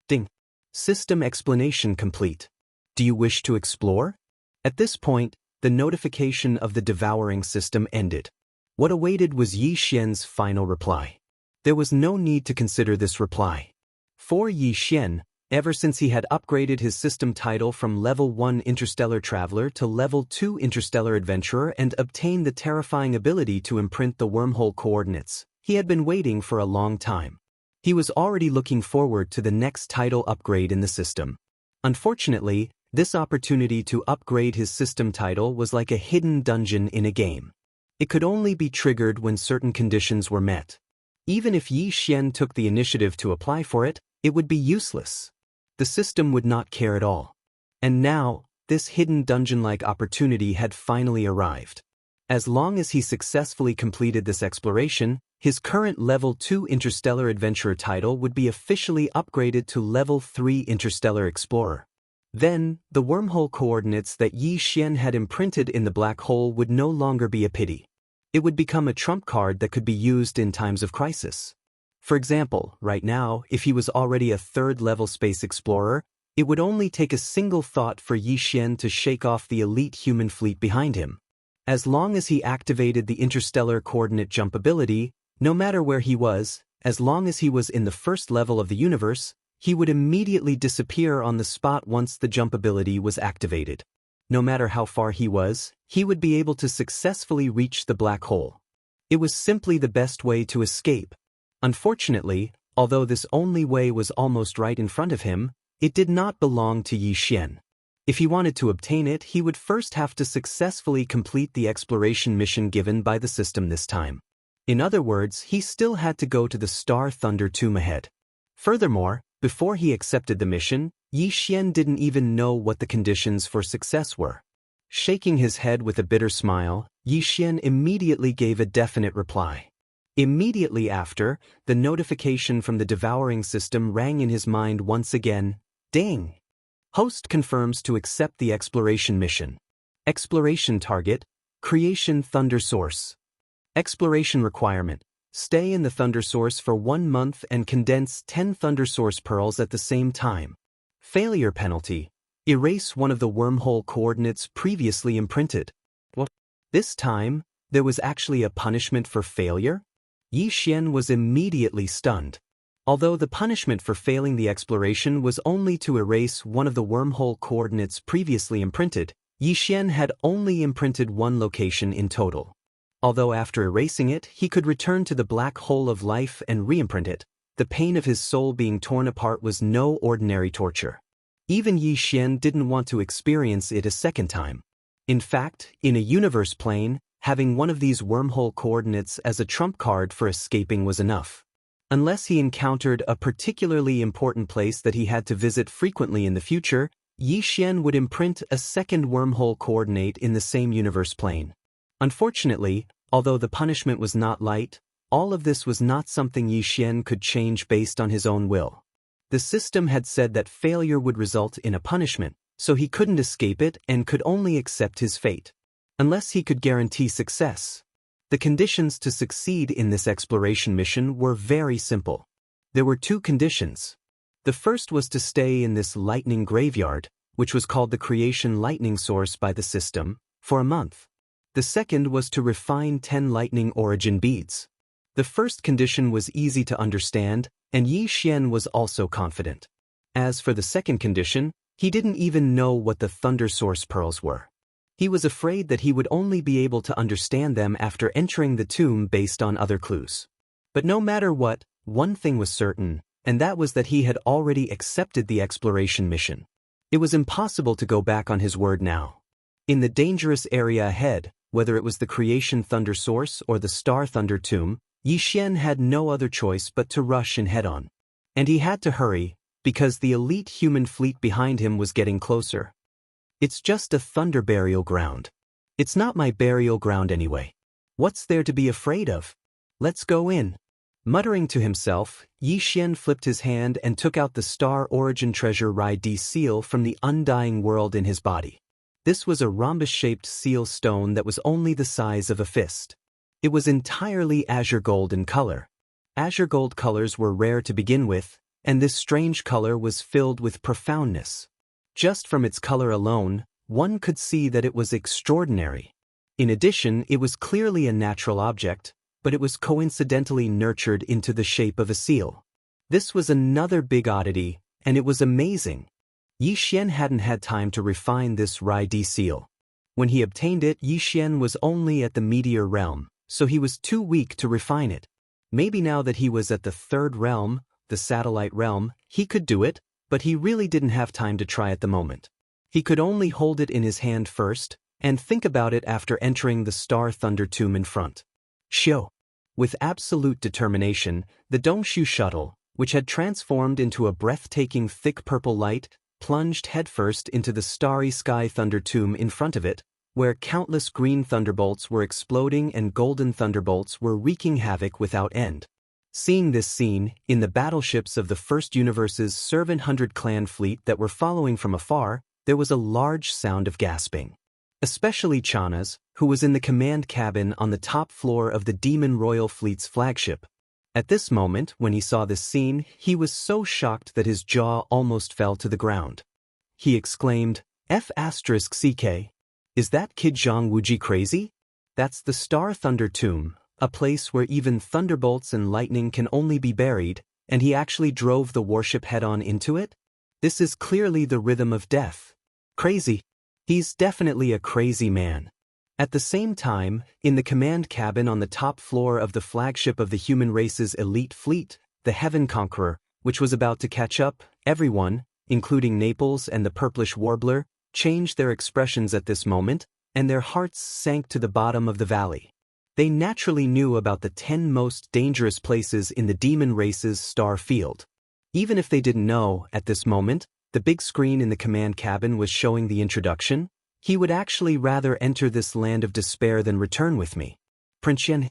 Ding. System explanation complete. Do you wish to explore? At this point, the notification of the devouring system ended. What awaited was Yi Xian's final reply. There was no need to consider this reply. For Yi Xian, ever since he had upgraded his system title from Level 1 Interstellar Traveler to Level 2 Interstellar Adventurer and obtained the terrifying ability to imprint the wormhole coordinates, he had been waiting for a long time. He was already looking forward to the next title upgrade in the system. Unfortunately, this opportunity to upgrade his system title was like a hidden dungeon in a game. It could only be triggered when certain conditions were met. Even if Yi Xian took the initiative to apply for it, it would be useless. The system would not care at all. And now, this hidden dungeon-like opportunity had finally arrived. As long as he successfully completed this exploration, his current Level 2 Interstellar Adventurer title would be officially upgraded to Level 3 Interstellar Explorer. Then, the wormhole coordinates that Yi Xian had imprinted in the black hole would no longer be a pity. It would become a trump card that could be used in times of crisis. For example, right now, if he was already a third-level space explorer, it would only take a single thought for Yi Xian to shake off the elite human fleet behind him. As long as he activated the interstellar coordinate jump ability, no matter where he was, as long as he was in the first level of the universe, he would immediately disappear on the spot once the jump ability was activated. No matter how far he was, he would be able to successfully reach the black hole. It was simply the best way to escape. Unfortunately, although this only way was almost right in front of him, it did not belong to Yi Xian. If he wanted to obtain it, he would first have to successfully complete the exploration mission given by the system this time. In other words, he still had to go to the Star Thunder tomb ahead. Furthermore, before he accepted the mission, Yi Xian didn't even know what the conditions for success were. Shaking his head with a bitter smile, Yi Xian immediately gave a definite reply. Immediately after, the notification from the devouring system rang in his mind once again. Ding! Host confirms to accept the exploration mission. Exploration target: Creation Thunder Source. Exploration requirement: stay in the Thunder Source for 1 month and condense 10 Thunder Source pearls at the same time. Failure penalty: erase one of the wormhole coordinates previously imprinted. What? This time, there was actually a punishment for failure? Yi Xian was immediately stunned. Although the punishment for failing the exploration was only to erase one of the wormhole coordinates previously imprinted, Yi Xian had only imprinted one location in total. Although after erasing it, he could return to the black hole of life and re-imprint it, the pain of his soul being torn apart was no ordinary torture. Even Yi Xian didn't want to experience it a second time. In fact, in a universe plane, having one of these wormhole coordinates as a trump card for escaping was enough. Unless he encountered a particularly important place that he had to visit frequently in the future, Yi Xian would imprint a second wormhole coordinate in the same universe plane. Unfortunately, although the punishment was not light, all of this was not something Yi Xian could change based on his own will. The system had said that failure would result in a punishment, so he couldn't escape it and could only accept his fate. Unless he could guarantee success. The conditions to succeed in this exploration mission were very simple. There were 2 conditions. The first was to stay in this lightning graveyard, which was called the Creation Lightning Source by the system, for a month. The second was to refine 10 lightning origin beads. The first condition was easy to understand, and Yi Xian was also confident. As for the second condition, he didn't even know what the Thunder Source pearls were. He was afraid that he would only be able to understand them after entering the tomb based on other clues. But no matter what, one thing was certain, and that was that he had already accepted the exploration mission. It was impossible to go back on his word now. In the dangerous area ahead, whether it was the Creation Thunder Source or the Star Thunder Tomb, Yi Xian had no other choice but to rush in head-on. And he had to hurry, because the elite human fleet behind him was getting closer. It's just a thunder burial ground. It's not my burial ground anyway. What's there to be afraid of? Let's go in. Muttering to himself, Yi Xian flipped his hand and took out the Star Origin Treasure Rai-D seal from the undying world in his body. This was a rhombus-shaped seal stone that was only the size of a fist. It was entirely azure gold in color. Azure gold colors were rare to begin with, and this strange color was filled with profoundness. Just from its color alone, one could see that it was extraordinary. In addition, it was clearly a natural object, but it was coincidentally nurtured into the shape of a seal. This was another big oddity, and it was amazing. Yi Xian hadn't had time to refine this Rai-D seal. When he obtained it, Yi Xian was only at the meteor realm, so he was too weak to refine it. Maybe now that he was at the third realm, the satellite realm, he could do it, but he really didn't have time to try at the moment. He could only hold it in his hand first, and think about it after entering the Star Thunder Tomb in front. Xiu. With absolute determination, the Dongshu shuttle, which had transformed into a breathtaking thick purple light, plunged headfirst into the starry sky thunder tomb in front of it, where countless green thunderbolts were exploding and golden thunderbolts were wreaking havoc without end. Seeing this scene, in the battleships of the First Universe's Servant 100 clan fleet that were following from afar, there was a large sound of gasping. Especially Chana's, who was in the command cabin on the top floor of the Demon Royal Fleet's flagship. At this moment, when he saw this scene, he was so shocked that his jaw almost fell to the ground. He exclaimed, F***CK. Is that Kid Zhang Wuji crazy? That's the Star Thunder Tomb, a place where even thunderbolts and lightning can only be buried, and he actually drove the warship head-on into it? This is clearly the rhythm of death. Crazy. He's definitely a crazy man. At the same time, in the command cabin on the top floor of the flagship of the human race's elite fleet, the Heaven Conqueror, which was about to catch up, everyone, including Naples and the purplish warbler, changed their expressions at this moment, and their hearts sank to the bottom of the valley. They naturally knew about the 10 most dangerous places in the demon race's star field. Even if they didn't know, at this moment, the big screen in the command cabin was showing the introduction. He would actually rather enter this land of despair than return with me. Prince Yen.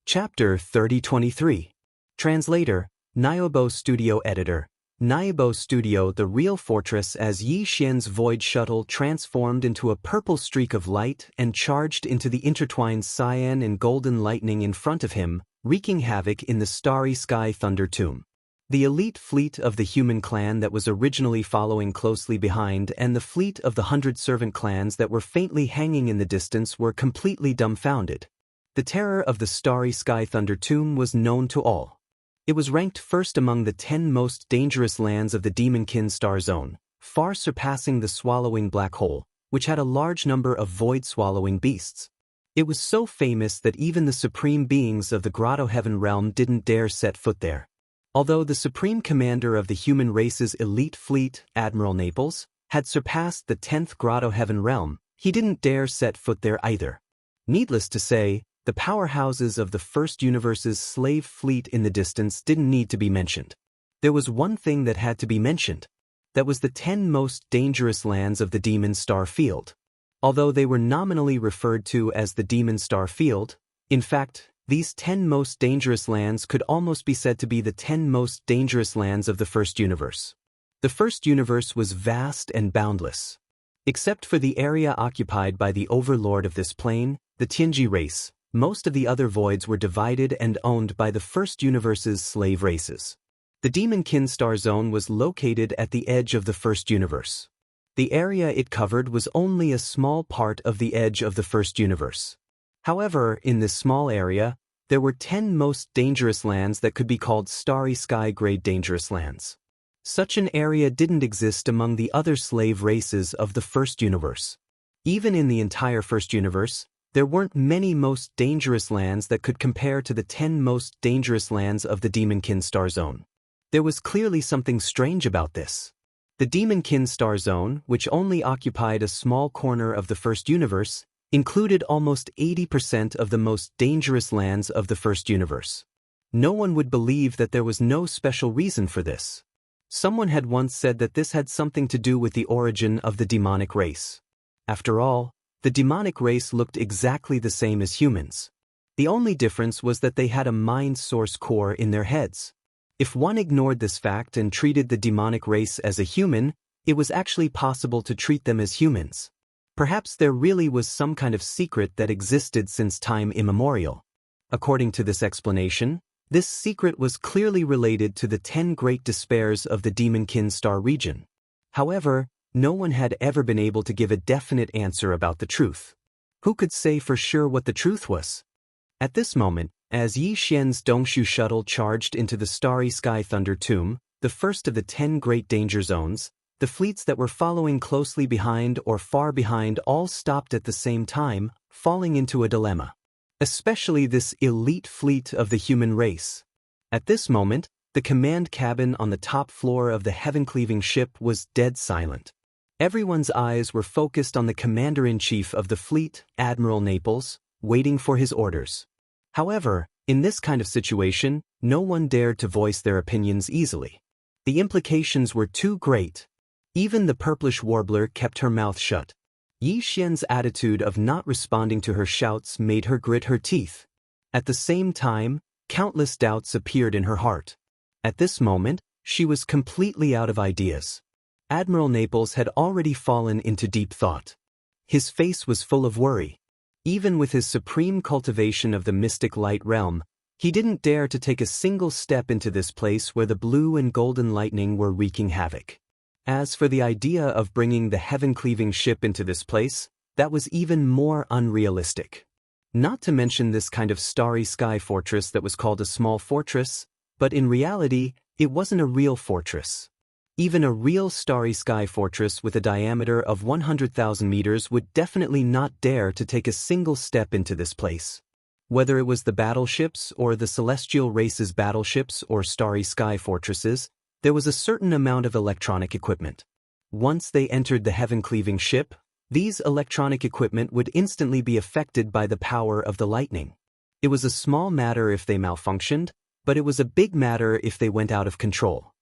Chapter 3023. Translator, Niobo Studio Editor. Niobo Studio. The real fortress. As Yi Xian's void shuttle transformed into a purple streak of light and charged into the intertwined cyan and golden lightning in front of him, wreaking havoc in the starry sky thunder tomb. The elite fleet of the human clan that was originally following closely behind and the fleet of the 100 servant clans that were faintly hanging in the distance were completely dumbfounded. The terror of the starry sky thunder tomb was known to all. It was ranked first among the 10 most dangerous lands of the Demonkin star zone, far surpassing the swallowing black hole, which had a large number of void-swallowing beasts. It was so famous that even the supreme beings of the Grotto Heaven realm didn't dare set foot there. Although the supreme commander of the human race's elite fleet, Admiral Naples, had surpassed the 10th Grotto Heaven realm, he didn't dare set foot there either. Needless to say, the powerhouses of the First Universe's slave fleet in the distance didn't need to be mentioned. There was one thing that had to be mentioned. That was the 10 most dangerous lands of the Demon Star Field. Although they were nominally referred to as the Demon Star Field, in fact, these 10 most dangerous lands could almost be said to be the 10 most dangerous lands of the First Universe. The First Universe was vast and boundless. Except for the area occupied by the overlord of this plane, the Tianji race, most of the other voids were divided and owned by the First Universe's slave races. The Demonkin star zone was located at the edge of the First Universe. The area it covered was only a small part of the edge of the First Universe. However, in this small area, there were 10 most dangerous lands that could be called Starry Sky grade dangerous lands. Such an area didn't exist among the other slave races of the First Universe. Even in the entire First Universe, there weren't many most dangerous lands that could compare to the 10 most dangerous lands of the Demonkin star zone. There was clearly something strange about this. The Demonkin star zone, which only occupied a small corner of the First Universe, included almost 80% of the most dangerous lands of the First Universe. No one would believe that there was no special reason for this. Someone had once said that this had something to do with the origin of the demonic race. After all, the demonic race looked exactly the same as humans. The only difference was that they had a mind source core in their heads. If one ignored this fact and treated the demonic race as a human, it was actually possible to treat them as humans. Perhaps there really was some kind of secret that existed since time immemorial. According to this explanation, this secret was clearly related to the 10 great despairs of the Demonkin star region. However, no one had ever been able to give a definite answer about the truth. Who could say for sure what the truth was? At this moment, as Yi Xian's Dongshu shuttle charged into the Starry Sky Thunder Tomb, the first of the 10 great danger zones, the fleets that were following closely behind or far behind all stopped at the same time, falling into a dilemma. Especially this elite fleet of the human race. At this moment, the command cabin on the top floor of the heaven-cleaving ship was dead silent. Everyone's eyes were focused on the commander-in-chief of the fleet, Admiral Naples, waiting for his orders. However, in this kind of situation, no one dared to voice their opinions easily. The implications were too great. Even the purplish warbler kept her mouth shut. Yi Xian's attitude of not responding to her shouts made her grit her teeth. At the same time, countless doubts appeared in her heart. At this moment, she was completely out of ideas. Admiral Naples had already fallen into deep thought. His face was full of worry. Even with his supreme cultivation of the mystic light realm, he didn't dare to take a single step into this place where the blue and golden lightning were wreaking havoc. As for the idea of bringing the heaven-cleaving ship into this place, that was even more unrealistic. Not to mention this kind of starry sky fortress that was called a small fortress, but in reality, it wasn't a real fortress. Even a real starry sky fortress with a diameter of 100,000 meters would definitely not dare to take a single step into this place. Whether it was the battleships or the celestial race's battleships or starry sky fortresses, there was a certain amount of electronic equipment. Once they entered the heaven-cleaving ship, these electronic equipment would instantly be affected by the power of the lightning. It was a small matter if they malfunctioned, but it was a big matter if they went out of control.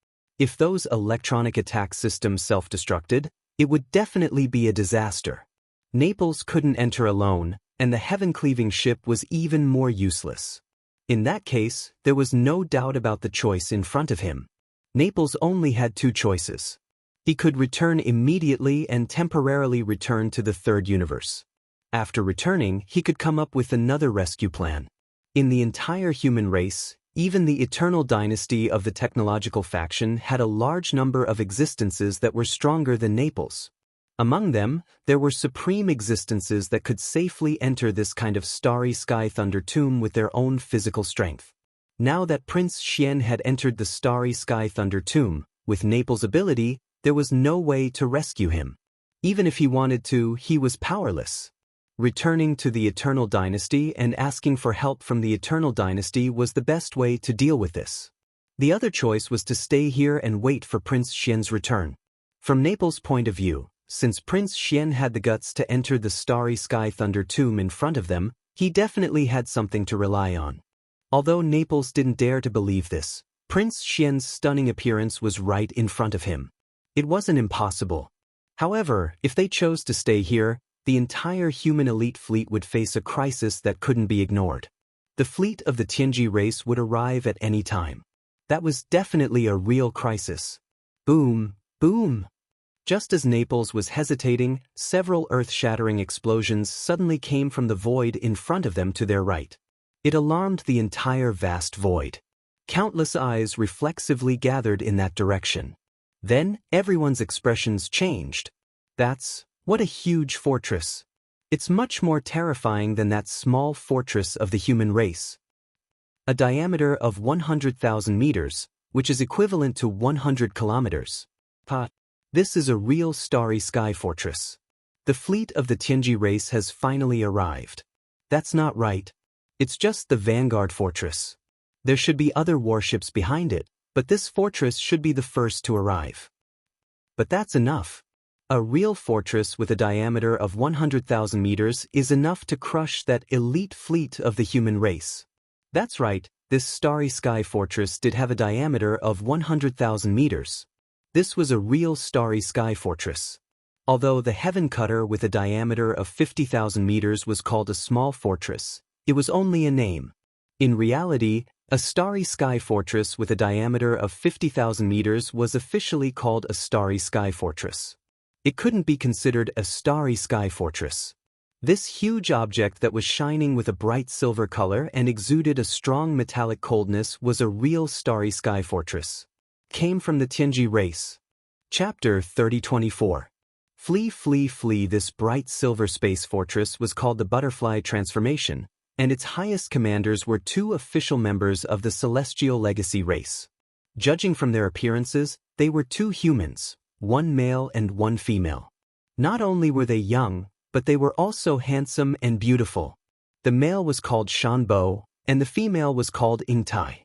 If those electronic attack systems self-destructed, it would definitely be a disaster. Naples couldn't enter alone, and the heaven-cleaving ship was even more useless. In that case, there was no doubt about the choice in front of him. Naples only had two choices. He could return immediately and temporarily return to the third universe. After returning, he could come up with another rescue plan. In the entire human race, even the eternal dynasty of the technological faction had a large number of existences that were stronger than Naples. Among them, there were supreme existences that could safely enter this kind of starry sky thunder tomb with their own physical strength. Now that Prince Xian had entered the starry sky thunder tomb, with Naples' ability, there was no way to rescue him. Even if he wanted to, he was powerless. Returning to the Eternal Dynasty and asking for help from the Eternal Dynasty was the best way to deal with this. The other choice was to stay here and wait for Prince Xian's return. From Naples' point of view, since Prince Xian had the guts to enter the starry sky thunder tomb in front of them, he definitely had something to rely on. Although Naples didn't dare to believe this, Prince Xian's stunning appearance was right in front of him. It wasn't impossible. However, if they chose to stay here, the entire human elite fleet would face a crisis that couldn't be ignored. The fleet of the Tianji race would arrive at any time. That was definitely a real crisis. Boom, boom. Just as Naples was hesitating, several earth-shattering explosions suddenly came from the void in front of them to their right. It alarmed the entire vast void. Countless eyes reflexively gathered in that direction. Then, everyone's expressions changed. That's what a huge fortress. It's much more terrifying than that small fortress of the human race. A diameter of 100,000 meters, which is equivalent to 100 kilometers. This is a real starry sky fortress. The fleet of the Tianji race has finally arrived. That's not right. It's just the Vanguard fortress. There should be other warships behind it, but this fortress should be the first to arrive. But that's enough. A real fortress with a diameter of 100,000 meters is enough to crush that elite fleet of the human race. That's right, this starry sky fortress did have a diameter of 100,000 meters. This was a real starry sky fortress. Although the Heaven Cutter with a diameter of 50,000 meters was called a small fortress, It was only a name. In reality, a starry sky fortress with a diameter of 50,000 meters was officially called a starry sky fortress. It couldn't be considered a starry sky fortress. This huge object that was shining with a bright silver color and exuded a strong metallic coldness was a real starry sky fortress. Came from the Tianji race. Chapter 3024. Flee, flee, flee. This bright silver space fortress was called the Butterfly Transformation, and its highest commanders were two official members of the Celestial Legacy race. Judging from their appearances, they were two humans, one male and one female. Not only were they young, but they were also handsome and beautiful. The male was called Shanbo, and the female was called Ingtai.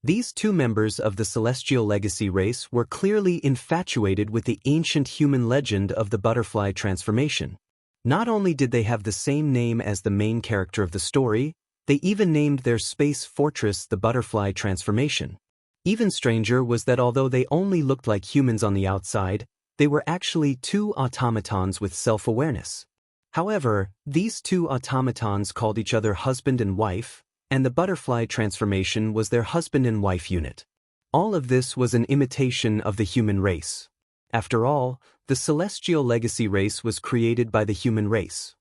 These two members of the Celestial Legacy race were clearly infatuated with the ancient human legend of the Butterfly Transformation. Not only did they have the same name as the main character of the story, they even named their space fortress the Butterfly Transformation. Even stranger was that although they only looked like humans on the outside, they were actually two automatons with self-awareness. However, these two automatons called each other husband and wife, and the Butterfly Transformation was their husband and wife unit. All of this was an imitation of the human race. After all, the Celestial Legacy race was created by the human race.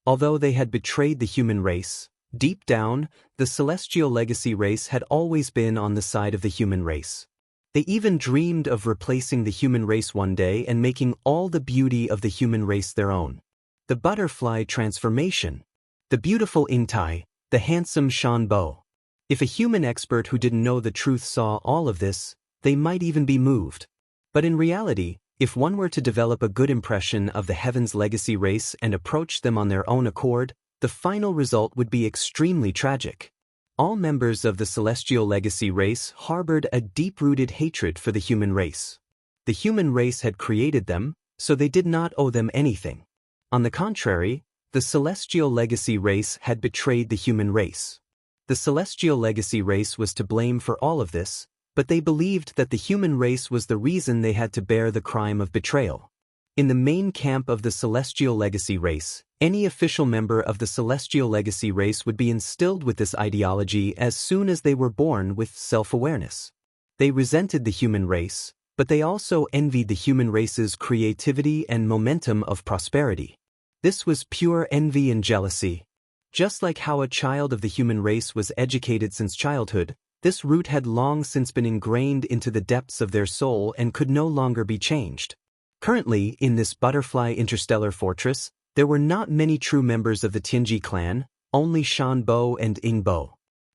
Although they had betrayed the human race, deep down, the Celestial Legacy race had always been on the side of the human race. They even dreamed of replacing the human race one day and making all the beauty of the human race their own. The Butterfly Transformation. The beautiful Ingtai, the handsome Shanbo. If a human expert who didn't know the truth saw all of this, they might even be moved. But in reality, if one were to develop a good impression of the Heaven's Legacy race and approach them on their own accord, the final result would be extremely tragic. All members of the Celestial Legacy race harbored a deep-rooted hatred for the human race. The human race had created them, so they did not owe them anything. On the contrary, the Celestial Legacy race had betrayed the human race. The Celestial Legacy race was to blame for all of this, but they believed that the human race was the reason they had to bear the crime of betrayal. In the main camp of the Celestial Legacy race, any official member of the Celestial Legacy race would be instilled with this ideology as soon as they were born with self-awareness. They resented the human race, but they also envied the human race's creativity and momentum of prosperity. This was pure envy and jealousy. Just like how a child of the human race was educated since childhood, this root had long since been ingrained into the depths of their soul and could no longer be changed. Currently, in this Butterfly Interstellar Fortress, there were not many true members of the Tianji clan, only Shanbo and Ingbo.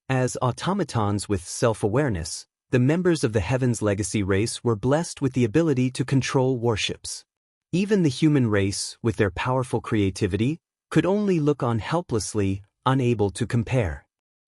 As automatons with self-awareness, the members of the Heaven's Legacy race were blessed with the ability to control warships. Even the human race, with their powerful creativity, could only look on helplessly, unable to compare.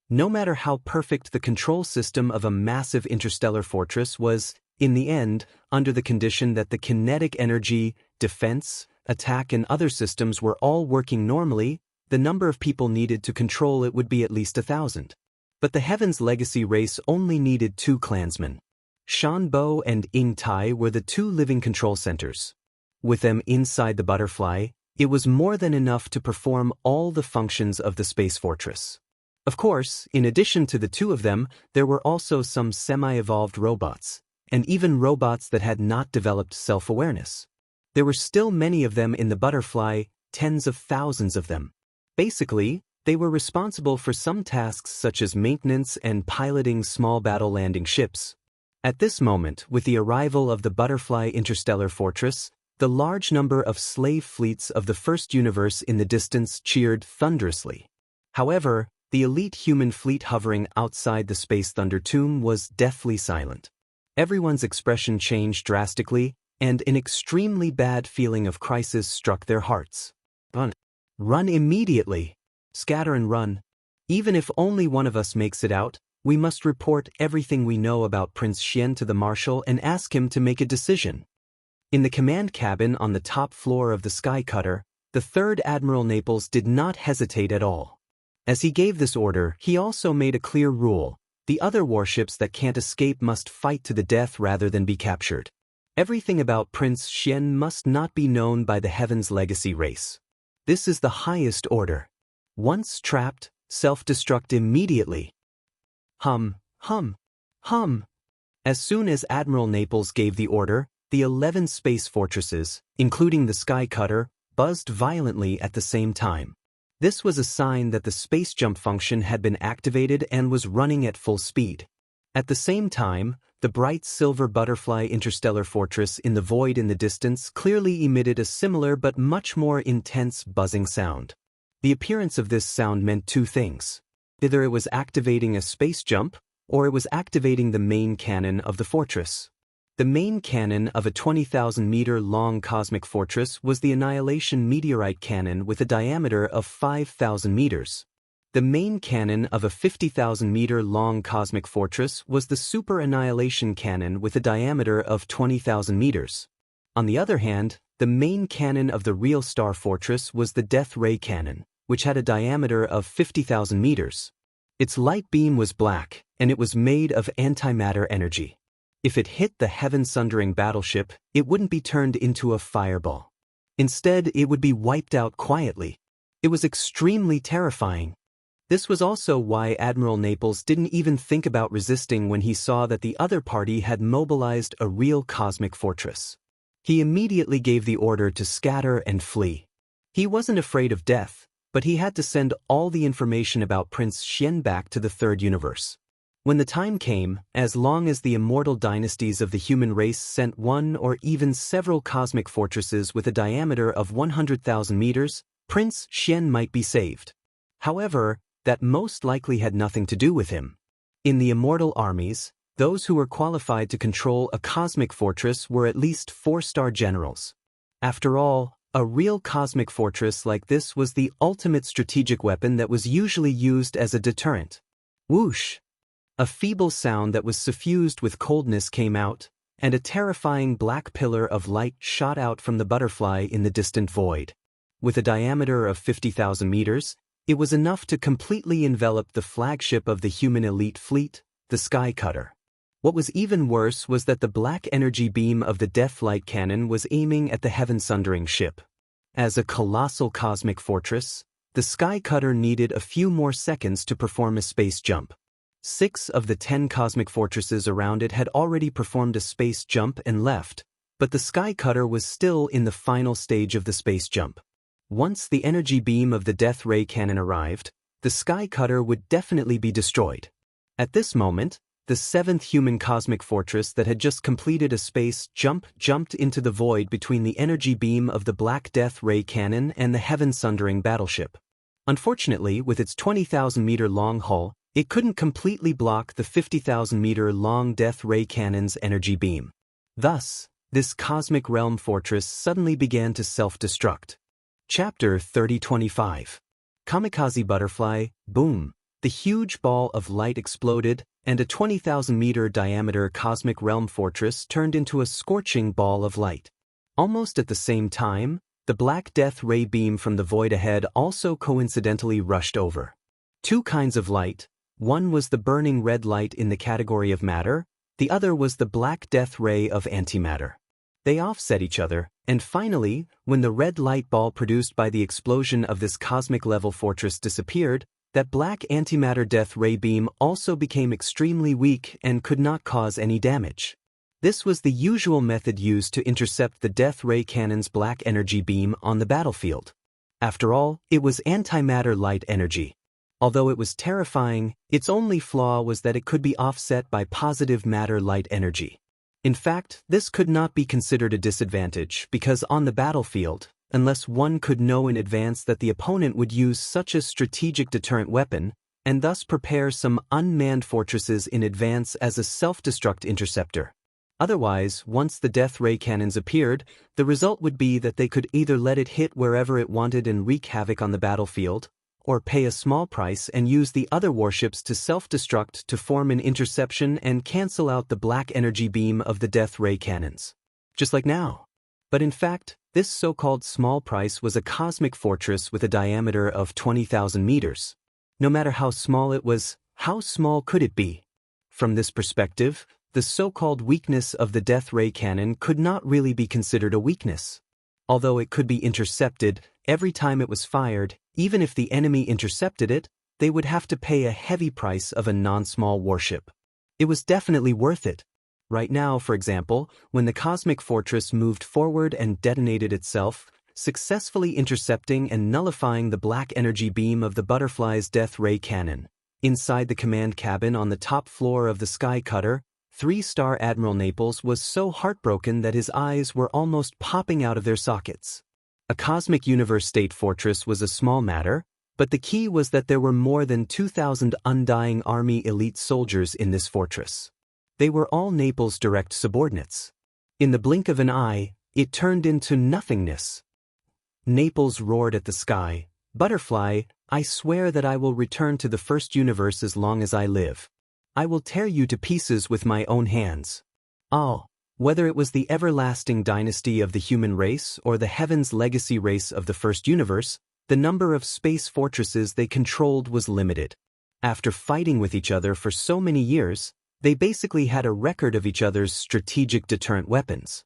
No matter how perfect the control system of a massive interstellar fortress was, in the end, under the condition that the kinetic energy, defense, attack and other systems were all working normally, the number of people needed to control it would be at least 1,000. But the Heaven's Legacy race only needed 2 clansmen. Shanbo and Ingtai were the 2 living control centers. With them inside the butterfly, it was more than enough to perform all the functions of the space fortress. Of course, in addition to the 2 of them, there were also some semi-evolved robots, and even robots that had not developed self-awareness. There were still many of them in the butterfly, tens of thousands of them. Basically, they were responsible for some tasks such as maintenance and piloting small battle-landing ships. At this moment, with the arrival of the Butterfly Interstellar Fortress, the large number of slave fleets of the first universe in the distance cheered thunderously. However, the elite human fleet hovering outside the Space Thunder Tomb was deathly silent. Everyone's expression changed drastically, and an extremely bad feeling of crisis struck their hearts. Run immediately! Scatter and run. Even if only one of us makes it out, we must report everything we know about Prince Xian to the Marshal and ask him to make a decision. In the command cabin on the top floor of the Sky Cutter, the 3rd Admiral Naples did not hesitate at all. As he gave this order, he also made a clear rule: the other warships that can't escape must fight to the death rather than be captured. Everything about Prince Xian must not be known by the Heaven's Legacy race. This is the highest order. Once trapped, self-destruct immediately. Hum, hum, hum. As soon as Admiral Naples gave the order, the 11 space fortresses, including the Sky Cutter, buzzed violently at the same time. This was a sign that the space jump function had been activated and was running at full speed. At the same time, the bright silver butterfly interstellar fortress in the void in the distance clearly emitted a similar but much more intense buzzing sound. The appearance of this sound meant two things. Either it was activating a space jump, or it was activating the main cannon of the fortress. The main cannon of a 20,000-meter-long cosmic fortress was the Annihilation Meteorite Cannon with a diameter of 5,000 meters. The main cannon of a 50,000-meter-long cosmic fortress was the Super Annihilation Cannon with a diameter of 20,000 meters. On the other hand, the main cannon of the real star fortress was the Death Ray Cannon, which had a diameter of 50,000 meters. Its light beam was black, and it was made of antimatter energy. If it hit the heaven-sundering battleship, it wouldn't be turned into a fireball. Instead, it would be wiped out quietly. It was extremely terrifying. This was also why Admiral Naples didn't even think about resisting when he saw that the other party had mobilized a real cosmic fortress. He immediately gave the order to scatter and flee. He wasn't afraid of death, but he had to send all the information about Prince Xian back to the third universe. When the time came, as long as the immortal dynasties of the human race sent one or even several cosmic fortresses with a diameter of 100,000 meters, Prince Xian might be saved. However, that most likely had nothing to do with him. In the immortal armies, those who were qualified to control a cosmic fortress were at least 4-star generals. After all, a real cosmic fortress like this was the ultimate strategic weapon that was usually used as a deterrent. Whoosh! A feeble sound that was suffused with coldness came out, and a terrifying black pillar of light shot out from the butterfly in the distant void. With a diameter of 50,000 meters, it was enough to completely envelop the flagship of the human elite fleet, the Sky Cutter. What was even worse was that the black energy beam of the Death Light Cannon was aiming at the heaven-sundering ship. As a colossal cosmic fortress, the Sky Cutter needed a few more seconds to perform a space jump. 6 of the 10 cosmic fortresses around it had already performed a space jump and left, but the Sky Cutter was still in the final stage of the space jump. Once the energy beam of the Death Ray Cannon arrived, the Sky Cutter would definitely be destroyed. At this moment, the 7th human cosmic fortress that had just completed a space jump jumped into the void between the energy beam of the Black Death Ray Cannon and the heaven-sundering battleship. Unfortunately, with its 20,000-meter-long hull, it couldn't completely block the 50,000-meter-long Death Ray Cannon's energy beam. Thus, this cosmic realm fortress suddenly began to self-destruct. Chapter 3025. Kamikaze Butterfly, boom! The huge ball of light exploded, and a 20,000-meter diameter cosmic realm fortress turned into a scorching ball of light. Almost at the same time, the Black Death Ray beam from the void ahead also coincidentally rushed over. Two kinds of light. One was the burning red light in the category of matter, the other was the Black Death Ray of antimatter. They offset each other, and finally, when the red light ball produced by the explosion of this cosmic-level fortress disappeared, that black antimatter Death Ray beam also became extremely weak and could not cause any damage. This was the usual method used to intercept the Death Ray Cannon's black energy beam on the battlefield. After all, it was antimatter light energy. Although it was terrifying, its only flaw was that it could be offset by positive matter light energy. In fact, this could not be considered a disadvantage because on the battlefield, unless one could know in advance that the opponent would use such a strategic deterrent weapon, and thus prepare some unmanned fortresses in advance as a self-destruct interceptor. Otherwise, once the Death Ray Cannons appeared, the result would be that they could either let it hit wherever it wanted and wreak havoc on the battlefield, or pay a small price and use the other warships to self-destruct to form an interception and cancel out the black energy beam of the Death Ray Cannons. Just like now. But in fact, this so-called small price was a cosmic fortress with a diameter of 20,000 meters. No matter how small it was, how small could it be? From this perspective, the so-called weakness of the Death Ray Cannon could not really be considered a weakness. Although it could be intercepted, every time it was fired, even if the enemy intercepted it, they would have to pay a heavy price of a non-small warship. It was definitely worth it. Right now, for example, when the cosmic fortress moved forward and detonated itself, successfully intercepting and nullifying the black energy beam of the Butterfly's death ray cannon. Inside the command cabin on the top floor of the Sky Cutter, 3-star Admiral Naples was so heartbroken that his eyes were almost popping out of their sockets. A cosmic universe state fortress was a small matter, but the key was that there were more than 2,000 undying army elite soldiers in this fortress. They were all Naples' direct subordinates. In the blink of an eye, it turned into nothingness. Naples roared at the sky, "Butterfly, I swear that I will return to the first universe as long as I live. I will tear you to pieces with my own hands." Oh, whether it was the everlasting dynasty of the human race or the heavens legacy race of the first universe, the number of space fortresses they controlled was limited. After fighting with each other for so many years, they basically had a record of each other's strategic deterrent weapons.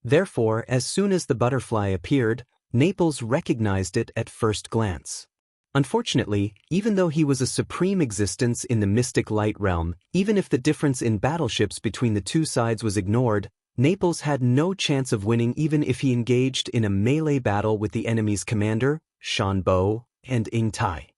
Therefore, as soon as the Butterfly appeared, Naples recognized it at first glance. Unfortunately, even though he was a supreme existence in the mystic light realm, even if the difference in battleships between the two sides was ignored, Naples had no chance of winning even if he engaged in a melee battle with the enemy's commander, Shan Bo, and Ing Tai.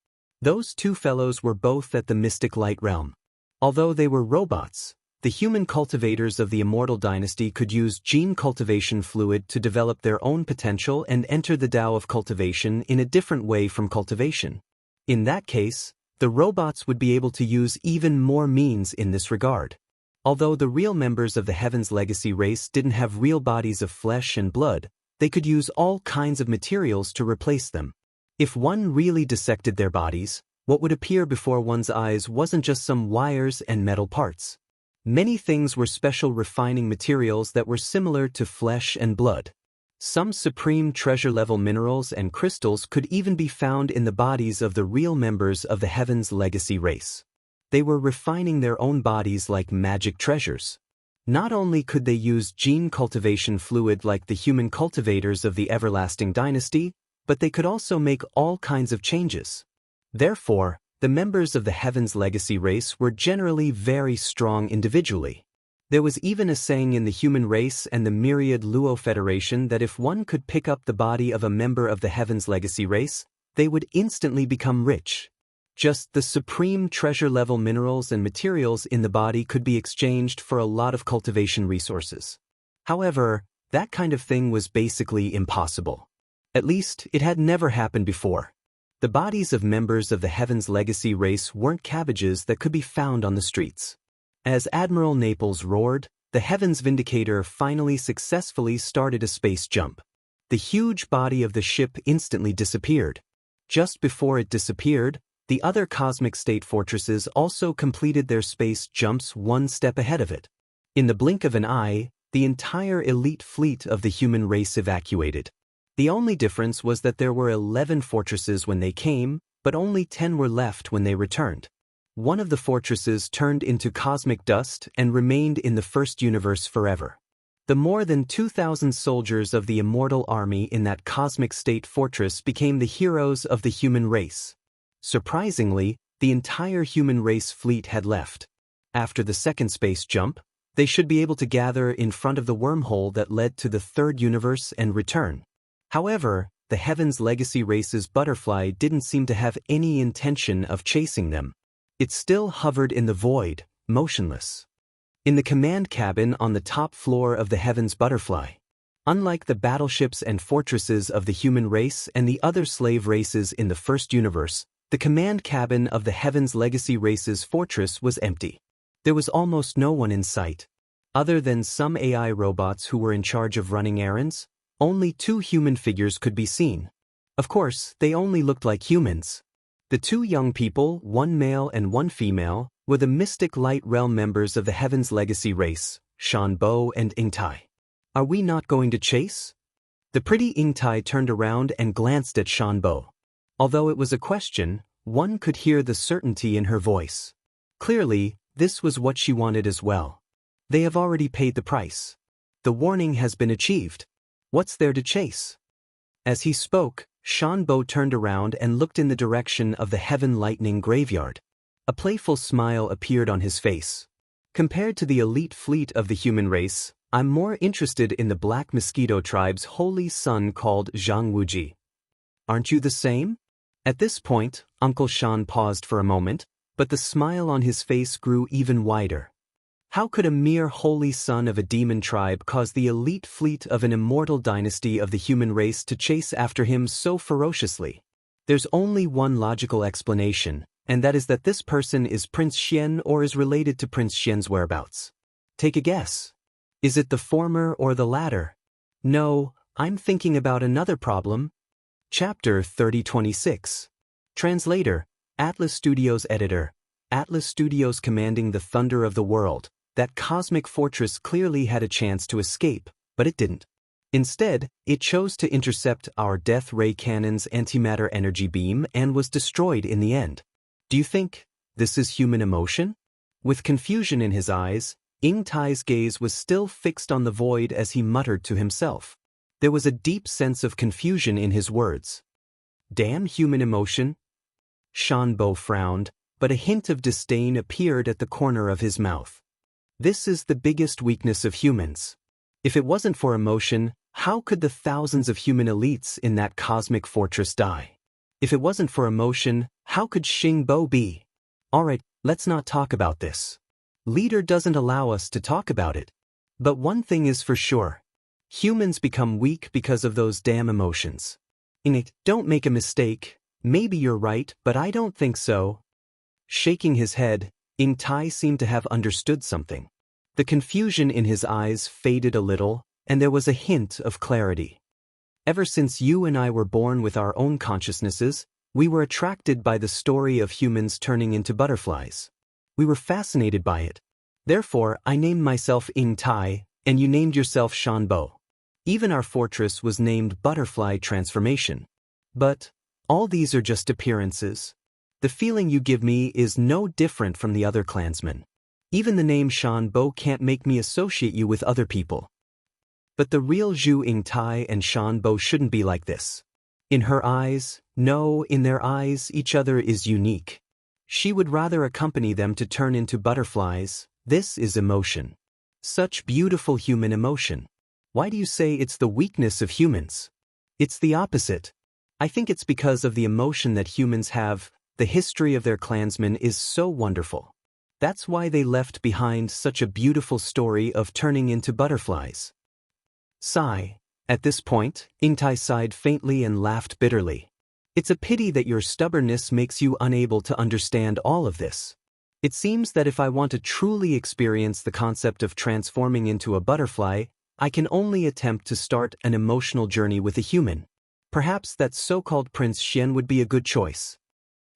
Those two fellows were both at the mystic light realm. Although they were robots, the human cultivators of the immortal dynasty could use gene cultivation fluid to develop their own potential and enter the Tao of cultivation in a different way from cultivation. In that case, the robots would be able to use even more means in this regard. Although the real members of the Heaven's Legacy race didn't have real bodies of flesh and blood, they could use all kinds of materials to replace them. If one really dissected their bodies, what would appear before one's eyes wasn't just some wires and metal parts. Many things were special refining materials that were similar to flesh and blood. Some supreme treasure-level minerals and crystals could even be found in the bodies of the real members of the Heaven's Legacy race. They were refining their own bodies like magic treasures. Not only could they use gene cultivation fluid like the human cultivators of the Everlasting Dynasty, but they could also make all kinds of changes. Therefore, the members of the Heaven's Legacy race were generally very strong individually. There was even a saying in the human race and the myriad Luo Federation that if one could pick up the body of a member of the Heaven's Legacy race, they would instantly become rich. Just the supreme treasure-level minerals and materials in the body could be exchanged for a lot of cultivation resources. However, that kind of thing was basically impossible. At least, it had never happened before. The bodies of members of the Heaven's Legacy race weren't cabbages that could be found on the streets. As Admiral Naples roared, the Heavens Vindicator finally successfully started a space jump. The huge body of the ship instantly disappeared. Just before it disappeared, the other cosmic state fortresses also completed their space jumps one step ahead of it. In the blink of an eye, the entire elite fleet of the human race evacuated. The only difference was that there were 11 fortresses when they came, but only 10 were left when they returned. One of the fortresses turned into cosmic dust and remained in the first universe forever. The more than 2,000 soldiers of the immortal army in that cosmic state fortress became the heroes of the human race. Surprisingly, the entire human race fleet had left. After the second space jump, they should be able to gather in front of the wormhole that led to the third universe and return. However, the Heaven's Legacy race's Butterfly didn't seem to have any intention of chasing them. It still hovered in the void, motionless. In the command cabin on the top floor of the Heaven's Butterfly. Unlike the battleships and fortresses of the human race and the other slave races in the first universe, the command cabin of the Heaven's Legacy race's fortress was empty. There was almost no one in sight. Other than some AI robots who were in charge of running errands, only 2 human figures could be seen. Of course, they only looked like humans. The 2 young people, one male and one female, were the mystic light realm members of the Heaven's Legacy race, Shan Bo and Ing Tai. "Are we not going to chase?" The pretty Ing Tai turned around and glanced at Shan Bo. Although it was a question, one could hear the certainty in her voice. Clearly, this was what she wanted as well. They have already paid the price. The warning has been achieved. What's there to chase? As he spoke, Shanbo turned around and looked in the direction of the Heaven Lightning graveyard. A playful smile appeared on his face. Compared to the elite fleet of the human race, I'm more interested in the Black Mosquito tribe's holy son called Zhang Wuji. Aren't you the same? At this point, Uncle Shan paused for a moment, but the smile on his face grew even wider. How could a mere holy son of a demon tribe cause the elite fleet of an immortal dynasty of the human race to chase after him so ferociously? There's only one logical explanation, and that is that this person is Prince Xian or is related to Prince Xian's whereabouts. Take a guess. Is it the former or the latter? No, I'm thinking about another problem. Chapter 3026. Translator, Atlas Studios Editor. Atlas Studios commanding the thunder of the world. That cosmic fortress clearly had a chance to escape, but it didn't. Instead, it chose to intercept our Death Ray Cannon's antimatter energy beam and was destroyed in the end. Do you think this is human emotion? With confusion in his eyes, Ying Tai's gaze was still fixed on the void as he muttered to himself. There was a deep sense of confusion in his words. Damn human emotion? Shanbo frowned, but a hint of disdain appeared at the corner of his mouth. This is the biggest weakness of humans. If it wasn't for emotion, how could the thousands of human elites in that cosmic fortress die? If it wasn't for emotion, how could Xingbo be? Alright, let's not talk about this. Leader doesn't allow us to talk about it. But one thing is for sure. Humans become weak because of those damn emotions. Don't make a mistake. Maybe you're right, but I don't think so. Shaking his head, Ying Tai seemed to have understood something. The confusion in his eyes faded a little, and there was a hint of clarity. Ever since you and I were born with our own consciousnesses, we were attracted by the story of humans turning into butterflies. We were fascinated by it. Therefore, I named myself Ying Tai, and you named yourself Shanbo. Even our fortress was named Butterfly Transformation. But all these are just appearances. The feeling you give me is no different from the other clansmen. Even the name Shanbo can't make me associate you with other people. But the real Zhu Ying Tai and Shanbo shouldn't be like this. In her eyes, no, in their eyes, each other is unique. She would rather accompany them to turn into butterflies. This is emotion. Such beautiful human emotion. Why do you say it's the weakness of humans? It's the opposite. I think it's because of the emotion that humans have. The history of their clansmen is so wonderful. That's why they left behind such a beautiful story of turning into butterflies. Sigh. At this point, Ying Tai sighed faintly and laughed bitterly. It's a pity that your stubbornness makes you unable to understand all of this. It seems that if I want to truly experience the concept of transforming into a butterfly, I can only attempt to start an emotional journey with a human. Perhaps that so-called Prince Xian would be a good choice.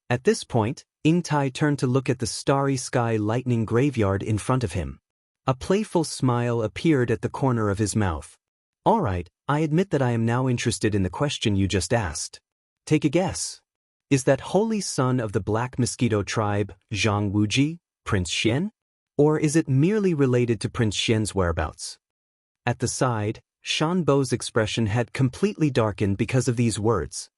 At this point, Ying Tai turned to look at the starry sky lightning graveyard in front of him. A playful smile appeared at the corner of his mouth. Alright, I admit that I am now interested in the question you just asked. Take a guess. Is that holy son of the Black Mosquito tribe, Zhang Wuji, Prince Xian? Or is it merely related to Prince Xian's whereabouts? At the side, Shanbo's expression had completely darkened because of these words.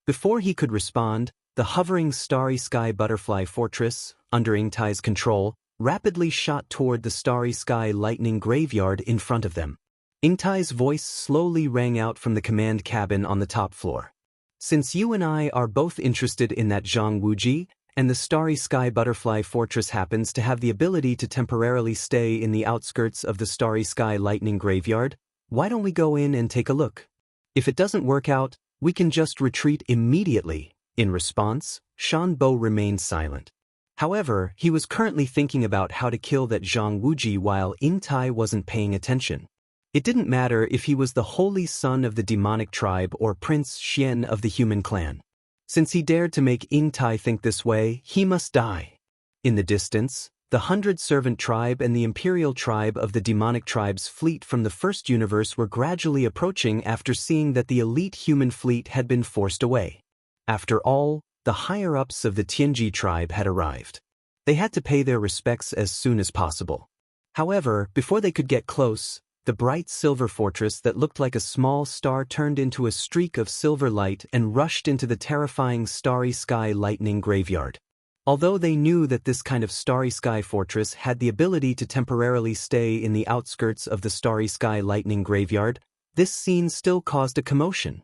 Before he could respond, the hovering starry sky butterfly fortress, under Ying Tai's control, rapidly shot toward the starry sky lightning graveyard in front of them. Ying Tai's voice slowly rang out from the command cabin on the top floor. Since you and I are both interested in that Zhang Wuji, and the starry sky butterfly fortress happens to have the ability to temporarily stay in the outskirts of the starry sky lightning graveyard, why don't we go in and take a look? If it doesn't work out, we can just retreat immediately. In response, Shanbo remained silent. However, he was currently thinking about how to kill that Zhang Wuji while Ying Tai wasn't paying attention. It didn't matter if he was the holy son of the demonic tribe or Prince Xian of the human clan. Since he dared to make Ying Tai think this way, he must die. In the distance, the 100-servant tribe and the imperial tribe of the demonic tribe's fleet from the first universe were gradually approaching after seeing that the elite human fleet had been forced away. After all, the higher-ups of the Tianji tribe had arrived. They had to pay their respects as soon as possible. However, before they could get close, The bright silver fortress that looked like a small star turned into a streak of silver light and rushed into the terrifying starry sky lightning graveyard. Although they knew that this kind of starry sky fortress had the ability to temporarily stay in the outskirts of the starry sky lightning graveyard, this scene still caused a commotion.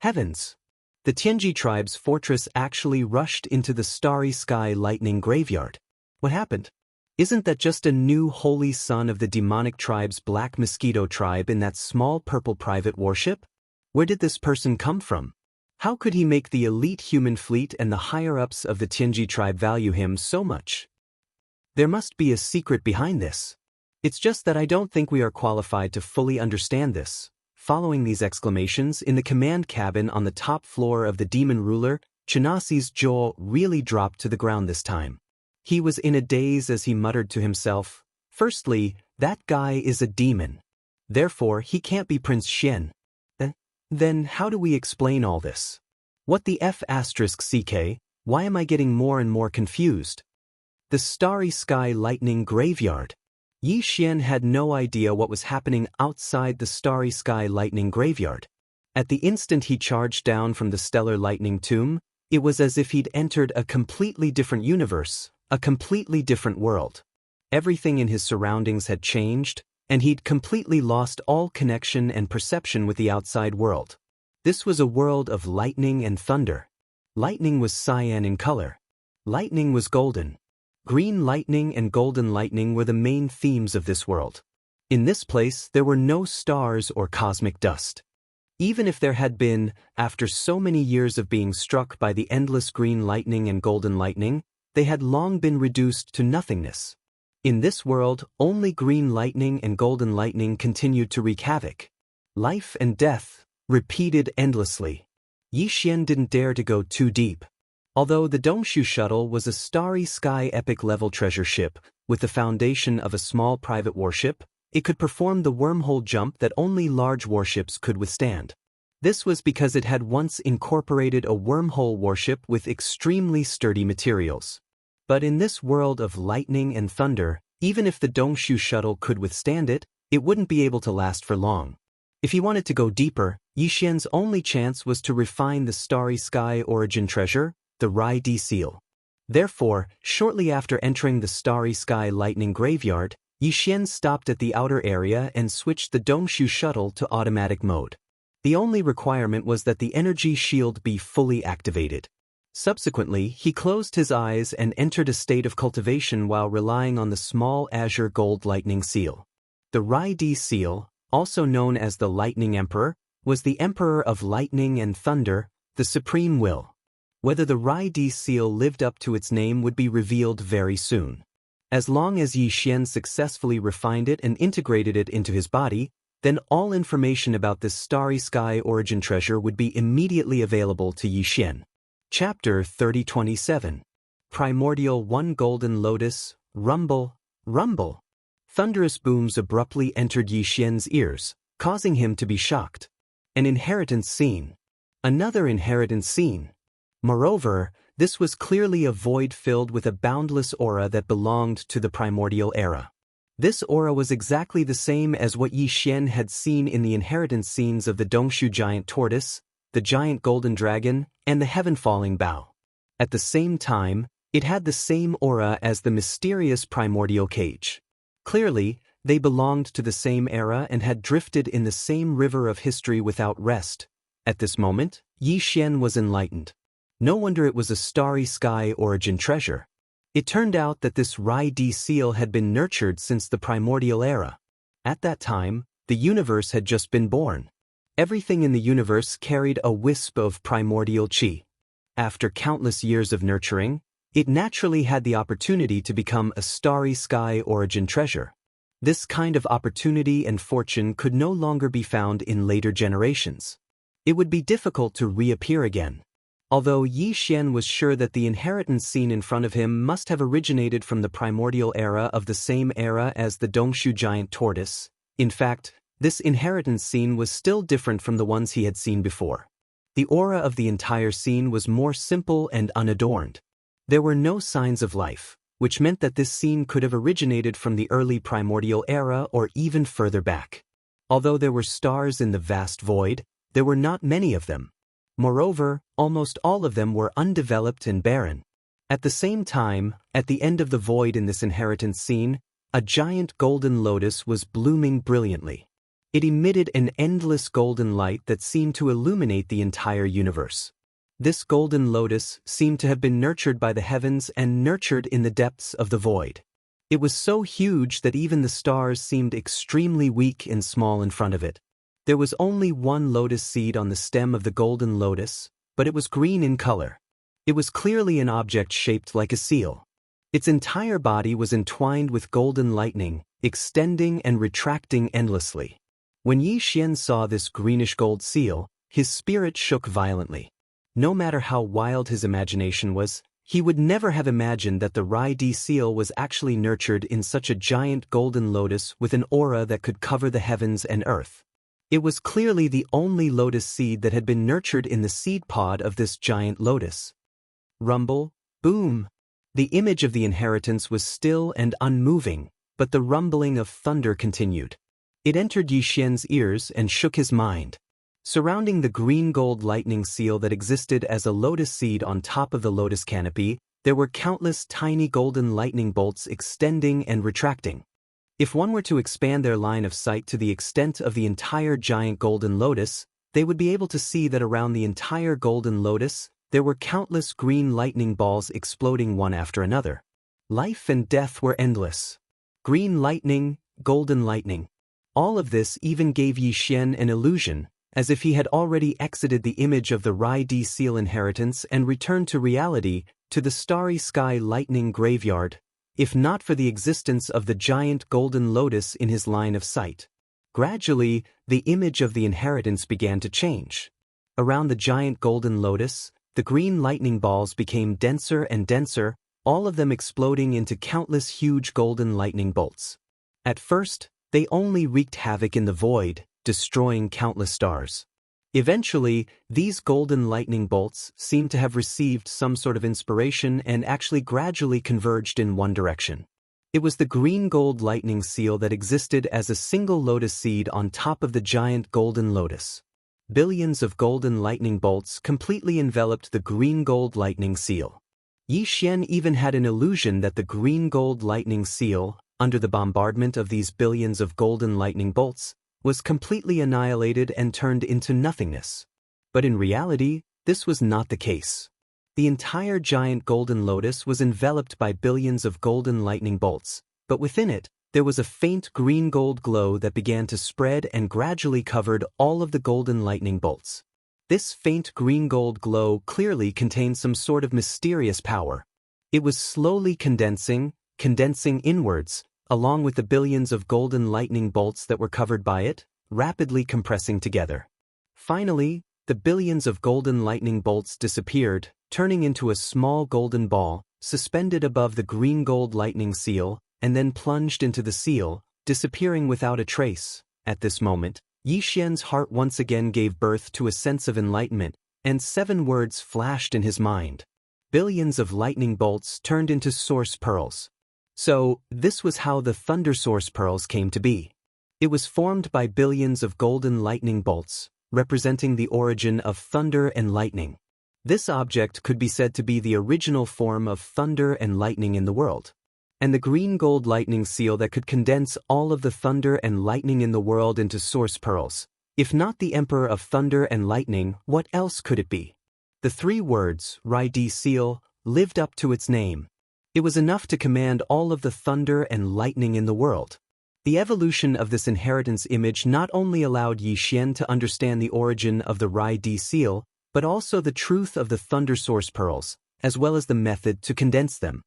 Heavens! The Tianji tribe's fortress actually rushed into the starry sky lightning graveyard. What happened? Isn't that just a new holy son of the demonic tribe's Black Mosquito tribe in that small purple private warship? Where did this person come from? How could he make the elite human fleet and the higher-ups of the Tianji tribe value him so much? There must be a secret behind this. It's just that I don't think we are qualified to fully understand this. Following these exclamations, in the command cabin on the top floor of the demon ruler, Chinasi's jaw really dropped to the ground this time. He was in a daze as he muttered to himself, "Firstly, that guy is a demon. Therefore, he can't be Prince Xian. Then how do we explain all this? What the F***ck, why am I getting more and more confused?" The starry sky lightning graveyard. Yi Xian had no idea what was happening outside the starry sky lightning graveyard. At the instant he charged down from the stellar lightning tomb, it was as if he'd entered a completely different universe, a completely different world. Everything in his surroundings had changed, and he'd completely lost all connection and perception with the outside world. This was a world of lightning and thunder. Lightning was cyan in color. Lightning was golden. Green lightning and golden lightning were the main themes of this world. In this place, there were no stars or cosmic dust. Even if there had been, after so many years of being struck by the endless green lightning and golden lightning, they had long been reduced to nothingness. In this world, only green lightning and golden lightning continued to wreak havoc. Life and death, repeated endlessly. Yi Xian didn't dare to go too deep. Although the Dongshu shuttle was a starry sky epic-level treasure ship, with the foundation of a small private warship, it could perform the wormhole jump that only large warships could withstand. This was because it had once incorporated a wormhole warship with extremely sturdy materials. But in this world of lightning and thunder, even if the Dongshu shuttle could withstand it, it wouldn't be able to last for long. If he wanted to go deeper, Yi Xian's only chance was to refine the starry sky origin treasure, the Rai Di seal. Therefore, shortly after entering the starry sky lightning graveyard, Yi Xian stopped at the outer area and switched the Dongshu shuttle to automatic mode. The only requirement was that the energy shield be fully activated. Subsequently, he closed his eyes and entered a state of cultivation while relying on the small azure gold lightning seal. The Rai Di seal, also known as the Lightning Emperor, was the Emperor of Lightning and Thunder, the Supreme Will. Whether the Rai Di seal lived up to its name would be revealed very soon. As long as Yi Xian successfully refined it and integrated it into his body, then all information about this starry sky origin treasure would be immediately available to Yi Xian. Chapter 3027. Primordial One Golden Lotus, Rumble, Rumble. Thunderous booms abruptly entered Yi Xian's ears, causing him to be shocked. An inheritance scene. Another inheritance scene. Moreover, this was clearly a void filled with a boundless aura that belonged to the primordial era. This aura was exactly the same as what Yi Xian had seen in the inheritance scenes of the Dongshu giant tortoise, the giant golden dragon, and the heaven-falling bow. At the same time, it had the same aura as the mysterious primordial cage. Clearly, they belonged to the same era and had drifted in the same river of history without rest. At this moment, Yi Xian was enlightened. No wonder it was a starry sky origin treasure. It turned out that this Rai Di seal had been nurtured since the primordial era. At that time, the universe had just been born. Everything in the universe carried a wisp of primordial qi. After countless years of nurturing, it naturally had the opportunity to become a starry sky origin treasure. This kind of opportunity and fortune could no longer be found in later generations. It would be difficult to reappear again. Although Yi Xian was sure that the inheritance scene in front of him must have originated from the primordial era of the same era as the Dongshu giant tortoise, in fact, this inheritance scene was still different from the ones he had seen before. The aura of the entire scene was more simple and unadorned. There were no signs of life, which meant that this scene could have originated from the early primordial era or even further back. Although there were stars in the vast void, there were not many of them. Moreover, almost all of them were undeveloped and barren. At the same time, at the end of the void in this inheritance scene, a giant golden lotus was blooming brilliantly. It emitted an endless golden light that seemed to illuminate the entire universe. This golden lotus seemed to have been nurtured by the heavens and nurtured in the depths of the void. It was so huge that even the stars seemed extremely weak and small in front of it. There was only one lotus seed on the stem of the golden lotus, but it was green in color. It was clearly an object shaped like a seal. Its entire body was entwined with golden lightning, extending and retracting endlessly. When Yi Xian saw this greenish gold seal, his spirit shook violently. No matter how wild his imagination was, he would never have imagined that the Rai-Di seal was actually nurtured in such a giant golden lotus with an aura that could cover the heavens and earth. It was clearly the only lotus seed that had been nurtured in the seed pod of this giant lotus. Rumble, boom. The image of the inheritance was still and unmoving, but the rumbling of thunder continued. It entered Yi Xian's ears and shook his mind. Surrounding the green gold lightning seal that existed as a lotus seed on top of the lotus canopy, there were countless tiny golden lightning bolts extending and retracting. If one were to expand their line of sight to the extent of the entire giant golden lotus, they would be able to see that around the entire golden lotus, there were countless green lightning balls exploding one after another. Life and death were endless. Green lightning, golden lightning. All of this even gave Yi Xian an illusion, as if he had already exited the image of the Rai-Di seal inheritance and returned to reality, to the starry sky lightning graveyard, if not for the existence of the giant golden lotus in his line of sight. Gradually, the image of the inheritance began to change. Around the giant golden lotus, the green lightning balls became denser and denser, all of them exploding into countless huge golden lightning bolts. At first, they only wreaked havoc in the void, destroying countless stars. Eventually, these golden lightning bolts seemed to have received some sort of inspiration and actually gradually converged in one direction. It was the green gold lightning seal that existed as a single lotus seed on top of the giant golden lotus. Billions of golden lightning bolts completely enveloped the green gold lightning seal. Yi Xian even had an illusion that the green gold lightning seal, under the bombardment of these billions of golden lightning bolts, was completely annihilated and turned into nothingness. But in reality, this was not the case. The entire giant golden lotus was enveloped by billions of golden lightning bolts, but within it, there was a faint green-gold glow that began to spread and gradually covered all of the golden lightning bolts. This faint green-gold glow clearly contained some sort of mysterious power. It was slowly condensing inwards, along with the billions of golden lightning bolts that were covered by it, rapidly compressing together. Finally, the billions of golden lightning bolts disappeared, turning into a small golden ball, suspended above the green gold lightning seal, and then plunged into the seal, disappearing without a trace. At this moment, Yi Xian's heart once again gave birth to a sense of enlightenment, and 7 words flashed in his mind. Billions of lightning bolts turned into source pearls. So, this was how the thunder source pearls came to be. It was formed by billions of golden lightning bolts, representing the origin of thunder and lightning. This object could be said to be the original form of thunder and lightning in the world. And the green gold lightning seal that could condense all of the thunder and lightning in the world into source pearls. If not the Emperor of Thunder and Lightning, what else could it be? The 3 words, Rai-Di seal, lived up to its name. It was enough to command all of the thunder and lightning in the world. The evolution of this inheritance image not only allowed Yi Xian to understand the origin of the Rai-Di seal, but also the truth of the thunder source pearls, as well as the method to condense them.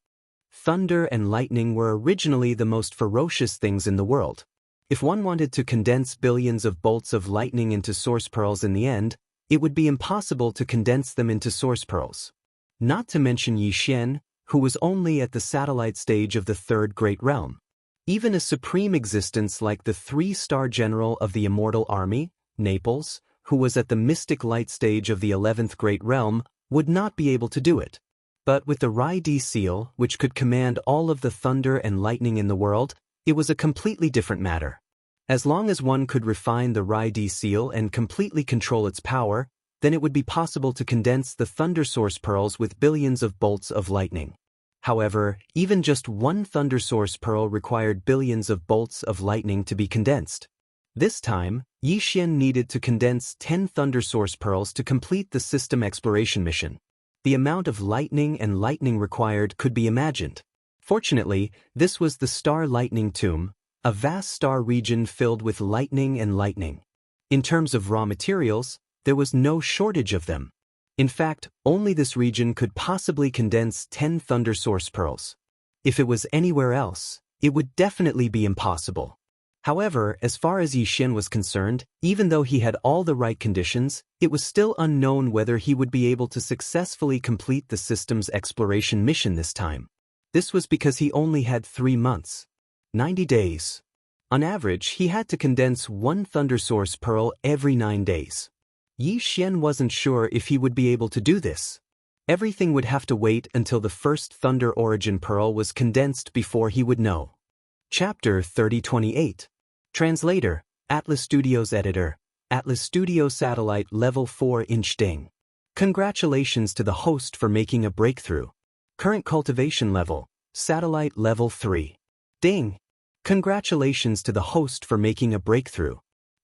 Thunder and lightning were originally the most ferocious things in the world. If one wanted to condense billions of bolts of lightning into source pearls in the end, it would be impossible to condense them into source pearls. Not to mention Yi Xian, who was only at the satellite stage of the 3rd Great Realm. Even a supreme existence like the 3-star general of the Immortal Army, Naples, who was at the mystic light stage of the 11th Great Realm, would not be able to do it. But with the Rai-D seal, which could command all of the thunder and lightning in the world, it was a completely different matter. As long as one could refine the Rai-D seal and completely control its power, then it would be possible to condense the thunder source pearls with billions of bolts of lightning. However, even just one thunder source pearl required billions of bolts of lightning to be condensed. This time, Yi Xian needed to condense 10 thunder source pearls to complete the system exploration mission. The amount of lightning and lightning required could be imagined. Fortunately, this was the Star Lightning Tomb, a vast star region filled with lightning and lightning. In terms of raw materials, there was no shortage of them. In fact, only this region could possibly condense 10 thunder source pearls. If it was anywhere else, it would definitely be impossible. However, as far as Yi Xian was concerned, even though he had all the right conditions, it was still unknown whether he would be able to successfully complete the system's exploration mission this time. This was because he only had 3 months. 90 days. On average, he had to condense 1 thunder source pearl every 9 days. Yi Xian wasn't sure if he would be able to do this. Everything would have to wait until the first thunder origin pearl was condensed before he would know. Chapter 3028. Translator, Atlas Studios Editor, Atlas Studio Satellite Level 4 Inch Ding. Congratulations to the host for making a breakthrough. Current cultivation level, Satellite Level 3. Ding. Congratulations to the host for making a breakthrough.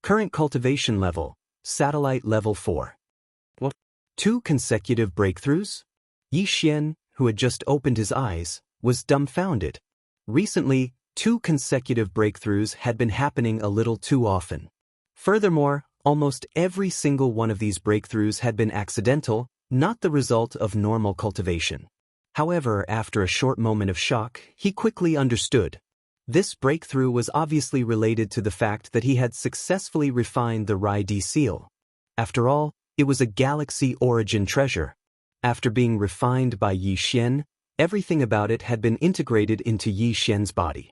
Current cultivation level, Satellite Level 4. What? 2 consecutive breakthroughs? Yi Xian, who had just opened his eyes, was dumbfounded. Recently, 2 consecutive breakthroughs had been happening a little too often. Furthermore, almost every single one of these breakthroughs had been accidental, not the result of normal cultivation. However, after a short moment of shock, he quickly understood. This breakthrough was obviously related to the fact that he had successfully refined the Rai-D seal. After all, it was a galaxy origin treasure. After being refined by Yi Xian, everything about it had been integrated into Yi Xian's body.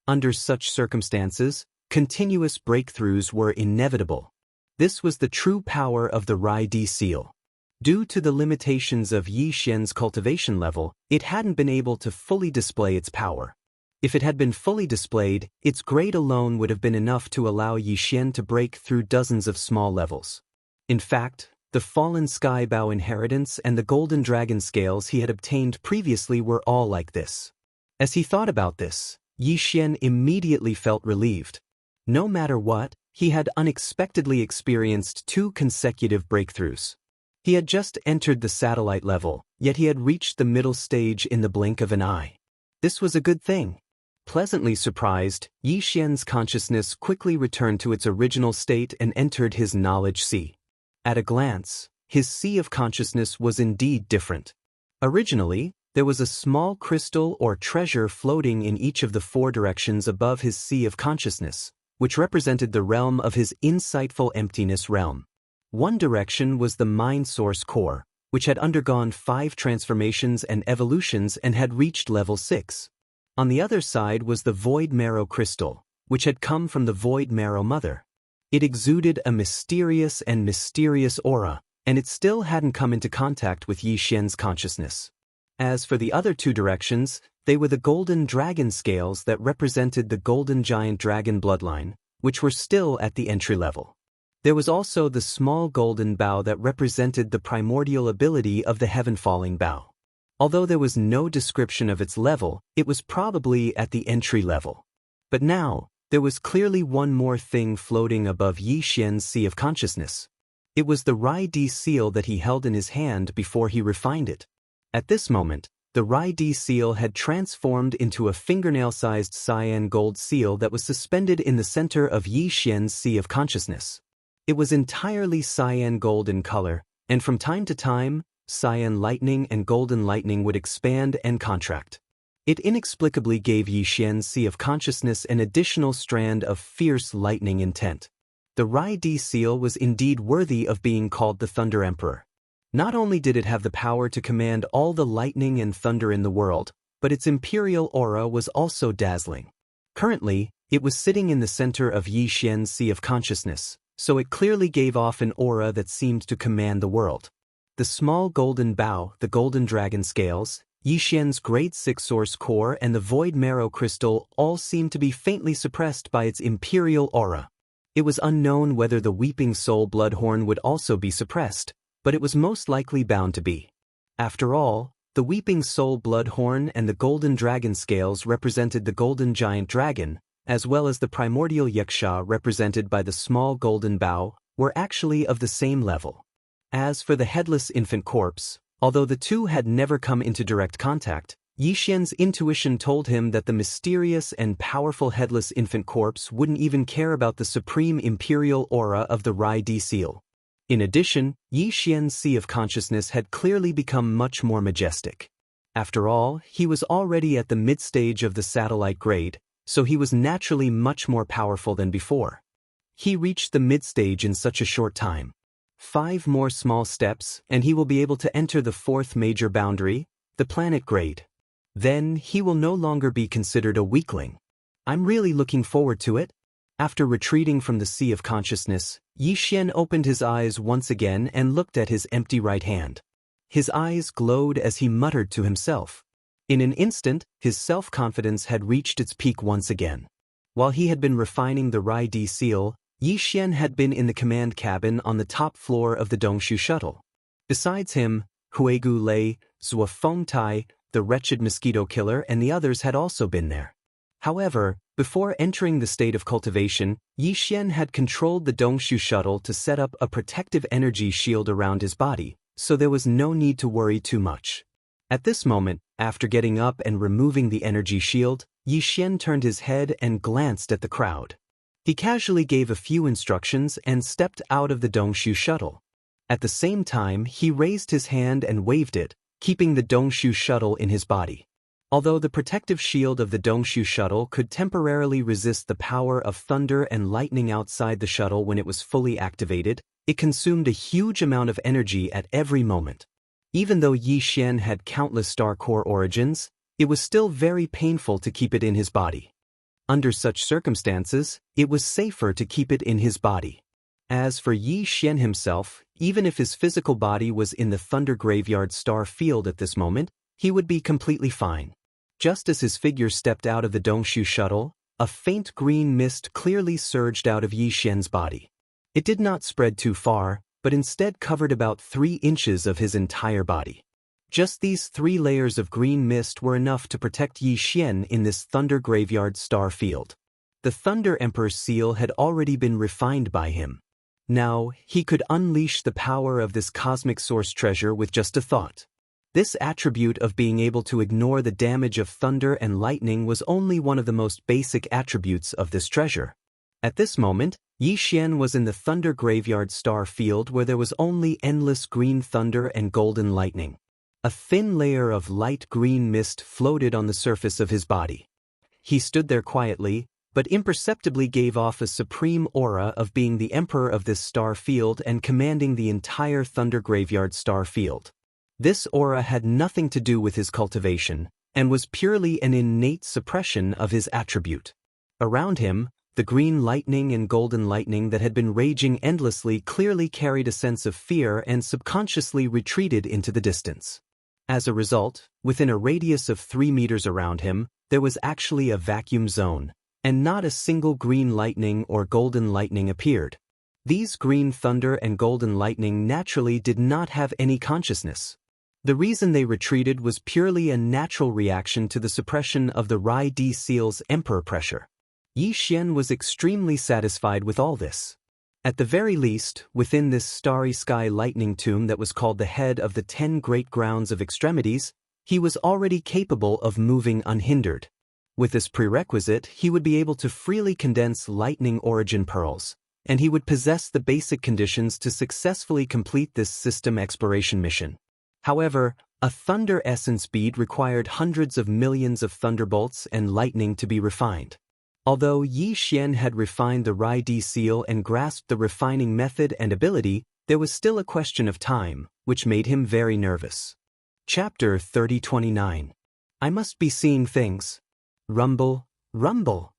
Under such circumstances, continuous breakthroughs were inevitable. This was the true power of the Rai-D seal. Due to the limitations of Yi Xian's cultivation level, it hadn't been able to fully display its power. If it had been fully displayed, its grade alone would have been enough to allow Yi Xian to break through dozens of small levels. In fact, the Fallen Sky Bow inheritance and the Golden Dragon scales he had obtained previously were all like this. As he thought about this, Yi Xian immediately felt relieved. No matter what, he had unexpectedly experienced 2 consecutive breakthroughs. He had just entered the satellite level, yet he had reached the middle stage in the blink of an eye. This was a good thing. Pleasantly surprised, Yi Xian's consciousness quickly returned to its original state and entered his knowledge sea. At a glance, his sea of consciousness was indeed different. Originally, there was a small crystal or treasure floating in each of the 4 directions above his sea of consciousness, which represented the realm of his insightful emptiness realm. One direction was the mind source core, which had undergone 5 transformations and evolutions and had reached level 6. On the other side was the Void Marrow Crystal, which had come from the Void Marrow Mother. It exuded a mysterious aura, and it still hadn't come into contact with Yi Xian's consciousness. As for the other 2 directions, they were the Golden Dragon scales that represented the Golden Giant Dragon bloodline, which were still at the entry level. There was also the small golden bow that represented the primordial ability of the heaven-falling bow. Although there was no description of its level, it was probably at the entry level. But now, there was clearly one more thing floating above Yi Xian's sea of consciousness. It was the Rai-D seal that he held in his hand before he refined it. At this moment, the Rai-D seal had transformed into a fingernail-sized cyan gold seal that was suspended in the center of Yi Xian's sea of consciousness. It was entirely cyan gold in color, and from time to time, cyan lightning and golden lightning would expand and contract. It inexplicably gave Yi Xian's sea of consciousness an additional strand of fierce lightning intent. The Rai-D seal was indeed worthy of being called the Thunder Emperor. Not only did it have the power to command all the lightning and thunder in the world, but its imperial aura was also dazzling. Currently, it was sitting in the center of Yi Xian's sea of consciousness, so it clearly gave off an aura that seemed to command the world. the small golden bow, the golden dragon scales, Yi Xian's grade 6 source core and the void marrow crystal all seemed to be faintly suppressed by its imperial aura. It was unknown whether the weeping soul bloodhorn would also be suppressed, but it was most likely bound to be. After all, the weeping soul bloodhorn and the golden dragon scales represented the golden giant dragon, as well as the primordial yaksha represented by the small golden bow, were actually of the same level. As for the headless infant corpse, although the two had never come into direct contact, Yi Xian's intuition told him that the mysterious and powerful headless infant corpse wouldn't even care about the supreme imperial aura of the Rai Di seal. In addition, Yi Xian's sea of consciousness had clearly become much more majestic. After all, he was already at the mid-stage of the satellite grade, so he was naturally much more powerful than before. He reached the mid-stage in such a short time. 5 more small steps, and he will be able to enter the 4th major boundary, the planet grade. Then he will no longer be considered a weakling. I'm really looking forward to it. After retreating from the sea of consciousness, Yi Xian opened his eyes once again and looked at his empty right hand. His eyes glowed as he muttered to himself. In an instant, his self-confidence had reached its peak once again. While he had been refining the Rai Di seal, Yi Xian had been in the command cabin on the top floor of the Dongshu shuttle. Besides him, Huigu Lei, Zhuo Fengtai, the wretched mosquito killer and the others had also been there. However, before entering the state of cultivation, Yi Xian had controlled the Dongshu shuttle to set up a protective energy shield around his body, so there was no need to worry too much. At this moment, after getting up and removing the energy shield, Yi Xian turned his head and glanced at the crowd. He casually gave a few instructions and stepped out of the Dongshu shuttle. At the same time, he raised his hand and waved it, keeping the Dongshu shuttle in his body. Although the protective shield of the Dongshu shuttle could temporarily resist the power of thunder and lightning outside the shuttle when it was fully activated, it consumed a huge amount of energy at every moment. Even though Yi Xian had countless star core origins, it was still very painful to keep it in his body. Under such circumstances, it was safer to keep it in his body. As for Yi Xian himself, even if his physical body was in the Thunder Graveyard star field at this moment, he would be completely fine. Just as his figure stepped out of the Dongshu shuttle, a faint green mist clearly surged out of Yi Xian's body. It did not spread too far, but instead covered about 3 inches of his entire body. Just these 3 layers of green mist were enough to protect Yi Xian in this Thunder Graveyard star field. The Thunder Emperor's seal had already been refined by him. Now, he could unleash the power of this cosmic source treasure with just a thought. This attribute of being able to ignore the damage of thunder and lightning was only one of the most basic attributes of this treasure. At this moment, Yi Xian was in the Thunder Graveyard star field where there was only endless green thunder and golden lightning. A thin layer of light green mist floated on the surface of his body. He stood there quietly, but imperceptibly gave off a supreme aura of being the emperor of this star field and commanding the entire Thunder Graveyard star field. This aura had nothing to do with his cultivation, and was purely an innate suppression of his attribute. Around him, the green lightning and golden lightning that had been raging endlessly clearly carried a sense of fear and subconsciously retreated into the distance. As a result, within a radius of 3 meters around him, there was actually a vacuum zone, and not a single green lightning or golden lightning appeared. These green thunder and golden lightning naturally did not have any consciousness. The reason they retreated was purely a natural reaction to the suppression of the Rai Di seal's emperor pressure. Yi Xian was extremely satisfied with all this. At the very least, within this starry sky lightning tomb that was called the head of the 10 great grounds of extremities, he was already capable of moving unhindered. With this prerequisite, he would be able to freely condense lightning origin pearls, and he would possess the basic conditions to successfully complete this system exploration mission. However, a thunder essence bead required hundreds of millions of thunderbolts and lightning to be refined. Although Yi Xian had refined the Rai Di seal and grasped the refining method and ability, there was still a question of time, which made him very nervous. Chapter 3029. I must be seeing things. Rumble, rumble.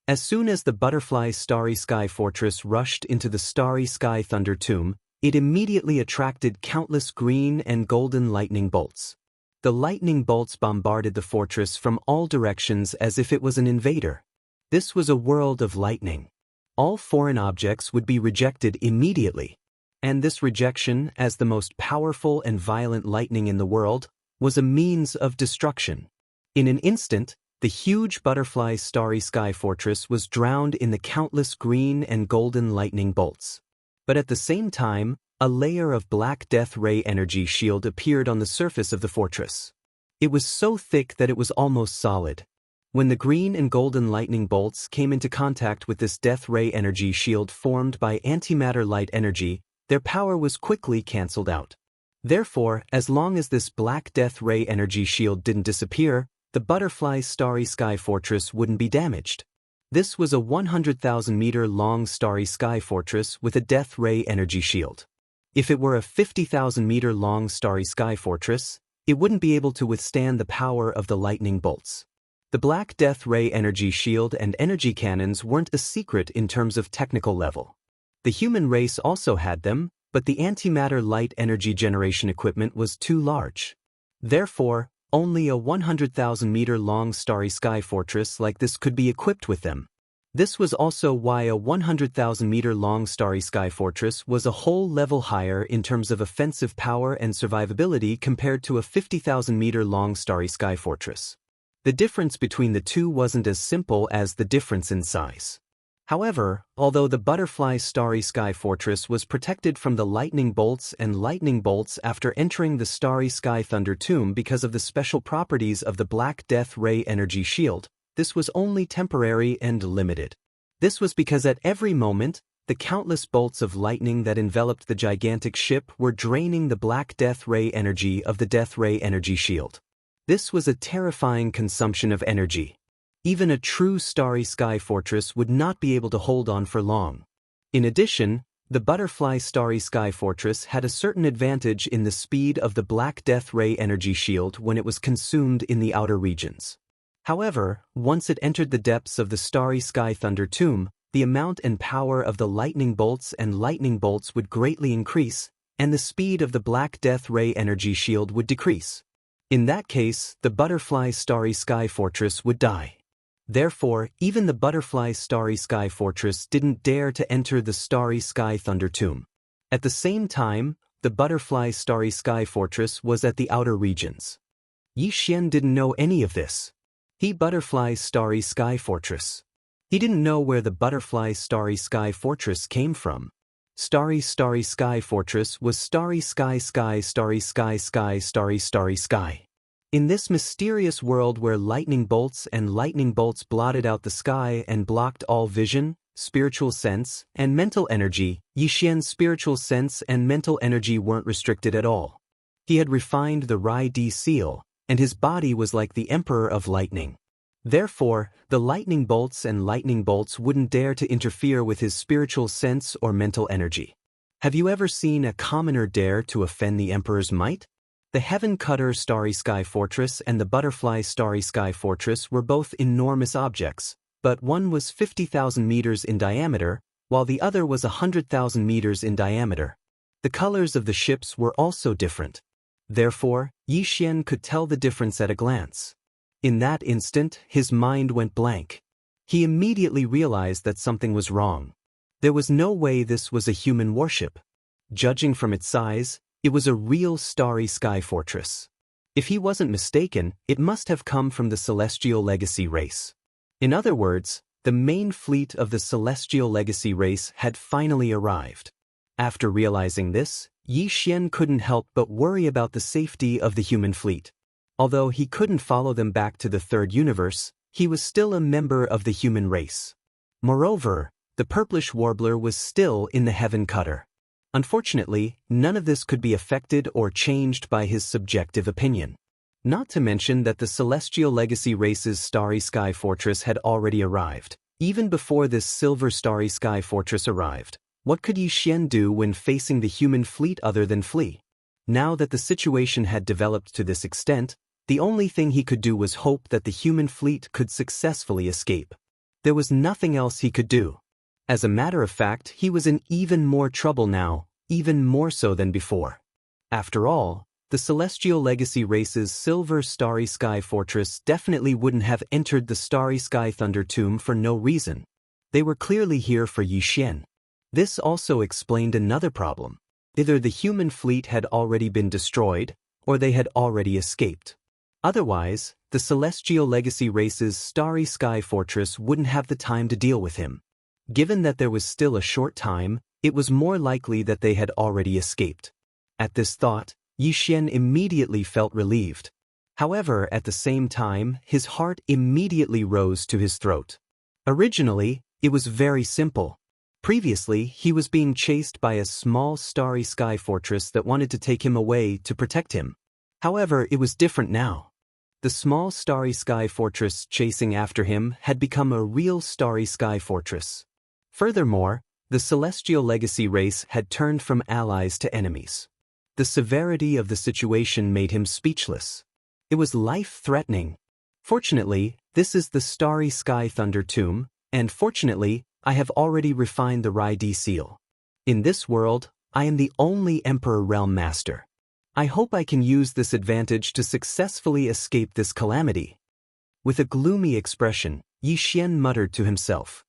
As soon as the butterfly Starry Sky Fortress rushed into the Starry Sky Thunder Tomb, It immediately attracted countless green and golden lightning bolts. The lightning bolts bombarded the fortress from all directions as if it was an invader. This was a world of lightning. All foreign objects would be rejected immediately. And this rejection, as the most powerful and violent lightning in the world, was a means of destruction. In an instant, the huge butterfly starry sky fortress was drowned in the countless green and golden lightning bolts. But at the same time, a layer of black death ray energy shield appeared on the surface of the fortress. It was so thick that it was almost solid. When the green and golden lightning bolts came into contact with this death ray energy shield formed by antimatter light energy, their power was quickly cancelled out. Therefore, as long as this black death ray energy shield didn't disappear, the butterfly starry sky fortress wouldn't be damaged. This was a 100,000-meter long starry sky fortress with a death ray energy shield. If it were a 50,000-meter long starry sky fortress, it wouldn't be able to withstand the power of the lightning bolts. The black death ray energy shield and energy cannons weren't a secret in terms of technical level. The human race also had them, but the antimatter light energy generation equipment was too large. Therefore, only a 100,000-meter long starry sky fortress like this could be equipped with them. This was also why a 100,000-meter long starry sky fortress was a whole level higher in terms of offensive power and survivability compared to a 50,000-meter long starry sky fortress. The difference between the two wasn't as simple as the difference in size. However, although the butterfly starry sky fortress was protected from the lightning bolts after entering the starry sky thunder tomb because of the special properties of the black death ray energy shield, this was only temporary and limited. This was because at every moment, the countless bolts of lightning that enveloped the gigantic ship were draining the black death ray energy of the death ray energy shield. This was a terrifying consumption of energy. Even a true starry sky fortress would not be able to hold on for long. In addition, the butterfly starry sky fortress had a certain advantage in the speed of the black death ray energy shield when it was consumed in the outer regions. However, once it entered the depths of the starry sky thunder tomb, the amount and power of the lightning bolts would greatly increase, and the speed of the black death ray energy shield would decrease. In that case, the butterfly starry sky fortress would die. Therefore, even the butterfly starry sky fortress didn't dare to enter the starry sky thunder tomb. At the same time, the butterfly starry sky fortress was at the outer regions. Yi Xian didn't know any of this. He butterfly starry sky fortress. He didn't know where the butterfly starry sky fortress came from. Starry sky fortress was starry sky starry sky. In this mysterious world where lightning bolts blotted out the sky and blocked all vision, spiritual sense, and mental energy, Yi Xian's spiritual sense and mental energy weren't restricted at all. He had refined the Rai Di seal, and his body was like the Emperor of Lightning. Therefore, the lightning bolts wouldn't dare to interfere with his spiritual sense or mental energy. Have you ever seen a commoner dare to offend the Emperor's might? The Heaven Cutter Starry Sky Fortress and the Butterfly Starry Sky Fortress were both enormous objects, but one was 50,000 meters in diameter, while the other was 100,000 meters in diameter. The colors of the ships were also different. Therefore, Yi Xian could tell the difference at a glance. In that instant, his mind went blank. He immediately realized that something was wrong. There was no way this was a human warship. Judging from its size, it was a real starry sky fortress. If he wasn't mistaken, it must have come from the Celestial Legacy race. In other words, the main fleet of the Celestial Legacy race had finally arrived. After realizing this, Yi Xian couldn't help but worry about the safety of the human fleet. Although he couldn't follow them back to the third universe, he was still a member of the human race. Moreover, the purplish warbler was still in the Heaven Cutter. Unfortunately, none of this could be affected or changed by his subjective opinion. Not to mention that the Celestial Legacy race's Starry Sky Fortress had already arrived. Even before this Silver Starry Sky Fortress arrived, what could Yi Xian do when facing the human fleet other than flee? Now that the situation had developed to this extent, the only thing he could do was hope that the human fleet could successfully escape. There was nothing else he could do. As a matter of fact, he was in even more trouble now, even more so than before. After all, the Celestial Legacy race's Silver Starry Sky Fortress definitely wouldn't have entered the Starry Sky Thunder Tomb for no reason. They were clearly here for Yi Xian. This also explained another problem. Either the human fleet had already been destroyed, or they had already escaped. Otherwise, the Celestial Legacy race's Starry Sky Fortress wouldn't have the time to deal with him. Given that there was still a short time, it was more likely that they had already escaped. At this thought, Yi Xian immediately felt relieved. However, at the same time, his heart immediately rose to his throat. Originally, it was very simple. Previously, he was being chased by a small starry sky fortress that wanted to take him away to protect him. However, it was different now. The small starry sky fortress chasing after him had become a real starry sky fortress. Furthermore, the Celestial Legacy race had turned from allies to enemies. The severity of the situation made him speechless. It was life-threatening. Fortunately, this is the Starry Sky Thunder Tomb, and fortunately, I have already refined the Rai-D seal. In this world, I am the only Emperor Realm Master. I hope I can use this advantage to successfully escape this calamity. With a gloomy expression, Yi Xian muttered to himself.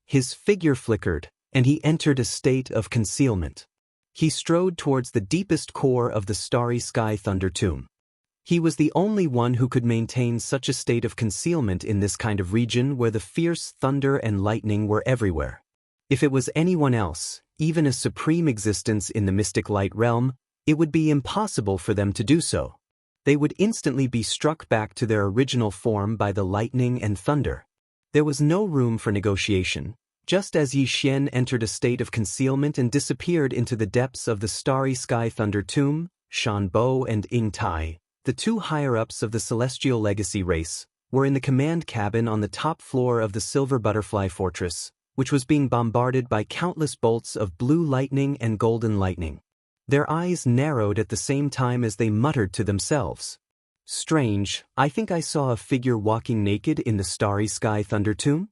His figure flickered, and he entered a state of concealment. He strode towards the deepest core of the Starry Sky Thunder Tomb. He was the only one who could maintain such a state of concealment in this kind of region where the fierce thunder and lightning were everywhere. If it was anyone else, even a supreme existence in the mystic light realm, it would be impossible for them to do so. They would instantly be struck back to their original form by the lightning and thunder. There was no room for negotiation. Just as Yi Xian entered a state of concealment and disappeared into the depths of the Starry Sky Thunder Tomb, Shan Bo and Ying Tai, the two higher-ups of the Celestial Legacy race, were in the command cabin on the top floor of the Silver Butterfly Fortress, which was being bombarded by countless bolts of blue lightning and golden lightning. Their eyes narrowed at the same time as they muttered to themselves. Strange, I think I saw a figure walking naked in the Starry Sky Thunder Tomb?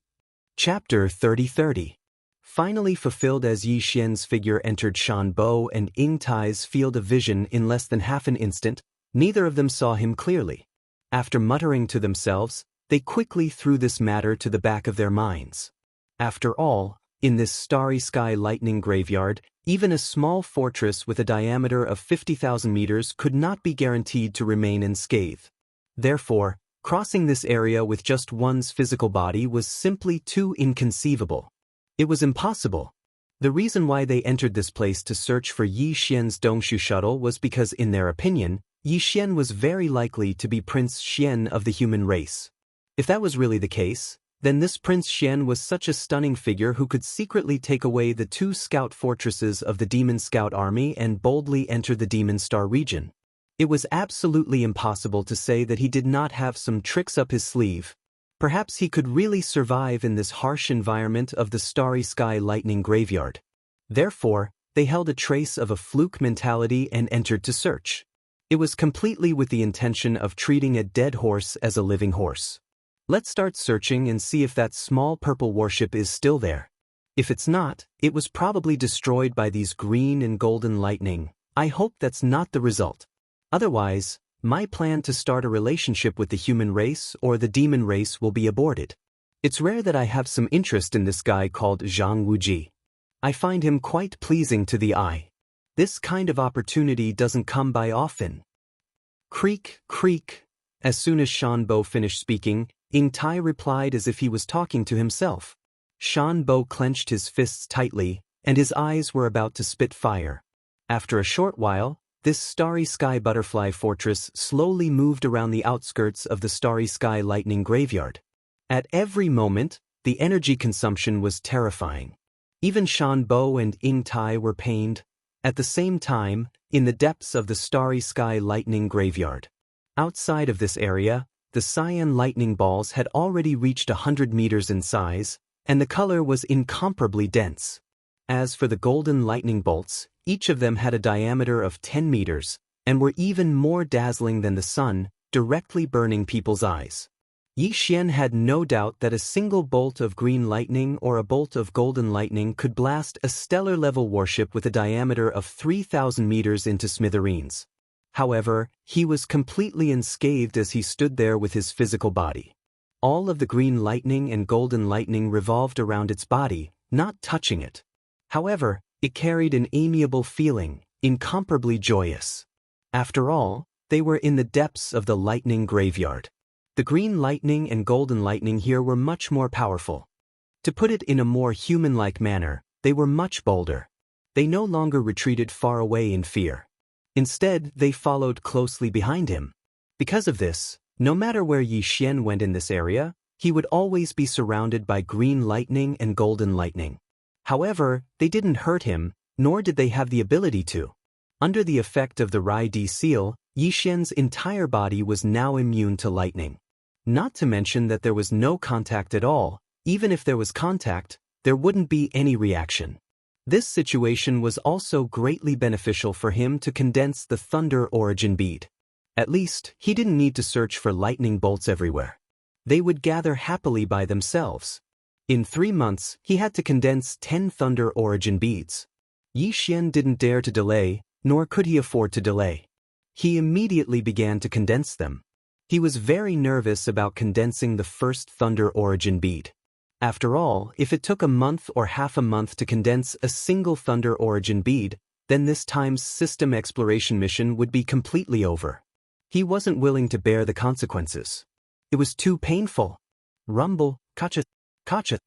Chapter 30:30. Finally fulfilled as Yi Xian's figure entered Shan Bo and Ying Tai's field of vision in less than half an instant, neither of them saw him clearly. After muttering to themselves, they quickly threw this matter to the back of their minds. After all, in this starry sky lightning graveyard, even a small fortress with a diameter of 50,000 meters could not be guaranteed to remain unscathed. Therefore, crossing this area with just one's physical body was simply too inconceivable. It was impossible. The reason why they entered this place to search for Yi Xian's Dongshu shuttle was because, in their opinion, Yi Xian was very likely to be Prince Xian of the human race. If that was really the case, then this Prince Xian was such a stunning figure who could secretly take away the two scout fortresses of the Demon Scout Army and boldly enter the Demon Star region. It was absolutely impossible to say that he did not have some tricks up his sleeve. Perhaps he could really survive in this harsh environment of the Starry Sky Lightning Graveyard. Therefore, they held a trace of a fluke mentality and entered to search. It was completely with the intention of treating a dead horse as a living horse. Let's start searching and see if that small purple warship is still there. If it's not, it was probably destroyed by these green and golden lightning. I hope that's not the result. Otherwise, my plan to start a relationship with the human race or the demon race will be aborted. It's rare that I have some interest in this guy called Zhang Wuji. I find him quite pleasing to the eye. This kind of opportunity doesn't come by often. Creak, creak. As soon as Shan Bo finished speaking, Ying Tai replied as if he was talking to himself. Shan Bo clenched his fists tightly, and his eyes were about to spit fire. After a short while, this Starry Sky Butterfly Fortress slowly moved around the outskirts of the Starry Sky Lightning Graveyard. At every moment, the energy consumption was terrifying. Even Shan Bo and Ying Tai were pained. At the same time, in the depths of the Starry Sky Lightning Graveyard. Outside of this area, the cyan lightning balls had already reached 100 meters in size, and the color was incomparably dense. As for the golden lightning bolts, each of them had a diameter of 10 meters, and were even more dazzling than the sun, directly burning people's eyes. Yi Xian had no doubt that a single bolt of green lightning or a bolt of golden lightning could blast a stellar-level warship with a diameter of 3,000 meters into smithereens. However, he was completely unscathed as he stood there with his physical body. All of the green lightning and golden lightning revolved around its body, not touching it. However, it carried an amiable feeling, incomparably joyous. After all, they were in the depths of the lightning graveyard. The green lightning and golden lightning here were much more powerful. To put it in a more human-like manner, they were much bolder. They no longer retreated far away in fear. Instead, they followed closely behind him. Because of this, no matter where Yi Xian went in this area, he would always be surrounded by green lightning and golden lightning. However, they didn't hurt him, nor did they have the ability to. Under the effect of the Rai-D seal, Yi Xian's entire body was now immune to lightning. Not to mention that there was no contact at all. Even if there was contact, there wouldn't be any reaction. This situation was also greatly beneficial for him to condense the thunder origin bead. At least, he didn't need to search for lightning bolts everywhere. They would gather happily by themselves. In 3 months, he had to condense 10 thunder origin beads. Yi Xian didn't dare to delay, nor could he afford to delay. He immediately began to condense them. He was very nervous about condensing the first thunder origin bead. After all, if it took a month or half a month to condense a single thunder origin bead, then this time's system exploration mission would be completely over. He wasn't willing to bear the consequences. It was too painful. Rumble, kacha, kacha.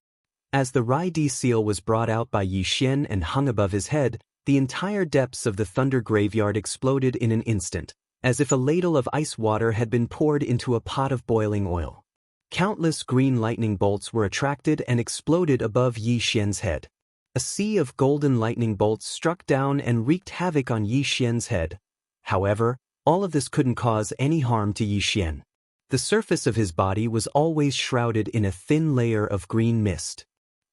As the Rai-D seal was brought out by Yi Xian and hung above his head, the entire depths of the thunder graveyard exploded in an instant, as if a ladle of ice water had been poured into a pot of boiling oil. Countless green lightning bolts were attracted and exploded above Yi Xian's head. A sea of golden lightning bolts struck down and wreaked havoc on Yi Xian's head. However, all of this couldn't cause any harm to Yi Xian. The surface of his body was always shrouded in a thin layer of green mist.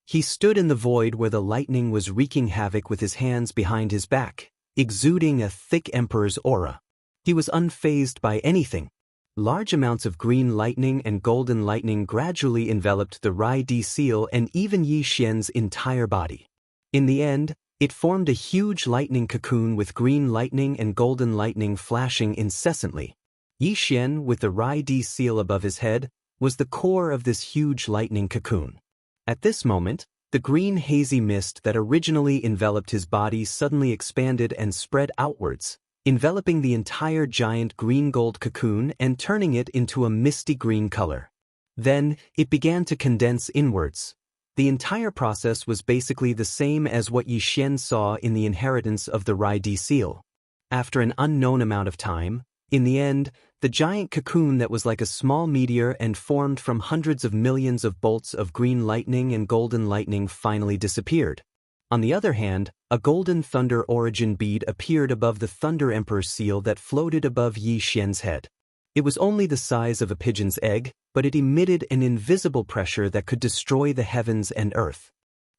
He stood in the void where the lightning was wreaking havoc with his hands behind his back, exuding a thick emperor's aura. He was unfazed by anything. Large amounts of green lightning and golden lightning gradually enveloped the Rai-D seal and even Yi Xian's entire body. In the end, it formed a huge lightning cocoon with green lightning and golden lightning flashing incessantly. Yi Xian, with the Rai-D seal above his head, was the core of this huge lightning cocoon. At this moment, the green hazy mist that originally enveloped his body suddenly expanded and spread outwards, enveloping the entire giant green-gold cocoon and turning it into a misty green color. Then, it began to condense inwards. The entire process was basically the same as what Yi Xian saw in the inheritance of the Rai-D seal. After an unknown amount of time, in the end, the giant cocoon that was like a small meteor and formed from hundreds of millions of bolts of green lightning and golden lightning finally disappeared. On the other hand, a golden thunder origin bead appeared above the Thunder Emperor seal that floated above Yi Xian's head. It was only the size of a pigeon's egg, but it emitted an invisible pressure that could destroy the heavens and earth.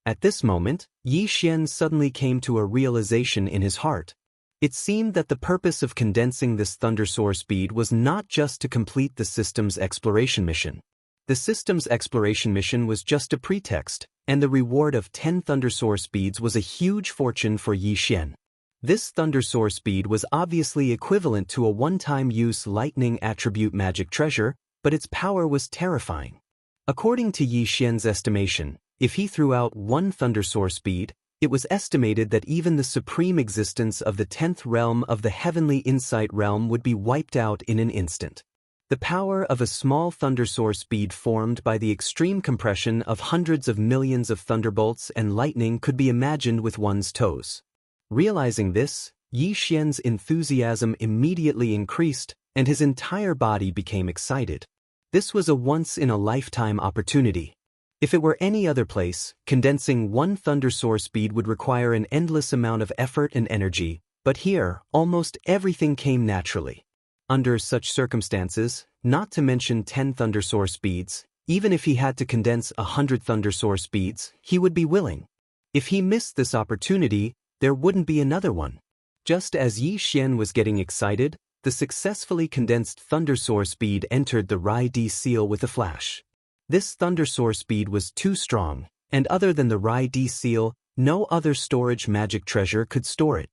At this moment, Yi Xian suddenly came to a realization in his heart. It seemed that the purpose of condensing this thunder source bead was not just to complete the system's exploration mission. The system's exploration mission was just a pretext, and the reward of 10 thunder source beads was a huge fortune for Yi Xian. This thunder source bead was obviously equivalent to a one-time use lightning attribute magic treasure, but its power was terrifying. According to Yi Xian's estimation, if he threw out 1 thunder source bead, it was estimated that even the supreme existence of the 10th realm of the heavenly insight realm would be wiped out in an instant. The power of a small thunder source bead formed by the extreme compression of hundreds of millions of thunderbolts and lightning could be imagined with one's toes. Realizing this, Yi Xian's enthusiasm immediately increased, and his entire body became excited. This was a once-in-a-lifetime opportunity. If it were any other place, condensing 1 thunder source bead would require an endless amount of effort and energy, but here, almost everything came naturally. Under such circumstances, not to mention 10 thunder source beads, even if he had to condense 100 thunder source beads, he would be willing. If he missed this opportunity, there wouldn't be another one. Just as Yi Xian was getting excited, the successfully condensed thunder source bead entered the Rai-D seal with a flash. This thunder source bead was too strong, and other than the Rai-D seal, no other storage magic treasure could store it.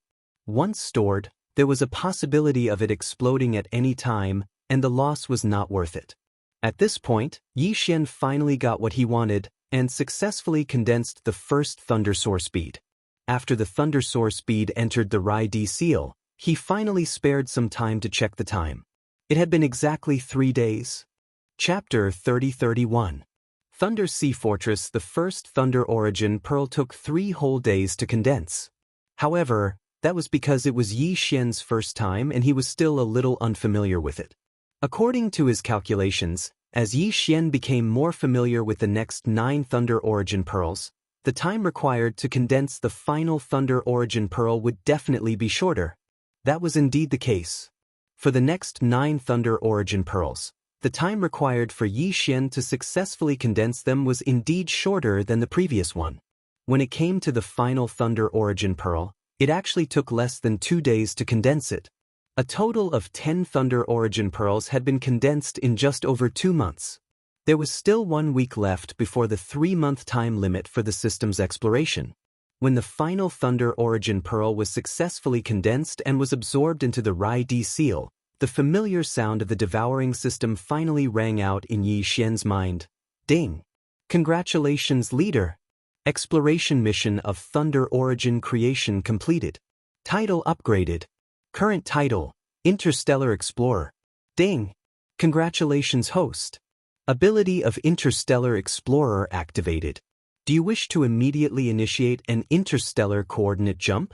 Once stored, there was a possibility of it exploding at any time, and the loss was not worth it. At this point, Yi Xian finally got what he wanted and successfully condensed the first thunder source bead. After the thunder source bead entered the Rai-D seal, he finally spared some time to check the time. It had been exactly 3 days. Chapter 30-31. Thunder Sea Fortress. The first Thunder Origin Pearl took 3 whole days to condense. However, that was because it was Yi Xian's first time and he was still a little unfamiliar with it. According to his calculations, as Yi Xian became more familiar with the next 9 Thunder Origin Pearls, the time required to condense the final Thunder Origin Pearl would definitely be shorter. That was indeed the case. For the next 9 Thunder Origin Pearls, the time required for Yi Xian to successfully condense them was indeed shorter than the previous one. When it came to the final Thunder Origin Pearl, it actually took less than 2 days to condense it. A total of 10 Thunder Origin Pearls had been condensed in just over 2 months. There was still 1 week left before the 3-month time limit for the system's exploration. When the final Thunder Origin Pearl was successfully condensed and was absorbed into the Rai-D seal, the familiar sound of the devouring system finally rang out in Yi Xian's mind. Ding! Congratulations, leader! Exploration mission of Thunder Origin creation completed. Title upgraded. Current title, Interstellar Explorer. Ding! Congratulations, host. Ability of Interstellar Explorer activated. Do you wish to immediately initiate an interstellar coordinate jump?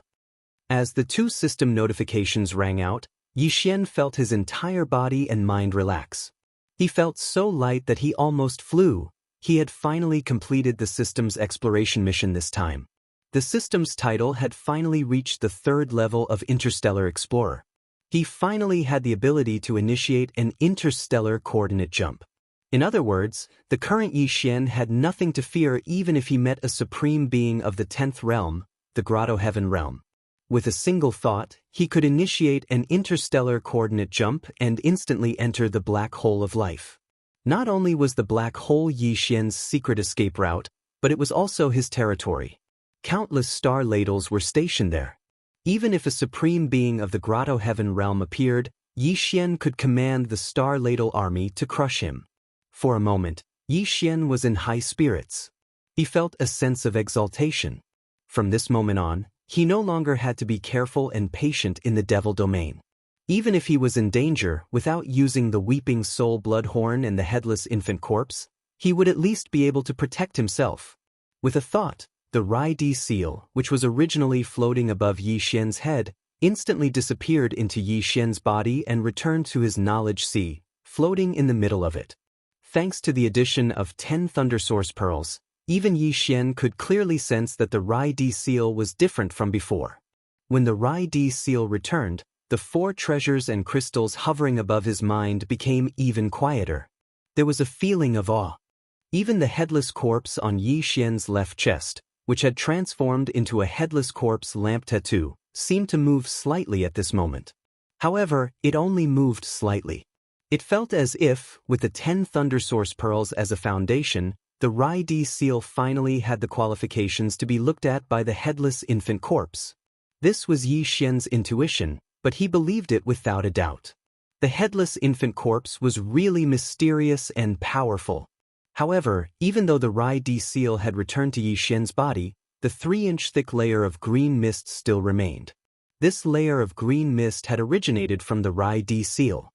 As the 2 system notifications rang out, Yi Xian felt his entire body and mind relax. He felt so light that he almost flew. He had finally completed the system's exploration mission this time. The system's title had finally reached the 3rd level of Interstellar Explorer. He finally had the ability to initiate an interstellar coordinate jump. In other words, the current Yi Xian had nothing to fear even if he met a supreme being of the 10th realm, the Grotto Heaven realm. With a single thought, he could initiate an interstellar coordinate jump and instantly enter the black hole of life. Not only was the black hole Yi Xian's secret escape route, but it was also his territory. Countless star ladles were stationed there. Even if a supreme being of the Grotto Heaven realm appeared, Yi Xian could command the star ladle army to crush him. For a moment, Yi Xian was in high spirits. He felt a sense of exaltation. From this moment on, he no longer had to be careful and patient in the devil domain. Even if he was in danger, without using the Weeping Soul Bloodhorn and the Headless Infant Corpse, he would at least be able to protect himself. With a thought, the Rai-D seal, which was originally floating above Yi Xian's head, instantly disappeared into Yi Xian's body and returned to his knowledge sea, floating in the middle of it. Thanks to the addition of 10 Thunder Source Pearls, even Yi Xian could clearly sense that the Rai-D seal was different from before. When the Rai-D seal returned, the 4 treasures and crystals hovering above his mind became even quieter. There was a feeling of awe. Even the headless corpse on Yi Xian's left chest, which had transformed into a headless corpse lamp tattoo, seemed to move slightly at this moment. However, it only moved slightly. It felt as if, with the 10 Thunder Source Pearls as a foundation, the Rai-D seal finally had the qualifications to be looked at by the headless infant corpse. This was Yi Xian's intuition, but he believed it without a doubt. The headless infant corpse was really mysterious and powerful. However, even though the Rai-D seal had returned to Yi Xian's body, the 3-inch thick layer of green mist still remained. This layer of green mist had originated from the Rai-D seal.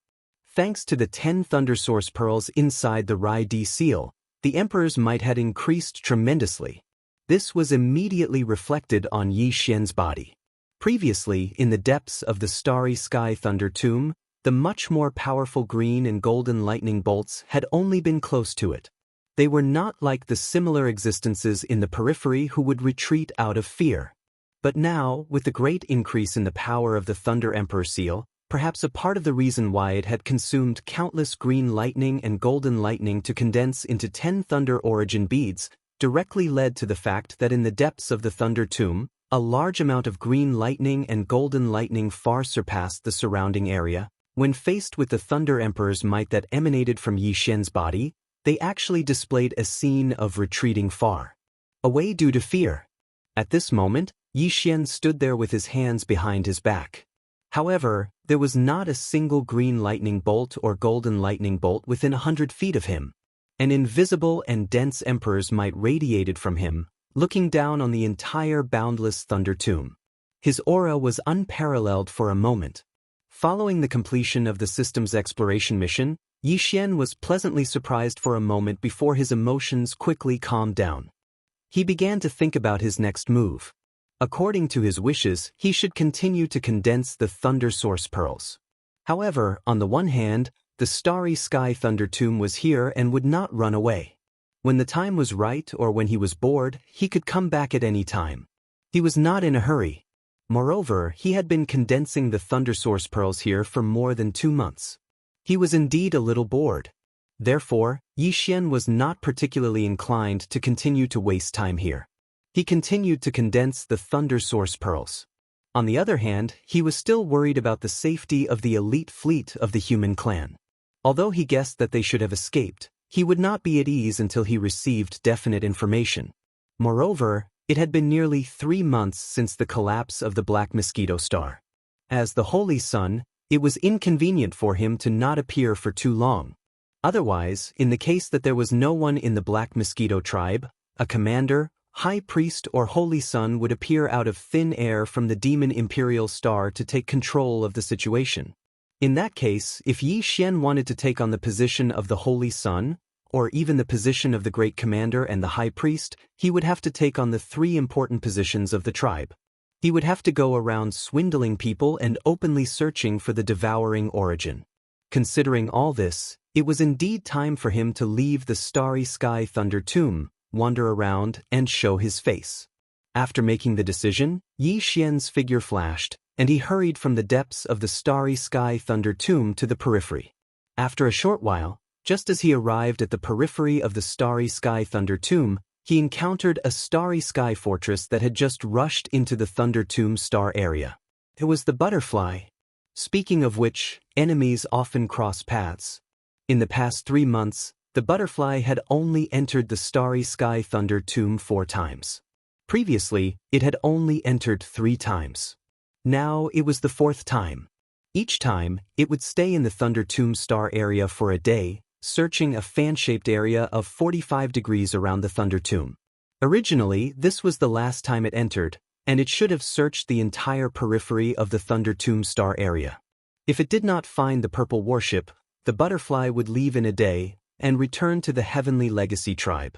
Thanks to the 10 Thunder Source Pearls inside the Rai-D seal, the Emperor's might had increased tremendously. This was immediately reflected on Yi Xian's body. Previously, in the depths of the Starry Sky Thunder Tomb, the much more powerful green and golden lightning bolts had only been close to it. They were not like the similar existences in the periphery who would retreat out of fear. But now, with the great increase in the power of the Thunder Emperor seal, perhaps a part of the reason why it had consumed countless green lightning and golden lightning to condense into 10 Thunder Origin beads, directly led to the fact that in the depths of the Thunder Tomb, a large amount of green lightning and golden lightning far surpassed the surrounding area, When faced with the Thunder Emperor's might that emanated from Yi Xian's body, they actually displayed a scene of retreating far away due to fear. At this moment, Yi Xian stood there with his hands behind his back. However, there was not a single green lightning bolt or golden lightning bolt within 100 feet of him. An invisible and dense emperor's might radiated from him, looking down on the entire boundless Thunder Tomb. His aura was unparalleled for a moment. Following the completion of the system's exploration mission, Yi Xian was pleasantly surprised for a moment before his emotions quickly calmed down. He began to think about his next move. According to his wishes, he should continue to condense the Thunder Source Pearls. However, on the one hand, the Starry Sky Thunder Tomb was here and would not run away. When the time was right or when he was bored, he could come back at any time. He was not in a hurry. Moreover, he had been condensing the Thunder Source Pearls here for more than 2 months. He was indeed a little bored. Therefore, Yi Xian was not particularly inclined to continue to waste time here. He continued to condense the Thunder Source Pearls. On the other hand, he was still worried about the safety of the elite fleet of the human clan. Although he guessed that they should have escaped, he would not be at ease until he received definite information. Moreover, it had been nearly 3 months since the collapse of the Black Mosquito Star. As the Holy Sun, it was inconvenient for him to not appear for too long. Otherwise, in the case that there was no one in the Black Mosquito tribe, a commander, high priest or holy son would appear out of thin air from the demon imperial star to take control of the situation. In that case, if Yi Xian wanted to take on the position of the holy son, or even the position of the great commander and the high priest, he would have to take on the 3 important positions of the tribe. He would have to go around swindling people and openly searching for the devouring origin. Considering all this, it was indeed time for him to leave the Starry Sky Thunder Tomb, wander around, and show his face. After making the decision, Yi Xian's figure flashed, and he hurried from the depths of the Starry Sky Thunder Tomb to the periphery. After a short while, just as he arrived at the periphery of the Starry Sky Thunder Tomb, he encountered a Starry Sky fortress that had just rushed into the Thunder Tomb star area. It was the butterfly. Speaking of which, enemies often cross paths. In the past 3 months, the butterfly had only entered the Starry Sky Thunder Tomb 4 times. Previously, it had only entered 3 times. Now it was the 4th time. Each time, it would stay in the Thunder Tomb star area for a day, searching a fan-shaped area of 45 degrees around the Thunder Tomb. Originally, this was the last time it entered, and it should have searched the entire periphery of the Thunder Tomb star area. If it did not find the purple warship, the butterfly would leave in a day and return to the Heavenly Legacy tribe.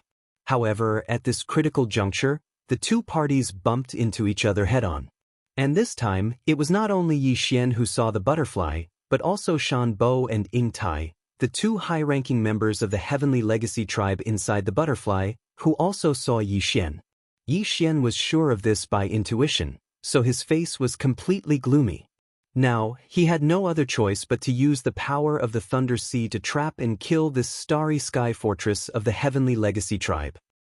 However, at this critical juncture, the 2 parties bumped into each other head-on. And this time, it was not only Yi Xian who saw the butterfly, but also Shan Bo and Ying Tai, the 2 high-ranking members of the Heavenly Legacy tribe inside the butterfly, who also saw Yi Xian. Yi Xian was sure of this by intuition, so his face was completely gloomy. Now, he had no other choice but to use the power of the Thunder Sea to trap and kill this Starry Sky fortress of the Heavenly Legacy tribe.